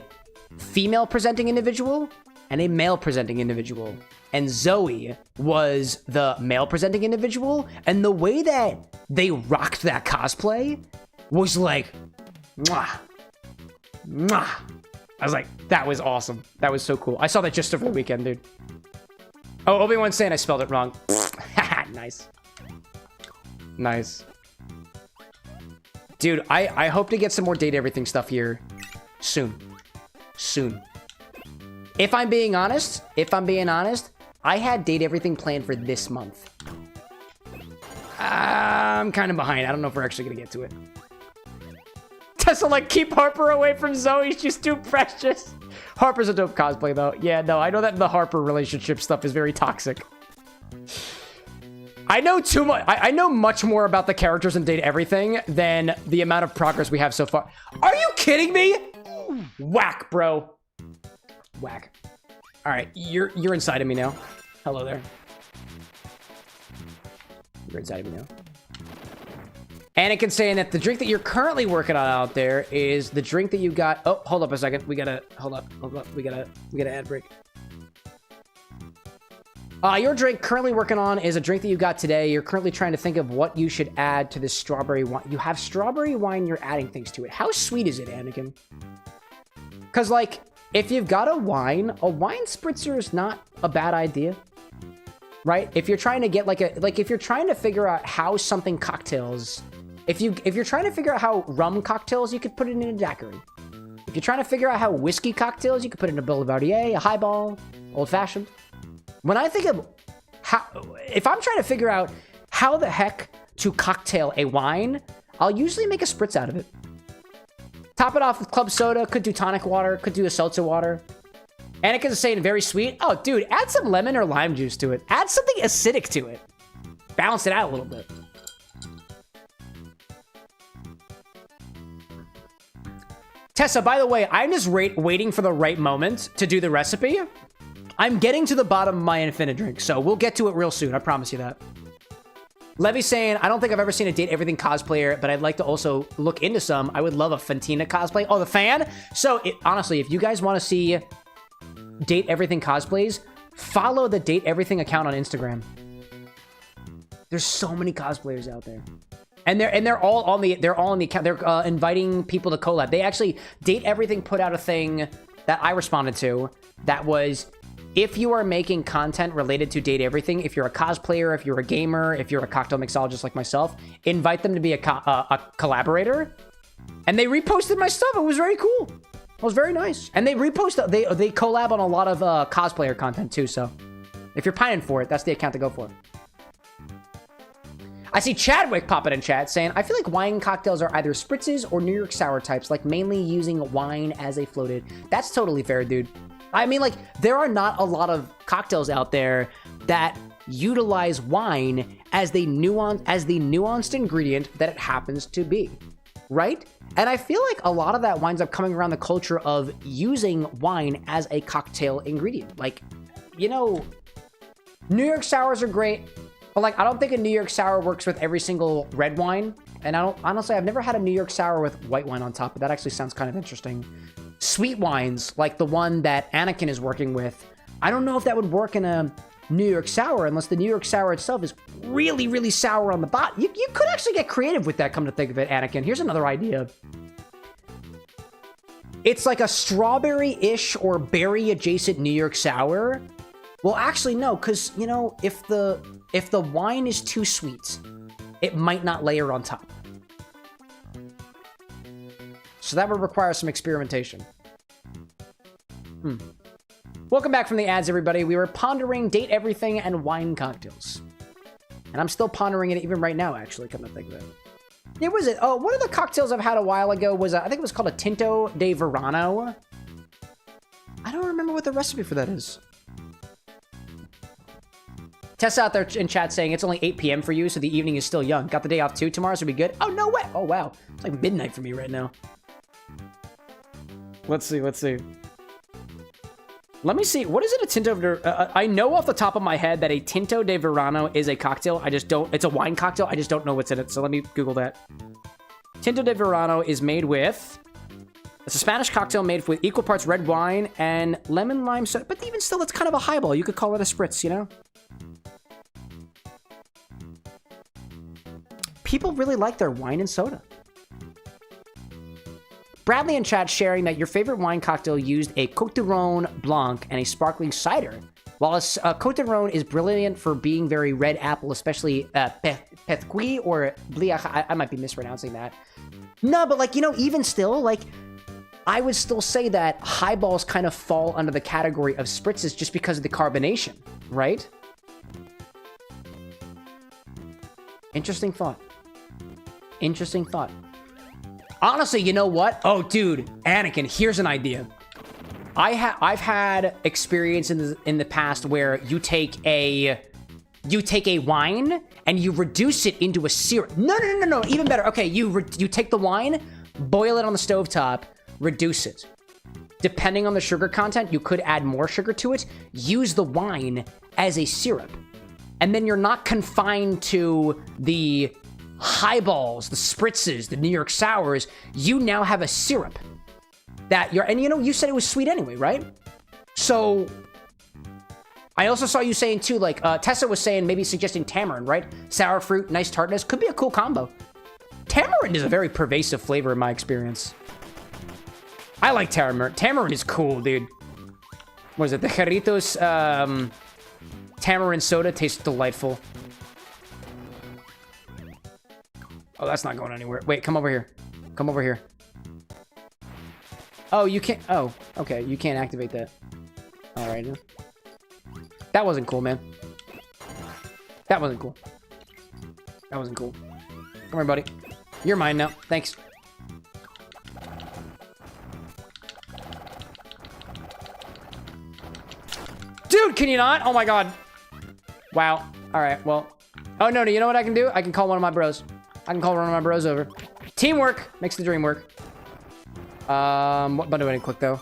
female presenting individual and a male presenting individual. And Zoe was the male presenting individual, and the way that they rocked that cosplay was like, mwah, mwah. I was like, that was awesome. That was so cool. I saw that just over the weekend, dude. Oh, Obi-Wan's saying I spelled it wrong. Nice. Nice. Dude, I hope to get some more Date Everything stuff here soon. Soon. If I'm being honest, I had Date Everything planned for this month. I'm kind of behind. I don't know if we're actually going to get to it. Tessa, like, keep Harper away from Zoe. She's too precious. Harper's a dope cosplay, though. Yeah, no, I know that the Harper relationship stuff is very toxic. I know too much. I know much more about the characters in Date Everything than the amount of progress we have so far. Are you kidding me? Whack, bro. Whack. All right, you're inside of me now. Hello there. You're inside of me now. Anakin's saying that the drink that you're currently working on out there is the drink that you got. Oh, hold up a second. We gotta hold up. We gotta ad break. Your drink currently working on is a drink that you got today. You're currently trying to think of what you should add to this strawberry wine. You have strawberry wine, you're adding things to it. How sweet is it, Anakin? Because, like, if you've got a wine spritzer is not a bad idea. Right? If you're trying to get, if you're trying to figure out how something cocktails... If you're trying to figure out how rum cocktails, you could put it in a daiquiri. If you're trying to figure out how whiskey cocktails, you could put it in a Boulevardier, a highball, old fashioned. When I think of if I'm trying to figure out how the heck to cocktail a wine, I'll usually make a spritz out of it. Top it off with club soda, could do tonic water, could do a seltzer water. Anakin's saying very sweet. Oh, dude, add some lemon or lime juice to it. Add something acidic to it. Balance it out a little bit. Tessa, by the way, I'm just waiting for the right moment to do the recipe. I'm getting to the bottom of my infinite drink, so we'll get to it real soon. I promise you that. Levy's saying, I don't think I've ever seen a Date Everything cosplayer, but I'd like to also look into some. I would love a Fantina cosplay. Oh, the fan? So, honestly, if you guys want to see Date Everything cosplays, follow the Date Everything account on Instagram. There's so many cosplayers out there. And they're all on the account. They're inviting people to collab. They actually, Date Everything put out a thing that I responded to that was, if you are making content related to Date Everything, if you're a cosplayer, if you're a gamer, if you're a cocktail mixologist like myself, invite them to be a collaborator. And they reposted my stuff. It was very cool. It was very nice. And they reposted, they collab on a lot of cosplayer content too. So if you're pining for it, that's the account to go for. I see Chadwick popping in chat saying, I feel like wine cocktails are either spritzes or New York sour types, like mainly using wine as a floated. That's totally fair, dude. I mean, like, there are not a lot of cocktails out there that utilize wine as the nuanced ingredient that it happens to be, right? And I feel like a lot of that winds up coming around the culture of using wine as a cocktail ingredient. Like, you know, New York sours are great, but like, I don't think a New York sour works with every single red wine. And honestly, I've never had a New York sour with white wine on top, but that actually sounds kind of interesting. Sweet wines, like the one that Anakin is working with, I don't know if that would work in a New York sour unless the New York sour itself is really, really sour on the bottom. You could actually get creative with that, come to think of it, Anakin. Here's another idea. It's like a strawberry-ish or berry-adjacent New York sour. Well, actually, no, because, you know, if the wine is too sweet, it might not layer on top. So that would require some experimentation. Welcome back from the ads, everybody. We were pondering Date Everything and wine cocktails. And I'm still pondering it even right now, actually, come to think of it. Yeah, what was it? Oh, one of the cocktails I've had a while ago was, I think it was called a Tinto de Verano. I don't remember what the recipe for that is. Tessa out there in chat saying it's only 8 p.m. for you, so the evening is still young. Got the day off too. Tomorrow should be good. Oh, no way. Oh, wow. It's like midnight for me right now. Let's see. Let me see. What is it, a Tinto de... I know off the top of my head that a Tinto de Verano is a cocktail. I just don't... It's a wine cocktail. I just don't know what's in it. So let me Google that. Tinto de Verano is made with... It's a Spanish cocktail made with equal parts red wine and lemon lime soda. But even still, it's kind of a highball. You could call it a spritz, you know? People really like their wine and soda. Bradley in chat sharing that your favorite wine cocktail used a Côte de Rhône Blanc and a sparkling cider. While a Côte de Rhône is brilliant for being very red apple, especially Pethqui or Bliach, I might be mispronouncing that. No, but like, you know, even still, like, I would still say that highballs kind of fall under the category of spritzes just because of the carbonation, right? Interesting thought. Interesting thought. Honestly, you know what? Oh, dude, Anakin, here's an idea. I've had experience in the past where you take a you take a wine and you reduce it into a syrup. No, even better. Okay, you take the wine, boil it on the stovetop, reduce it. Depending on the sugar content, you could add more sugar to it. Use the wine as a syrup. And then you're not confined to the highballs, the spritzes, the New York sours. You now have a syrup that and you know, you said it was sweet anyway, right? So I also saw you saying too, like, Tessa was saying, maybe suggesting tamarind, right? Sour fruit, nice tartness, could be a cool combo. Tamarind is a very pervasive flavor in my experience. I like tamarind. Tamarind is cool, dude. What is it? The Jarritos tamarind soda tastes delightful. Oh, that's not going anywhere. Wait, come over here. Come over here. Oh, you can't. Oh, okay. You can't activate that. All right. That wasn't cool, man. That wasn't cool. That wasn't cool. Come here, buddy. You're mine now. Thanks. Dude, can you not? Oh my god. Wow. All right, well. Oh, no, you know what I can do? I can call one of my bros. I can call one of my bros over. Teamwork makes the dream work. What button do I need to click, though?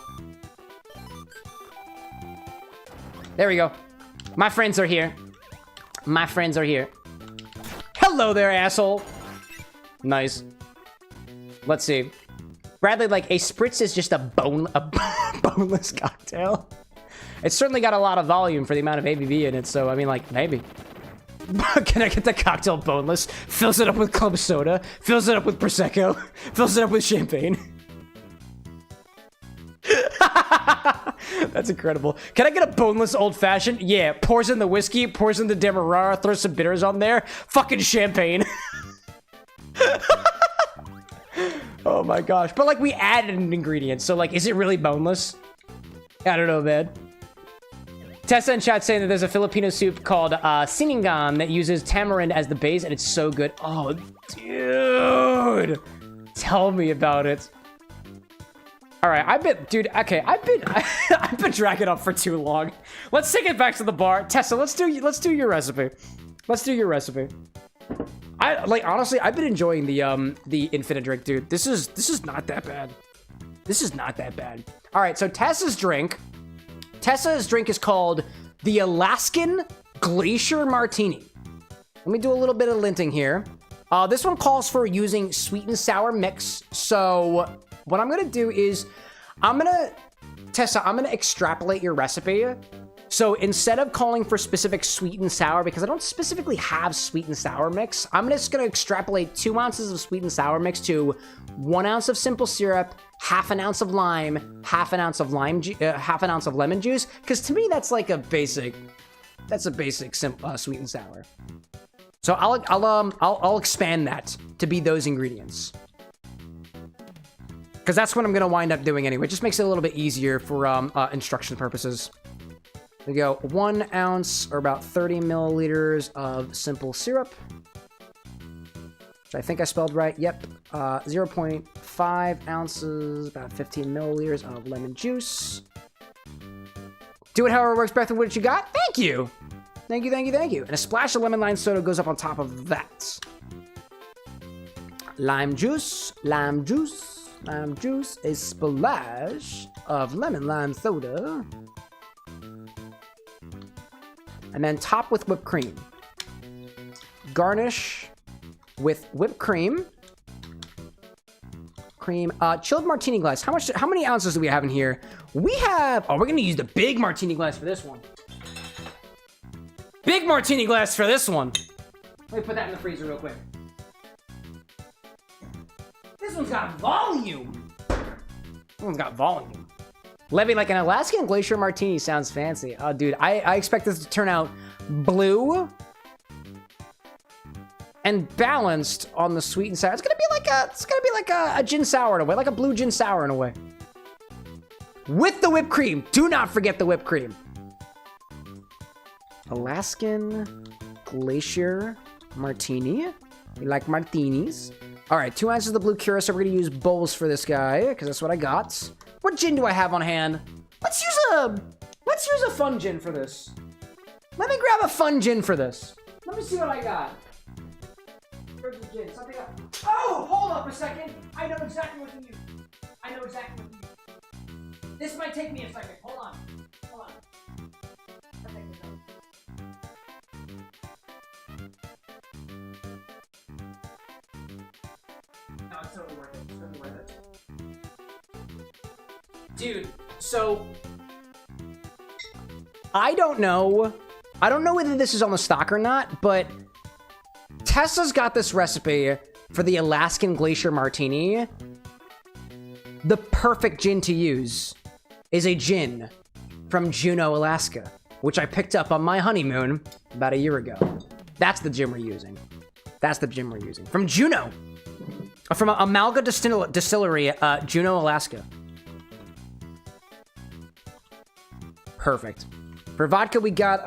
There we go. My friends are here. My friends are here. Hello there, asshole. Nice. Let's see. Bradley, like, a spritz is just a boneless cocktail. It's certainly got a lot of volume for the amount of ABV in it, so, I mean, like, maybe. Can I get the cocktail boneless? Fills it up with club soda. Fills it up with Prosecco. Fills it up with champagne. That's incredible. Can I get a boneless old fashioned? Yeah, pours in the whiskey, pours in the Demerara, throws some bitters on there. Fucking champagne. Oh my gosh. But like, we added an ingredient, so like, is it really boneless? I don't know, man. Tessa in chat saying that there's a Filipino soup called sinigang that uses tamarind as the base, and it's so good. Oh, dude. Tell me about it. All right, I've been dragging up for too long. Let's take it back to the bar. Tessa, let's do your recipe. Let's do your recipe. Honestly, I've been enjoying the infinite drink, dude. This is not that bad. This is not that bad. All right, so Tessa's drink is called the Alaskan Glacier Martini. Let me do a little bit of linting here. This one calls for using sweet and sour mix. So what I'm gonna do is, Tessa, I'm gonna extrapolate your recipe. So instead of calling for specific sweet and sour, because I don't specifically have sweet and sour mix, I'm just gonna extrapolate 2 ounces of sweet and sour mix to 1 ounce of simple syrup, half an ounce of lime, half an ounce of lemon juice. Because to me, that's like a basic, sweet and sour. So I'll expand that to be those ingredients. Because that's what I'm gonna wind up doing anyway. It just makes it a little bit easier for instruction purposes. We go 1 ounce, or about 30 milliliters of simple syrup, which I think I spelled right. Yep. 0.5 ounces, about 15 milliliters of lemon juice. Do it however works best with what you got. Thank you. Thank you, thank you, thank you. And a splash of lemon lime soda goes up on top of that. Lime juice, lime juice, lime juice, a splash of lemon lime soda. And then top with whipped cream. Garnish with whipped cream. Chilled martini glass. How many ounces do we have in here? We have, we're gonna use the big martini glass for this one. Big martini glass for this one. Let me put that in the freezer real quick. This one's got volume. This one's got volume. Levy, like an Alaskan Glacier Martini sounds fancy. Oh, dude, I expect this to turn out blue and balanced on the sweet and sour. It's gonna be like a gin sour in a way, like a blue gin sour in a way. With the whipped cream. Do not forget the whipped cream. Alaskan Glacier Martini. We like martinis. All right, 2 ounces of the blue curacao. We're gonna use bowls for this guy because that's what I got. What gin do I have on hand? Let's use a fun gin for this. Let me grab a fun gin for this. Let me see what I got. Where's the gin? Something else. Oh, hold up a second. I know exactly what to use. I know exactly what to use. This might take me a second. Hold on. Hold on. I'll take this out. No, it's totally worth it. It's totally worth it. Dude, so I don't know whether this is on the stock or not, but Tessa's got this recipe for the Alaskan Glacier Martini. The perfect gin to use is a gin from Juneau, Alaska, which I picked up on my honeymoon about a year ago. That's the gin we're using. That's the gin we're using. From Juneau. From Amalga Distillery, Juneau, Alaska. Perfect. For vodka, we got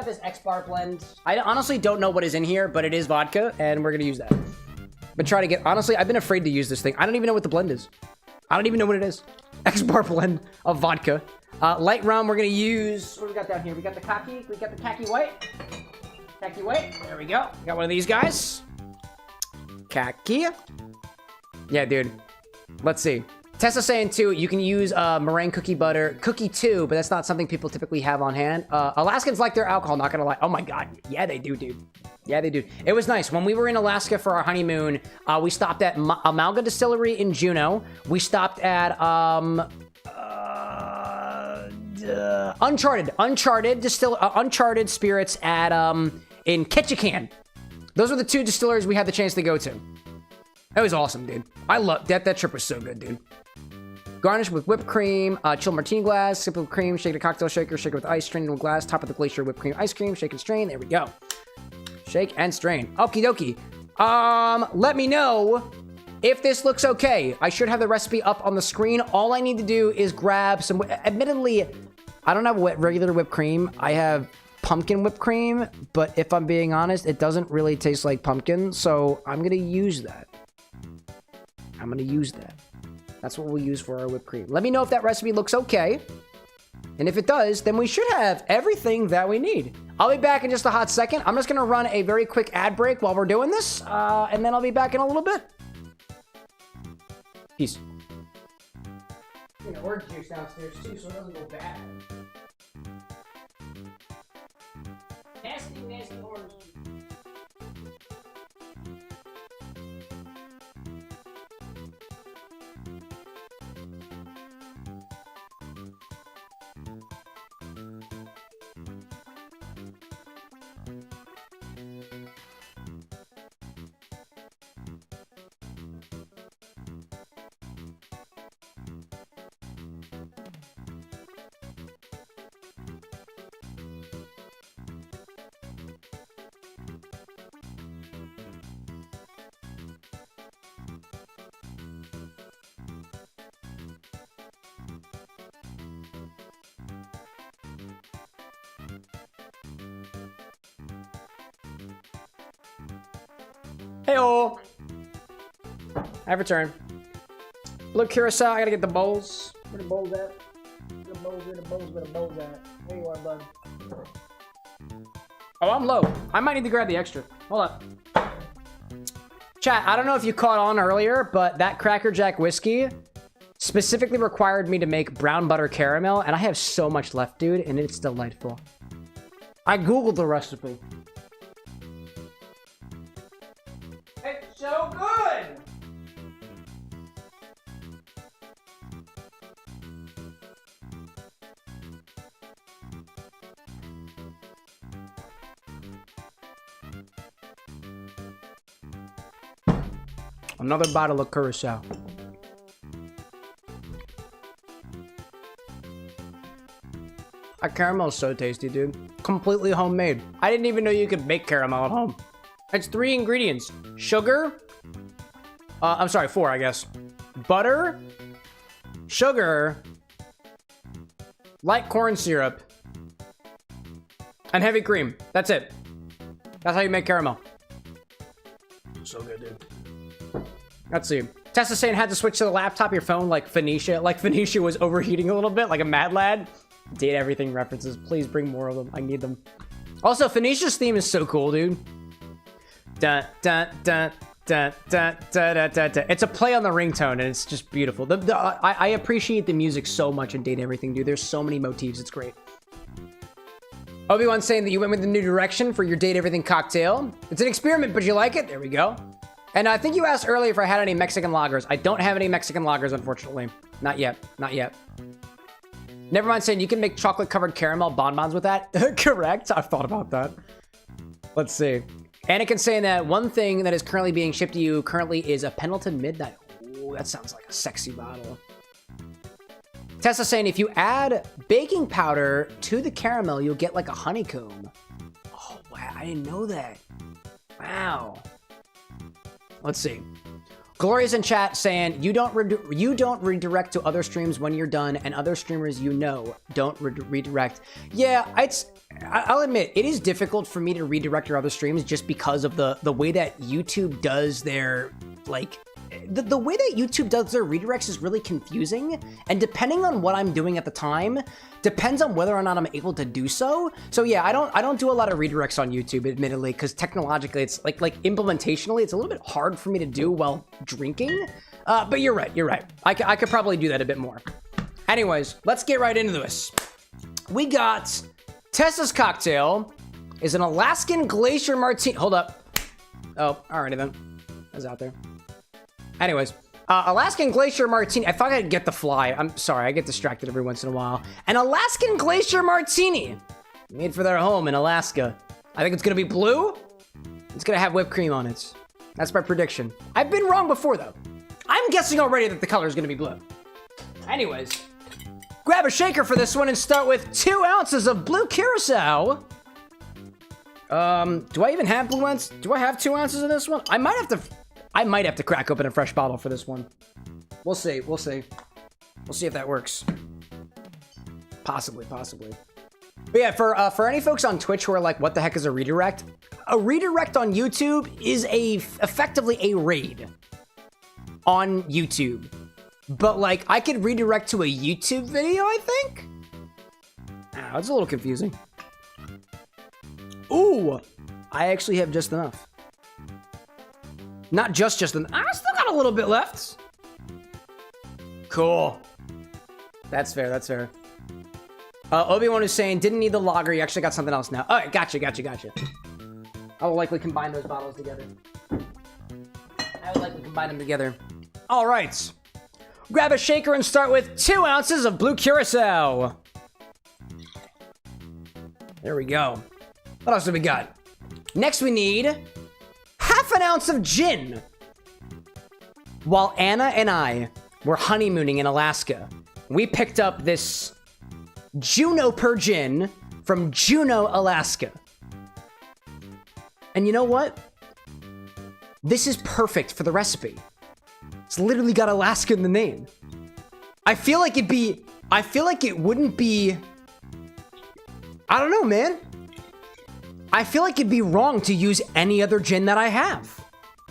this X-Bar blend. I honestly don't know what is in here, but it is vodka, and we're gonna use that. But try to get, honestly, I've been afraid to use this thing. I don't even know what the blend is. I don't even know what it is. X-Bar blend of vodka. Light rum, we're gonna use, what do we got down here? We got the khaki white. Khaki white, there we go. We got one of these guys. Khaki. Yeah, dude. Let's see. Tessa's saying too, you can use meringue cookie butter, cookie too, but that's not something people typically have on hand. Alaskans like their alcohol, not gonna lie. Oh my God, yeah they do, dude. Yeah they do. It was nice. When we were in Alaska for our honeymoon, we stopped at Amalga Distillery in Juneau. We stopped at Uncharted Spirits at in Ketchikan. Those were the two distilleries we had the chance to go to. That was awesome, dude. I love that. That trip was so good, dude. Garnish with whipped cream, chill martini glass, sip with cream, shake in a cocktail shaker, shake it with ice, strain in a glass, top of the glacier whipped cream ice cream, shake and strain. There we go. Shake and strain. Okie dokie. Let me know if this looks okay. I should have the recipe up on the screen. All I need to do is grab some, admittedly, I don't have regular whipped cream. I have pumpkin whipped cream, but if I'm being honest, it doesn't really taste like pumpkin, so I'm gonna use that. I'm gonna use that. That's what we'll use for our whipped cream. Let me know if that recipe looks okay. And if it does, then we should have everything that we need. I'll be back in just a hot second. I'm just gonna run a very quick ad break while we're doing this, and then I'll be back in a little bit. Peace. Orange juice downstairs too, so it doesn't go bad. Nasty, nasty orange juice. Hey-oh! I've returned. Blue curacao, I gotta get the bowls. Where the bowls at? Where the bowls at? There you are, bud. Oh, I'm low. I might need to grab the extra. Hold up. Chat, I don't know if you caught on earlier, but that Cracker Jack whiskey specifically required me to make brown butter caramel, and I have so much left, dude, and it's delightful. I Googled the recipe. It's so good! Another bottle of curacao. That caramel is so tasty, dude. Completely homemade. I didn't even know you could make caramel at home. It's 3 ingredients. Sugar. I'm sorry, 4, I guess. Butter. Sugar. Light corn syrup. And heavy cream. That's it. That's how you make caramel. So good, dude. Let's see. Tessa saying had to switch to the laptop, your phone, like Phoenicia. Like Phoenicia was overheating a little bit, like a mad lad. Date everything references. Please bring more of them. I need them. Also, Phoenicia's theme is so cool, dude. Dun, dun, dun, dun, dun, dun, dun, dun, dun. It's a play on the ringtone, and it's just beautiful. I appreciate the music so much in Date Everything, dude. There's so many motifs. It's great. Obi-Wan saying that you went with the new direction for your Date Everything cocktail. It's an experiment, but you like it? There we go. And I think you asked earlier if I had any Mexican lagers. I don't have any Mexican lagers, unfortunately. Not yet. Not yet. Never mind saying you can make chocolate-covered caramel bonbons with that. Correct. I've thought about that. Let's see. Anakin saying that one thing that is currently being shipped to you currently is a Pendleton Midnight. Ooh, that sounds like a sexy bottle. Tessa saying if you add baking powder to the caramel, you'll get like a honeycomb. Oh, wow. I didn't know that. Wow. Let's see. Gloria's in chat saying you don't redirect to other streams when you're done, and other streamers don't redirect. Yeah, I'll admit it is difficult for me to redirect your other streams just because of the way that YouTube does their like. The way that YouTube does their redirects is really confusing, and depending on what I'm doing at the time, depends on whether or not I'm able to do so. So yeah, I don't do a lot of redirects on YouTube, admittedly, because technologically, it's like implementationally, it's a little bit hard for me to do while drinking. But you're right. I could probably do that a bit more. Anyways, let's get right into this. We got Tessa's cocktail is an Alaskan Glacier Martini. Hold up. Oh, alrighty then. That's out there. Anyways, Alaskan Glacier Martini. I thought I'd get the fly. I'm sorry, I get distracted every once in a while. An Alaskan Glacier Martini, made for their home in Alaska. I think it's gonna be blue. It's gonna have whipped cream on it. That's my prediction. I've been wrong before though. I'm guessing already that the color is gonna be blue. Anyways, grab a shaker for this one and start with 2 ounces of blue curacao. Do I even have blue ones? Do I have 2 ounces of this one? I might have to crack open a fresh bottle for this one. We'll see. We'll see if that works. Possibly. But yeah, for any folks on Twitch who are like, what the heck is a redirect? A redirect on YouTube is effectively a raid on YouTube. But like, I could redirect to a YouTube video, I think? Ah, it's a little confusing. Ooh, I actually have just enough. Not just enough. I still got a little bit left. Cool. That's fair. Obi-Wan is saying, didn't need the lager. You actually got something else now. All right, gotcha. I will likely combine those bottles together. All right. Grab a shaker and start with 2 ounces of blue curacao. There we go. What else do we got? Next we need half an ounce of gin. While Anna and I were honeymooning in Alaska, we picked up this Juniper gin from Juneau, Alaska. And you know what? This is perfect for the recipe. It's literally got Alaska in the name. I feel like it wouldn't be, I don't know, man. I feel like it'd be wrong to use any other gin that I have.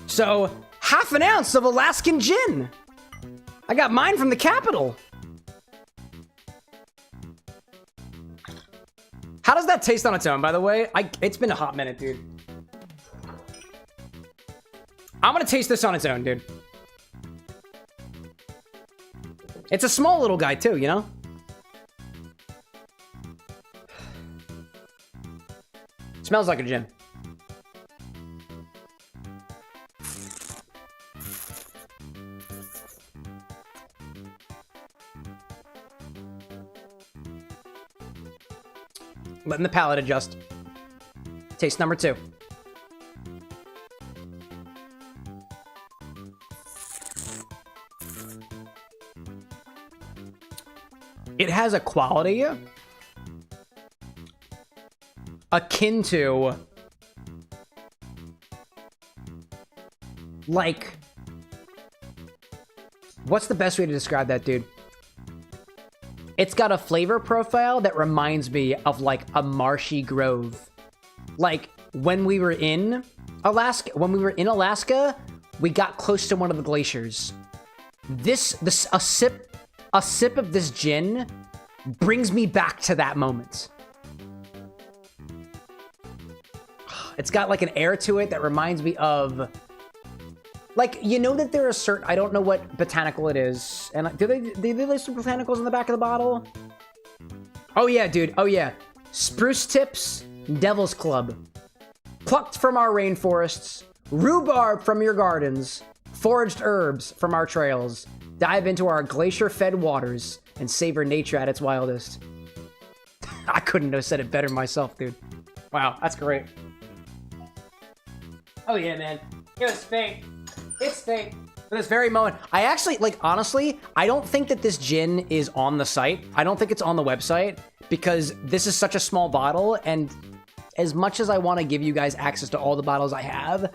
So, half an ounce of Alaskan gin. I got mine from the capital. How does that taste on its own, by the way? It's been a hot minute, dude. I'm gonna taste this on its own, dude. It's a small little guy, too, you know? Smells like a gin. Letting the palate adjust. Taste number 2. It has a quality akin to, like, what's the best way to describe that, dude? It's got a flavor profile that reminds me of like a marshy grove. Like when we were in Alaska, we got close to one of the glaciers. A sip of this gin brings me back to that moment. It's got like an air to it that reminds me of, like, you know that there are certain, I don't know what botanical it is. And do they list some botanicals in the back of the bottle? Oh yeah, dude. Oh yeah. Spruce tips, Devil's Club. Plucked from our rainforests, rhubarb from your gardens, foraged herbs from our trails. Dive into our glacier-fed waters and savor nature at its wildest. I couldn't have said it better myself, dude. Wow, that's great. Oh yeah, man. It was fake. It's fake. For this very moment. I actually, like, honestly, I don't think that this gin is on the site. I don't think it's on the website because this is such a small bottle, and as much as I want to give you guys access to all the bottles I have,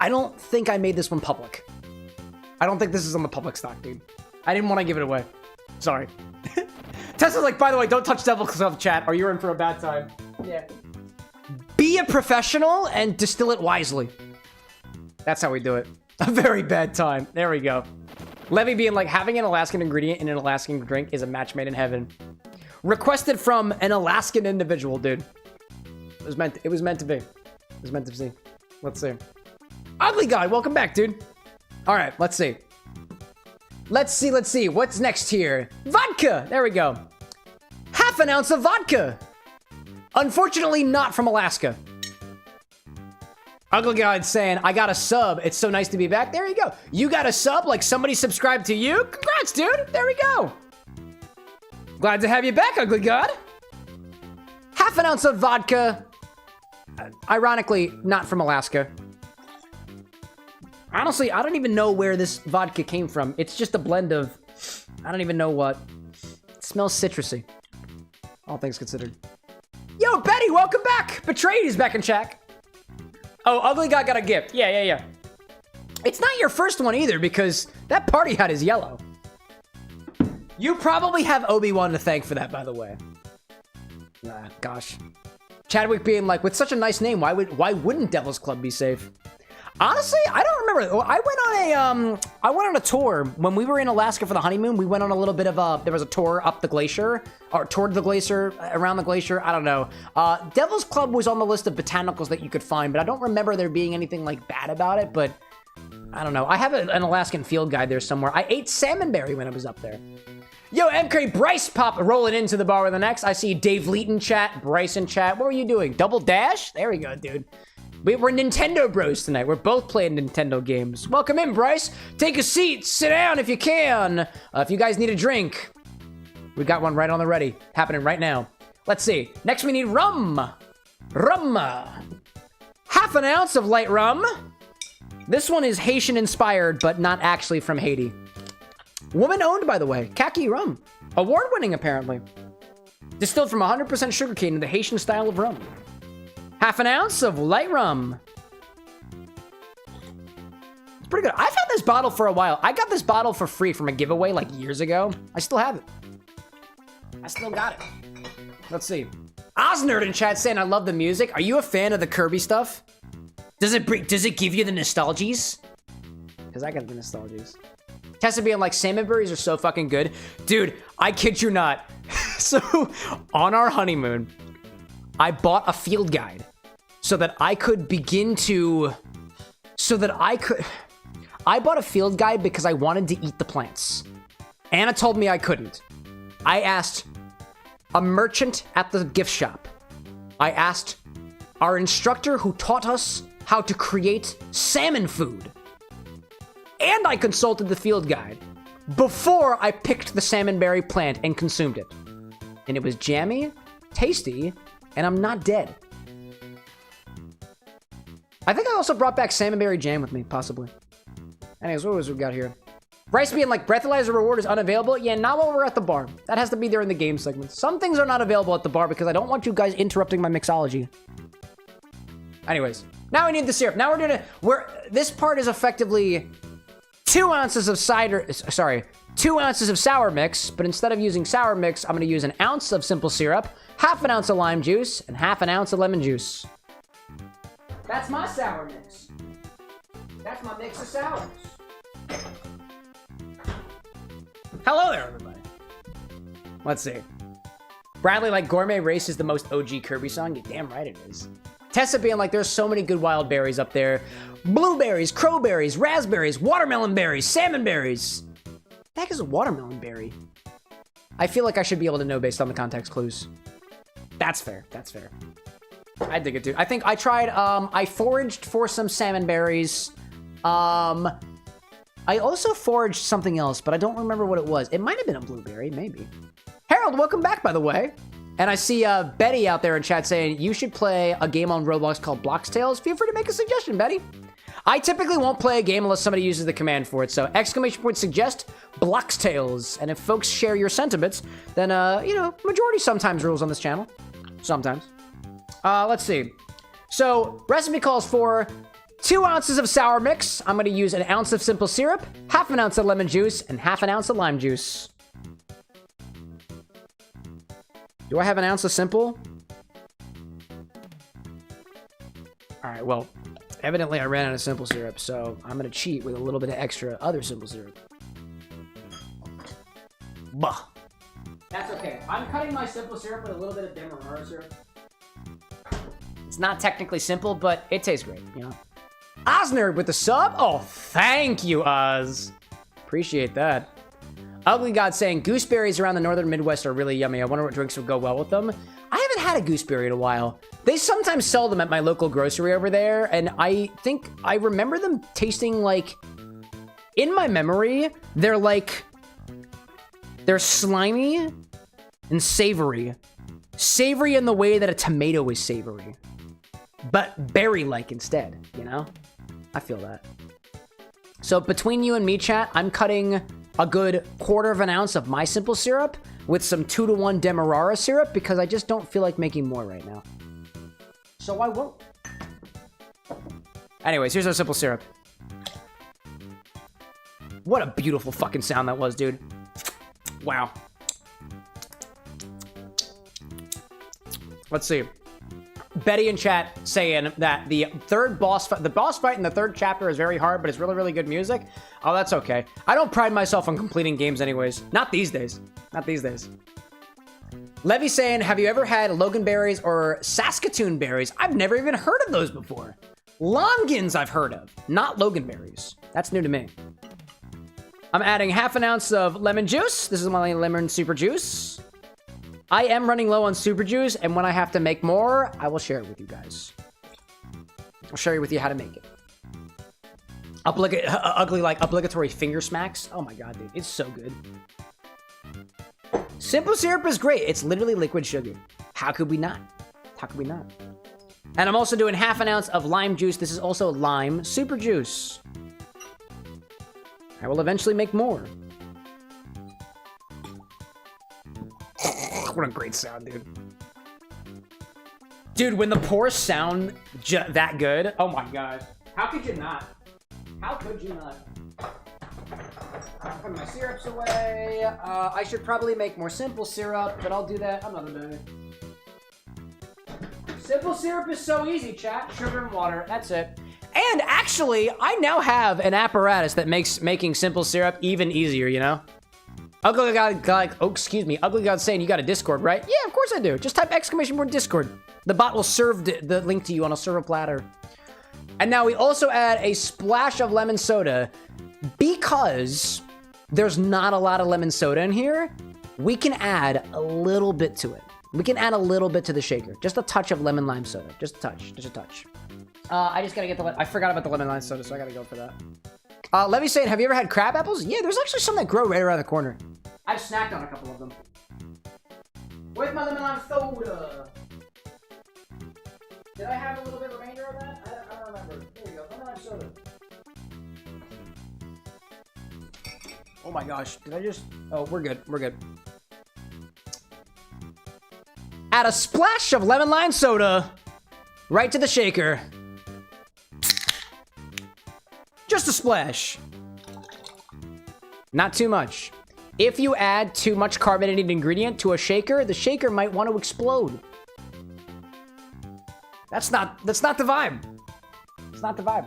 I don't think I made this one public. I don't think this is on the public stock, dude. I didn't want to give it away. Sorry. Tessa's like, by the way, don't touch Devil's Club, chat, or you're in for a bad time. Yeah. Be a professional and distill it wisely. That's how we do it. A very bad time. There we go. Levy being like, having an Alaskan ingredient in an Alaskan drink is a match made in heaven. Requested from an Alaskan individual, dude. It was meant to be. It was meant to be. Let's see. Ugly Guy, welcome back, dude. All right, let's see. Let's see. What's next here? Vodka. There we go. Half an ounce of vodka. Unfortunately, not from Alaska. Ugly Guy saying, I got a sub. It's so nice to be back. There you go. You got a sub like somebody subscribed to you? Congrats, dude. There we go. Glad to have you back, Ugly God. Half an ounce of vodka. Ironically, not from Alaska. Honestly, I don't even know where this vodka came from. It's just a blend of, I don't even know what. It smells citrusy. All things considered. Yo, Betty, welcome back. Betrayed is back in chat. Oh, Ugly Guy got a gift. Yeah. It's not your first one either because that party hat is yellow. You probably have Obi-Wan to thank for that, by the way. Nah, gosh. Chadwick being like, with such a nice name, why wouldn't Devil's Club be safe? Honestly, I don't remember. I went on a tour when we were in Alaska for the honeymoon. We went on a little bit of there was a tour up the glacier or toward the glacier, around the glacier. I don't know. Devil's Club was on the list of botanicals that you could find, but I don't remember there being anything like bad about it. But I don't know. I have an Alaskan field guide there somewhere. I ate salmonberry when I was up there. Yo, MK Bryce pop rolling into the bar with an X. I see Dave Leeton chat, Bryce in chat. What were you doing? Double dash? There we go, dude. We're Nintendo bros tonight. We're both playing Nintendo games. Welcome in, Bryce. Take a seat. Sit down if you can. If you guys need a drink, we got one right on the ready. Happening right now. Let's see. Next, we need rum. Rum. Half an ounce of light rum. This one is Haitian inspired, but not actually from Haiti. Woman owned, by the way. Kaki rum. Award winning, apparently. Distilled from 100% sugarcane in the Haitian style of rum. Half an ounce of light rum. It's pretty good. I've had this bottle for a while. I got this bottle for free from a giveaway like years ago. I still have it. I still got it. Let's see. Osnerd in chat saying, I love the music. Are you a fan of the Kirby stuff? Does it give you the nostalgies? Because I got the nostalgies. Tessa being like, salmonberries are so fucking good. Dude, I kid you not. So, on our honeymoon, I bought a field guide so that I could begin to... I bought a field guide because I wanted to eat the plants. Anna told me I couldn't. I asked a merchant at the gift shop. I asked our instructor who taught us how to create salmon food. And I consulted the field guide before I picked the salmonberry plant and consumed it. And it was jammy, tasty, and I'm not dead. I think I also brought back salmonberry jam with me, possibly. Anyways, what was we got here? Bryce being like, breathalyzer reward is unavailable. Yeah, not while we're at the bar. That has to be there in the game segment. Some things are not available at the bar because I don't want you guys interrupting my mixology. Anyways, now we need the syrup. Now this part is effectively 2 ounces of 2 ounces of sour mix, but instead of using sour mix, I'm gonna use an ounce of simple syrup, half an ounce of lime juice, and half an ounce of lemon juice. That's my sour mix. That's my mix of sours. Hello there, everybody. Let's see. Bradley, like, Gourmet Race is the most OG Kirby song. You're damn right it is. Tessa being like, there's so many good wild berries up there. Blueberries, crowberries, raspberries, watermelon berries, salmon berries. What the heck is a watermelon berry? I feel like I should be able to know based on the context clues. That's fair. That's fair. I dig it, dude. I think I tried, I foraged for some salmon berries. I also foraged something else, but I don't remember what it was. It might have been a blueberry, maybe. Harold, welcome back, by the way. And I see Betty out there in chat saying, you should play a game on Roblox called Blox Tales. Feel free to make a suggestion, Betty. I typically won't play a game unless somebody uses the command for it. So exclamation point suggest Blox Tales. And if folks share your sentiments, then, you know, majority sometimes rules on this channel. Sometimes. Let's see. So recipe calls for 2 ounces of sour mix. I'm going to use 1 ounce of simple syrup, half an ounce of lemon juice, and half an ounce of lime juice. Do I have 1 ounce of simple? All right, well, evidently I ran out of simple syrup, so I'm going to cheat with a little bit of extra other simple syrup. Bah. That's okay. I'm cutting my simple syrup with a little bit of Demerara syrup. It's not technically simple, but it tastes great, you know? Oznerd with the sub? Oh, thank you, Oz. Appreciate that. Ugly God saying, gooseberries around the northern Midwest are really yummy. I wonder what drinks would go well with them. I haven't had a gooseberry in a while. They sometimes sell them at my local grocery over there, and I think I remember them tasting like... In my memory, they're like... They're slimy and savory. Savory in the way that a tomato is savory. But berry-like instead, you know? I feel that. So between you and me, chat, I'm cutting a good 1/4 ounce of my simple syrup with some 2-to-1 Demerara syrup because I just don't feel like making more right now. So I won't. Anyways, here's our simple syrup. What a beautiful fucking sound that was, dude. Wow. Let's see. Betty in chat saying that the boss fight in the 3rd chapter is very hard, but it's really, really good music. Oh, that's okay. I don't pride myself on completing games anyways. Not these days. Not these days. Levy saying, have you ever had loganberries or Saskatoon berries? I've never even heard of those before. Longans I've heard of, not loganberries. That's new to me. I'm adding half an ounce of lemon juice. This is my lemon super juice. I am running low on super juice, and when I have to make more, I will share it with you guys. I'll share with you how to make it. Ugly, like, obligatory finger smacks. Oh my god, dude. It's so good. Simple syrup is great. It's literally liquid sugar. How could we not? How could we not? And I'm also doing half an ounce of lime juice. This is also lime super juice. I will eventually make more. What a great sound, dude. Dude, when the pores sound that good, oh my god. How could you not? How could you not? Put my syrups away. I should probably make more simple syrup, but I'll do that another day. Simple syrup is so easy, chat. Sugar and water, that's it. And actually, I now have an apparatus that makes making simple syrup even easier, you know? Ugly God, like, oh, excuse me. Ugly God's saying you got a Discord, right? Yeah, of course I do. Just type exclamation point Discord. The bot will serve the link to you on a silver platter. And now we also add a splash of lemon soda. Because there's not a lot of lemon soda in here, we can add a little bit to it. We can add a little bit to the shaker. Just a touch of lemon lime soda. Just a touch. Just a touch. I just gotta get I forgot about the lemon lime soda, so I gotta go for that. Levy's saying, have you ever had crab apples? Yeah, there's actually some that grow right around the corner. I've snacked on a couple of them. With my lemon lime soda. Did I have a little bit of remainder of that? I don't remember. Here we go. Lemon lime soda. Oh my gosh. Did I just... Oh, we're good. We're good. Add a splash of lemon lime soda right to the shaker. Just a splash. Not too much. If you add too much carbonated ingredient to a shaker, the shaker might want to explode. That's not the vibe. It's not the vibe.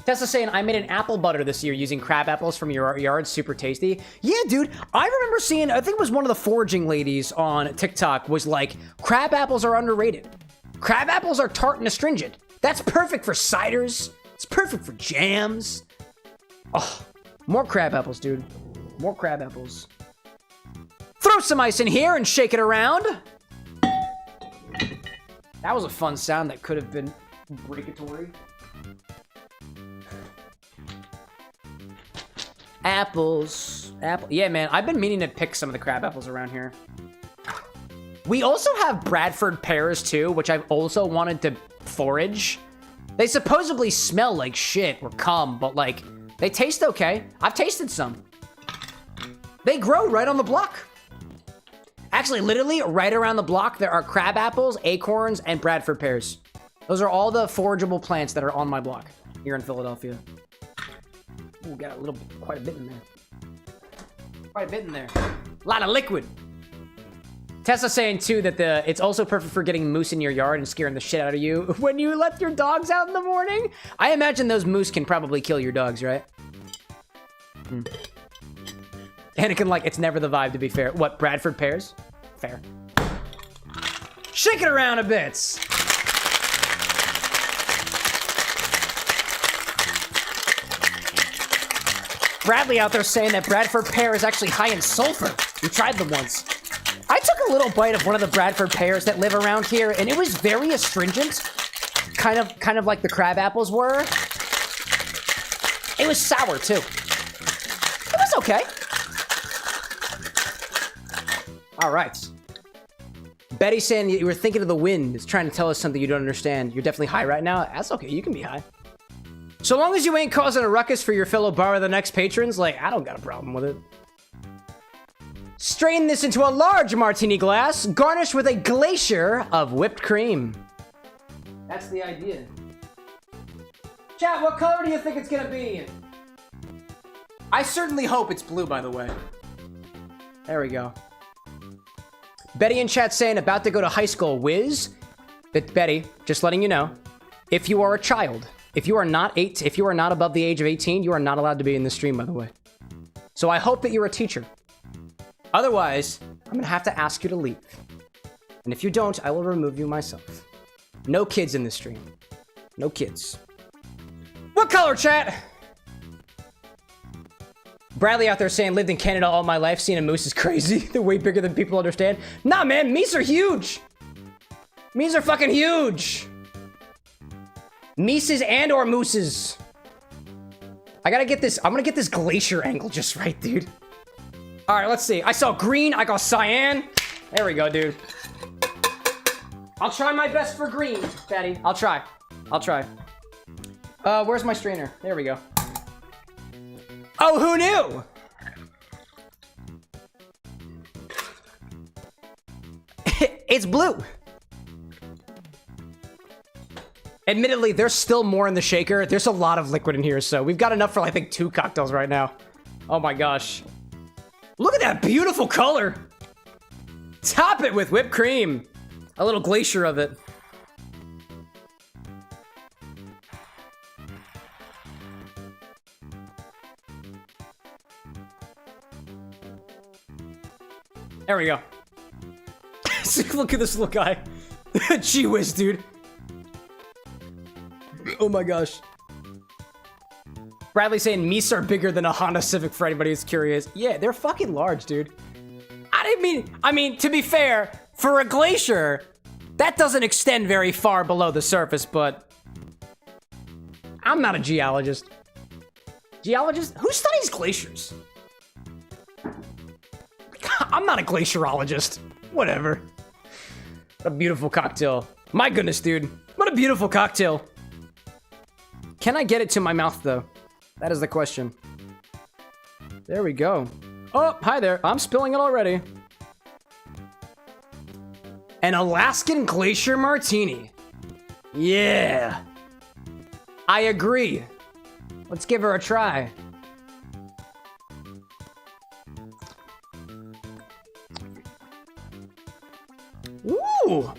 Tessa saying, I made an apple butter this year using crab apples from your yard. Super tasty. Yeah, dude. I remember seeing, I think it was one of the foraging ladies on TikTok was like, crab apples are underrated. Crab apples are tart and astringent. That's perfect for ciders. It's perfect for jams. Oh, more crab apples, dude. More crab apples. Throw some ice in here and shake it around. That was a fun sound that could have been breakatory. Apples. Yeah, man. I've been meaning to pick some of the crab apples around here. We also have Bradford pears, too, which I've also wanted to forage. They supposedly smell like shit or cum, but, like, they taste okay. I've tasted some. They grow right on the block. Actually, literally, right around the block, there are crab apples, acorns, and Bradford pears. Those are all the forageable plants that are on my block here in Philadelphia. Ooh, got quite a bit in there. Quite a bit in there. A lot of liquid. Tessa saying, too, that it's also perfect for getting moose in your yard and scaring the shit out of you when you let your dogs out in the morning. I imagine those moose can probably kill your dogs, right? Anakin, like, it's never the vibe, to be fair. What, Bradford pears? Fair. Shake it around a bit. Bradley out there saying that Bradford pear is actually high in sulfur. We tried them once. I took a little bite of one of the Bradford pears that live around here, and it was very astringent. Kind of like the crab apples were. It was sour, too. It was okay. All right. Betty saying you were thinking of the wind. It's trying to tell us something you don't understand. You're definitely high right now. That's okay. You can be high. So long as you ain't causing a ruckus for your fellow BarWithAnX patrons, like, I don't got a problem with it. Strain this into a large martini glass, garnished with a glacier of whipped cream. That's the idea. Chat, what color do you think it's gonna be? I certainly hope it's blue, by the way. There we go. Betty in chat saying, about to go to high school, whiz. But Betty, just letting you know, if you are a child, if you are not above the age of 18, you are not allowed to be in the stream, by the way. So I hope that you're a teacher. Otherwise, I'm gonna have to ask you to leave. And if you don't, I will remove you myself. No kids in this stream. No kids. What color, chat? Bradley out there saying, lived in Canada all my life, seeing a moose is crazy. They're way bigger than people understand. Nah, man, meese are huge. Meese are fucking huge. Meeses and or mooses. I'm gonna get this glacier angle just right, dude. All right, let's see. I saw green, I got cyan. There we go, dude. I'll try my best for green, Betty. I'll try. Where's my strainer? There we go. Oh, who knew? It's blue. Admittedly, there's still more in the shaker. There's a lot of liquid in here, so we've got enough for, I think, 2 cocktails right now. Oh my gosh. Look at that beautiful color. Top it with whipped cream. A little glacier of it. There we go. Look at this little guy. Gee whiz, dude. Oh my gosh. Bradley saying meese are bigger than a Honda Civic for anybody who's curious. Yeah, they're fucking large, dude. I mean, to be fair, for a glacier, that doesn't extend very far below the surface, but I'm not a geologist. Geologist? Who studies glaciers? I'm not a glaciologist. Whatever. What a beautiful cocktail. My goodness, dude. What a beautiful cocktail. Can I get it to my mouth, though? That is the question. There we go. Oh, hi there. I'm spilling it already. An Alaskan Glacier Martini. Yeah. I agree. Let's give her a try. Ooh.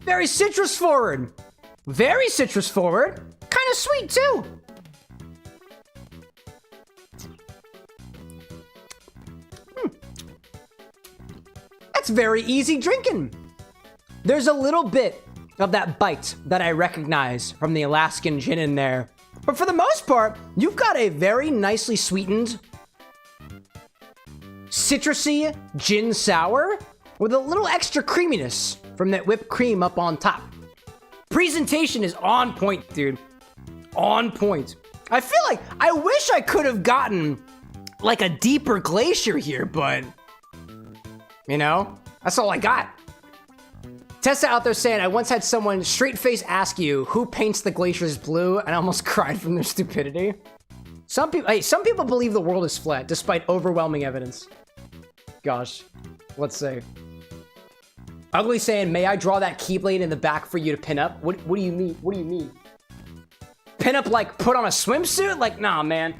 Very citrus forward. Very citrus forward. Kind of sweet too. That's very easy drinking. There's a little bit of that bite that I recognize from the Alaskan gin in there. But for the most part, you've got a very nicely sweetened, citrusy gin sour with a little extra creaminess from that whipped cream up on top. Presentation is on point, dude. On point. I feel like I wish I could have gotten like a deeper glacier here, but you know, that's all I got. Tessa out there saying, I once had someone straight face ask you who paints the glaciers blue, and I almost cried from their stupidity. Some people believe the world is flat despite overwhelming evidence. Gosh, let's see. Ugly saying, may I draw that keyblade in the back for you to pin up? What do you mean? What do you mean? Pin up like put on a swimsuit? Like, nah, man.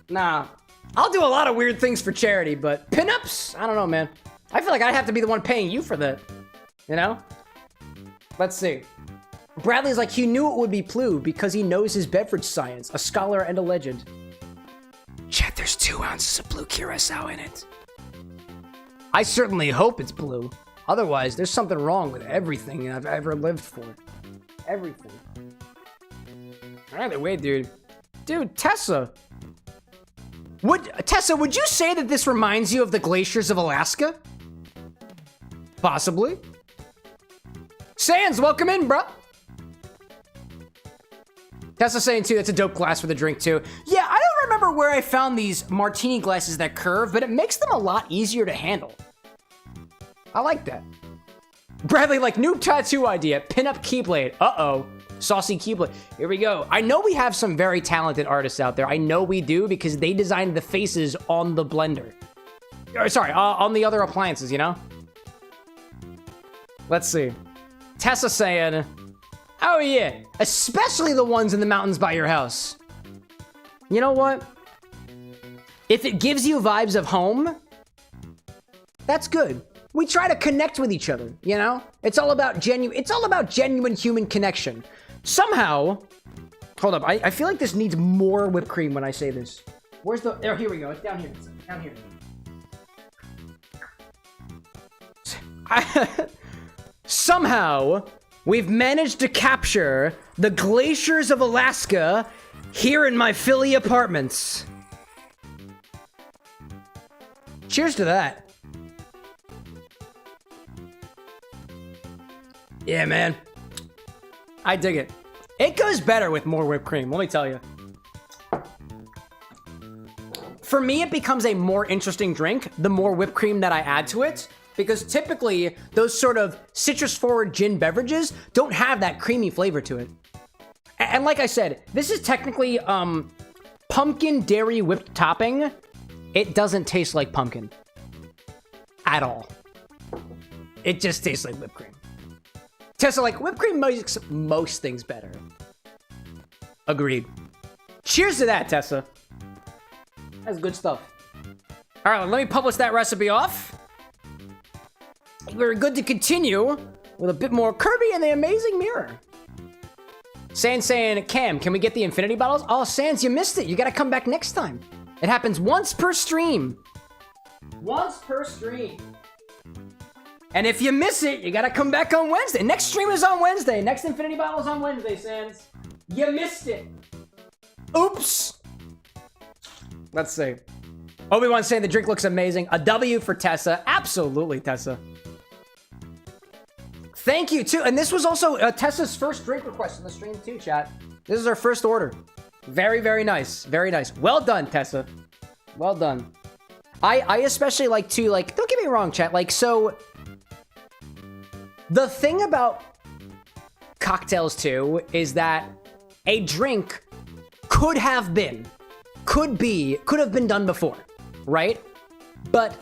Nah. I'll do a lot of weird things for charity, but pinups? I don't know, man. I feel like I'd have to be the one paying you for that. You know? Let's see. Bradley's like, he knew it would be blue because he knows his beverage science, a scholar and a legend. Chat, there's 2 ounces of blue curacao in it. I certainly hope it's blue. Otherwise, there's something wrong with everything I've ever lived for. Everything. Either way, dude. Dude, Tessa. Tessa, would you say that this reminds you of the glaciers of Alaska? Possibly. Sans, welcome in, bruh. Tessa saying, too, that's a dope glass for the drink, too. Yeah, I don't remember where I found these martini glasses that curve, but it makes them a lot easier to handle. I like that. Bradley, like, new tattoo idea. Pin up Keyblade. Uh-oh. Saucy Keyblade. Here we go. I know we have some very talented artists out there. I know we do because they designed the faces on the blender. Sorry, on the other appliances, you know? Let's see. Tessa saying, oh yeah, especially the ones in the mountains by your house. You know what? If it gives you vibes of home, that's good. We try to connect with each other, you know? It's all about genuine human connection. Somehow, hold up, I feel like this needs more whipped cream when I say this. Where's the, oh, here we go, it's down here, down here. Somehow, we've managed to capture the glaciers of Alaska here in my Philly apartments. Cheers to that. Yeah, man. I dig it. It goes better with more whipped cream, let me tell you. For me, it becomes a more interesting drink the more whipped cream that I add to it, because typically those sort of citrus-forward gin beverages don't have that creamy flavor to it. And like I said, this is technically pumpkin dairy whipped topping. It doesn't taste like pumpkin at all. It just tastes like whipped cream. Tessa, like, whipped cream makes most things better. Agreed. Cheers to that, Tessa. That's good stuff. All right, let me publish that recipe off. We're good to continue with a bit more Kirby and the Amazing Mirror. Sans saying, Cam, can we get the infinity bottles? Oh, Sans, you missed it. You gotta come back next time. It happens once per stream. Once per stream. And if you miss it, you gotta come back on Wednesday. Next stream is on Wednesday. Next infinity bottle is on Wednesday, Sans. You missed it. Oops. Let's see. Obi-Wan saying the drink looks amazing. A W for Tessa. Absolutely, Tessa. Thank you, too. And this was also Tessa's first drink request in the stream, too, chat. This is her first order. Very, very nice. Very nice. Well done, Tessa. Well done. I especially like to, like, don't get me wrong, chat. Like, so, the thing about cocktails, too, is that a drink could have been done before, right? But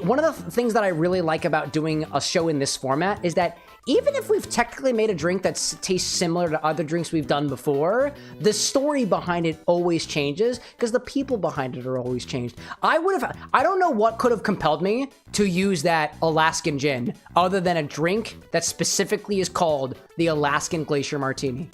one of the things that I really like about doing a show in this format is that even if we've technically made a drink that tastes similar to other drinks we've done before, the story behind it always changes because the people behind it are always changed. I don't know what could have compelled me to use that Alaskan gin other than a drink that specifically is called the Alaskan Glacier Martini.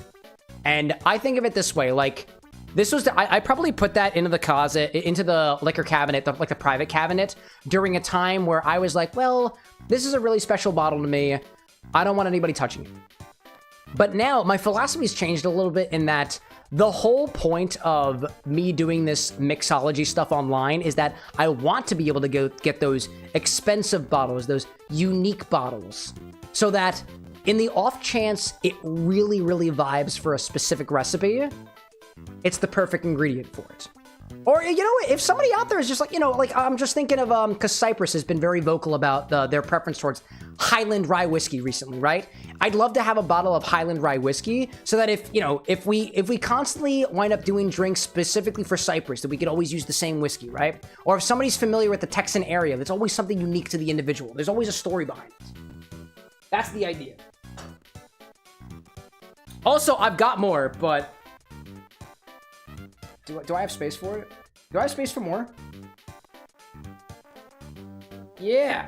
And I think of it this way, like, this was, I probably put that into the closet, into the liquor cabinet, like the private cabinet, during a time where I was like, well, this is a really special bottle to me. I don't want anybody touching it. But now my philosophy's changed a little bit in that the whole point of me doing this mixology stuff online is that I want to be able to go get those expensive bottles, those unique bottles, so that in the off chance it really, really vibes for a specific recipe, it's the perfect ingredient for it. Or, you know, if somebody out there is just like, you know, like, I'm just thinking of, because Cyprus has been very vocal about their preference towards Highland rye whiskey recently, right? I'd love to have a bottle of Highland rye whiskey so that if, you know, if we constantly wind up doing drinks specifically for Cyprus, that we could always use the same whiskey, right? Or if somebody's familiar with the Texan area, there's always something unique to the individual. There's always a story behind it. That's the idea. Also, I've got more, but... Do I have space for it? Do I have space for more? Yeah.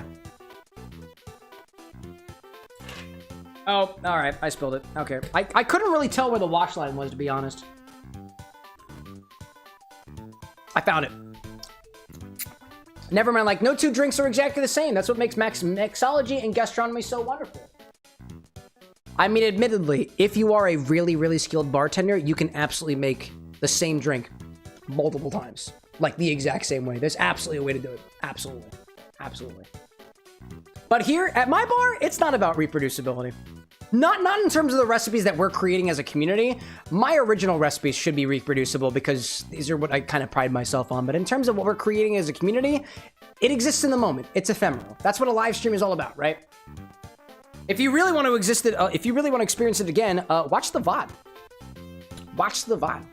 Oh, all right. I spilled it. Okay. I couldn't really tell where the wash line was, to be honest. I found it. Never mind. Like, no two drinks are exactly the same. That's what makes mixology and gastronomy so wonderful. I mean, admittedly, if you are a really, really skilled bartender, you can absolutely make the same drink multiple times, like the exact same way. There's absolutely a way to do it. Absolutely. Absolutely. But here at my bar, it's not about reproducibility. Not in terms of the recipes that we're creating as a community. My original recipes should be reproducible because these are what I kind of pride myself on. But in terms of what we're creating as a community, it exists in the moment. It's ephemeral. That's what a live stream is all about, right? If you really want to if you really want to experience it again, watch the VOD. Watch the VOD.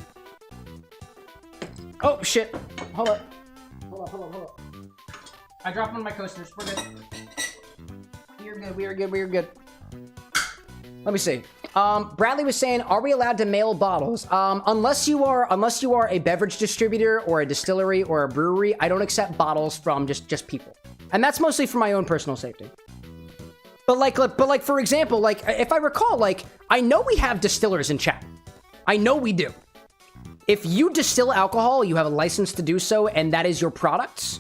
Oh, shit. Hold up. Hold up. I dropped one of my coasters. We're good. We are good. Let me see. Bradley was saying, are we allowed to mail bottles? Unless you are a beverage distributor or a distillery or a brewery, I don't accept bottles from just people. And that's mostly for my own personal safety. But like, for example, like, if I recall, like, I know we have distillers in chat. I know we do. If you distill alcohol, you have a license to do so, and that is your product,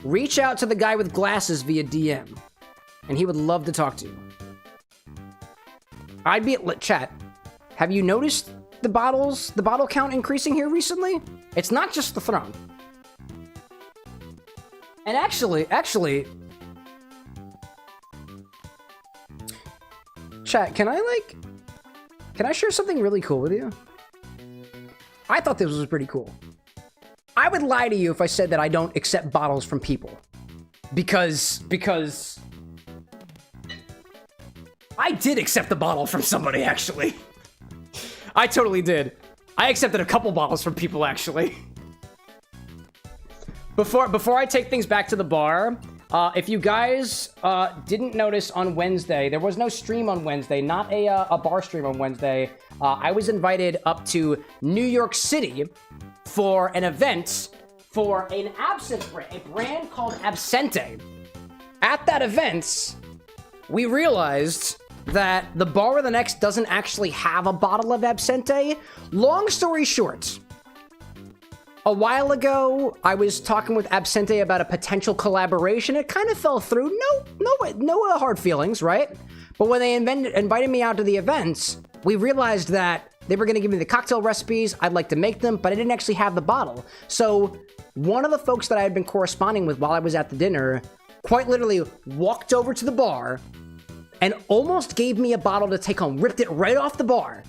reach out to the guy with glasses via DM, and he would love to talk to you. I'd be at chat. Have you noticed the bottle count increasing here recently? It's not just the throne. And actually, chat, can I share something really cool with you? I thought this was pretty cool. I would lie to you if I said that I don't accept bottles from people. Because I did accept a bottle from somebody, actually. I totally did. I accepted a couple bottles from people, actually. Before I take things back to the bar, if you guys didn't notice on Wednesday, there was no stream on Wednesday, not a bar stream on Wednesday. I was invited up to New York City for an event for an absinthe brand, a brand called Absente. At that event, we realized that the CameroxnWithAnX doesn't actually have a bottle of Absente. Long story short, a while ago, I was talking with Absente about a potential collaboration. It kind of fell through. No hard feelings, right? But when they invited me out to the events, we realized that they were going to give me the cocktail recipes. I'd like to make them, but I didn't actually have the bottle. So one of the folks that I had been corresponding with while I was at the dinner quite literally walked over to the bar and almost gave me a bottle to take home, ripped it right off the bar.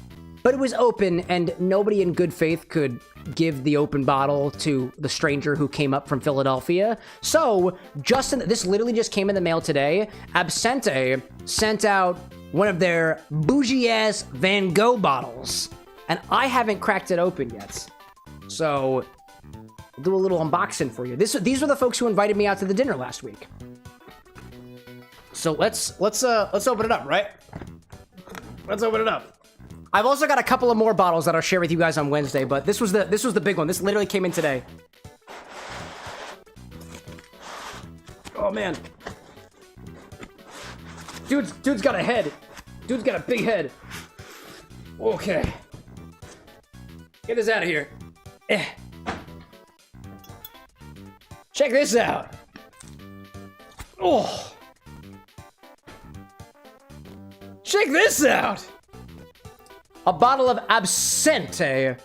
But it was open, and nobody in good faith could give the open bottle to the stranger who came up from Philadelphia. So, this literally just came in the mail today. Absente sent out one of their bougie-ass Van Gogh bottles, and I haven't cracked it open yet. So, I'll do a little unboxing for you. These were the folks who invited me out to the dinner last week. So let's open it up, right? Let's open it up. I've also got a couple of more bottles that I'll share with you guys on Wednesday, but this was the big one. This literally came in today. Oh man. Dude's got a head. Dude's got a big head. Okay. Get this out of here. Check this out. Oh. Check this out. A bottle of absinthe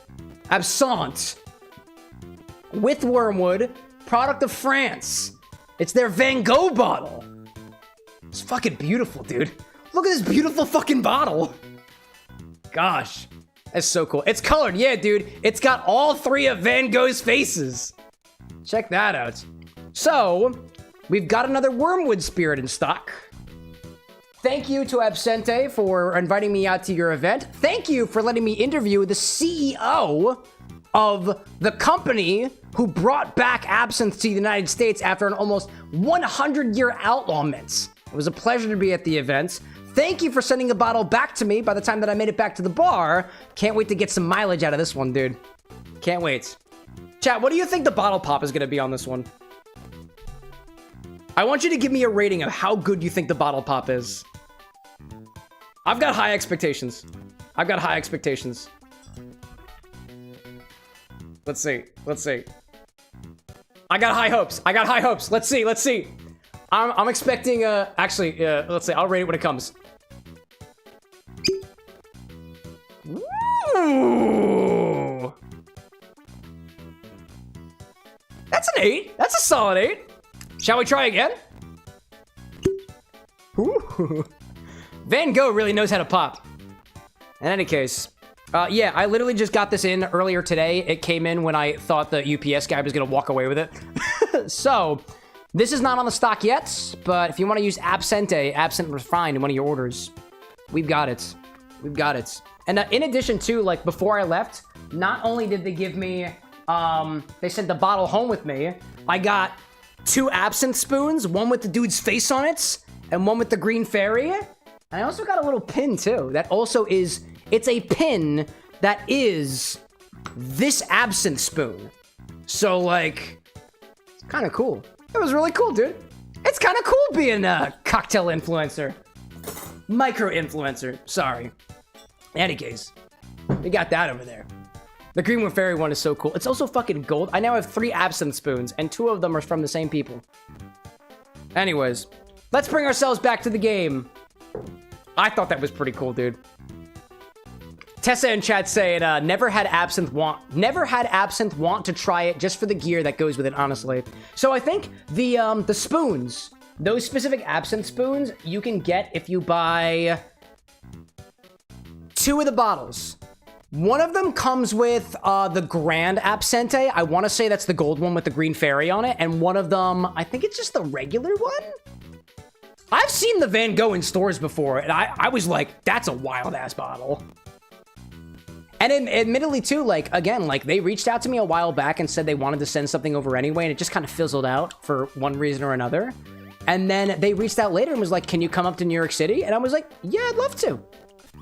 with wormwood, product of France. It's their Van Gogh bottle. It's fucking beautiful, dude. Look at this beautiful fucking bottle. Gosh, that's so cool. It's colored, yeah, dude. It's got all 3 of Van Gogh's faces. Check that out. So, we've got another wormwood spirit in stock. Thank you to Absente for inviting me out to your event. Thank you for letting me interview the CEO of the company who brought back absinthe to the United States after an almost 100-year outlawment. It was a pleasure to be at the event. Thank you for sending a bottle back to me by the time that I made it back to the bar. Can't wait to get some mileage out of this one, dude. Can't wait. Chat, what do you think the bottle pop is going to be on this one? I want you to give me a rating of how good you think the bottle pop is. I've got high expectations. I've got high expectations. Let's see. Let's see. I got high hopes. I got high hopes. Let's see. Let's see. I'm expecting, actually, let's see. I'll rate it when it comes. Ooh. That's an 8. That's a solid 8. Shall we try again? Ooh. Van Gogh really knows how to pop. In any case, yeah, I literally just got this in earlier today. It came in when I thought the UPS guy was gonna walk away with it. So, this is not on the stock yet, but if you want to use absinthe refined in one of your orders, we've got it. We've got it. And in addition to, like, before I left, not only did they give me, they sent the bottle home with me, I got 2 absinthe spoons, one with the dude's face on it, and one with the green fairy. And I also got a little pin, too. That also is, it's a pin that is this absinthe spoon. So, like, it's kind of cool. It was really cool, dude. It's kind of cool being a cocktail influencer. Micro-influencer, sorry. In any case, we got that over there. The Greenwood Fairy one is so cool. It's also fucking gold. I now have 3 absinthe spoons, and 2 of them are from the same people. Anyways, let's bring ourselves back to the game. I thought that was pretty cool, dude. Tessa in chat saying, never had absinthe want to try it just for the gear that goes with it, honestly. So I think the spoons, those specific absinthe spoons, you can get if you buy 2 of the bottles. One of them comes with the Grand Absinthe. I want to say that's the gold one with the green fairy on it. And one of them, I think it's just the regular one. I've seen the Van Gogh in stores before, and I was like, that's a wild-ass bottle. And admittedly, too, like, again, like, they reached out to me a while back and said they wanted to send something over anyway, and it just kind of fizzled out for one reason or another. And then they reached out later and was like, can you come up to New York City? And I was like, yeah, I'd love to.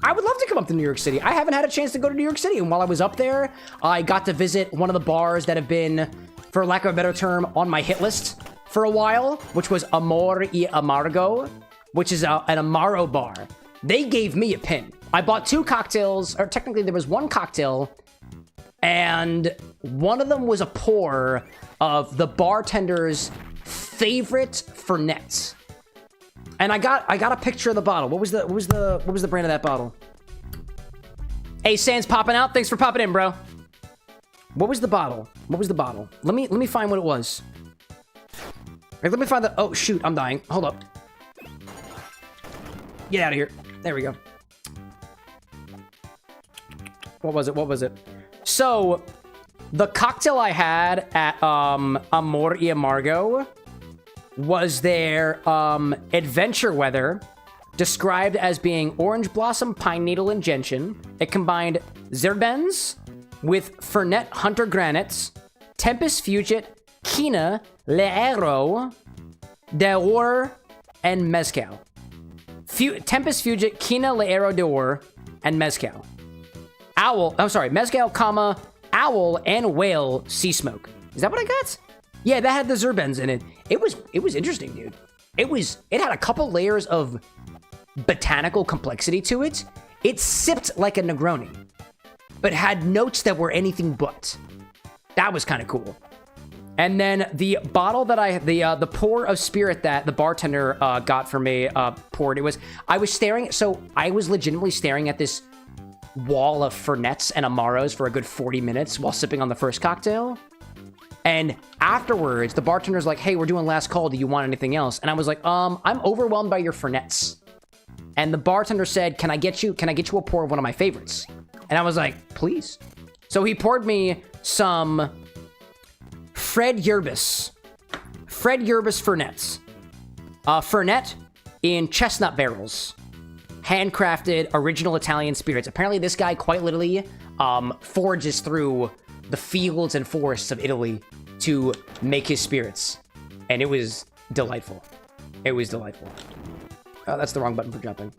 I would love to come up to New York City. I haven't had a chance to go to New York City, and while I was up there, I got to visit one of the bars that have been, for lack of a better term, on my hit list for a while, which was Amor y Amargo, which is an Amaro bar. They gave me a pin. I bought 2 cocktails, or technically there was 1 cocktail, and one of them was a pour of the bartender's favorite Fernet. And I got a picture of the bottle. What was the brand of that bottle? Hey, Sans popping out. Thanks for popping in, bro. What was the bottle? What was the bottle? Let me find what it was. Let me find the... Oh, shoot. I'm dying. Hold up. Get out of here. There we go. What was it? What was it? So, the cocktail I had at Amor y Amargo was their adventure weather, described as being orange blossom, pine needle, and gentian. It combined Zerbens with Fernet Hunter Granites, Tempest Fugit, Quina, Leero, Deor, and mezcal. Tempest Fugit, Quina Leero d'Or, and mezcal. Mezcal, comma, owl, and whale sea smoke. Is that what I got? Yeah, that had the zerbens in it. It was interesting, dude. It had a couple layers of botanical complexity to it. It sipped like a Negroni, but had notes that were anything but. That was kind of cool. And then the bottle that the pour of spirit that the bartender got for me poured. I was legitimately staring at this wall of Fernets and Amaros for a good 40 minutes while sipping on the first cocktail. And afterwards, the bartender's like, hey, we're doing last call. Do you want anything else? And I was like, I'm overwhelmed by your Fernets. And the bartender said, can I get you a pour of one of my favorites? And I was like, please. So he poured me some Fred Yerbis Fernets. Fernet in chestnut barrels. Handcrafted original Italian spirits. Apparently this guy quite literally forages through the fields and forests of Italy to make his spirits. And it was delightful. It was delightful. Oh, that's the wrong button for jumping.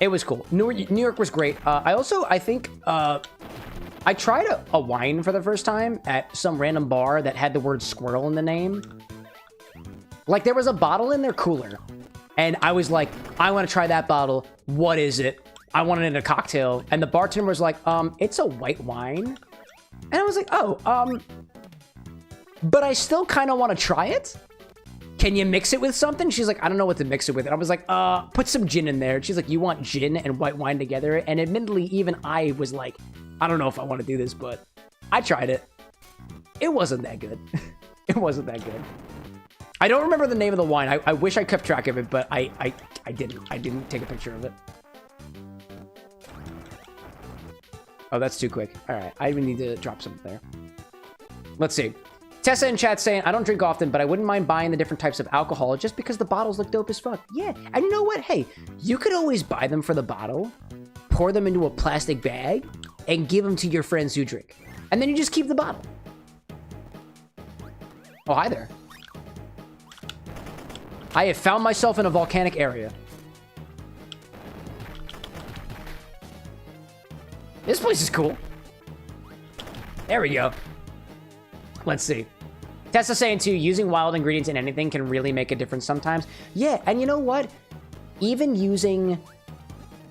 It was cool. New York was great. I think I tried a wine for the first time at some random bar that had the word squirrel in the name. Like, there was a bottle in their cooler. And I was like, I want to try that bottle. What is it? I want it in a cocktail. And the bartender was like, it's a white wine. And I was like, oh, but I still kind of want to try it. Can you mix it with something? She's like, I don't know what to mix it with. And I was like, put some gin in there. She's like, you want gin and white wine together? And admittedly, even I was like, I don't know if I want to do this, but I tried it. It wasn't that good. It wasn't that good. I don't remember the name of the wine. I wish I kept track of it, but I didn't. I didn't take a picture of it. Oh, that's too quick. All right, I even need to drop something there. Let's see. Tessa in chat saying, I don't drink often, but I wouldn't mind buying the different types of alcohol just because the bottles look dope as fuck. Yeah, and you know what? Hey, you could always buy them for the bottle, pour them into a plastic bag, and give them to your friends who drink. And then you just keep the bottle. Oh, hi there. I have found myself in a volcanic area. This place is cool. There we go. Let's see. Tessa saying too, using wild ingredients in anything can really make a difference sometimes. Yeah, and you know what? Even using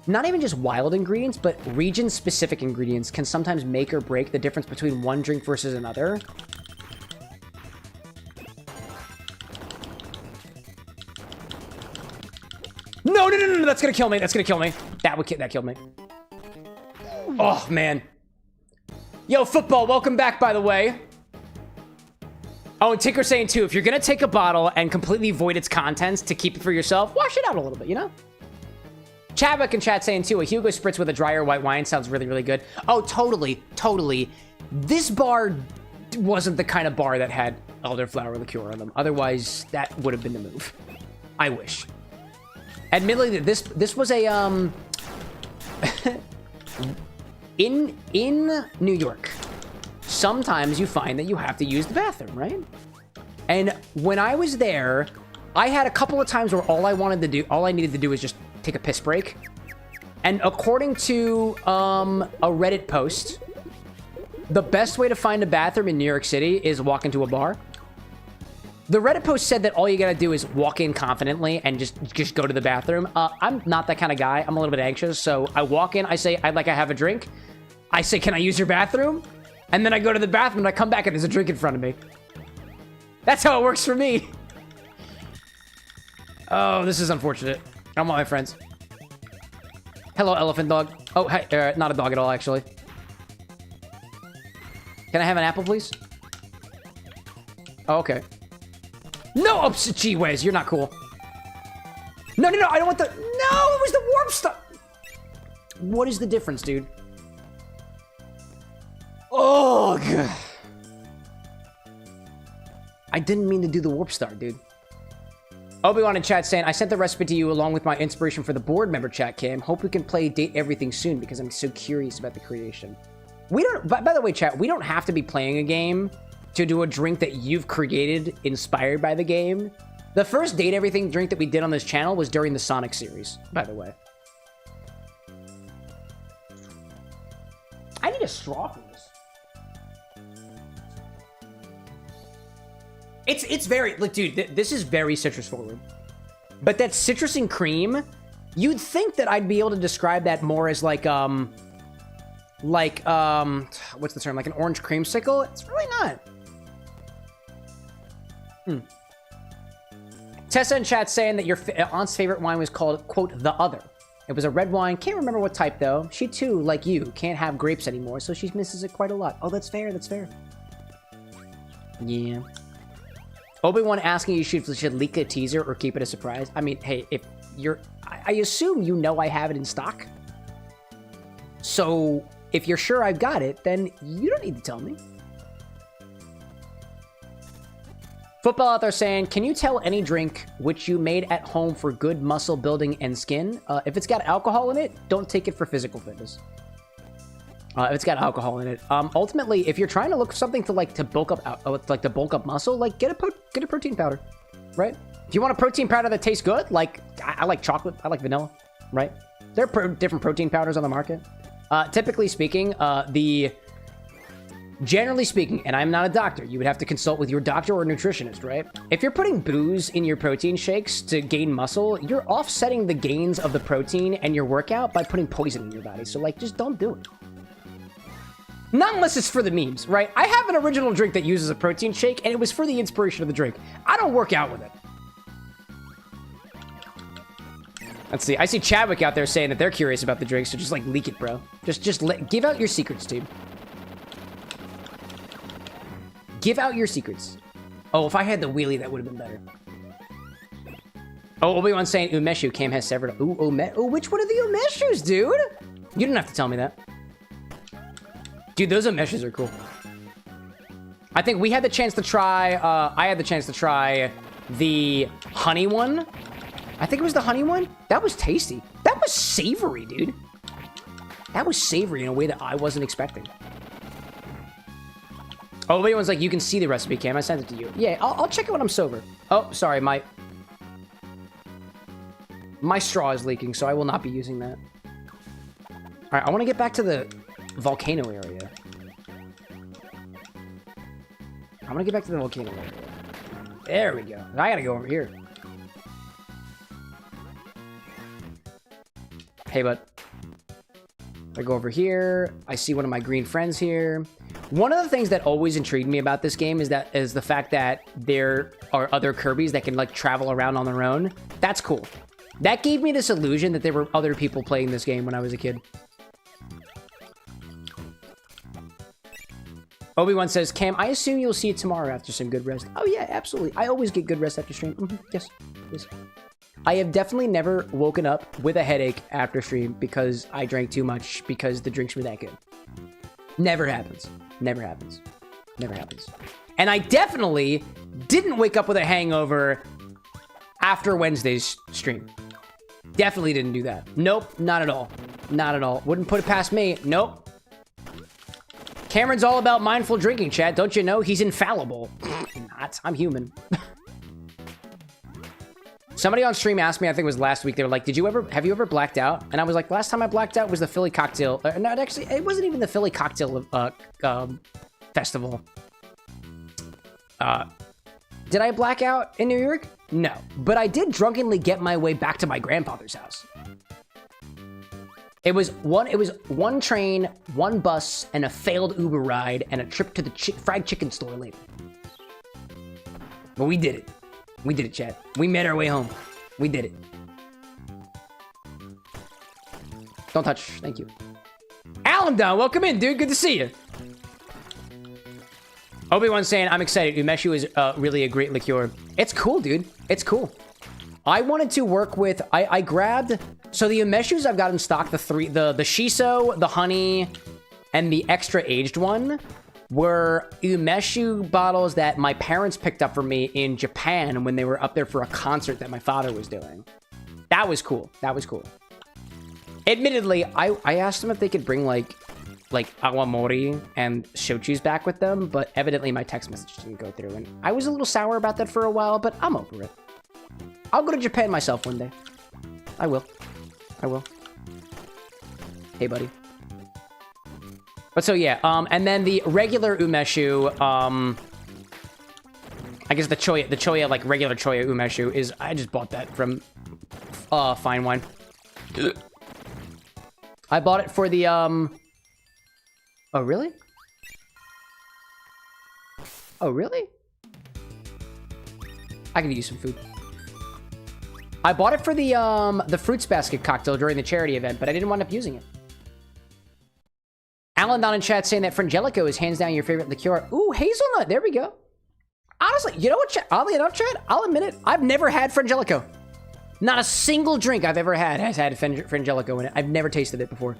not even just wild ingredients, but region-specific ingredients can sometimes make or break the difference between one drink versus another. No, that's gonna kill me. That's gonna kill me. That killed me. Oh, man. Yo, football, welcome back, by the way. Oh, and Tinker saying, too, if you're gonna take a bottle and completely void its contents to keep it for yourself, wash it out a little bit, you know? Chavik in chat saying, too, a Hugo Spritz with a drier white wine sounds really, really good. Oh, totally. This bar wasn't the kind of bar that had elderflower liqueur on them. Otherwise, that would have been the move. I wish. Admittedly, this was a, in New York, sometimes you find that you have to use the bathroom, right? And when I was there, I had a couple of times where all I needed to do was just take a piss break. And according to a Reddit post, the best way to find a bathroom in New York City is walk into a bar. The Reddit post said that all you gotta do is walk in confidently and just go to the bathroom. I'm not that kind of guy. I'm a little bit anxious, so I walk in, I say, I'd like to have a drink. I say, can I use your bathroom? And then I go to the bathroom and I come back and there's a drink in front of me. That's how it works for me. Oh, this is unfortunate. I don't want my friends. Hello, elephant dog. Oh, hey, not a dog at all, actually. Can I have an apple, please? Oh, okay. No, oh, gee whiz, you're not cool. No, I don't want the... No, it was the warp stuff. What is the difference, dude? Oh, God. I didn't mean to do the warp star, dude. Obi-Wan in chat saying, I sent the recipe to you along with my inspiration for the board member chat, Cam. Hope we can play Date Everything soon because I'm so curious about the creation. We don't... By the way, chat, we don't have to be playing a game to do a drink that you've created inspired by the game. The first Date Everything drink that we did on this channel was during the Sonic series, by the way. I need a straw for this. It's very, like, dude, this is very citrus forward. But that citrus and cream, you'd think that I'd be able to describe that more as like what's the term? Like an orange creamsicle? It's really not. Tessa in chat saying that your aunt's favorite wine was called, quote, The Other. It was a red wine. Can't remember what type, though. She, too, like you, can't have grapes anymore, so she misses it quite a lot. Oh, that's fair. That's fair. Yeah. Obi-Wan asking you should leak a teaser or keep it a surprise. I mean, hey, if you're... I assume you know I have it in stock. So, if you're sure I've got it, then you don't need to tell me. Football out there saying, can you tell any drink which you made at home for good muscle building and skin? If it's got alcohol in it, don't take it for physical fitness. If it's got alcohol in it. Ultimately, if you're trying to look for something to bulk up muscle, like get a protein powder, right? If you want a protein powder that tastes good, like I like chocolate, I like vanilla, right? There are different protein powders on the market. Typically speaking, generally speaking, and I'm not a doctor, you would have to consult with your doctor or nutritionist, right? If you're putting booze in your protein shakes to gain muscle, you're offsetting the gains of the protein and your workout by putting poison in your body. So, like, just don't do it. Not unless it's for the memes, right? I have an original drink that uses a protein shake, and it was for the inspiration of the drink. I don't work out with it. Let's see. I see Chadwick out there saying that they're curious about the drink, so just, like, leak it, bro. Give out your secrets, dude. Give out your secrets. Oh, if I had the wheelie, that would have been better. Oh, Obi-Wan saying umeshu. Cam has several. Ooh, which one are the umeshus, dude? You don't have to tell me that. Dude, those umeshus are cool. I think we had the chance to try, I had the chance to try the honey one. I think it was the honey one. That was tasty. That was savory, dude. That was savory in a way that I wasn't expecting. Oh, everyone's like, you can see the recipe, Cam. I sent it to you. Yeah, I'll check it when I'm sober. Oh, sorry, my straw is leaking, so I will not be using that. All right, I want to get back to the volcano area. I'm gonna get back to the volcano area. There we go. I gotta go over here. Hey, bud. I go over here. I see one of my green friends here. One of the things that always intrigued me about this game is the fact that there are other Kirbys that can, like, travel around on their own. That's cool. That gave me this illusion that there were other people playing this game when I was a kid. Obi-Wan says, Cam, I assume you'll see it tomorrow after some good rest. Oh, yeah, absolutely. I always get good rest after stream. Yes. I have definitely never woken up with a headache after stream because I drank too much because the drinks were that good. Never happens. Never happens. Never happens. And I definitely didn't wake up with a hangover after Wednesday's stream. Definitely didn't do that. Nope, not at all. Not at all. Wouldn't put it past me. Nope. Cameron's all about mindful drinking, chat. Don't you know? He's infallible. Not. I'm human. Somebody on stream asked me, I think it was last week, they were like, have you ever blacked out? And I was like, last time I blacked out was the Philly Cocktail. No, actually, it wasn't even the Philly Cocktail Festival. Did I black out in New York? No. But I did drunkenly get my way back to my grandfather's house. It was one train, one bus, and a failed Uber ride, and a trip to the fried chicken store later. But we did it. We did it, chat. We made our way home. We did it. Don't touch. Thank you. Alan Don, welcome in, dude. Good to see you. Obi-Wan saying, I'm excited. Umeshu is really a great liqueur. It's cool, dude. It's cool. I wanted to work with... I grabbed... So the umeshus I've got in stock, the shiso, the honey, and the extra aged one were umeshu bottles that my parents picked up for me in Japan when they were up there for a concert that my father was doing. That was cool. That was cool. Admittedly, I asked them if they could bring like awamori and shochus back with them, but evidently my text message didn't go through, and I was a little sour about that for a while, but I'm over it. I'll go to Japan myself one day. I will. I will. Hey, buddy. But so, yeah. And then the regular umeshu, I guess the choya, like, regular choya umeshu is... I just bought that from Fine Wine. I bought it for the, Oh, really? Oh, really? I could use some food. I bought it for the Fruits Basket cocktail during the charity event, but I didn't wind up using it. Alan down in chat saying that Frangelico is hands down your favorite liqueur. Ooh, hazelnut. There we go. Honestly, you know what, chat? Oddly enough, chat, I'll admit it. I've never had Frangelico. Not a single drink I've ever had has had Frangelico in it. I've never tasted it before.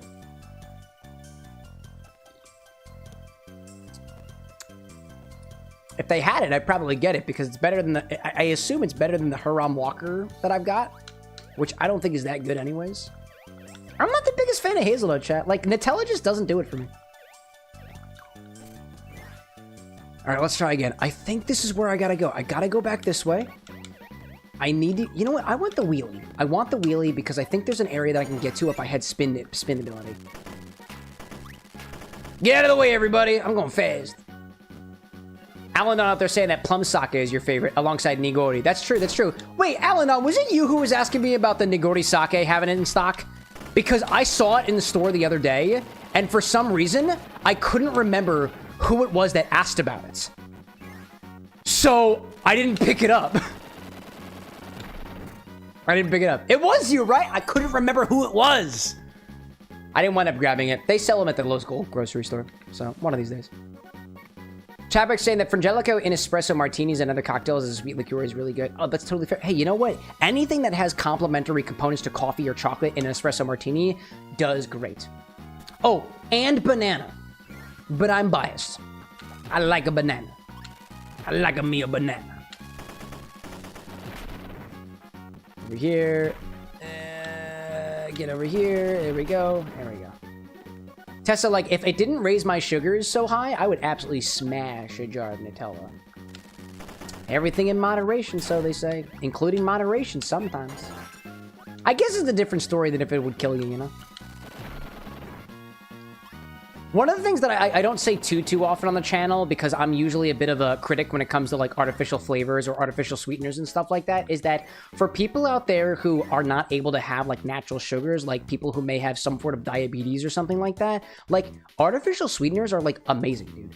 If they had it, I'd probably get it because it's better than the... I assume it's better than the Hiram Walker that I've got, which I don't think is that good anyways. I'm not the biggest fan of hazelnut, chat. Like, Nutella just doesn't do it for me. All right, let's try again. I think this is where I gotta go. I gotta go back this way. I need to... You know what? I want the wheelie. I want the wheelie because I think there's an area that I can get to if I had spin ability. Get out of the way, everybody. I'm going fast. Alan out there saying that plum sake is your favorite alongside nigori. That's true. That's true. Wait, Alan, was it you who was asking me about the nigori sake having it in stock? Because I saw it in the store the other day, and for some reason, I couldn't remember who it was that asked about it. So, I didn't pick it up. I didn't pick it up. It was you, right? I couldn't remember who it was. I didn't wind up grabbing it. They sell them at the local grocery store. So, one of these days. Chapek saying that Frangelico in espresso martinis and other cocktails as a sweet liqueur is really good. Oh, that's totally fair. Hey, you know what? Anything that has complementary components to coffee or chocolate in an espresso martini does great. Oh, and banana. But I'm biased. I like a banana. I like me a banana. Over here. Get over here. There we go. There we go. Tessa, like, if it didn't raise my sugars so high, I would absolutely smash a jar of Nutella. Everything in moderation, so they say. Including moderation sometimes. I guess it's a different story than if it would kill you, you know? One of the things that I don't say too often on the channel, because I'm usually a bit of a critic when it comes to, like, artificial flavors or artificial sweeteners and stuff like that, is that for people out there who are not able to have, like, natural sugars, like people who may have some sort of diabetes or something like that, like, artificial sweeteners are, like, amazing, dude.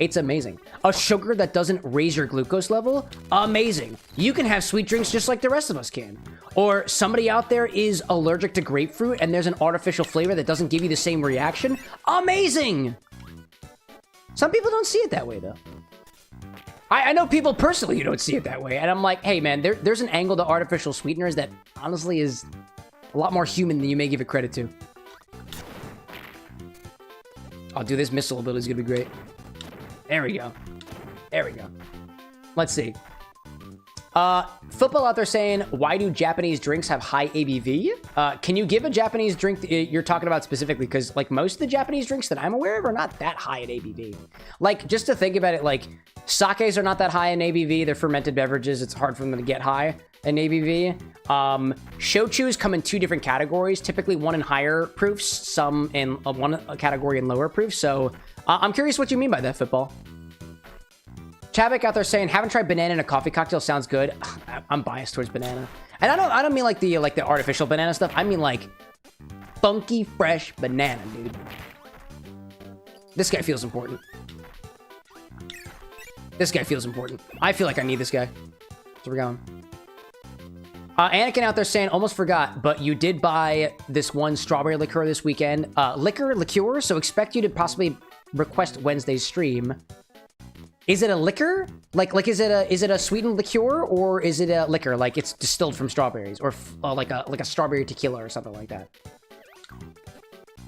It's amazing. A sugar that doesn't raise your glucose level? Amazing. You can have sweet drinks just like the rest of us can. Or somebody out there is allergic to grapefruit and there's an artificial flavor that doesn't give you the same reaction? Amazing! Some people don't see it that way, though. I know people personally who don't see it that way, and I'm like, hey, man, there's an angle to artificial sweeteners that honestly is a lot more human than you may give it credit to. Oh, dude, this missile ability is gonna be great. There we go. There we go. Let's see. Football out there saying, why do Japanese drinks have high ABV? Can you give a Japanese drink you're talking about specifically? Because, like, most of the Japanese drinks that I'm aware of are not that high in ABV. Like, just to think about it, like, sakes are not that high in ABV. They're fermented beverages. It's hard for them to get high in ABV. Shochus come in two different categories, typically one in higher proofs, some in one category in lower proofs. So, I'm curious what you mean by that, Football. Chavik out there saying, haven't tried banana in a coffee cocktail, sounds good. I'm biased towards banana. And I don't mean like the artificial banana stuff. I mean like funky, fresh banana, dude. This guy feels important. This guy feels important. I feel like I need this guy. So we're going. Anakin out there saying, almost forgot, but you did buy this one strawberry liqueur this weekend. Liqueur, so expect you to possibly request Wednesday's stream. Is it a liquor? Like is it a sweetened liqueur, or is it a liquor like it's distilled from strawberries, or like a strawberry tequila or something like that?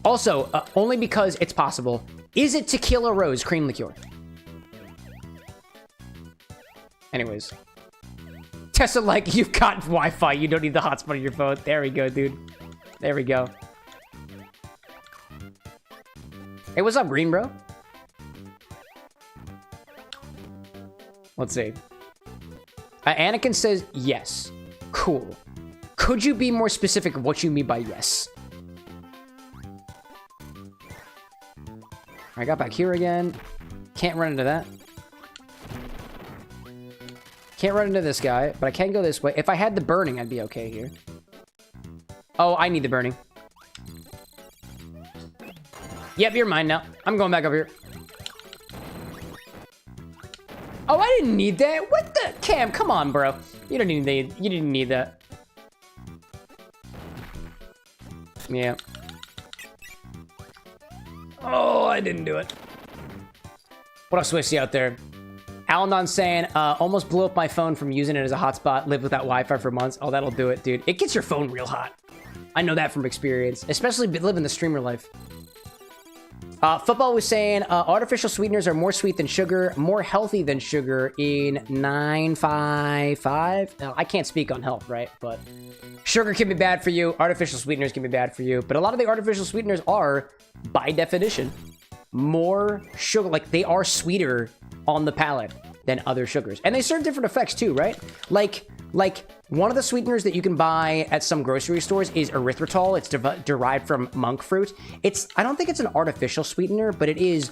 Also, only because it's possible, is it tequila rose cream liqueur? Anyways, Tessa, like, you've got Wi-Fi, you don't need the hotspot on your phone. There we go, dude. There we go. Hey, what's up, Green Bro? Let's see. Anakin says yes. Cool. Could you be more specific of what you mean by yes? I got back here again. Can't run into that. Can't run into this guy, but I can go this way. If I had the burning, I'd be okay here. Oh, I need the burning. Yep, you're mine now. I'm going back up here. Oh, I didn't need that. What the? Cam, come on, bro. You didn't need that. Yeah. Oh, I didn't do it. What else do I see out there? Alandon saying, almost blew up my phone from using it as a hotspot. Lived without Wi-Fi for months. Oh, that'll do it, dude. It gets your phone real hot. I know that from experience, especially living the streamer life. Football was saying, artificial sweeteners are more sweet than sugar, more healthy than sugar in 955. Now, I can't speak on health, right? But sugar can be bad for you. Artificial sweeteners can be bad for you. But a lot of the artificial sweeteners are, by definition, more sugar. Like, they are sweeter on the palate than other sugars. And they serve different effects too, right? Like one of the sweeteners that you can buy at some grocery stores is erythritol. It's derived from monk fruit. I don't think it's an artificial sweetener, but it is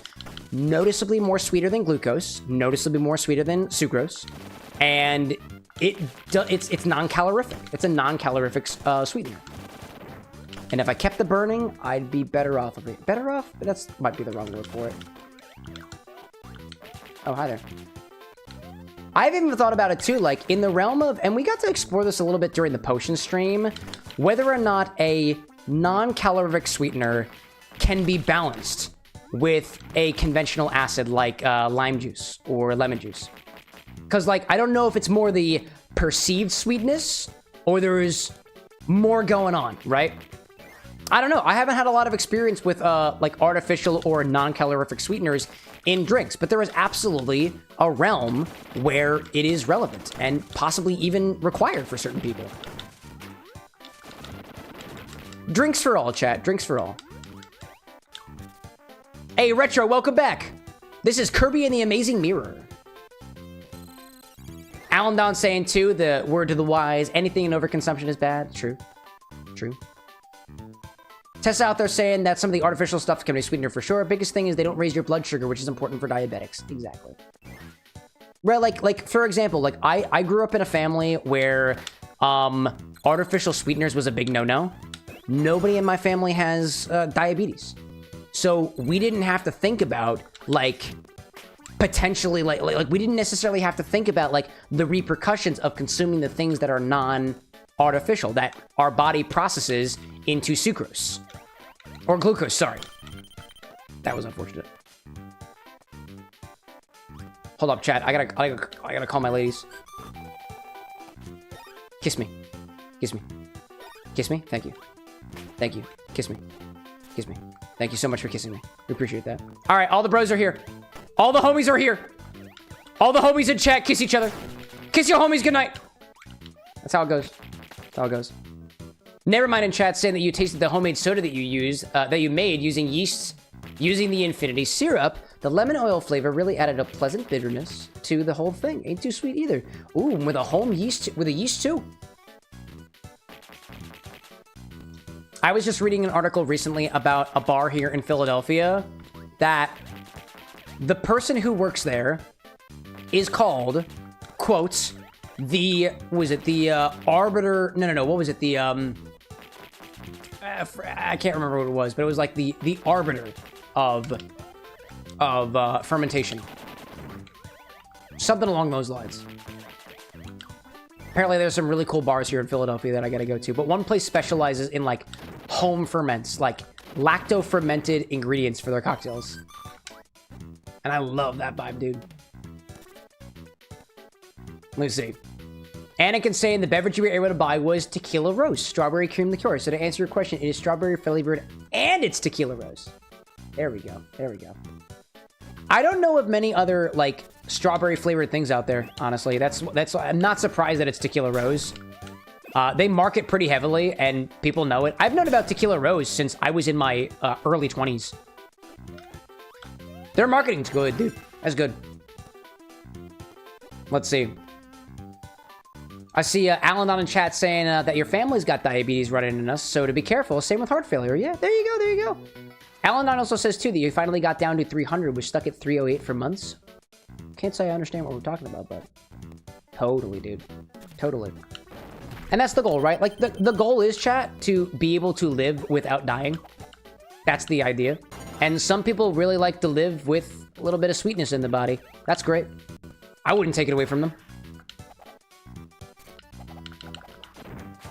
noticeably more sweeter than glucose, noticeably more sweeter than sucrose, and it's non-calorific. It's a non-calorific sweetener. And if I kept the burning, I'd be better off of it. Better off? But might be the wrong word for it. Oh, hi there. I've even thought about it too, like in the realm of, and we got to explore this a little bit during the potion stream, whether or not a non-calorific sweetener can be balanced with a conventional acid like lime juice or lemon juice. Because like, I don't know if it's more the perceived sweetness or there's more going on, right? I don't know. I haven't had a lot of experience with like artificial or non-calorific sweeteners in drinks, but there is absolutely a realm where it is relevant and possibly even required for certain people. Drinks for all, chat. Drinks for all. Hey, Retro, welcome back. This is Kirby and the Amazing Mirror. Alan Don saying too, the word to the wise, anything in overconsumption is bad. True. True. Tessa out there saying that some of the artificial stuff can be sweetener for sure. Biggest thing is they don't raise your blood sugar, which is important for diabetics. Exactly. Right, like for example, like I grew up in a family where artificial sweeteners was a big no-no. Nobody in my family has diabetes. So we didn't have to think about like potentially like we didn't necessarily have to think about like the repercussions of consuming the things that are non-artificial that our body processes into sucrose. Or glucose, sorry. That was unfortunate. Hold up, chat. I gotta call my ladies. Kiss me. Kiss me. Kiss me. Thank you. Thank you. Kiss me. Kiss me. Thank you so much for kissing me. We appreciate that. All right, all the bros are here. All the homies are here. All the homies in chat kiss each other. Kiss your homies goodnight. That's how it goes. That's how it goes. Nevermind in chat saying that you tasted the homemade soda that you made using yeast, using the infinity syrup. The lemon oil flavor really added a pleasant bitterness to the whole thing. Ain't too sweet either. Ooh, with a yeast too. I was just reading an article recently about a bar here in Philadelphia that the person who works there is called, quotes, arbiter, no, what was it? I can't remember what it was, but it was like the arbiter of fermentation. Something along those lines. Apparently there's some really cool bars here in Philadelphia that I gotta go to, but one place specializes in like home ferments, like lacto-fermented ingredients for their cocktails. And I love that vibe, dude. Let's see. Anakin saying the beverage you were able to buy was tequila rose, strawberry cream liqueur. So to answer your question, it is strawberry flavored and it's tequila rose. There we go. There we go. I don't know of many other like strawberry flavored things out there, honestly. That's I'm not surprised that it's tequila rose. They market pretty heavily and people know it. I've known about tequila rose since I was in my early 20s. Their marketing's good, dude. That's good. Let's see. I see Alan on in chat saying that your family's got diabetes running in us, so to be careful. Same with heart failure. Yeah, there you go, there you go. Alan also says, too, that you finally got down to 300, which stuck at 308 for months. Can't say I understand what we're talking about, but... Totally, dude. Totally. And that's the goal, right? Like, the goal is, chat, to be able to live without dying. That's the idea. And some people really like to live with a little bit of sweetness in the body. That's great. I wouldn't take it away from them.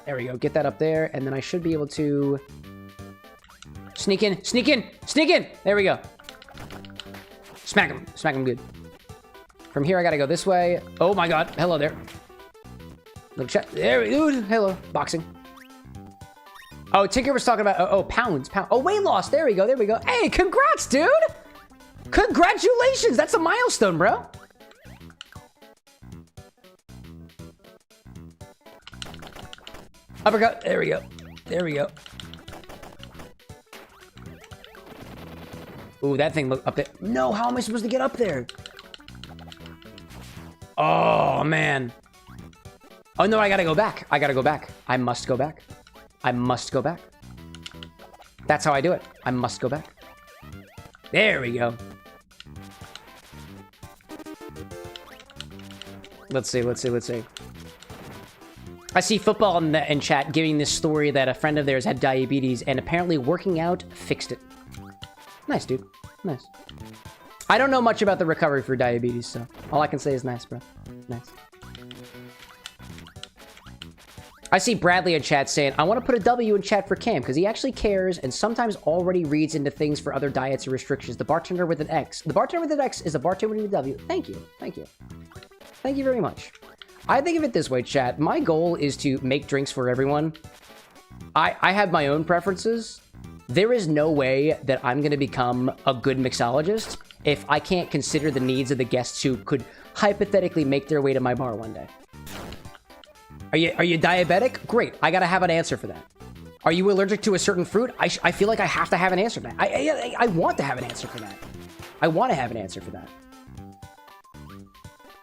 There we go. Get that up there, and then I should be able to... Sneak in! Sneak in! Sneak in! There we go. Smack him. Smack him good. From here, I gotta go this way. Oh my god. Hello there. Little chat. There we go. Hello. Boxing. Oh, Tinker was talking about... Oh, pounds. Oh, weight loss. There we go. There we go. Hey, congrats, dude! Congratulations! That's a milestone, bro. Uppercut. There we go. There we go. Ooh, that thing looked up there. No, how am I supposed to get up there? Oh, man. Oh, no, I gotta go back. I gotta go back. I must go back. I must go back. That's how I do it. I must go back. There we go. Let's see, let's see, let's see. I see football in chat giving this story that a friend of theirs had diabetes and apparently working out fixed it. Nice, dude. Nice. I don't know much about the recovery for diabetes, so all I can say is nice, bro. Nice. I see Bradley in chat saying, I want to put a W in chat for Cam, because he actually cares and sometimes already reads into things for other diets or restrictions. The bartender with an X. The bartender with an X is a bartender with a W. Thank you. Thank you. Thank you very much. I think of it this way, chat. My goal is to make drinks for everyone. I have my own preferences. There is no way that I'm going to become a good mixologist if I can't consider the needs of the guests who could hypothetically make their way to my bar one day. Are you diabetic? Great. I got to have an answer for that. Are you allergic to a certain fruit? I feel like I have to have an answer for that. I want to have an answer for that. I want to have an answer for that.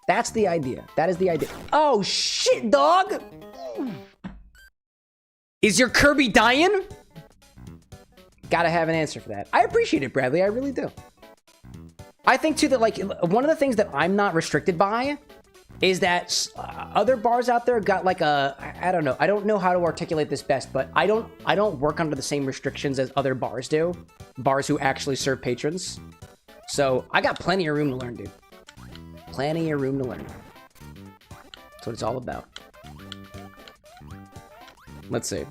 That's the idea. That is the idea. Oh, shit, dog! Is your Kirby dying? Gotta have an answer for that. I appreciate it, Bradley. I really do. I think, too, that, like, one of the things that I'm not restricted by is that other bars out there got, like, I don't know. I don't know how to articulate this best, but I don't work under the same restrictions as other bars do. Bars who actually serve patrons. So, I got plenty of room to learn, dude. Plenty of room to learn. That's what it's all about. Let's see.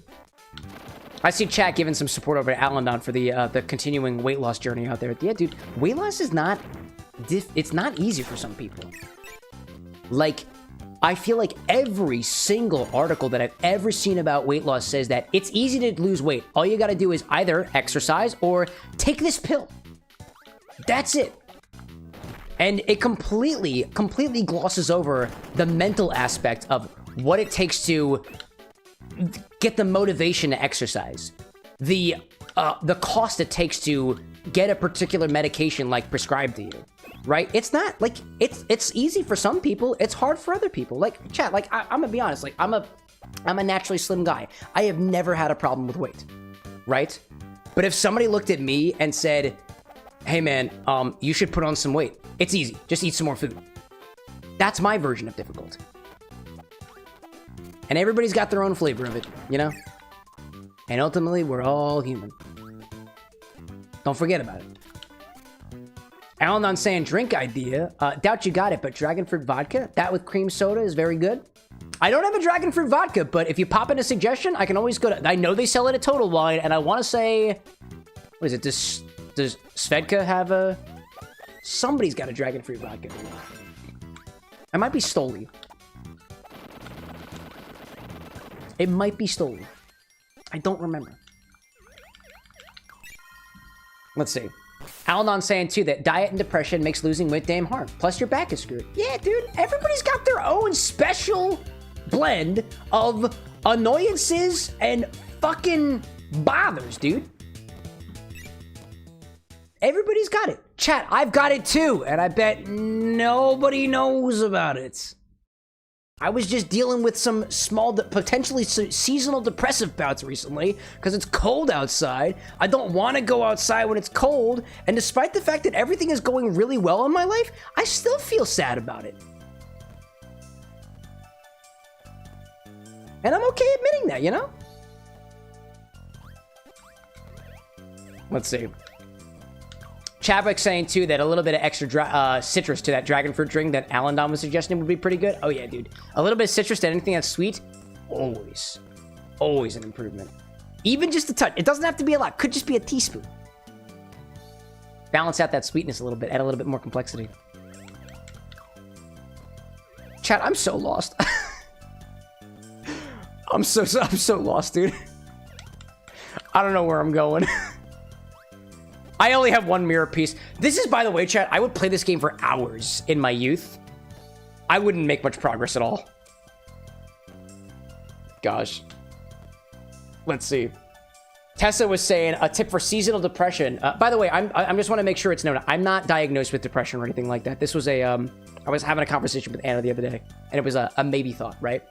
I see chat giving some support over to Alan for the continuing weight loss journey out there. Yeah, dude, weight loss is not... It's not easy for some people. Like, I feel like every single article that I've ever seen about weight loss says that it's easy to lose weight. All you gotta do is either exercise or take this pill. That's it. And it completely glosses over the mental aspect of what it takes to get the motivation to exercise. The cost it takes to get a particular medication like prescribed to you, right? It's not like it's easy for some people. It's hard for other people. Like chat, like I'm gonna be honest. Like I'm a naturally slim guy. I have never had a problem with weight, right? But if somebody looked at me and said, "Hey man, you should put on some weight," it's easy. Just eat some more food. That's my version of difficult. And everybody's got their own flavor of it, you know? And ultimately, we're all human. Don't forget about it. Alan saying drink idea. Doubt you got it, but dragon fruit vodka, that with cream soda is very good. I don't have a dragon fruit vodka, but if you pop in a suggestion, I can always go to... I know they sell it at Total Wine, and I want to say... What is it? Does Svedka have a... Somebody's got a dragon fruit vodka. It might be Stoli. It might be Stoli. I don't remember. Let's see. Alan saying, too, that diet and depression makes losing weight damn hard. Plus, your back is screwed. Yeah, dude. Everybody's got their own special blend of annoyances and fucking bothers, dude. Everybody's got it. Chat, I've got it, too. And I bet nobody knows about it. I was just dealing with some small, potentially seasonal depressive bouts recently because it's cold outside. I don't want to go outside when it's cold. And despite the fact that everything is going really well in my life, I still feel sad about it. And I'm okay admitting that, you know? Let's see. Chadwick saying, too, that a little bit of extra citrus to that dragon fruit drink that Alan Don was suggesting would be pretty good. Oh, yeah, dude. A little bit of citrus to anything that's sweet, always. Always an improvement. Even just a touch. It doesn't have to be a lot. Could just be a teaspoon. Balance out that sweetness a little bit. Add a little bit more complexity. Chad, I'm so lost. I'm so lost, dude. I don't know where I'm going. I only have one mirror piece. This is, by the way, chat, I would play this game for hours in my youth. I wouldn't make much progress at all. Gosh. Let's see. Tessa was saying a tip for seasonal depression. By the way, I just want to make sure it's known. I'm not diagnosed with depression or anything like that. This was a, I was having a conversation with Anna the other day, and it was a maybe thought, right?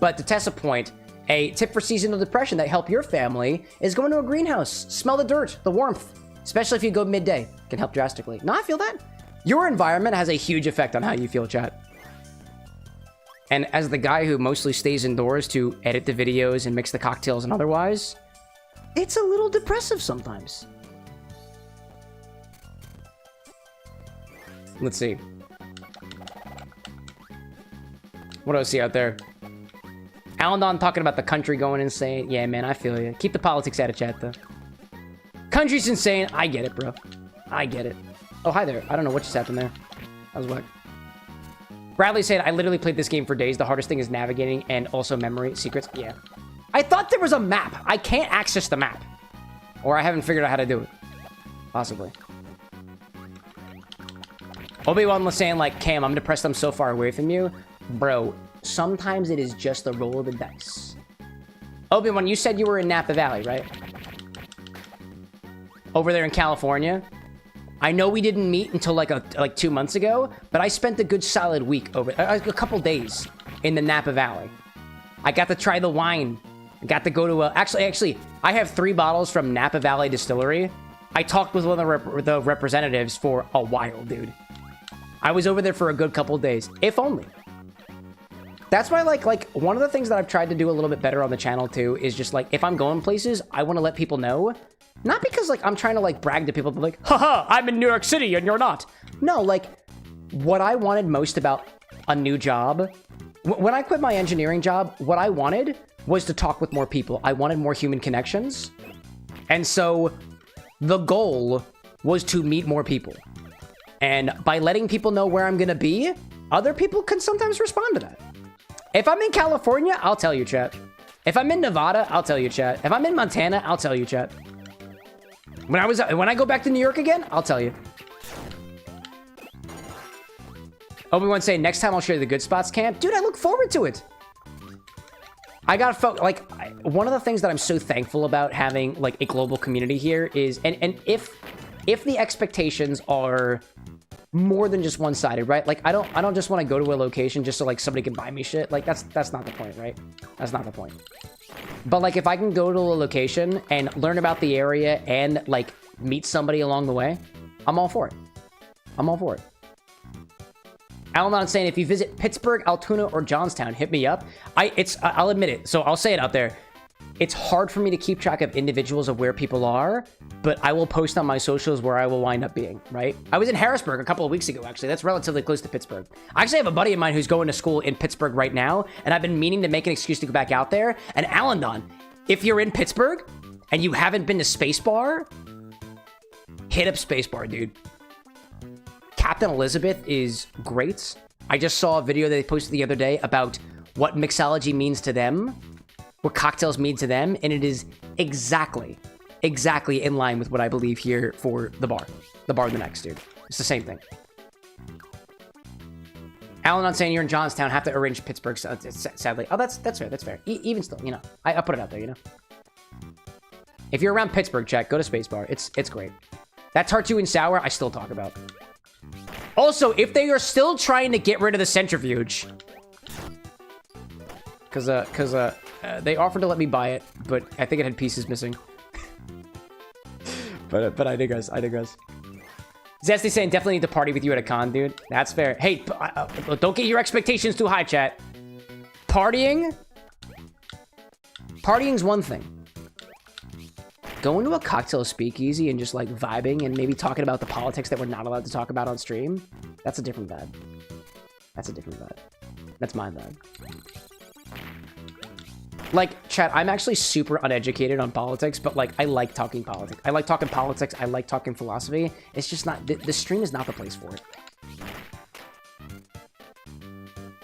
But to Tessa point, a tip for seasonal depression that help your family is going to a greenhouse. Smell the dirt, the warmth. Especially if you go midday. Can help drastically. No, I feel that. Your environment has a huge effect on how you feel, chat. And as the guy who mostly stays indoors to edit the videos and mix the cocktails and otherwise, it's a little depressive sometimes. Let's see. What do I see out there? Alan Don talking about the country going insane. Yeah, man, I feel you. Keep the politics out of chat, though. Country's insane. I get it, bro. I get it. Oh, hi there. I don't know what just happened there. That was whack. Bradley said, I literally played this game for days. The hardest thing is navigating and also memory secrets. Yeah. I thought there was a map. I can't access the map. Or I haven't figured out how to do it. Possibly. Obi-Wan was saying, like, Cam, I'm depressed I'm so far away from you. Bro, sometimes it is just a roll of the dice. Obi-Wan, you said you were in Napa Valley, right? Over there in California. I know we didn't meet until like 2 months ago, but I spent a good solid week over a couple days in the Napa Valley. I got to try the wine. I got to go to actually I have 3 bottles from Napa Valley Distillery. I talked with one of the representatives for a while, dude. I was over there for a good couple days, if only. That's why, like, one of the things that I've tried to do a little bit better on the channel, too, is just, like, if I'm going places, I want to let people know. Not because, like, I'm trying to, like, brag to people, but, like, haha, I'm in New York City and you're not. No, like, what I wanted most about a new job, when I quit my engineering job, what I wanted was to talk with more people. I wanted more human connections. And so the goal was to meet more people. And by letting people know where I'm going to be, other people can sometimes respond to that. If I'm in California, I'll tell you, chat. If I'm in Nevada, I'll tell you, chat. If I'm in Montana, I'll tell you, chat. When I go back to New York again, I'll tell you. Obi-Wan saying, next time I'll show you the good spots, Camp. Dude, I look forward to it. I got one of the things that I'm so thankful about having, like, a global community here is, and if the expectations are more than just one-sided, right? Like, I don't just want to go to a location just so, like, somebody can buy me shit. Like, that's not the point, right? That's not the point. But, like, if I can go to a location and learn about the area and, like, meet somebody along the way, I'm all for it. I'm all for it. Alan saying, if you visit Pittsburgh, Altoona, or Johnstown, hit me up. I'll admit it. So I'll say it out there. It's hard for me to keep track of individuals of where people are, but I will post on my socials where I will wind up being, right? I was in Harrisburg a couple of weeks ago, actually. That's relatively close to Pittsburgh. I actually have a buddy of mine who's going to school in Pittsburgh right now, and I've been meaning to make an excuse to go back out there. And Alan, if you're in Pittsburgh and you haven't been to Spacebar, hit up Spacebar, dude. Captain Elizabeth is great. I just saw a video that they posted the other day about what mixology means to them, what cocktails mean to them, and it is exactly in line with what I believe here for the bar. The bar the next, dude. It's the same thing. Alan not saying you're in Johnstown, have to arrange Pittsburgh, sadly. Oh, that's fair, that's fair. Even still, you know, I put it out there, you know. If you're around Pittsburgh, check, go to Spacebar. It's great. That tart 2 and sour, I still talk about. Also, if they are still trying to get rid of the centrifuge, they offered to let me buy it, but I think it had pieces missing. but I digress. Zesty saying definitely need to party with you at a con, dude. That's fair. Hey, don't get your expectations too high, chat. Partying's one thing. Going to a cocktail speakeasy and just like vibing and maybe talking about the politics that we're not allowed to talk about on stream, that's a different vibe. That's my vibe. Like, chat, I'm actually super uneducated on politics, but like, I like talking politics. I like talking politics. I like talking philosophy. It's just not, the stream is not the place for it.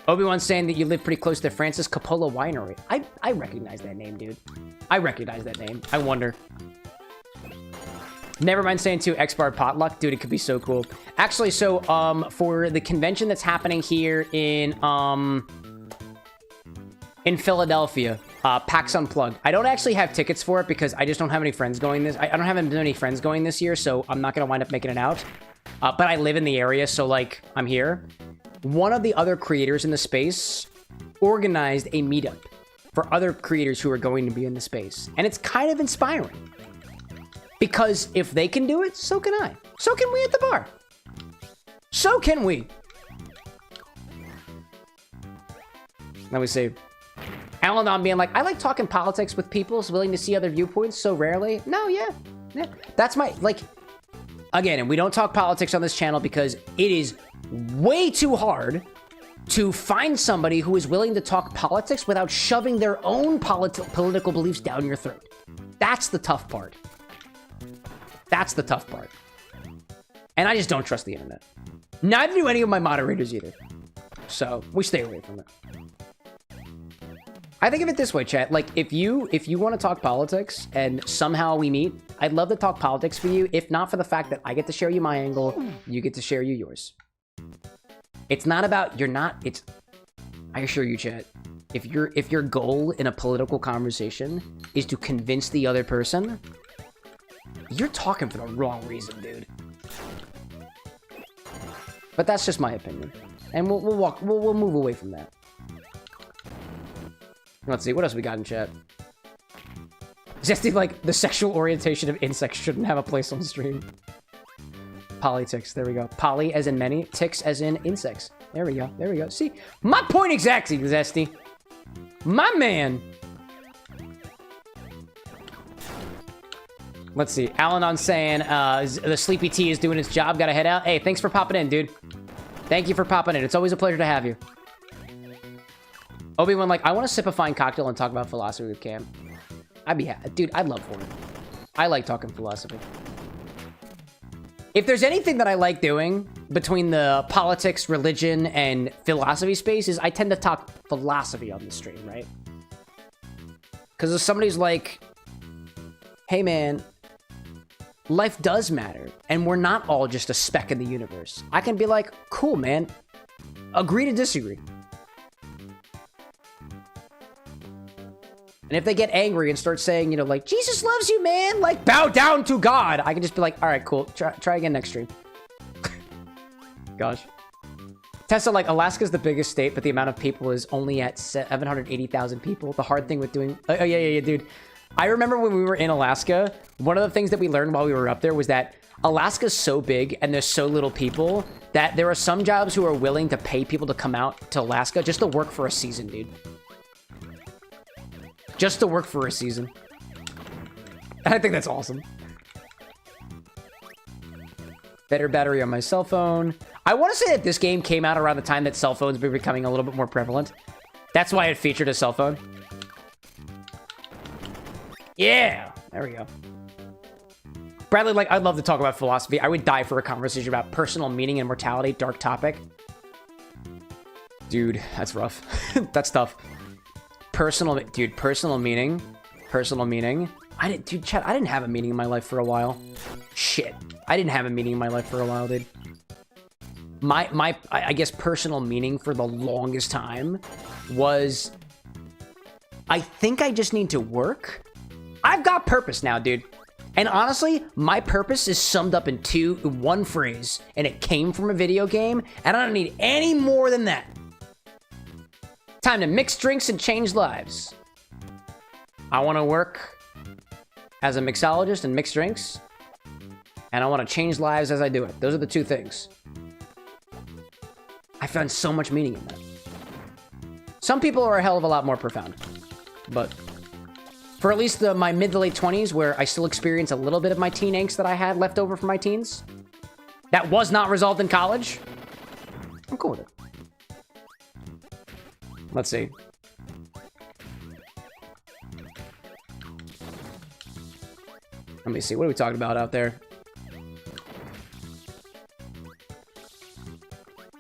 Obi-Wan's saying that you live pretty close to Francis Coppola Winery. I recognize that name, dude. I recognize that name. I wonder. Never mind saying too, X-Bar Potluck. Dude, it could be so cool. Actually, so, for the convention that's happening here in Philadelphia, PAX Unplugged. I don't actually have tickets for it because I just don't have any friends going this. I don't have any friends going this year, so I'm not gonna wind up making it out. But I live in the area, so like I'm here. One of the other creators in the space organized a meetup for other creators who are going to be in the space, and it's kind of inspiring because if they can do it, so can I. So can we at the bar. So can we. Let me see. Alan being like, I like talking politics with people willing to see other viewpoints so rarely. No, yeah. That's my, like, again, and we don't talk politics on this channel because it is way too hard to find somebody who is willing to talk politics without shoving their own political beliefs down your throat. That's the tough part. That's the tough part. And I just don't trust the internet. Neither do any of my moderators either. So we stay away from it. I think of it this way, chat. Like, if you want to talk politics and somehow we meet, I'd love to talk politics for you. If not for the fact that I get to share you my angle, you get to share you yours. It's not about it's. I assure you, chat. If your goal in a political conversation is to convince the other person, you're talking for the wrong reason, dude. But that's just my opinion, and we'll move away from that. Let's see, what else we got in chat? Just like, the sexual orientation of insects shouldn't have a place on stream. Polytics, there we go. Poly as in many, ticks as in insects. There we go. See, my point exactly, Zesty. My man. Let's see, Alanon saying, the Sleepy Tea is doing its job, gotta head out. Hey, thanks for popping in, dude. Thank you for popping in. It's always a pleasure to have you. Obi-Wan, like, I want to sip a fine cocktail and talk about philosophy with Cam. I'd be happy. Dude, I'd love for it. I like talking philosophy. If there's anything that I like doing between the politics, religion, and philosophy spaces, I tend to talk philosophy on the stream, right? Because if somebody's like, hey, man, life does matter, and we're not all just a speck in the universe. I can be like, cool, man. Agree to disagree. And if they get angry and start saying, you know, like, Jesus loves you, man, like, bow down to God, I can just be like, all right, cool. Try again next stream. Gosh. Tessa, like, Alaska's the biggest state, but the amount of people is only at 780,000 people. The hard thing with doing... Oh, yeah, dude. I remember when we were in Alaska, one of the things that we learned while we were up there was that Alaska's so big and there's so little people that there are some jobs who are willing to pay people to come out to Alaska just to work for a season, dude. Just to work for a season. And I think that's awesome. Better battery on my cell phone. I want to say that this game came out around the time that cell phones were becoming a little bit more prevalent. That's why it featured a cell phone. Yeah! There we go. Bradley, like, I'd love to talk about philosophy. I would die for a conversation about personal meaning and mortality. Dark topic. Dude, that's rough. That's tough. Personal meaning. Dude, chat, I didn't have a meaning in my life for a while. Shit. I didn't have a meaning in my life for a while, dude. I guess personal meaning for the longest time was, I think I just need to work. I've got purpose now, dude. And honestly, my purpose is summed up in one phrase, and it came from a video game, and I don't need any more than that. Time to mix drinks and change lives. I want to work as a mixologist and mix drinks. And I want to change lives as I do it. Those are the two things. I found so much meaning in that. Some people are a hell of a lot more profound. But for at least my mid to late 20s, where I still experience a little bit of my teen angst that I had left over from my teens, that was not resolved in college, I'm cool with it. Let's see. Let me see. What are we talking about out there?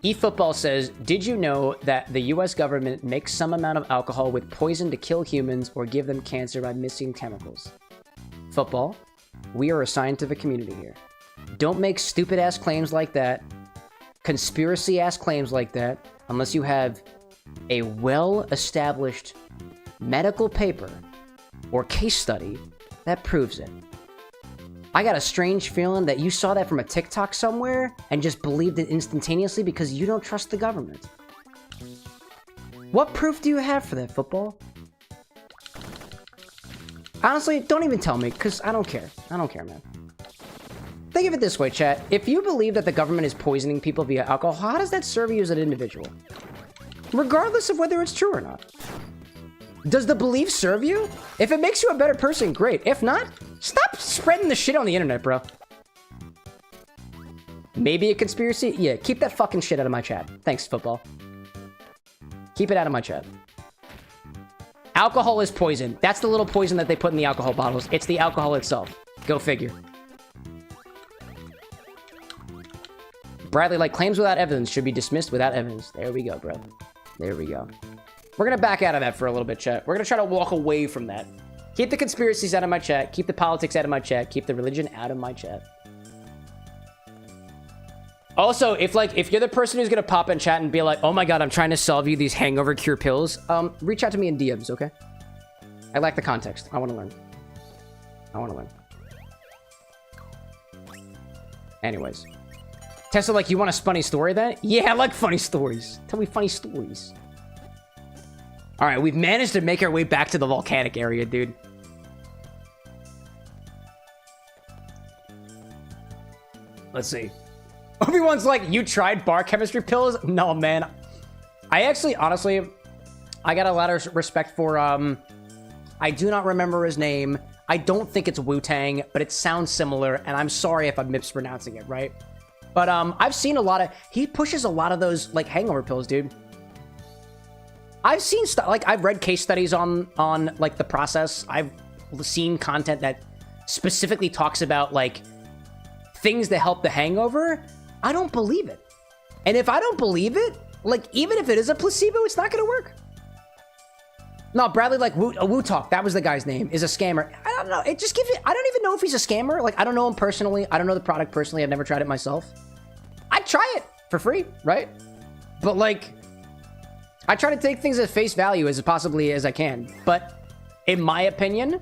eFootball says, did you know that the US government makes some amount of alcohol with poison to kill humans or give them cancer by mixing chemicals? Football, we are a scientific community here. Don't make stupid-ass claims like that, conspiracy-ass claims like that, unless you have a well-established medical paper or case study that proves it. I got a strange feeling that you saw that from a TikTok somewhere and just believed it instantaneously because you don't trust the government. What proof do you have for that, Football? Honestly, don't even tell me, because I don't care. I don't care, man. Think of it this way, chat. If you believe that the government is poisoning people via alcohol, how does that serve you as an individual? Regardless of whether it's true or not. Does the belief serve you? If it makes you a better person, great. If not, stop spreading the shit on the internet, bro. Maybe a conspiracy? Yeah, keep that fucking shit out of my chat. Thanks, Football. Keep it out of my chat. Alcohol is poison. That's the little poison that they put in the alcohol bottles. It's the alcohol itself. Go figure. Bradley, like, claims without evidence should be dismissed without evidence. There we go, bro. There we go. We're gonna back out of that for a little bit, chat. We're gonna try to walk away from that. Keep the conspiracies out of my chat. Keep the politics out of my chat. Keep the religion out of my chat. Also, if you're the person who's gonna pop in chat and be like, oh my god, I'm trying to solve you these hangover cure pills, reach out to me in DMs, okay? I lack the context. I want to learn. I want to learn. Anyways. Tesla, like, you want a funny story then? Yeah, I like funny stories. Tell me funny stories. Alright, we've managed to make our way back to the volcanic area, dude. Let's see. Obi-Wan's like, you tried bar chemistry pills? No, man. I actually, honestly, I got a lot of respect for, I do not remember his name. I don't think it's Wu-Tang, but it sounds similar, and I'm sorry if I'm mispronouncing it, right? But, I've seen a lot of, he pushes a lot of those, like, hangover pills, dude. I've seen stuff, like, I've read case studies on, like, the process. I've seen content that specifically talks about, like, things that help the hangover. I don't believe it. And if I don't believe it, like, even if it is a placebo, it's not gonna work. No, Bradley, like, Wu Talk, that was the guy's name, is a scammer. I don't know, it just gives it, I don't even know if he's a scammer. Like, I don't know him personally. I don't know the product personally. I've never tried it myself. I'd try it for free, right? But, like, I try to take things at face value as possibly as I can. But in my opinion,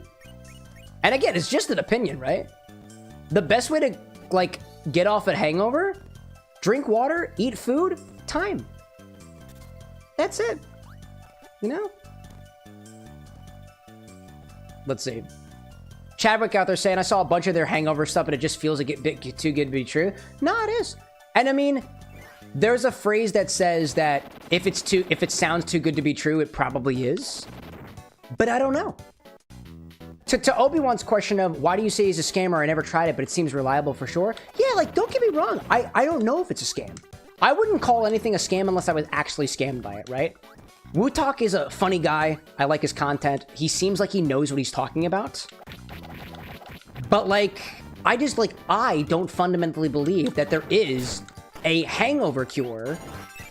and again, it's just an opinion, right? The best way to, like, get off a hangover, drink water, eat food, time. That's it. You know? Let's see. Chadwick out there saying, I saw a bunch of their hangover stuff, but it just feels a bit too good to be true. No, it is. And I mean, there's a phrase that says that if it sounds too good to be true, it probably is. But I don't know. To Obi-Wan's question of why do you say he's a scammer? I never tried it, but it seems reliable for sure. Yeah, like, don't get me wrong. I don't know if it's a scam. I wouldn't call anything a scam unless I was actually scammed by it, right? Wu Talk is a funny guy. I like his content. He seems like he knows what he's talking about. But, like, I don't fundamentally believe that there is a hangover cure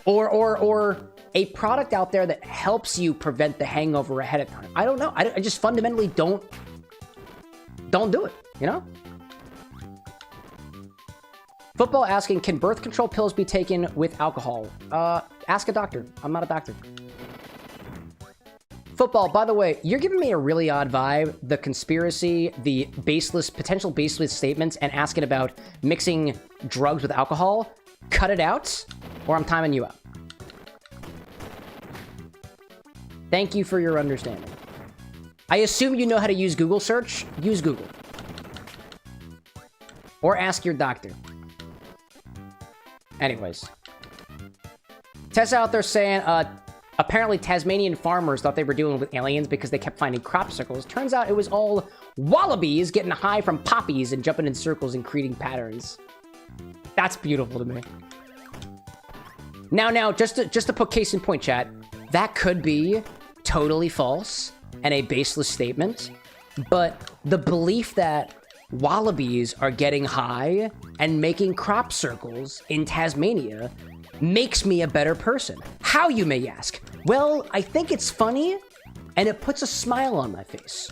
or a product out there that helps you prevent the hangover ahead of time. I don't know. I just fundamentally don't do it, you know? Football asking, can birth control pills be taken with alcohol? Ask a doctor. I'm not a doctor. Football, by the way, you're giving me a really odd vibe. The conspiracy, the potential baseless statements, and asking about mixing drugs with alcohol. Cut it out, or I'm timing you out. Thank you for your understanding. I assume you know how to use Google search. Use Google. Or ask your doctor. Anyways. Tessa out there saying, apparently Tasmanian farmers thought they were dealing with aliens because they kept finding crop circles. Turns out it was all wallabies getting high from poppies and jumping in circles and creating patterns. That's beautiful to me. Now, just to put case in point, chat, that could be totally false and a baseless statement, but the belief that wallabies are getting high and making crop circles in Tasmania makes me a better person. How, you may ask? Well, I think it's funny, and it puts a smile on my face.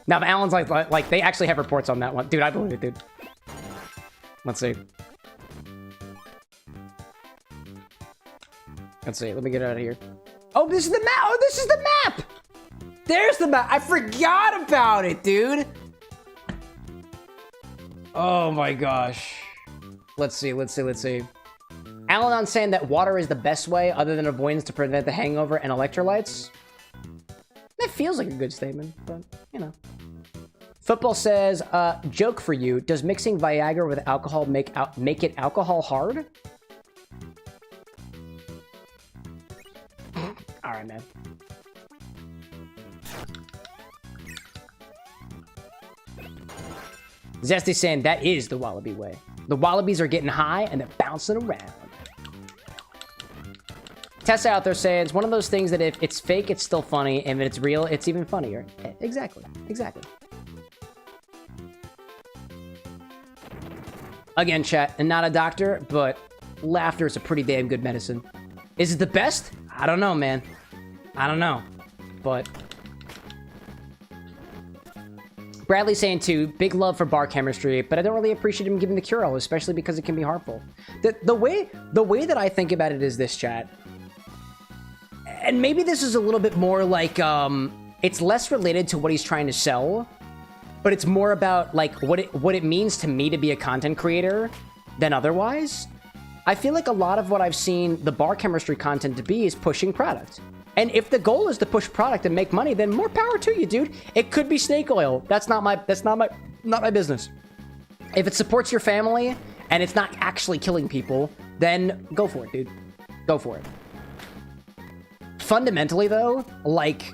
Now, if Alan's like, they actually have reports on that one. Dude, I believe it, dude. Let's see. Let's see. Let me get out of here. Oh, this is the map. Oh, this is the map. There's the map. I forgot about it, dude. Oh my gosh. Let's see. Alan saying that water is the best way other than avoidance to prevent the hangover and electrolytes. That feels like a good statement, but, you know. Football says, joke for you. Does mixing Viagra with alcohol make it alcohol hard? All right, man. Zesty saying that is the wallaby way. The wallabies are getting high and they're bouncing around. Tessa out there saying it's one of those things that if it's fake, it's still funny, and if it's real, it's even funnier. Exactly. Again, chat, and not a doctor, but laughter is a pretty damn good medicine. Is it the best? I don't know, man. I don't know. But Bradley saying too, big love for bar chemistry, but I don't really appreciate him giving the cure-all, especially because it can be harmful. The way that I think about it is this, chat. And maybe this is a little bit more like, it's less related to what he's trying to sell, but it's more about like what it means to me to be a content creator than otherwise. I feel like a lot of what I've seen the bar chemistry content to be is pushing product. And if the goal is to push product and make money, then more power to you, dude. It could be snake oil. That's not my business. If it supports your family and it's not actually killing people, then go for it, dude. Go for it. Fundamentally though, like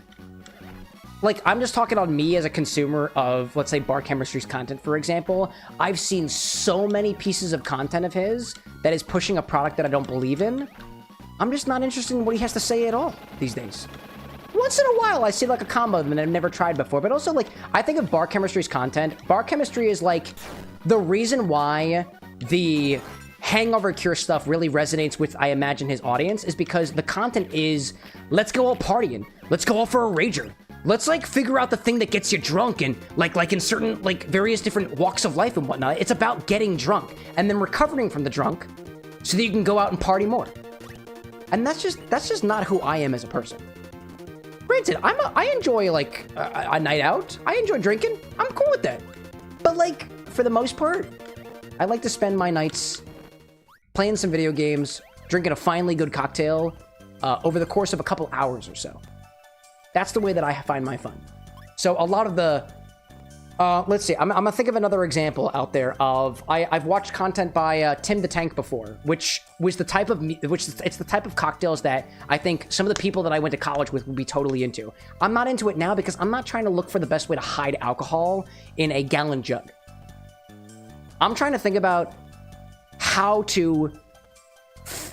I'm just talking on me as a consumer of, let's say, bar chemistry's content, for example. I've seen so many pieces of content of his that is pushing a product that I don't believe in. I'm just not interested in what he has to say at all these days. Once in a while, I see like a combo that I've never tried before, but also like, I think of bar chemistry's content. Bar chemistry is like the reason why the hangover cure stuff really resonates with, I imagine, his audience is because the content is, let's go all partying. Let's go all for a rager. Let's like figure out the thing that gets you drunk and like in certain like various different walks of life and whatnot. It's about getting drunk and then recovering from the drunk so that you can go out and party more. And that's just not who I am as a person. Granted, I enjoy like a night out. I enjoy drinking. I'm cool with that. But like for the most part, I like to spend my nights playing some video games, drinking a finely good cocktail over the course of a couple hours or so. That's the way that I find my fun. So a lot of the, let's see, I'm gonna think of another example out there of, I've watched content by Tim the Tank before, which was the type of, it's the type of cocktails that I think some of the people that I went to college with would be totally into. I'm not into it now because I'm not trying to look for the best way to hide alcohol in a gallon jug. I'm trying to think about how to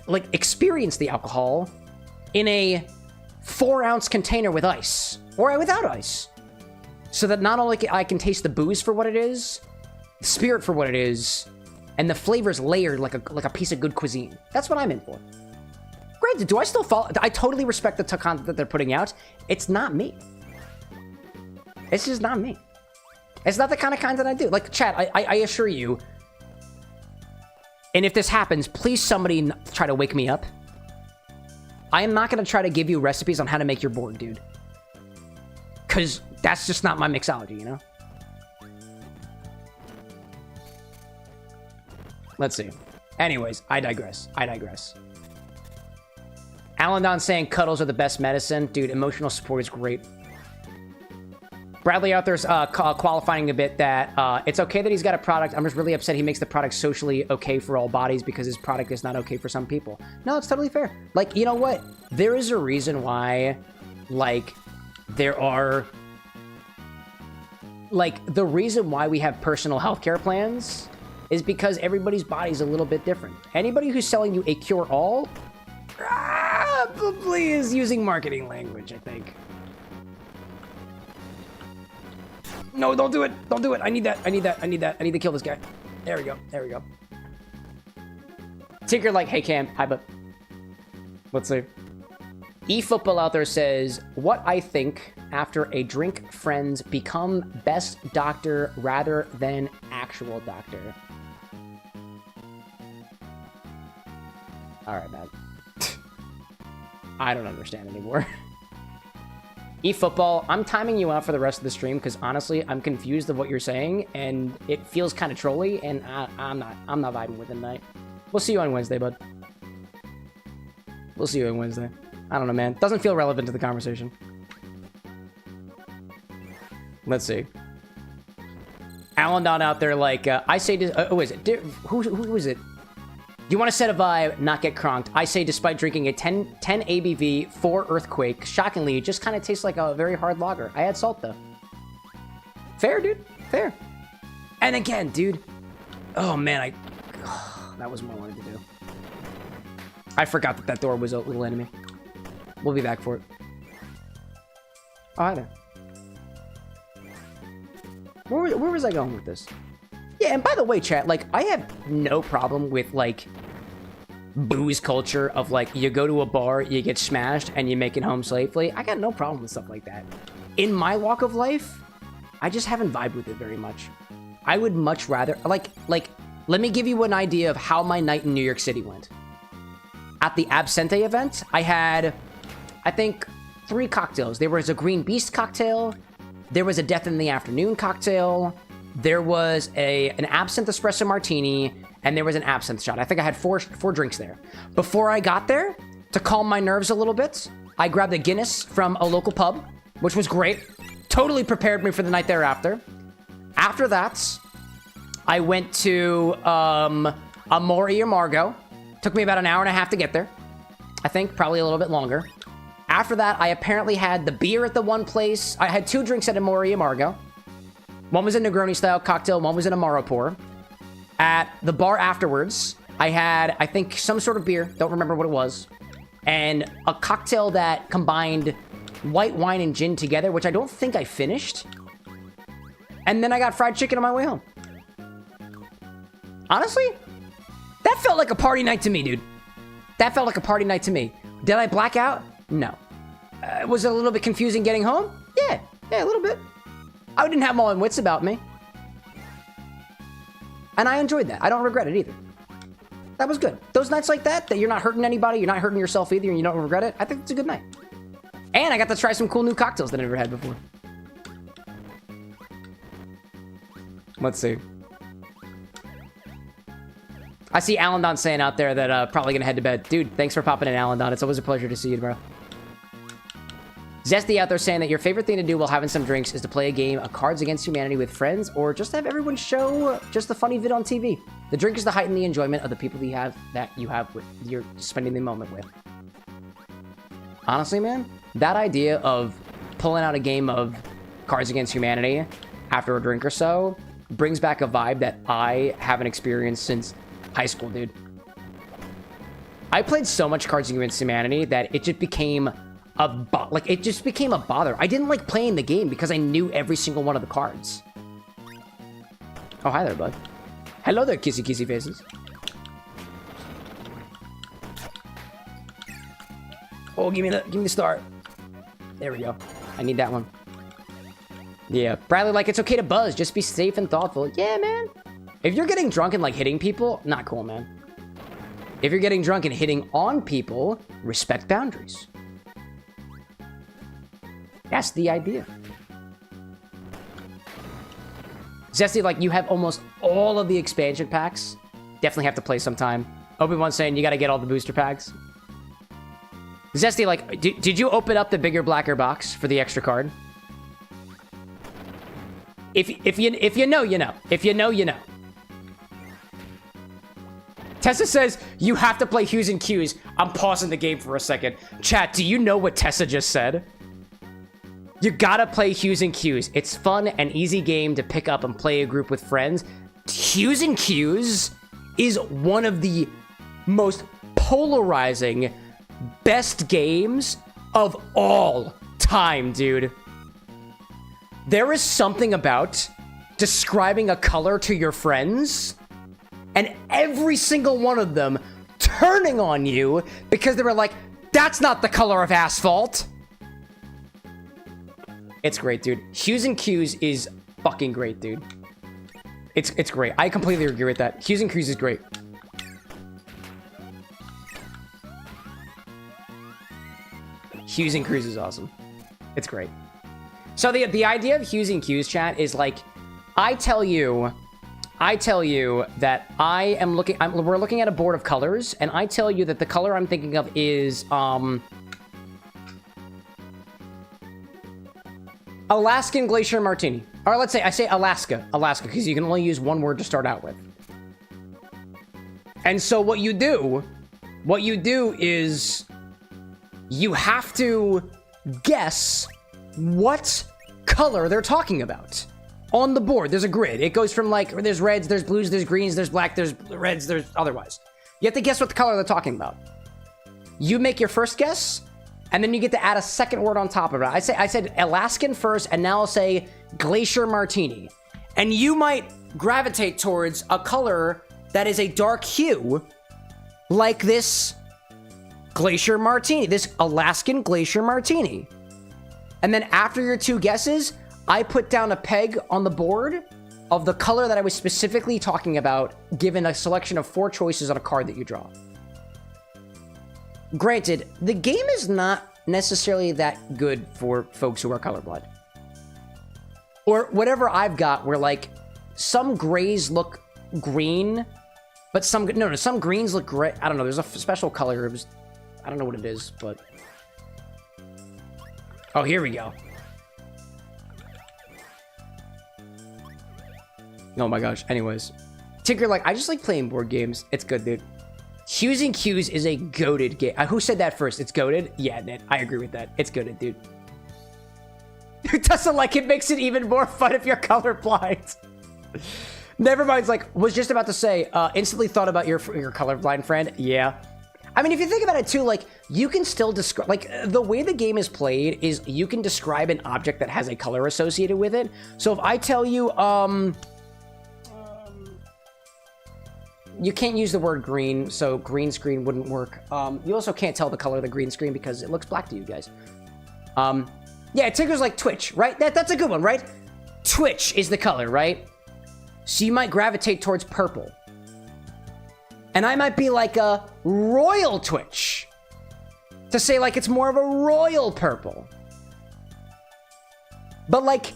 like experience the alcohol in a 4-ounce container with ice or without ice, so that not only I can taste the booze for what it is, the spirit for what it is, and the flavors layered like a piece of good cuisine. That's what I'm in for. Granted, do I still follow? I totally respect the content that they're putting out. It's not me. It's just not me. It's not the kind of content I do. Like, chat, I assure you, and if this happens, please somebody try to wake me up. I am not going to try to give you recipes on how to make your board, dude. Because that's just not my mixology, you know? Let's see. Anyways, I digress. Alan Don saying cuddles are the best medicine. Dude, emotional support is great. Bradley out there's qualifying a bit that it's okay that he's got a product. I'm just really upset he makes the product socially okay for all bodies because his product is not okay for some people. No, it's totally fair. Like, you know what? There is a reason why, like, there are... Like, the reason why we have personal healthcare plans is because everybody's body's a little bit different. Anybody who's selling you a cure-all probably is using marketing language, I think. No, don't do it. Don't do it. I need that. I need to kill this guy. There we go. Tinker like, hey, Cam. Hi, bud. Let's see. eFootball out there says, what I think after a drink, friends become best doctor rather than actual doctor. All right, man. I don't understand anymore. eFootball, I'm timing you out for the rest of the stream because honestly, I'm confused of what you're saying and it feels kind of trolly and I'm not vibing with it tonight. We'll see you on Wednesday, bud. We'll see you on Wednesday. I don't know, man. Doesn't feel relevant to the conversation. Let's see. Alan Don out there like, I say, who is it? Who is it? You want to set a vibe, not get cronked. I say despite drinking a 10 ABV, 4 Earthquake, shockingly, it just kind of tastes like a very hard lager. I had salt, though. Fair, dude. Fair. And again, dude. Oh, man, that was what I wanted to do. I forgot that door was a little enemy. We'll be back for it. Oh, hi there. Where was I going with this? Yeah, and by the way, chat, like, I have no problem with, like, booze culture of, like, you go to a bar, you get smashed, and you make it home safely. I got no problem with stuff like that. In my walk of life, I just haven't vibed with it very much. I would much rather, like, let me give you an idea of how my night in New York City went. At the Absente event, I had, I think, 3 cocktails. There was a Green Beast cocktail, there was a Death in the Afternoon cocktail, there was an absinthe espresso martini, and there was an absinthe shot. I think I had four drinks there. Before I got there, to calm my nerves a little bit, I grabbed a Guinness from a local pub, which was great. Totally prepared me for the night thereafter. After that, I went to Amore or Margot. Took me about an hour and a half to get there. I think probably a little bit longer. After that, I apparently had the beer at the one place. I had 2 drinks at Amore or Margot. One was a Negroni style cocktail, one was an Amaro pour. At the bar afterwards, I had, I think, some sort of beer, don't remember what it was, and a cocktail that combined white wine and gin together, which I don't think I finished. And then I got fried chicken on my way home. Honestly, that felt like a party night to me, dude. That felt like a party night to me. Did I black out? No. Was it a little bit confusing getting home? Yeah, a little bit. I didn't have my own wits about me. And I enjoyed that. I don't regret it either. That was good. Those nights like that you're not hurting anybody, you're not hurting yourself either, and you don't regret it, I think it's a good night. And I got to try some cool new cocktails that I never had before. Let's see. I see Alan Don saying out there that probably gonna head to bed. Dude, thanks for popping in, Alan Don. It's always a pleasure to see you, bro. Zesty out there saying that your favorite thing to do while having some drinks is to play a game of Cards Against Humanity with friends, or just have everyone show just the funny vid on TV. The drink is to heighten the enjoyment of the people that you have with you're spending the moment with. Honestly, man, that idea of pulling out a game of Cards Against Humanity after a drink or so brings back a vibe that I haven't experienced since high school, dude. I played so much Cards Against Humanity that it just became a bother. I didn't like playing the game because I knew every single one of the cards. Oh, hi there, bud. Hello there, kissy faces. Oh, give me the star. There we go. I need that one. Yeah, Bradley, like, it's okay to buzz. Just be safe and thoughtful. Yeah, man. If you're getting drunk and, like, hitting people, not cool, man. If you're getting drunk and hitting on people, respect boundaries. That's the idea. Zesty, like, you have almost all of the expansion packs. Definitely have to play sometime. Obi-Wan's saying you gotta get all the booster packs. Zesty, like, did you open up the bigger, blacker box for the extra card? If you know, you know. If you know, you know. Tessa says, you have to play Hues and Cues. I'm pausing the game for a second. Chat, do you know what Tessa just said? You gotta play Hues and Cues. It's fun and easy game to pick up and play a group with friends. Hues and Cues is one of the most polarizing, best games of all time, dude. There is something about describing a color to your friends and every single one of them turning on you because they were like, that's not the color of asphalt. It's great, dude. Hues and Cues is fucking great, dude. It's great. I completely agree with that. Hues and Cues is great. Hues and Cues is awesome. It's great. So the idea of Hues and Cues, chat, is like, I tell you that we're looking at a board of colors, and I tell you that the color I'm thinking of is, Alaskan Glacier Martini. Or let's say, I say Alaska, because you can only use one word to start out with. And so what you do is, you have to guess what color they're talking about. On the board, there's a grid. It goes from like, there's reds, there's blues, there's greens, there's black, there's reds, there's otherwise. You have to guess what the color they're talking about. You make your first guess, and then you get to add a second word on top of it. I said Alaskan first, and now I'll say Glacier Martini. And you might gravitate towards a color that is a dark hue, like this Glacier Martini, this Alaskan Glacier Martini. And then after your two guesses, I put down a peg on the board of the color that I was specifically talking about, given a selection of 4 choices on a card that you draw. Granted, the game is not necessarily that good for folks who are colorblind. Or whatever I've got, where like some grays look green, but some greens look gray. I don't know. There's a special color. I don't know what it is, but oh, here we go. Oh my gosh. Anyways, Tinker, like, I just like playing board games. It's good, dude. Hues and Cues is a goated game. Who said that first? It's goated? Yeah, Ned, I agree with that. It's goated, dude. Who doesn't like it makes it even more fun if you're colorblind. Nevermind's like, was just about to say, instantly thought about your colorblind friend. Yeah. I mean, if you think about it too, like, you can still describe, like, the way the game is played is you can describe an object that has a color associated with it. So if I tell you, you can't use the word green, so green screen wouldn't work. You also can't tell the color of the green screen because it looks black to you guys. Yeah, Tinker's like Twitch, right? That's a good one, right? Twitch is the color, right? So you might gravitate towards purple. And I might be like a royal Twitch. To say like it's more of a royal purple. But like,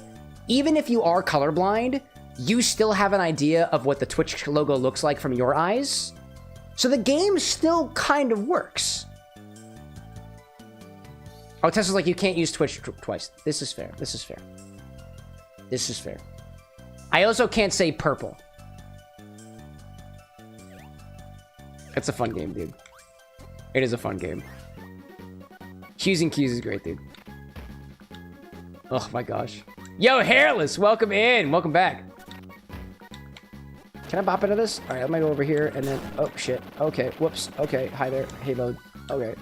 even if you are colorblind, you still have an idea of what the Twitch logo looks like from your eyes. So the game still kind of works. Oh, Tessa's like, you can't use Twitch twice. This is fair. This is fair. This is fair. I also can't say purple. It's a fun game, dude. It is a fun game. Hues and Cues is great, dude. Oh my gosh. Yo, Hairless, welcome in. Welcome back. Can I bop into this? All right, let me go over here and then, oh shit. Okay, whoops. Okay, hi there. Hey, mode. Okay.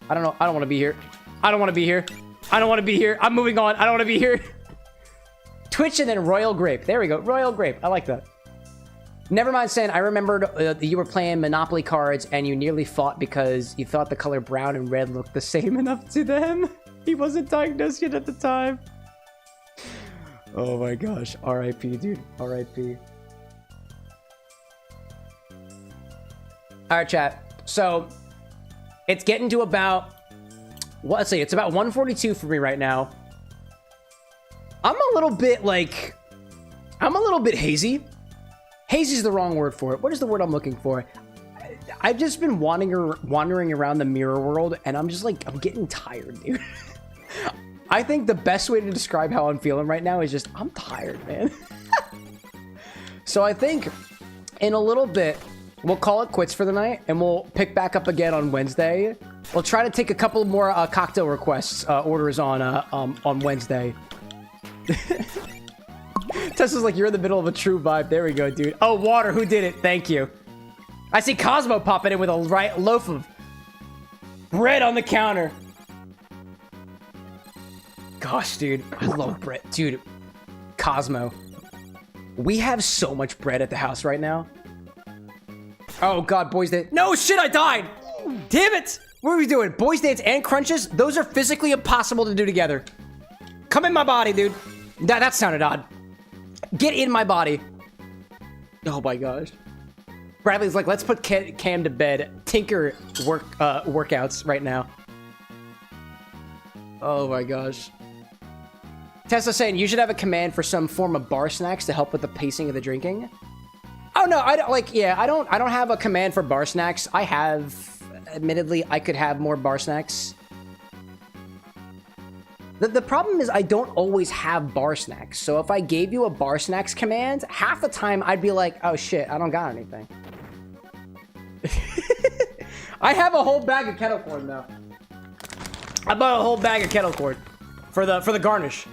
I don't know. I don't want to be here. I don't want to be here. I don't want to be here. I'm moving on. I don't want to be here. Twitch and then Royal Grape. There we go. Royal Grape. I like that. Nevermind saying, I remembered you were playing Monopoly cards and you nearly fought because you thought the color brown and red looked the same enough to them. He wasn't diagnosed yet at the time. Oh my gosh. R.I.P. dude. R.I.P. All right, chat. So it's getting to about, well, let's see, it's about 1:42 for me right now. I'm a little bit hazy. Hazy's the wrong word for it. What is the word I'm looking for? I've just been wandering around the mirror world, and I'm just like, I'm getting tired, dude. I think the best way to describe how I'm feeling right now is just, I'm tired, man. So I think in a little bit, we'll call it quits for the night, and we'll pick back up again on Wednesday. We'll try to take a couple more cocktail requests, orders on Wednesday. Tessa's like, you're in the middle of a true vibe. There we go, dude. Oh, water. Who did it? Thank you. I see Cosmo popping in with a loaf of bread on the counter. Gosh, dude. I love bread. Dude, Cosmo. We have so much bread at the house right now. Oh, God. Boys Dance. No, shit. I died. Damn it. What are we doing? Boys Dance and crunches? Those are physically impossible to do together. Come in my body, dude. That sounded odd. Get in my body. Oh, my gosh. Bradley's like, let's put Cam to bed. Tinker workouts right now. Oh my gosh. Tessa saying you should have a command for some form of bar snacks to help with the pacing of the drinking. Oh no, I don't like. Yeah, I don't have a command for bar snacks. I have, admittedly, I could have more bar snacks. The problem is I don't always have bar snacks. So if I gave you a bar snacks command, half the time I'd be like, oh shit, I don't got anything. I have a whole bag of Kettlecorn though. I bought a whole bag of Kettlecorn for the garnish.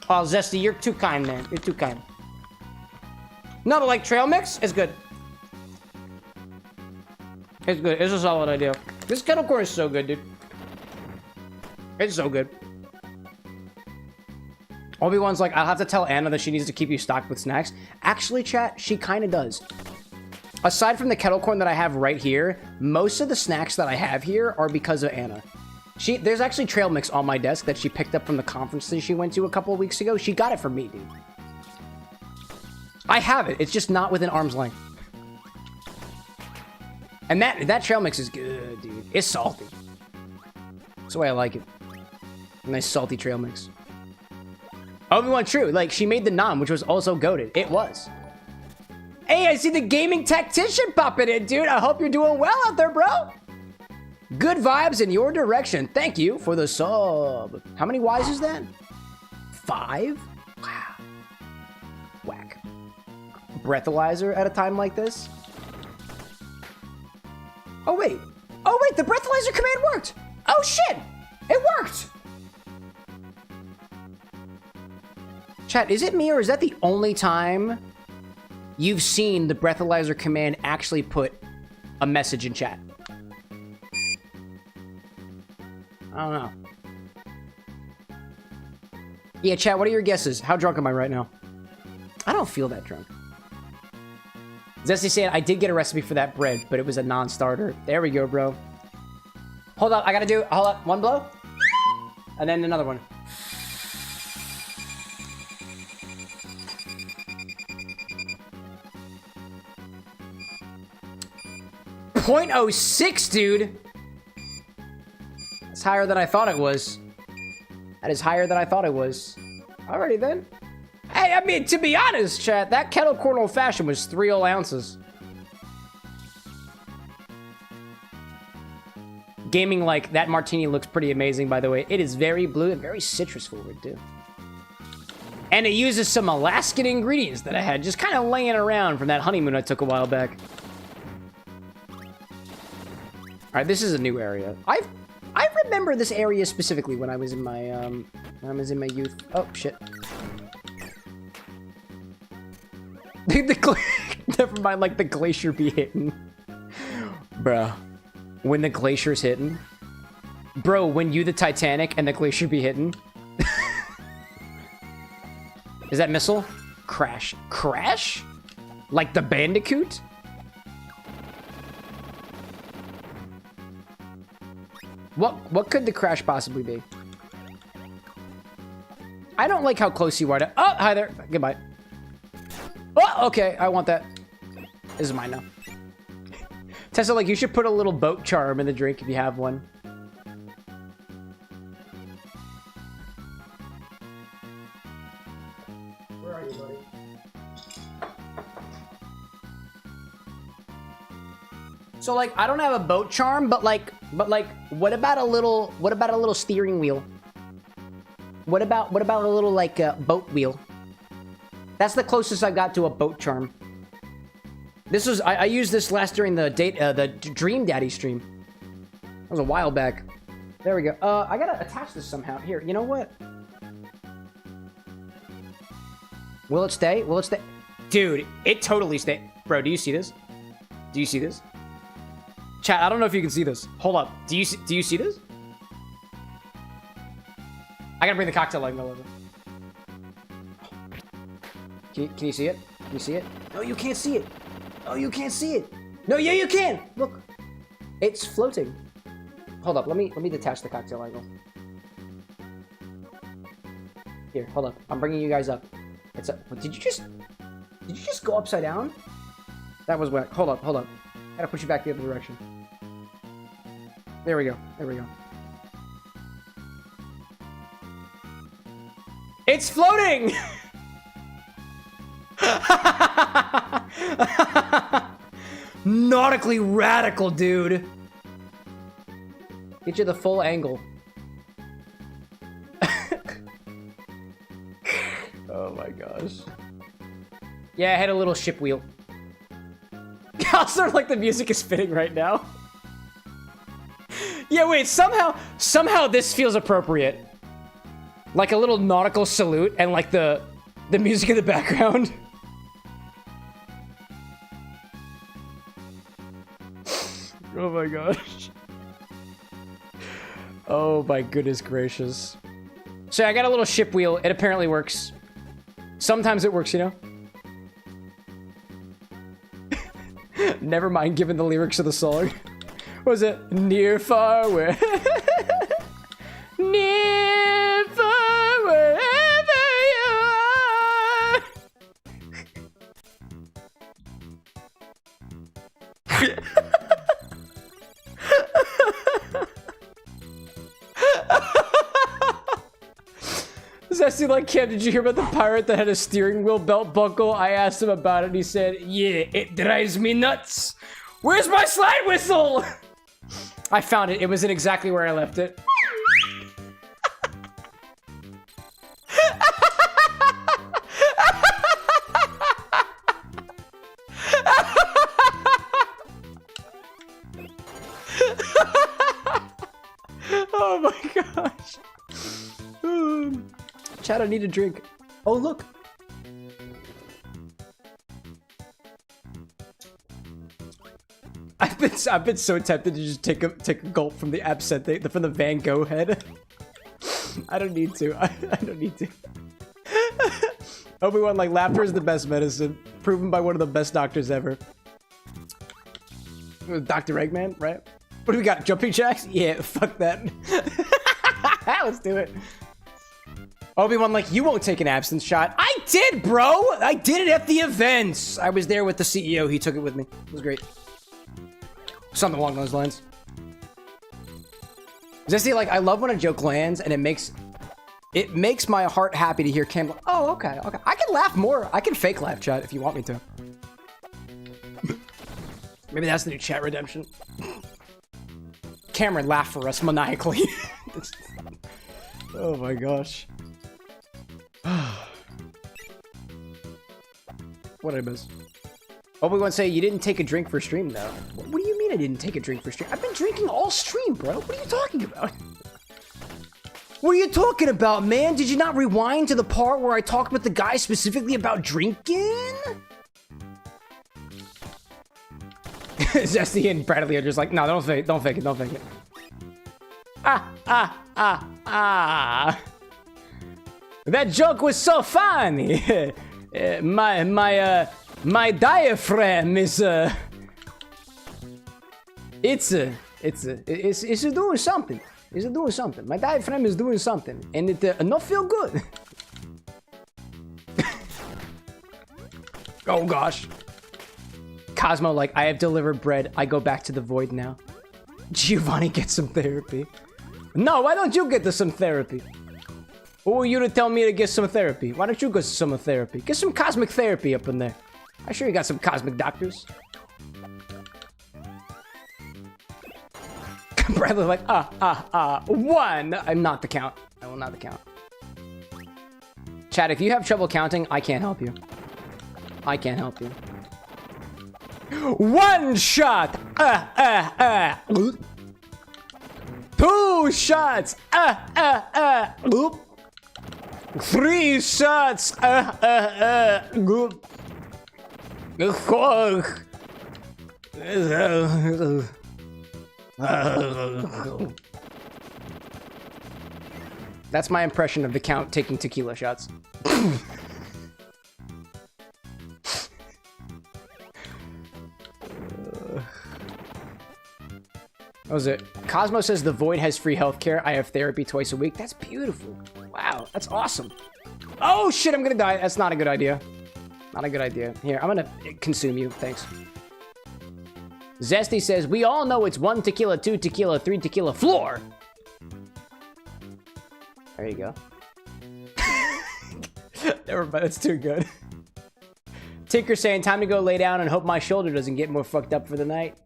Oh, Zesty, you're too kind, man. You're too kind. No, but like trail mix is good. It's good. It's a solid idea. This Kettlecorn is so good, dude. It's so good. Obi-Wan's like, I'll have to tell Anna that she needs to keep you stocked with snacks. Actually, chat, she kind of does. Aside from the Kettlecorn that I have right here, most of the snacks that I have here are because of Anna. There's actually trail mix on my desk that she picked up from the conference that she went to a couple of weeks ago. She got it from me, dude. I have it. It's just not within arm's length. And that trail mix is good, dude. It's salty. That's the way I like it. Nice salty trail mix. Obi-Wan, true. Like, she made the naan, which was also goated. It was. Hey, I see the gaming tactician popping in, dude. I hope you're doing well out there, bro. Good vibes in your direction. Thank you for the sub. How many Ys is that? 5? Wow. Whack. Breathalyzer at a time like this? Oh, wait. Oh, wait. The breathalyzer command worked. Oh, shit. It worked. Chat, is it me or is that the only time you've seen the breathalyzer command actually put a message in chat? I don't know. Yeah, chat, what are your guesses? How drunk am I right now? I don't feel that drunk. Zesty saying, I did get a recipe for that bread, but it was a non-starter. There we go, bro. Hold up, hold up, one blow. And then another one. .06, dude. That's higher than I thought it was. That is higher than I thought it was. Alrighty then. Hey, I mean, to be honest, chat, that Kettlecorn Old Fashioned was 3 whole ounces. Gaming like that martini looks pretty amazing, by the way. It is very blue and very citrus forward, too. And it uses some Alaskan ingredients that I had just kind of laying around from that honeymoon I took a while back. All right, this is a new area. I remember this area specifically when I was in my youth. Oh shit. Never mind, like the glacier be hitting. Bruh. When the glacier's hitting. Bro, when you the Titanic and the glacier be hitting. Is that missile? Crash. Crash? Like the Bandicoot? What could the crash possibly be? I don't like how close you are to... Oh, hi there. Goodbye. Oh, okay. I want that. This is mine now. Tessa, like, you should put a little boat charm in the drink if you have one. Where are you, buddy? So like, I don't have a boat charm, but like, what about a little steering wheel? What about a little like boat wheel? That's the closest I got to a boat charm. This was I used this last during the Dream Daddy stream. That was a while back. There we go. I gotta attach this somehow. Here, you know what? Will it stay? Will it stay? Dude, it totally stay. Bro, do you see this? Do you see this? Chat, I don't know if you can see this. Hold up. Do you see this? I gotta bring the cocktail angle over. Can you see it? Can you see it? No, you can't see it. Oh, you can't see it. No, yeah, you can. Look, it's floating. Hold up. Let me detach the cocktail angle. Here, hold up. I'm bringing you guys up. It's up. Did you just go upside down? That was whack. Hold up. Hold up. I gotta push you back the other direction. There we go. There we go. It's floating! Nautically radical, dude. Get you the full angle. Oh my gosh. Yeah, I had a little ship wheel. Also, like the music is fitting right now. Yeah, wait, somehow this feels appropriate. Like a little nautical salute and like the music in the background. Oh my gosh. Oh my goodness gracious. So I got a little ship wheel. It apparently works. Sometimes it works, you know? Never mind given the lyrics of the song. What was it? Near, far, where? Near, far, wherever you are. Zesty like, Cam, did you hear about the pirate that had a steering wheel belt buckle? I asked him about it and he said, yeah, it drives me nuts. Where's my slide whistle? I found it. It was in exactly where I left it. Oh my gosh. Chad, I need a drink. Oh, look. I've been so tempted to just take a gulp from the absinthe, from the Van Gogh head. I don't need to. I don't need to. Obi-Wan, like, laughter is the best medicine, proven by one of the best doctors ever. Dr. Eggman, right? What do we got? Jumping jacks? Yeah, fuck that. Let's do it. Obi-Wan, like, you won't take an absinthe shot. I did, bro! I did it at the events. I was there with the CEO. He took it with me. It was great. Something along those lines. Just see, like, I love when a joke lands and it makes my heart happy to hear Cam. Oh, okay. I can laugh more. I can fake laugh, chat, if you want me to. Maybe that's the new chat redemption. Cameron, laugh for us maniacally. Oh my gosh. What did I miss? Obi-Wan say you didn't take a drink for stream though. What do you mean I didn't take a drink for stream? I've been drinking all stream, bro. What are you talking about? What are you talking about, man? Did you not rewind to the part where I talked with the guy specifically about drinking? Zesty and Bradley are just like, no, don't fake it. That joke was so funny. My diaphragm is it's doing something. It's doing something. My diaphragm is doing something, and it not feel good. Oh gosh. Cosmo, like, I have delivered bread. I go back to the void now. Giovanni, get some therapy. No, why don't you get some therapy? Who are you to tell me to get some therapy? Why don't you get some therapy? Get some cosmic therapy up in there. I'm sure you got some cosmic doctors. Bradley's like, one. I'm not the count. I will not the count. Chat, if you have trouble counting, I can't help you. I can't help you. One shot. 2 shots. 3 shots. 4. That's my impression of the count taking tequila shots. What was it? Cosmo says the Void has free healthcare. I have therapy twice a week. That's beautiful. Wow, that's awesome. Oh shit, I'm gonna die. That's not a good idea. Not a good idea. Here, I'm gonna consume you. Thanks. Zesty says, we all know it's 1 tequila, 2 tequila, 3 tequila, Fleur. There you go. Never mind, that's too good. Tinker saying, time to go lay down and hope my shoulder doesn't get more fucked up for the night.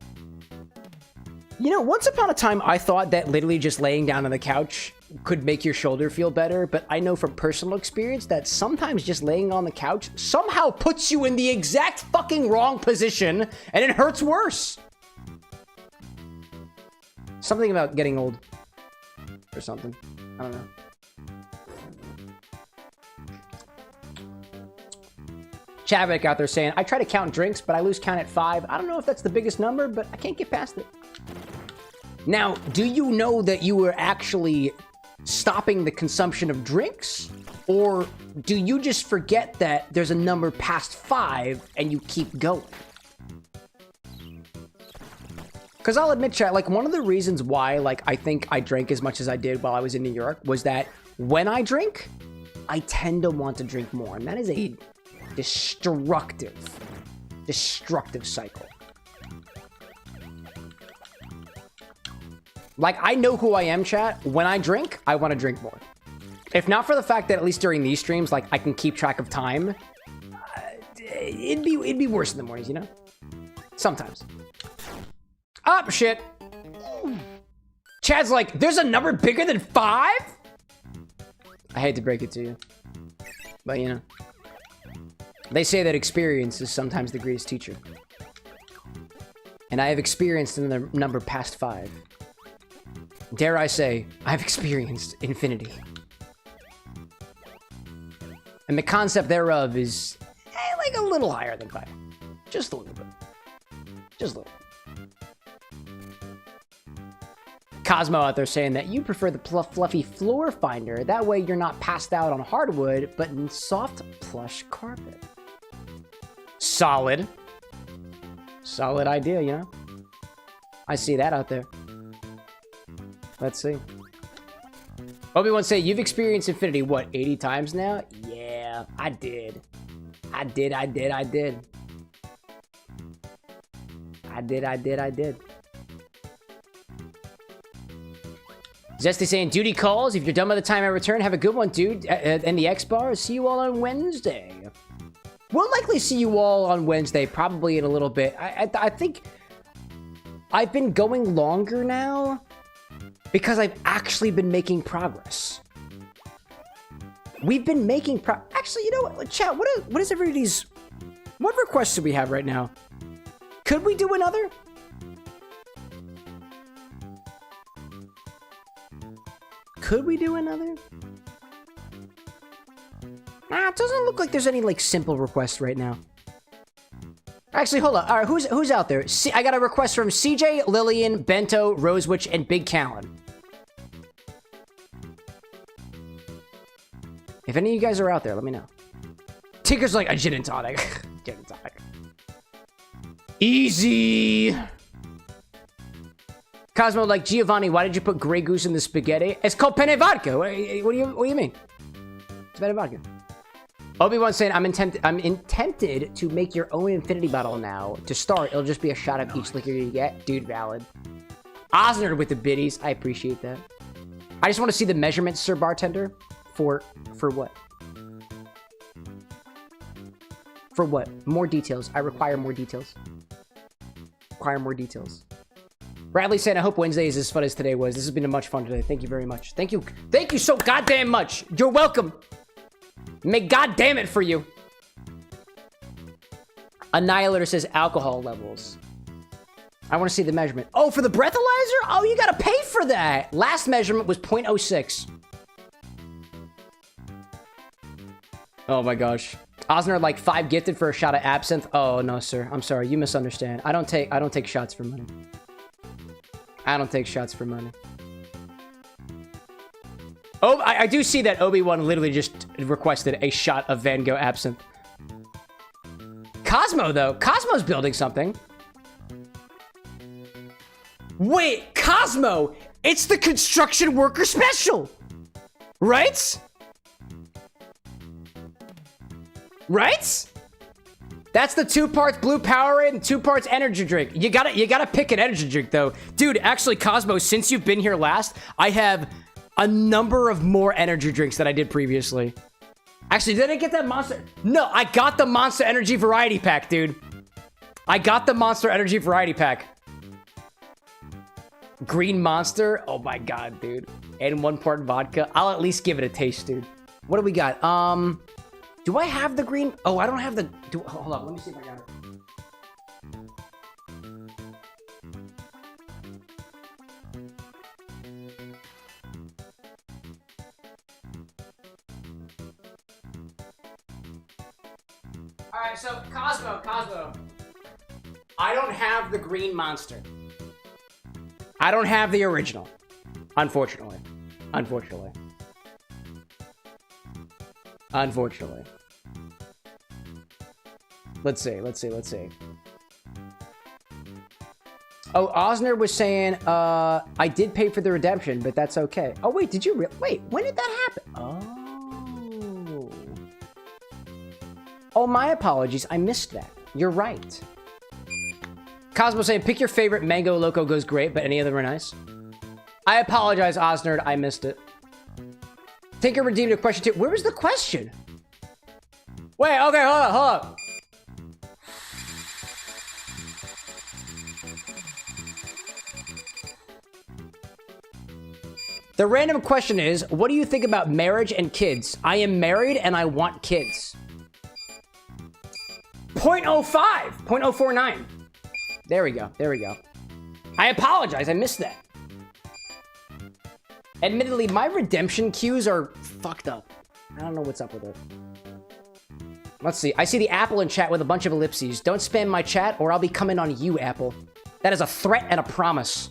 You know, once upon a time, I thought that literally just laying down on the couch could make your shoulder feel better, but I know from personal experience that sometimes just laying on the couch somehow puts you in the exact fucking wrong position, and it hurts worse. Something about getting old. Or something. I don't know. Chavik out there saying, I try to count drinks, but I lose count at 5. I don't know if that's the biggest number, but I can't get past it. Now, do you know that you were actually stopping the consumption of drinks? Or do you just forget that there's a number past 5 and you keep going? Because I'll admit, chat, like, one of the reasons why, like, I think I drank as much as I did while I was in New York was that when I drink, I tend to want to drink more. And that is a destructive cycle. Like, I know who I am, chat. When I drink, I want to drink more. If not for the fact that at least during these streams, like, I can keep track of time, it'd be worse in the mornings, you know? Sometimes. Oh, shit. Chad's like, there's a number bigger than 5? I hate to break it to you. But, you know. They say that experience is sometimes the greatest teacher. And I have experienced in the number past 5. Dare I say, I've experienced infinity. And the concept thereof is like a little higher than 5. Just a little bit. Just a little. Cosmo out there saying that you prefer the fluffy floor finder. That way you're not passed out on hardwood, but in soft plush carpet. Solid. Solid idea, you know? I see that out there. Let's see. Obi-Wan say, you've experienced infinity, what, 80 times now? Yeah, I did. I did. Zesty saying, duty calls. If you're done by the time I return, have a good one, dude. And the X-Bar, see you all on Wednesday. We'll likely see you all on Wednesday, probably in a little bit. I think I've been going longer now because I've actually been making progress. We've been making actually, you know what, chat, what is everybody's... What requests do we have right now? Could we do another? Could we do another? Nah, it doesn't look like there's any, like, simple requests right now. Actually, hold on. All right, who's out there? I got a request from CJ, Lillian, Bento, Rosewitch, and Big Callan. If any of you guys are out there, let me know. Tinker's like, a gin and tonic. Gin and tonic. Easy. Cosmo, like, Giovanni, why did you put Grey Goose in the spaghetti? It's called penne vodka. What do you mean? It's penne vodka. Obi-Wan saying, I'm tempted to make your own infinity bottle now. To start, it'll just be a shot of each liquor you get. Dude, valid. Osnard with the biddies. I appreciate that. I just want to see the measurements, Sir Bartender. For what? For what? More details. I require more details. Require more details. Bradley saying, I hope Wednesday is as fun as today was. This has been much fun today. Thank you very much. Thank you. Thank you so goddamn much. You're welcome. May goddamn it for you. Annihilator says alcohol levels. I want to see the measurement. Oh, for the breathalyzer? Oh, you gotta pay for that. Last measurement was 0.06. Oh my gosh. Osner like 5 gifted for a shot of absinthe. Oh no, sir. I'm sorry. You misunderstand. I don't take shots for money. I don't take shots for money. Oh, I do see that Obi-Wan literally just requested a shot of Van Gogh absinthe. Cosmo, though. Cosmo's building something. Wait, Cosmo! It's the construction worker special! Right? Right? That's the 2 parts blue Powerade and 2 parts energy drink. You gotta pick an energy drink, though. Dude, actually, Cosmo, since you've been here last, I have a number of more energy drinks than I did previously. Actually, did I get that Monster? No, I got the Monster Energy Variety Pack, dude. I got the Monster Energy Variety Pack. Green Monster? Oh my god, dude. And 1 part vodka. I'll at least give it a taste, dude. What do we got? Do I have the green? Oh, I don't have the... Hold on, let me see if I got it. Alright, so Cosmo. I don't have the green Monster. I don't have the original. Unfortunately. Let's see. Oh, Osner was saying, I did pay for the redemption, but that's okay. Oh, wait, did you wait, when did that happen? Oh, my apologies. I missed that. You're right. Cosmo saying, pick your favorite. Mango Loco goes great, but any of them are nice. I apologize, Osnerd. I missed it. Tinker redeemed a question too. Where was the question? Wait, okay, hold up. The random question is, what do you think about marriage and kids? I am married and I want kids. 0.05, 0.049. There we go. I apologize, I missed that. Admittedly, my redemption queues are fucked up. I don't know what's up with it. Let's see. I see the Apple in chat with a bunch of ellipses. Don't spam my chat or I'll be coming on you, Apple. That is a threat and a promise.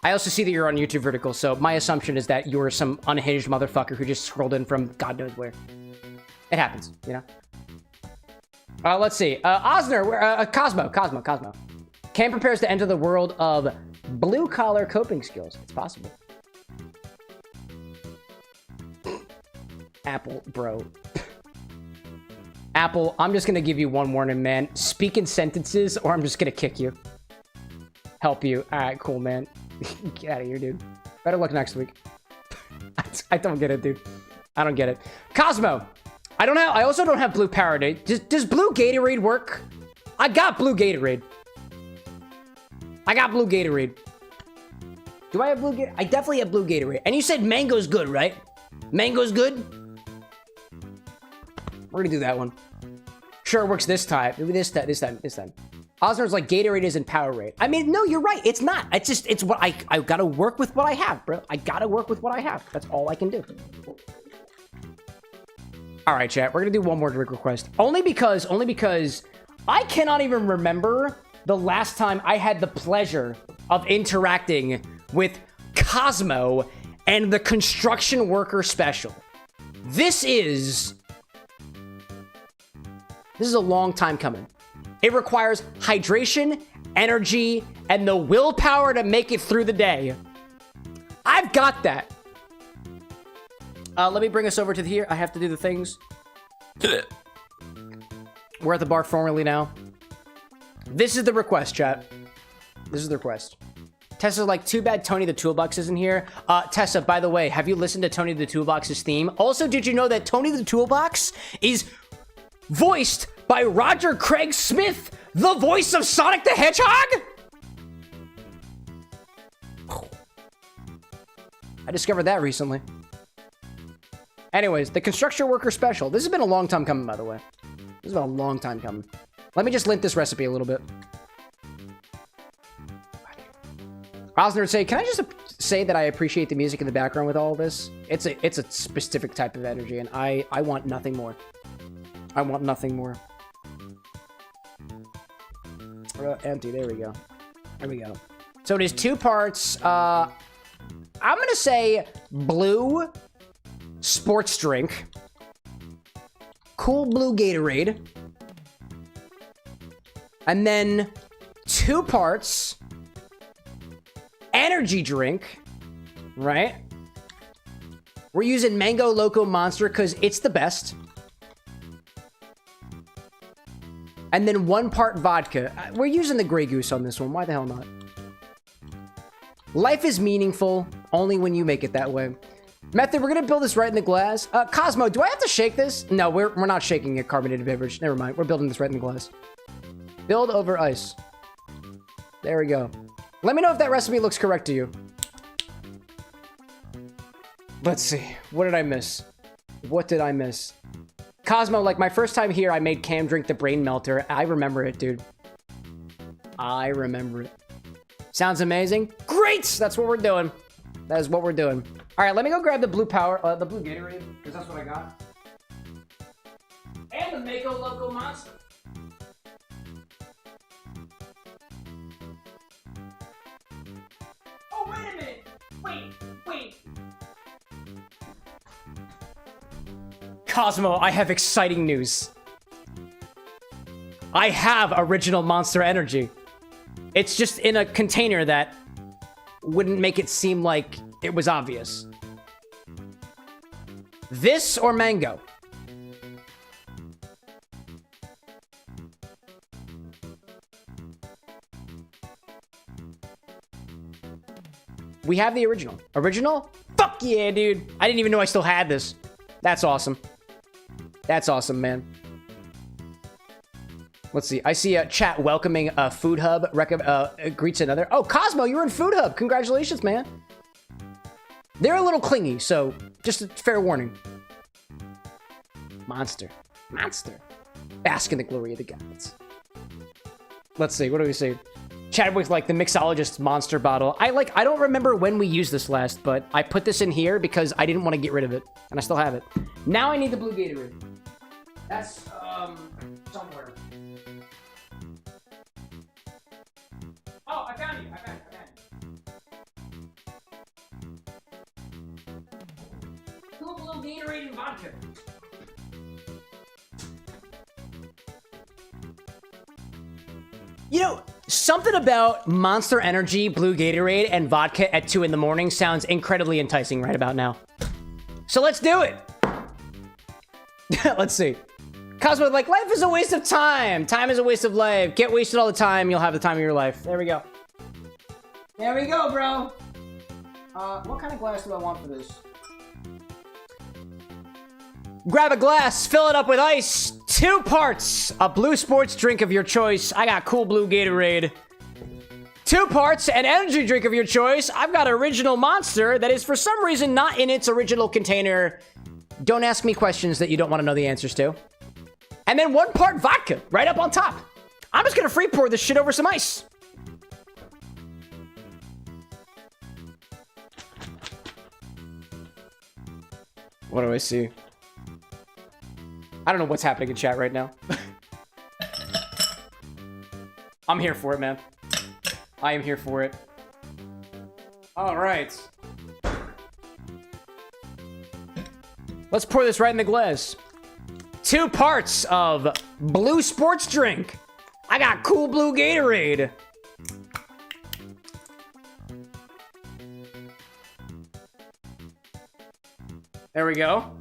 I also see that you're on YouTube Vertical, so my assumption is that you're some unhinged motherfucker who just scrolled in from God knows where. It happens, you know? Let's see. Osner, Cosmo. Cam prepares to enter the world of blue-collar coping skills. It's possible. Apple, bro. Apple, I'm just gonna give you one warning, man. Speak in sentences, or I'm just gonna kick you. Help you. Alright, cool, man. Get out of here, dude. Better luck next week. I don't get it, dude. I don't get it. Cosmo! I also don't have blue Powerade. Does blue Gatorade work? I got blue Gatorade. Do I have blue Gatorade? I definitely have blue Gatorade. And you said mango's good, right? Mango's good? We're gonna do that one. Sure, it works this time. Maybe this time. Osner's like, Gatorade isn't Powerade. I mean, no, you're right. It's not. It's what I gotta work with what I have, bro. I gotta work with what I have. That's all I can do. All right, chat. We're gonna do one more drink request. Only because I cannot even remember the last time I had the pleasure of interacting with Cosmo and the construction worker special. This is a long time coming. It requires hydration, energy, and the willpower to make it through the day. I've got that. Let me bring us over to here. I have to do the things. We're at the bar formally now. This is the request, chat. This is the request. Tessa's like, too bad Tony the Toolbox isn't here. Tessa, by the way, have you listened to Tony the Toolbox's theme? Also, did you know that Tony the Toolbox is voiced by Roger Craig Smith, the voice of Sonic the Hedgehog? I discovered that recently. Anyways, the construction worker special. This has been a long time coming, by the way. This has been a long time coming. Let me just link this recipe a little bit. Osner would say, can I just say that I appreciate the music in the background with all of this? It's a specific type of energy, and I want nothing more. I want nothing more. Empty, there we go. There we go. So it is 2 parts. I'm gonna say blue sports drink, cool blue Gatorade, and then 2 parts energy drink, right? We're using Mango Loco Monster because it's the best. And then 1 part vodka. We're using the Grey Goose on this one. Why the hell not? Life is meaningful only when you make it that way. Method, we're gonna build this right in the glass. Cosmo, do I have to shake this? No, we're not shaking a carbonated beverage. Never mind. We're building this right in the glass. Build over ice. There we go. Let me know if that recipe looks correct to you. Let's see. What did I miss? What did I miss? Cosmo, like my first time here, I made Cam drink the brain melter. I remember it, dude. I remember it. Sounds amazing. Great! That's what we're doing. That is what we're doing. All right, let me go grab the blue power, the blue Gatorade, because that's what I got. And the Mako Loco Monster. Oh, wait a minute. Wait. Cosmo, I have exciting news. I have original Monster Energy. It's just in a container that wouldn't make it seem like it was obvious. This or mango? We have the original. Original? Fuck yeah, dude. I didn't even know I still had this. That's awesome. That's awesome, man. Let's see. I see a chat welcoming a Food Hub. Greets another. Oh, Cosmo, you were in Food Hub. Congratulations, man. They're a little clingy, so just a fair warning. Monster. Bask in the glory of the gods. Let's see. What do we see? Chadwick's like the mixologist monster bottle. I don't remember when we used this last, but I put this in here because I didn't want to get rid of it, and I still have it. Now I need the blue Gatorade. That's somewhere. Oh, I found you. Cool blue Gatorade and vodka. You know, something about Monster Energy, blue Gatorade, and vodka at 2 in the morning sounds incredibly enticing right about now. So let's do it. Let's see. Cosmo, like, life is a waste of time. Time is a waste of life. Get wasted all the time. You'll have the time of your life. There we go. There we go, bro. What kind of glass do I want for this? Grab a glass, fill it up with ice. 2 parts, a blue sports drink of your choice. I got cool blue Gatorade. 2 parts, an energy drink of your choice. I've got original Monster that is for some reason not in its original container. Don't ask me questions that you don't want to know the answers to. And then 1 part vodka right up on top. I'm just gonna free pour this shit over some ice. What do I see? I don't know what's happening in chat right now. I'm here for it, man. I am here for it. All right. Let's pour this right in the glass. 2 parts of blue sports drink. I got cool blue Gatorade. There we go.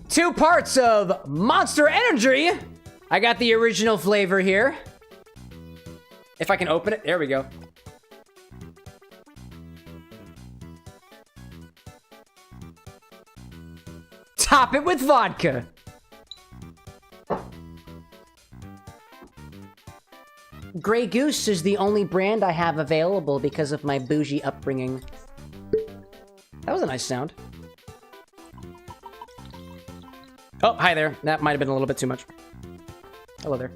2 parts of Monster Energy. I got the original flavor here. If I can open it, there we go. top it with vodka. Grey Goose is the only brand I have available because of my bougie upbringing. That was a nice sound. Oh, hi there. That might have been a little bit too much. Hello there.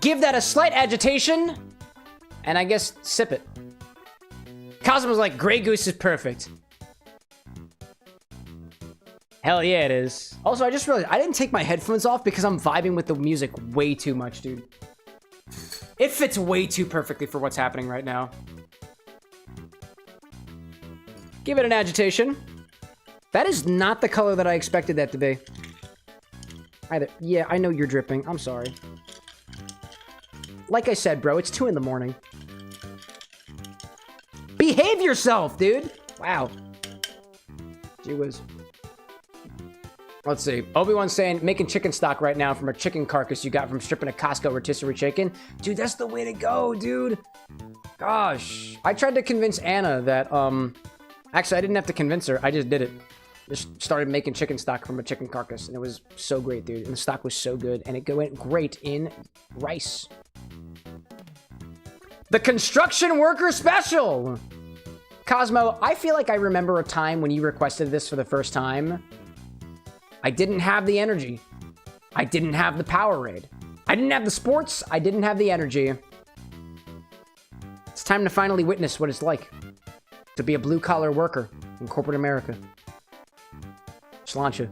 Give that a slight agitation, and I guess sip it. Cosmo's like, Grey Goose is perfect. Hell yeah, it is. Also, I just realized I didn't take my headphones off because I'm vibing with the music way too much, dude. It fits way too perfectly for what's happening right now. Give it an agitation. That is not the color that I expected that to be. Either. Yeah, I know you're dripping. I'm sorry. Like I said, bro, it's 2 in the morning. Behave yourself, dude! Wow. Gee whiz. Let's see. Obi-Wan's saying, making chicken stock right now from a chicken carcass you got from stripping a Costco rotisserie chicken. Dude, that's the way to go, dude. Gosh. I tried to convince Anna that, actually, I didn't have to convince her. I just did it. Just started making chicken stock from a chicken carcass, and it was so great, dude. And the stock was so good, and it went great in rice. The construction worker special! Cosmo, I feel like I remember a time when you requested this for the first time. I didn't have the energy. I didn't have the Powerade. I didn't have the sports. I didn't have the energy. It's time to finally witness what it's like to be a blue-collar worker in corporate America. Sláinte.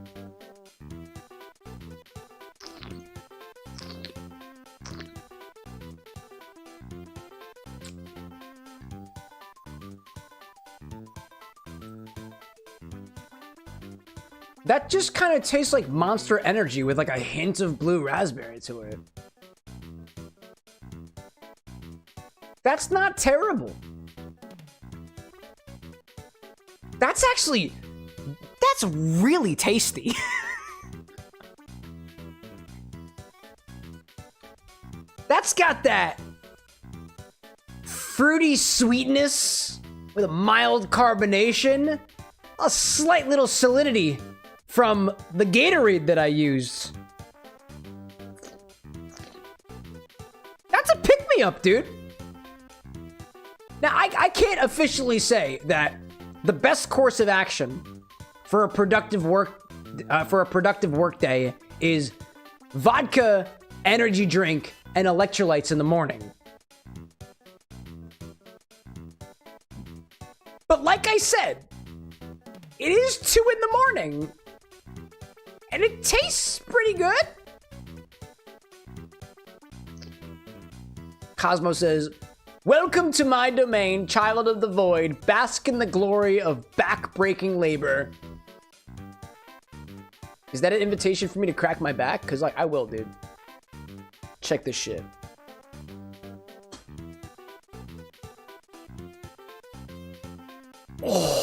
That just kind of tastes like Monster Energy with like a hint of blue raspberry to it. That's not terrible. That's really tasty. That's got that fruity sweetness with a mild carbonation, a slight little salinity from the Gatorade that I used. That's a pick-me-up, dude. Now, I can't officially say that the best course of action for a productive work day is vodka, energy drink, and electrolytes in the morning. But like I said, it is 2 in the morning. And it tastes pretty good. Cosmo says, welcome to my domain, child of the void. Bask in the glory of back-breaking labor. Is that an invitation for me to crack my back? Because, like, I will, dude. Check this shit. Oh.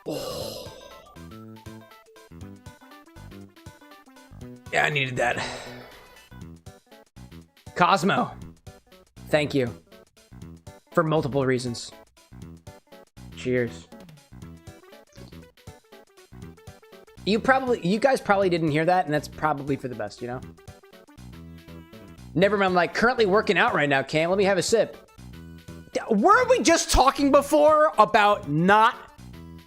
Oh. Yeah, I needed that. Cosmo, thank you. For multiple reasons. Cheers. You guys probably didn't hear that, and that's probably for the best, you know? Never mind, I'm like currently working out right now, Cam. Let me have a sip. Weren't we just talking before about not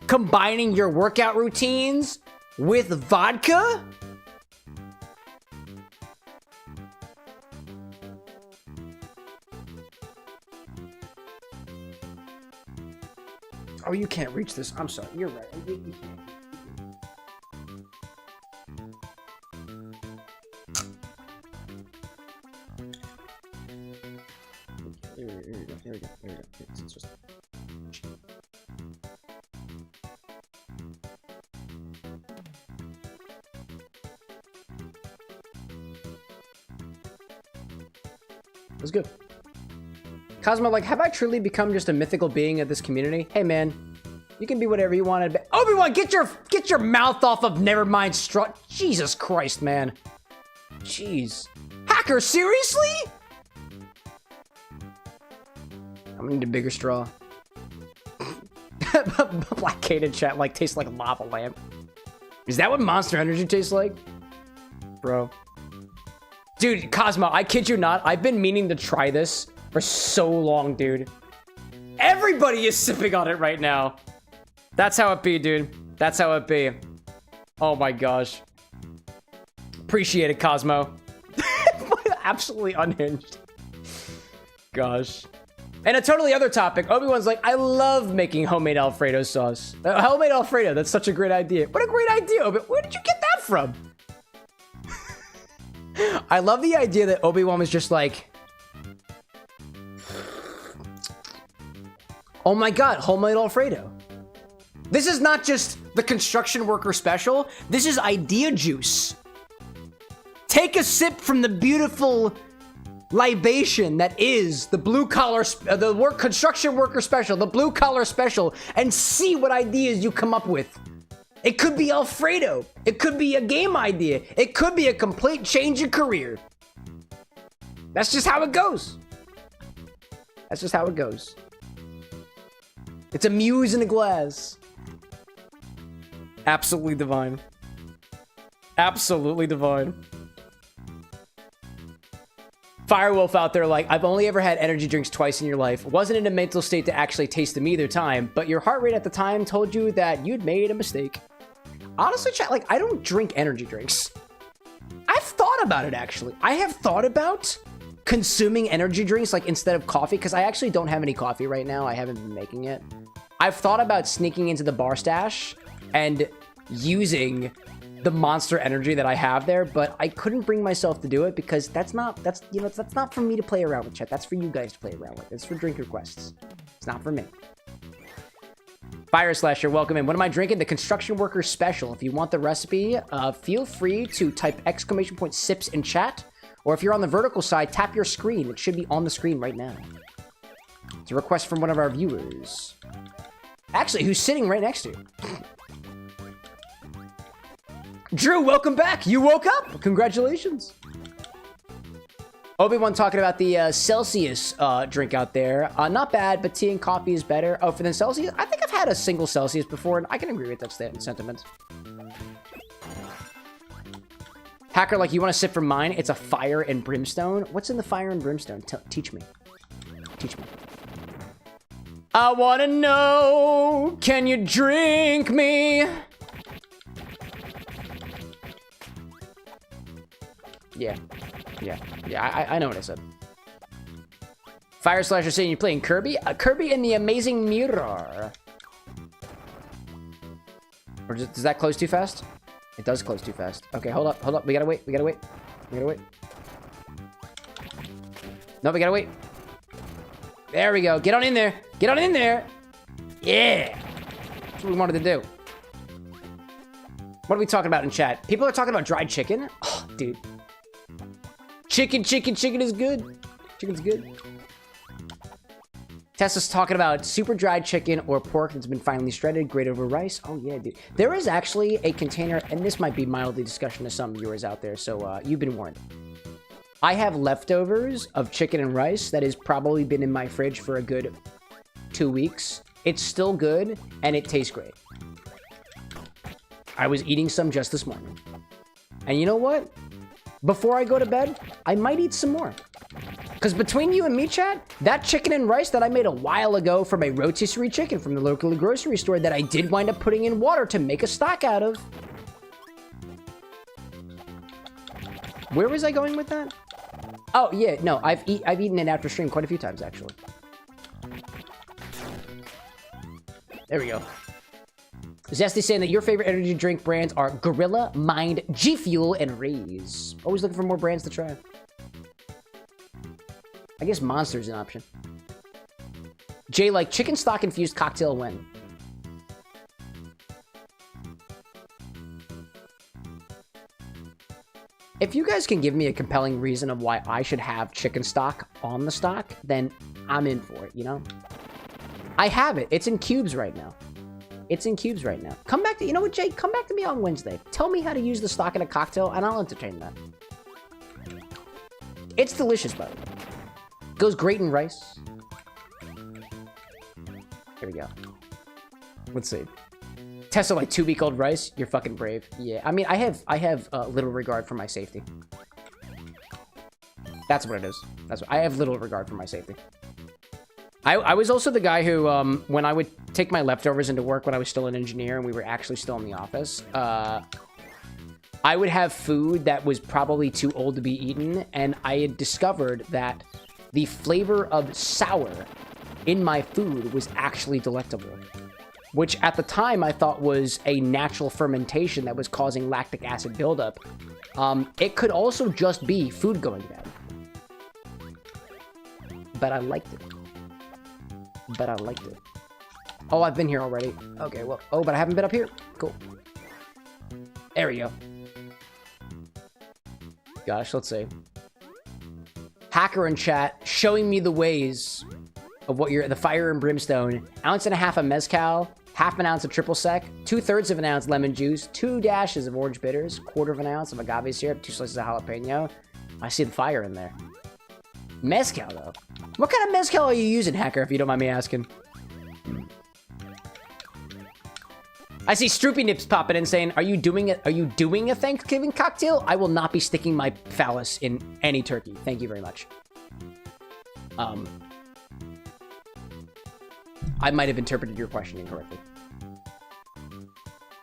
combining your workout routines with vodka? Oh, you can't reach this. I'm sorry. You're right. You can't. Here we go. It's just... That's good. Cosmo, like, have I truly become just a mythical being of this community? Hey, man, you can be whatever you want to be. Obi-Wan, get your mouth off of Nevermind Strut. Jesus Christ, man. Jeez. Hacker, seriously? I'm gonna need a bigger straw. Black Kate in chat like tastes like a lava lamp. Is that what Monster Energy tastes like? Bro. Dude, Cosmo, I kid you not. I've been meaning to try this for so long, dude. Everybody is sipping on it right now. That's how it be, dude. That's how it be. Oh my gosh. Appreciate it, Cosmo. Absolutely unhinged. Gosh. And a totally other topic. Obi-Wan's like, I love making homemade Alfredo sauce. Homemade Alfredo, that's such a great idea. What a great idea, Obi. Where did you get that from? I love the idea that Obi-Wan was just like, oh my god, homemade Alfredo. This is not just the construction worker special. This is idea juice. Take a sip from the beautiful libation that is the blue collar, construction worker special, the blue collar special, and see what ideas you come up with. It could be Alfredo. It could be a game idea. It could be a complete change of career. That's just how it goes. That's just how it goes. It's a muse in a glass. Absolutely divine. Absolutely divine. Firewolf out there like, I've only ever had energy drinks twice in your life. Wasn't in a mental state to actually taste them either time, but your heart rate at the time told you that you'd made a mistake. Honestly, chat, like, I don't drink energy drinks. I've thought about it, actually. I have thought about consuming energy drinks, like, instead of coffee, because I actually don't have any coffee right now. I haven't been making it. I've thought about sneaking into the bar stash and using the Monster Energy that I have there, but I couldn't bring myself to do it because that's not for me to play around with, chat. That's for you guys to play around with. It's for drink requests. It's not for me. Fire Slasher, welcome in. What am I drinking? The Construction Worker Special. If you want the recipe, feel free to type !sips in chat, or if you're on the vertical side, tap your screen. It should be on the screen right now. It's a request from one of our viewers. Actually, who's sitting right next to you. Drew, welcome back. You woke up. Congratulations. Obi-Wan talking about the Celsius drink out there. Not bad, but tea and coffee is better. Oh, for the Celsius? I think I've had a single Celsius before, and I can agree with that sentiment. Hacker, like, you want to sip from mine? It's a fire and brimstone. What's in the fire and brimstone? Teach me. Teach me. I want to know, can you drink me? Yeah. I know what I said. Fire Slasher saying you're playing Kirby? Kirby in the Amazing Mirror. Or does that close too fast? It does close too fast. Okay, hold up. We gotta wait. No, we gotta wait. There we go. Get on in there. Yeah. That's what we wanted to do. What are we talking about in chat? People are talking about dried chicken? Oh, dude. Chicken is good. Chicken's good. Tessa's talking about super dried chicken or pork that's been finely shredded, grated over rice. Oh, yeah, dude. There is actually a container, and this might be mildly discussion to some viewers out there, so you've been warned. I have leftovers of chicken and rice that has probably been in my fridge for a good 2 weeks. It's still good, and it tastes great. I was eating some just this morning. And you know what? Before I go to bed, I might eat some more. Because between you and me, chat, that chicken and rice that I made a while ago from a rotisserie chicken from the local grocery store that I did wind up putting in water to make a stock out of. Where was I going with that? Oh, yeah, no, I've eaten it after stream quite a few times, actually. There we go. Zesty saying that your favorite energy drink brands are Gorilla, Mind, G Fuel, and Raze. Always looking for more brands to try. I guess Monster's an option. Jay, like, chicken stock infused cocktail when? If you guys can give me a compelling reason of why I should have chicken stock on the stock, then I'm in for it, you know? I have it. It's in cubes right now. Come back to, you know what, Jay? Come back to me on Wednesday. Tell me how to use the stock in a cocktail, and I'll entertain that. It's delicious, by the way. Goes great in rice. Here we go. Let's see. Tessa like 2-week-old rice. You're fucking brave. Yeah, I mean, I have little regard for my safety. That's what it is. I have little regard for my safety. I was also the guy who, when I would take my leftovers into work when I was still an engineer and we were actually still in the office, I would have food that was probably too old to be eaten, and I had discovered that the flavor of sour in my food was actually delectable, which at the time I thought was a natural fermentation that was causing lactic acid buildup. It could also just be food going bad. But I liked it. Oh, I've been here already. Okay, well, oh, but I haven't been up here. Cool. There we go. Gosh, let's see. Hacker in chat showing me the ways of what the fire and brimstone. 1.5 ounces of mezcal, 1/2 ounce of triple sec, 2/3 of an ounce lemon juice, 2 dashes of orange bitters, 1/4 ounce of agave syrup, 2 slices of jalapeno. I see the fire in there. Mezcal, though. What kind of mezcal are you using, Hacker, if you don't mind me asking? I see Stroopy Nips popping in saying, are you doing a Thanksgiving cocktail? I will not be sticking my phallus in any turkey. Thank you very much. I might have interpreted your question incorrectly.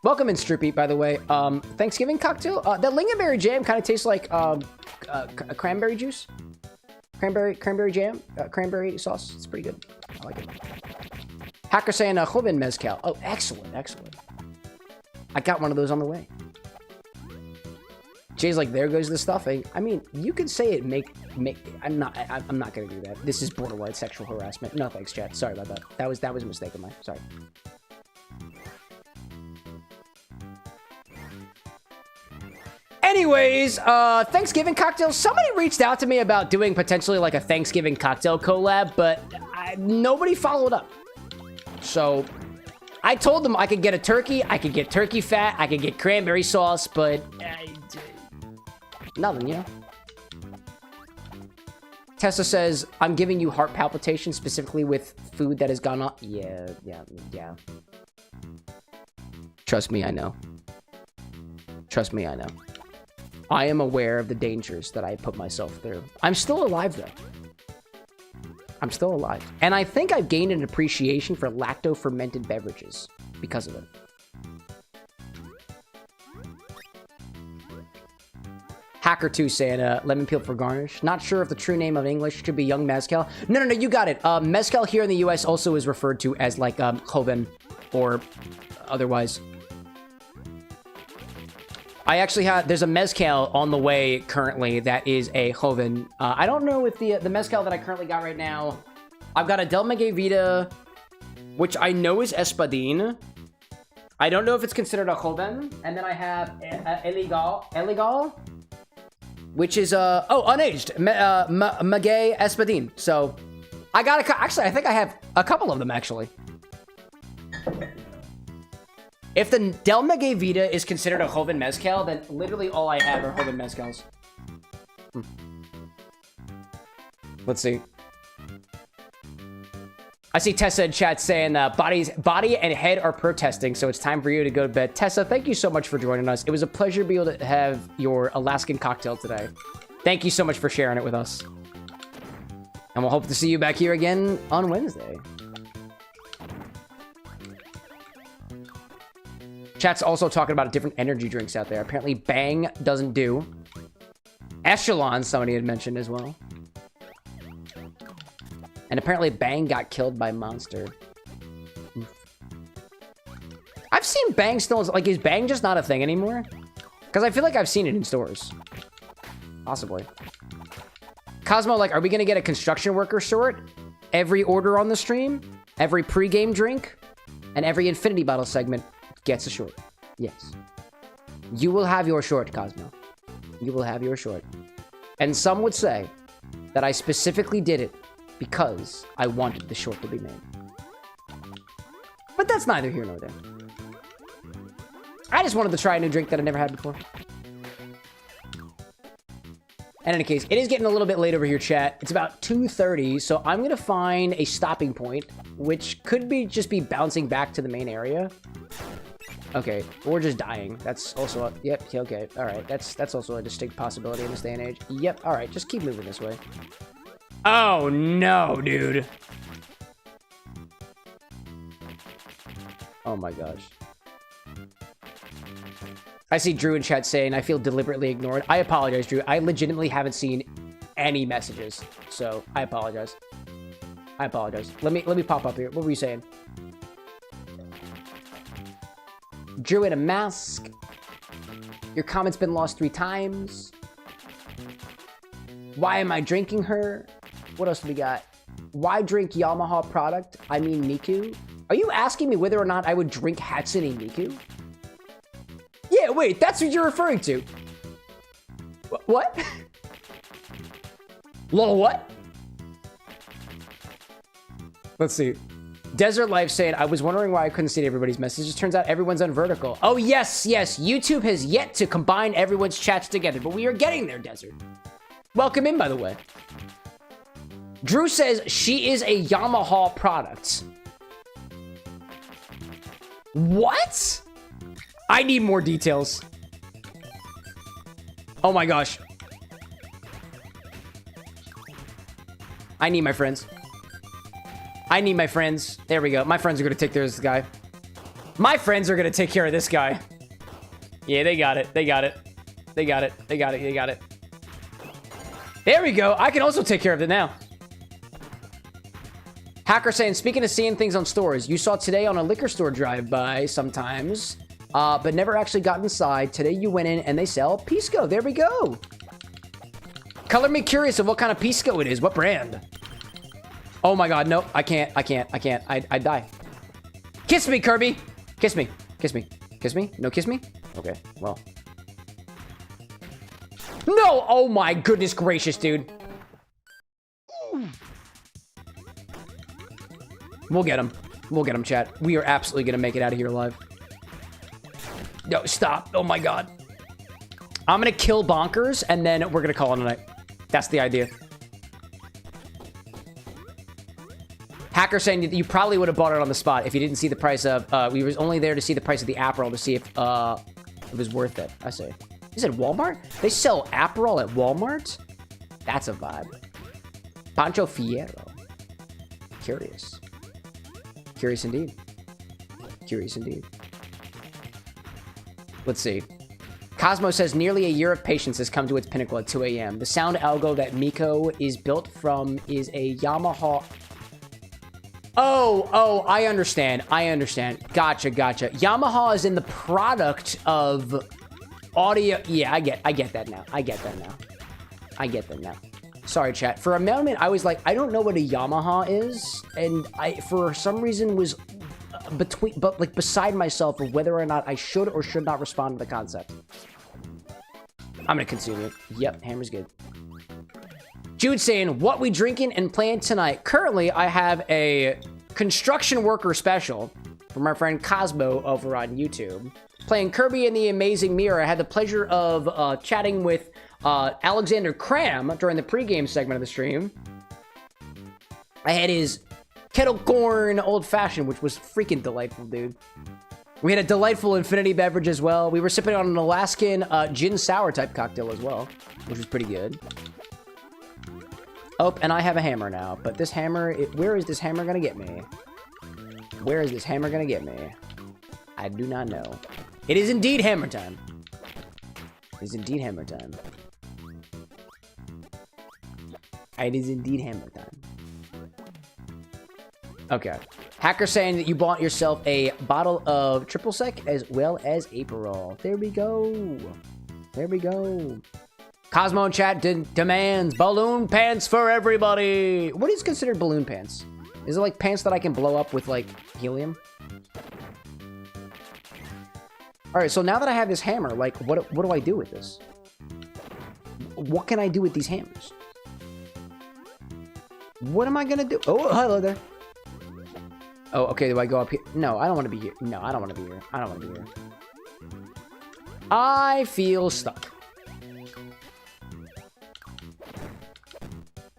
Welcome in, Stroopy, by the way. Thanksgiving cocktail? That lingonberry jam kind of tastes like cranberry juice. Cranberry jam, cranberry sauce. It's pretty good. I like it. Hacker saying joven mezcal. Oh, excellent. I got one of those on the way. Jay's like, there goes the stuffing. I mean, you could say it I'm not gonna do that. This is borderline sexual harassment. No thanks, chat. Sorry about that. That was a mistake of mine. Sorry. Anyways, Thanksgiving cocktail. Somebody reached out to me about doing potentially like a Thanksgiving cocktail collab, but nobody followed up. So I told them I could get a turkey, I could get turkey fat, I could get cranberry sauce, but nothing, you know? Tessa says, I'm giving you heart palpitations specifically with food that has gone on. Yeah. Trust me, I know. I am aware of the dangers that I put myself through. I'm still alive, though. And I think I've gained an appreciation for lacto-fermented beverages because of it. Hacker 2 saying, lemon peel for garnish. Not sure if the true name of English should be young mezcal. No, you got it. Mezcal here in the US also is referred to as like joven or otherwise. I actually have, there's a mezcal on the way currently that is a joven. I don't know if the mezcal that I currently got right now, I've got a Del Maguey Vita, which I know is Espadin. I don't know if it's considered a joven. And then I have Illegal, which is, unaged, Maguey Espadin. So I got actually, I think I have a couple of them actually. If the Del Maguey Vita is considered a joven mezcal, then literally all I have are joven mezcals. Let's see. I see Tessa in chat saying body and head are protesting, so it's time for you to go to bed. Tessa, thank you so much for joining us. It was a pleasure to be able to have your Alaskan cocktail today. Thank you so much for sharing it with us. And we'll hope to see you back here again on Wednesday. Chat's also talking about different energy drinks out there. Apparently Bang doesn't do. Echelon, somebody had mentioned as well. And apparently Bang got killed by Monster. Oof. I've seen Bang still, like, is Bang just not a thing anymore? Because I feel like I've seen it in stores. Possibly. Cosmo, like, are we going to get a construction worker short? Every order on the stream? Every pre-game drink? And every infinity bottle segment gets a short. Yes. You will have your short, Cosmo. You will have your short. And some would say that I specifically did it because I wanted the short to be made. But that's neither here nor there. I just wanted to try a new drink that I never had before. In any case, it is getting a little bit late over here, chat. It's about 2:30, so I'm gonna find a stopping point, which could be just be bouncing back to the main area. Okay, or just dying. That's also yep. Okay, all right. That's also a distinct possibility in this day and age. Yep. All right, just keep moving this way. Oh no, dude. Oh my gosh. I see Drew in chat saying, I feel deliberately ignored. I apologize, Drew. I legitimately haven't seen any messages, so I apologize. I apologize. Let me pop up here. What were you saying? Drew in a mask. Your comment's been lost 3 times. Why am I drinking her? What else do we got? Why drink Yamaha product? I mean Miku. Are you asking me whether or not I would drink Hatsune Miku? Yeah, wait, that's what you're referring to. What? Lol, what? Let's see. Desert Life saying, I was wondering why I couldn't see everybody's messages. Turns out everyone's on vertical. Oh, yes, yes. YouTube has yet to combine everyone's chats together, but we are getting there, Desert. Welcome in, by the way. Drew says she is a Yamaha product. What? I need more details. Oh my gosh. I need my friends. I need my friends. There we go. My friends are going to take care of this guy. My friends are going to take care of this guy. Yeah, they got it. They got it. They got it. They got it. They got it. There we go. I can also take care of it now. Hacker saying, speaking of seeing things on stores, you saw today on a liquor store drive-by sometimes, but never actually got inside. Today you went in and they sell Pisco. There we go. Color me curious of what kind of Pisco it is. What brand? Oh my god, no, I can't. I'd die. Kiss me, Kirby. Kiss me. Kiss me. Kiss me? No kiss me? Okay, well. No! Oh my goodness gracious, dude. We'll get him. We'll get him, chat. We are absolutely gonna make it out of here alive. No, stop. Oh my god. I'm gonna kill Bonkers, and then we're gonna call it a night. That's the idea. Hacker saying that you probably would have bought it on the spot if you didn't see the price of... we was only there to see the price of the Aperol to see if it was worth it. I say. Is it Walmart? They sell Aperol at Walmart? That's a vibe. Pancho Fierro. Curious. Curious indeed. Curious indeed. Let's see. Cosmo says nearly a year of patience has come to its pinnacle at 2 a.m. The sound algo that Miko is built from is a Yamaha... Oh, I understand. I understand. Gotcha. Yamaha is in the product of audio. Yeah, I get that now. I get that now. Sorry, chat. For a moment, I was like, I don't know what a Yamaha is, and I, for some reason, was beside myself of whether or not I should or should not respond to the concept. I'm gonna consume it. Yep, hammer's good. Jude saying, what we drinking and playing tonight? Currently, I have a construction worker special from our friend Cosmo over on YouTube. Playing Kirby and the Amazing Mirror. I had the pleasure of chatting with Alexander Cramm during the pregame segment of the stream. I had his Kettlecorn Old Fashioned, which was freaking delightful, dude. We had a delightful infinity beverage as well. We were sipping on an Alaskan gin sour type cocktail as well, which was pretty good. Oh, and I have a hammer now, but this hammer, where is this hammer gonna get me? Where is this hammer gonna get me? I do not know. It is indeed hammer time. It is indeed hammer time. It is indeed hammer time. Okay. Hacker saying that you bought yourself a bottle of triple sec as well as Aperol. There we go. There we go. Cosmo in chat demands balloon pants for everybody. What is considered balloon pants? Is it like pants that I can blow up with like helium? All right, so now that I have this hammer, like what do I do with this? What can I do with these hammers? What am I gonna do? Oh, hello there. Oh, okay, do I go up here? No, I don't want to be here. No, I don't want to be here. I don't want to be here. I feel stuck.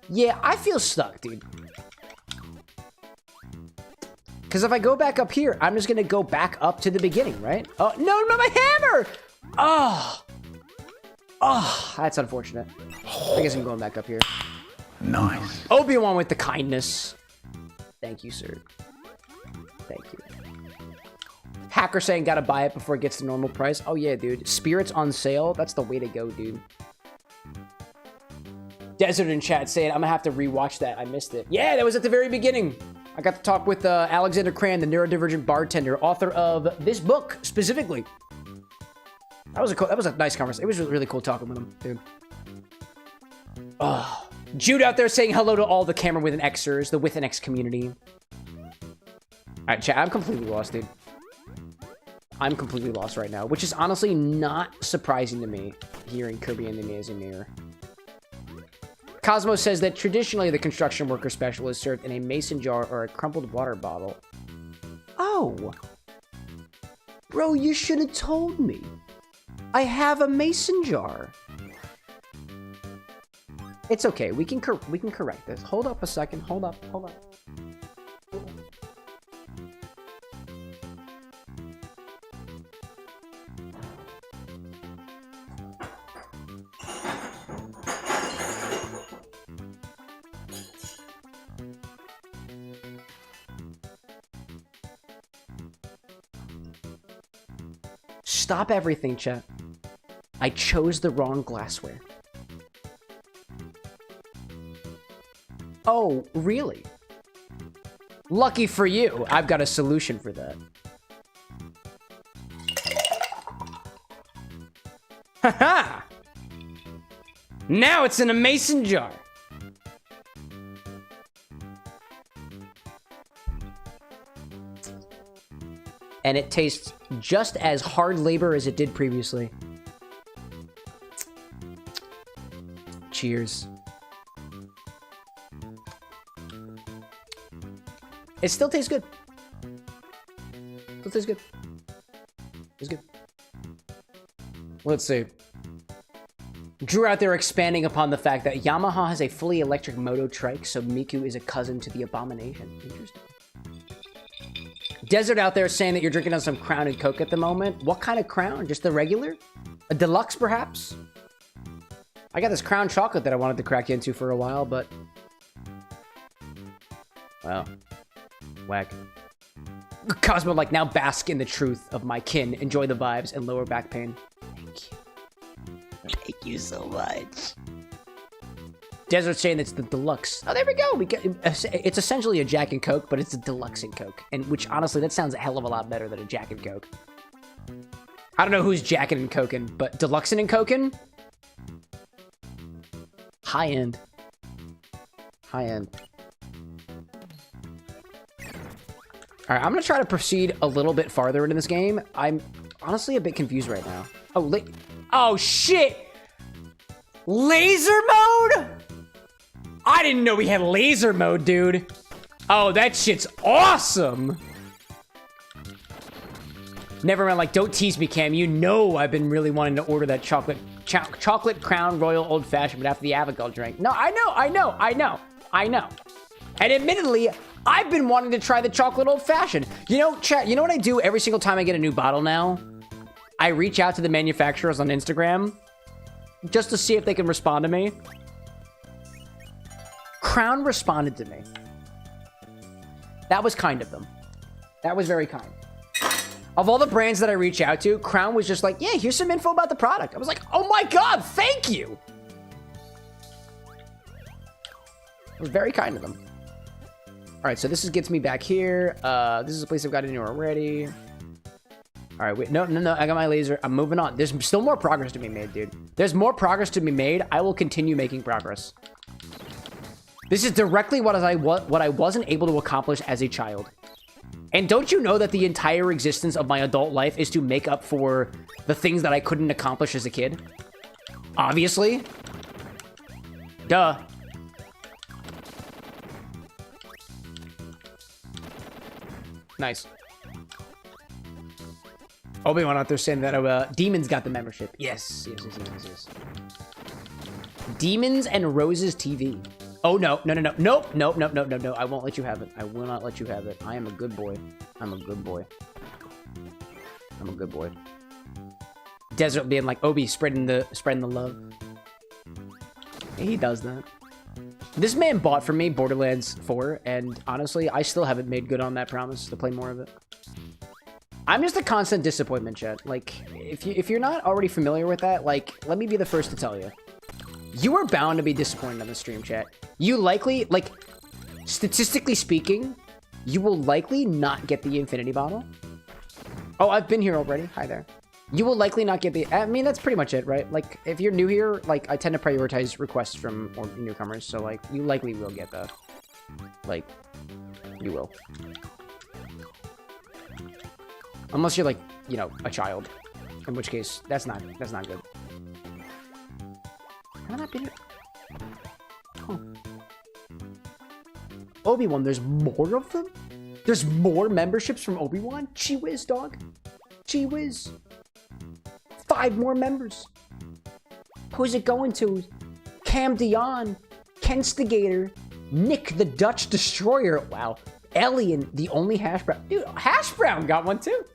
Yeah, I feel stuck, dude. Because if I go back up here, I'm just going to go back up to the beginning, right? Oh, no, not my hammer! Oh. Oh, that's unfortunate. I guess I'm going back up here. Nice. Obi-Wan with the kindness. Thank you, sir. Thank you. Hacker saying gotta buy it before it gets to normal price. Oh, yeah, dude. Spirits on sale. That's the way to go, dude. Desert in chat saying I'm gonna have to rewatch that. I missed it. Yeah, that was at the very beginning. I got to talk with Alexander Cramm, the Neurodivergent Bartender, author of this book specifically. That was a nice conversation. It was really cool talking with him, dude. Oh, Jude out there saying hello to all the Camera with an Xers, the with an X community. All right, chat. I'm completely lost, dude. I'm completely lost right now, which is honestly not surprising to me, hearing Kirby and the Amazing Mirror. Cosmo says that traditionally the construction worker special is served in a mason jar or a crumpled water bottle. Oh. Bro, you should have told me. I have a mason jar. It's okay. We can correct this. Hold up a second. Hold up. Stop everything, chat. I chose the wrong glassware. Oh, really? Lucky for you, I've got a solution for that. Haha! Now it's in a mason jar. And it tastes just as hard labor as it did previously. Cheers. It still tastes good. Still tastes good. It's good. Let's see. Drew out there expanding upon the fact that Yamaha has a fully electric moto trike, so Miku is a cousin to the Abomination. Interesting. Desert out there saying that you're drinking on some Crown and Coke at the moment. What kind of Crown? Just the regular? A deluxe, perhaps? I got this Crown chocolate that I wanted to crack into for a while, but... Wow. Whack. Cosmo, like, now bask in the truth of my kin. Enjoy the vibes and lower back pain. Thank you. Thank you so much. Desert saying it's the deluxe. Oh, there we go. It's essentially a Jack and Coke, but it's a deluxe and Coke. And which, honestly, that sounds a hell of a lot better than a Jack and Coke. I don't know who's Jackin' and Cokin', but deluxing and Cokin'? High end. High end. All right, I'm going to try to proceed a little bit farther into this game. I'm honestly a bit confused right now. Oh, shit! Laser mode? I didn't know we had laser mode, dude. Oh, that shit's awesome. Never mind, like, don't tease me, Cam. You know I've been really wanting to order that chocolate Crown Royal Old Fashioned, but after the Abigail drink. No, I know. And admittedly, I've been wanting to try the chocolate Old Fashioned. You know, chat, you know what I do every single time I get a new bottle now? I reach out to the manufacturers on Instagram just to see if they can respond to me. Crown responded to me. That was kind of them. That was very kind. Of all the brands that I reach out to, Crown was just like, yeah, here's some info about the product. I was like, oh my God, thank you. It was very kind of them. All right, so this gets me back here. This is a place I've got into already. All right, wait, no, I got my laser. I'm moving on. There's still more progress to be made, dude. There's more progress to be made. I will continue making progress. This is directly what I wasn't able to accomplish as a child. And don't you know that the entire existence of my adult life is to make up for the things that I couldn't accomplish as a kid? Obviously. Duh. Nice. Obi-Wan out there saying that Demons got the membership. Yes. Demons and Roses TV. Oh, no. No, no, no. Nope. Nope, nope, nope, nope, no. I won't let you have it. I will not let you have it. I am a good boy. I'm a good boy. I'm a good boy. Desert being like, Obi, spreading the love. He does that. This man bought for me Borderlands 4, and honestly, I still haven't made good on that promise to play more of it. I'm just a constant disappointment, chat. Like, if you're not already familiar with that, like, let me be the first to tell you. You are bound to be disappointed on the stream, chat. You likely, like, statistically speaking, you will likely not get the infinity bottle. Oh, I've been here already. Hi there. You will likely not get the... I mean, that's pretty much it, right? Like, if you're new here, like, I tend to prioritize requests from newcomers, so, like, you likely will get that. Like, you will. Unless you're, like, you know, a child. In which case, that's not good. Have I not been here? Huh. Obi-Wan, there's more of them? There's more memberships from Obi-Wan? Gee whiz, dog. Gee whiz. 5 more members. Who's it going to? Cam Dion, Kenstigator, Nick the Dutch Destroyer. Wow. Alien, the only Hash Brown. Dude, Hash Brown got one too.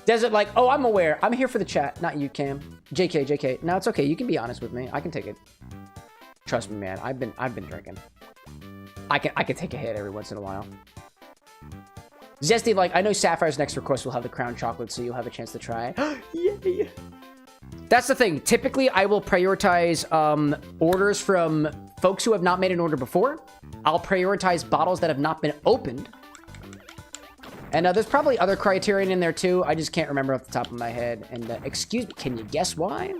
Desert like, oh, I'm aware. I'm here for the chat, not you, Cam. JK. No, it's okay. You can be honest with me. I can take it. Trust me, man. I've been drinking. I can take a hit every once in a while. Zesty, like, I know Sapphire's next request will have the crown chocolate, so you'll have a chance to try. Yay! That's the thing. Typically, I will prioritize orders from folks who have not made an order before. I'll prioritize bottles that have not been opened. And there's probably other criterion in there, too. I just can't remember off the top of my head. And excuse me, can you guess why?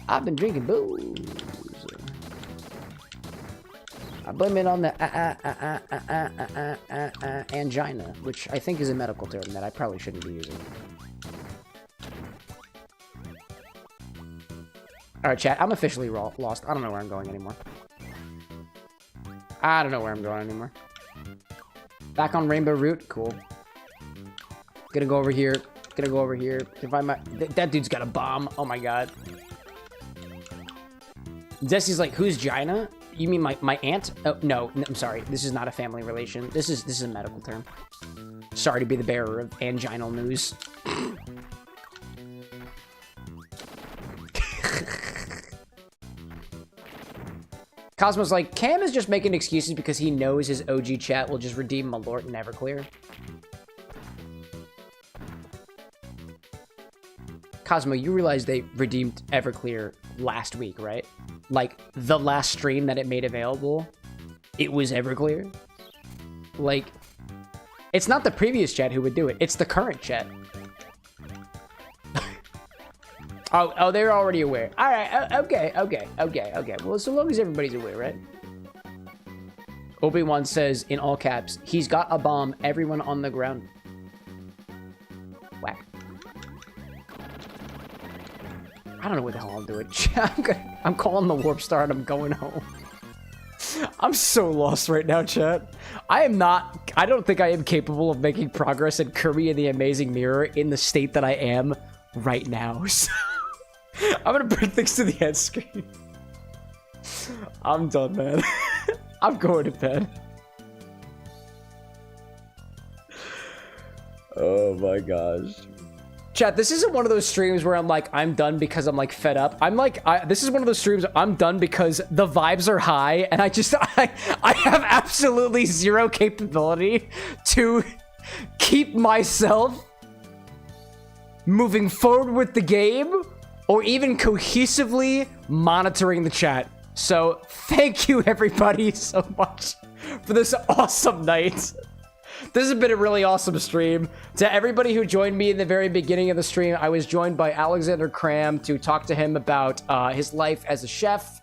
I've been drinking booze. I blame it on the angina, which I think is a medical term that I probably shouldn't be using. Alright, chat, I'm officially lost. I don't know where I'm going anymore. Back on Rainbow Route? Cool. Gonna go over here. If I might... That dude's got a bomb. Oh my god. Jesse's like, who's Gina? You mean my aunt? Oh, no, I'm sorry. This is not a family relation. This is a medical term. Sorry to be the bearer of anginal news. Cosmo's like, Cam is just making excuses because he knows his OG chat will just redeem Malort and Everclear. Cosmo, you realize they redeemed Everclear last week, right? Like, the last stream that it made available, it was Everclear. Like, it's not the previous chat who would do it. It's the current chat. oh, they're already aware. All right, okay. Well, so long as everybody's aware, right? Obi-Wan says, in all caps, he's got a bomb, everyone on the ground. Whack. I don't know what the hell I'll do it. I'm calling the Warp Star and I'm going home. I'm so lost right now, chat. I don't think I am capable of making progress in Kirby and the Amazing Mirror in the state that I am right now. So I'm gonna bring things to the end screen. I'm done, man. I'm going to bed. Oh my gosh. Chat, this isn't one of those streams where I'm like, I'm done because I'm like fed up. I'm like, this is one of those streams I'm done because the vibes are high and I have absolutely zero capability to keep myself moving forward with the game or even cohesively monitoring the chat. So thank you everybody so much for this awesome night. This has been a really awesome stream. To everybody who joined me in the very beginning of the stream, I was joined by Alexander Cramm to talk to him about his life as a chef,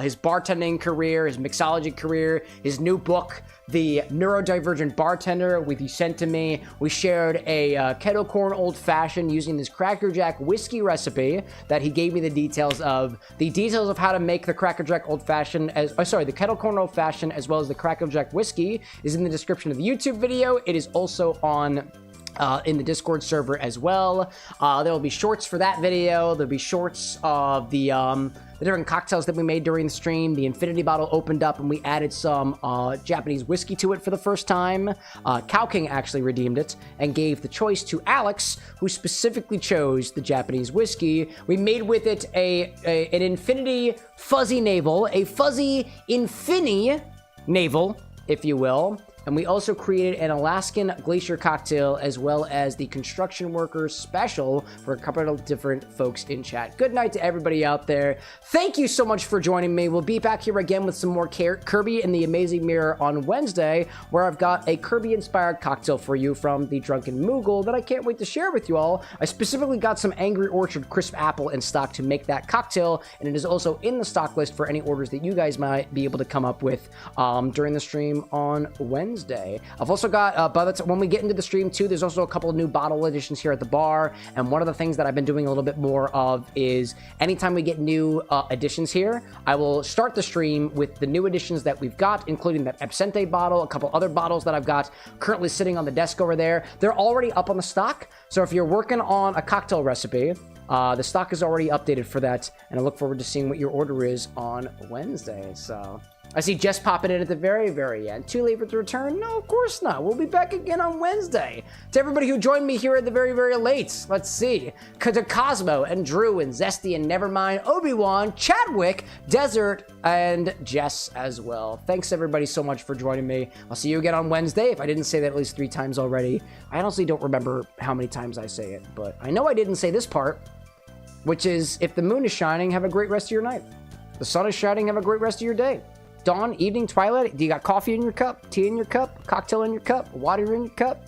his bartending career, his mixology career, his new book, The Neurodivergent Bartender, which he sent to me. We shared a Kettlecorn Old Fashioned using this Cracker Jack whiskey recipe that he gave me the details of. The details of how to make the Cracker Jack Old Fashioned, the Kettlecorn Old Fashioned, as well as the Cracker Jack whiskey is in the description of the YouTube video. It is also on in the Discord server as well. There will be shorts for that video. There'll be shorts of the different cocktails that we made during the stream. The infinity bottle opened up and we added some Japanese whiskey to it for the first time. Cow King actually redeemed it and gave the choice to Alex, who specifically chose the Japanese whiskey. We made with it an infinity fuzzy navel, a fuzzy infini navel, if you will. And we also created an Alaskan glacier cocktail as well as the construction workers special for a couple of different folks in chat. Good night to everybody out there. Thank you so much for joining me. We'll be back here again with some more Kirby in the Amazing Mirror on Wednesday, where I've got a Kirby-inspired cocktail for you from the Drunken Moogle that I can't wait to share with you all. I specifically got some Angry Orchard crisp apple in stock to make that cocktail, and it is also in the stock list for any orders that you guys might be able to come up with during the stream on Wednesday. I've also got, when we get into the stream too, there's also a couple of new bottle editions here at the bar, and one of the things that I've been doing a little bit more of is anytime we get new editions here, I will start the stream with the new editions that we've got, including that Absente bottle, a couple other bottles that I've got currently sitting on the desk over there. They're already up on the stock, so if you're working on a cocktail recipe, the stock is already updated for that, and I look forward to seeing what your order is on Wednesday. So I see Jess popping in at the very, very end. Too late for it to return? No, of course not. We'll be back again on Wednesday. To everybody who joined me here at the very, very late, let's see. To Cosmo and Drew and Zesty and Nevermind, Obi-Wan, Chadwick, Desert, and Jess as well. Thanks everybody so much for joining me. I'll see you again on Wednesday. If I didn't say that at least 3 times already, I honestly don't remember how many times I say it, but I know I didn't say this part, which is, if the moon is shining, have a great rest of your night. The sun is shining, have a great rest of your day. Dawn, evening, twilight. Do you got coffee in your cup? Tea in your cup? Cocktail in your cup? Water in your cup?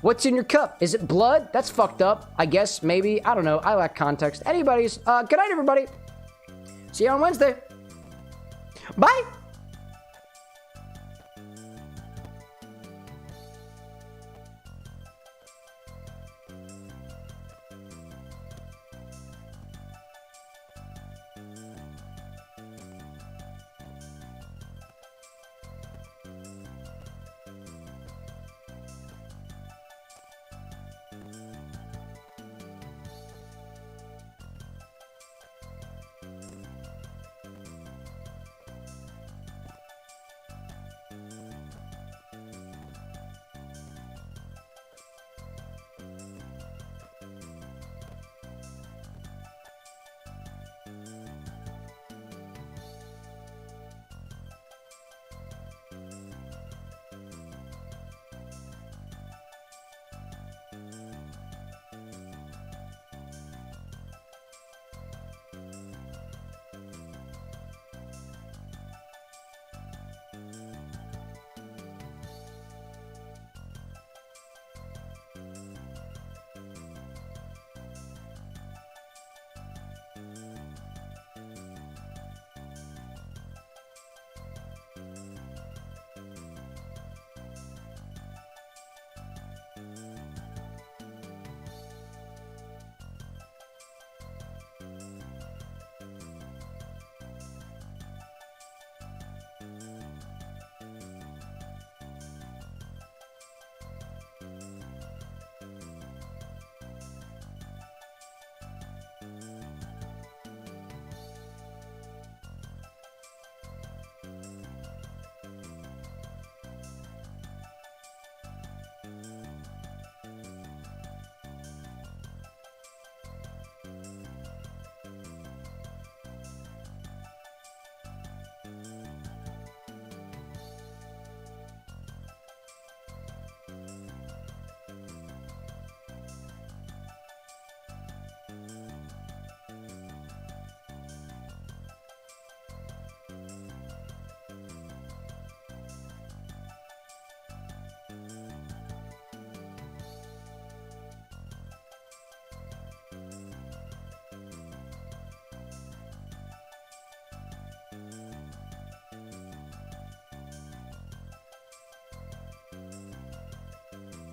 What's in your cup? Is it blood? That's fucked up. I guess, maybe. I don't know. I lack context. Anyways, good night, everybody. See you on Wednesday. Bye.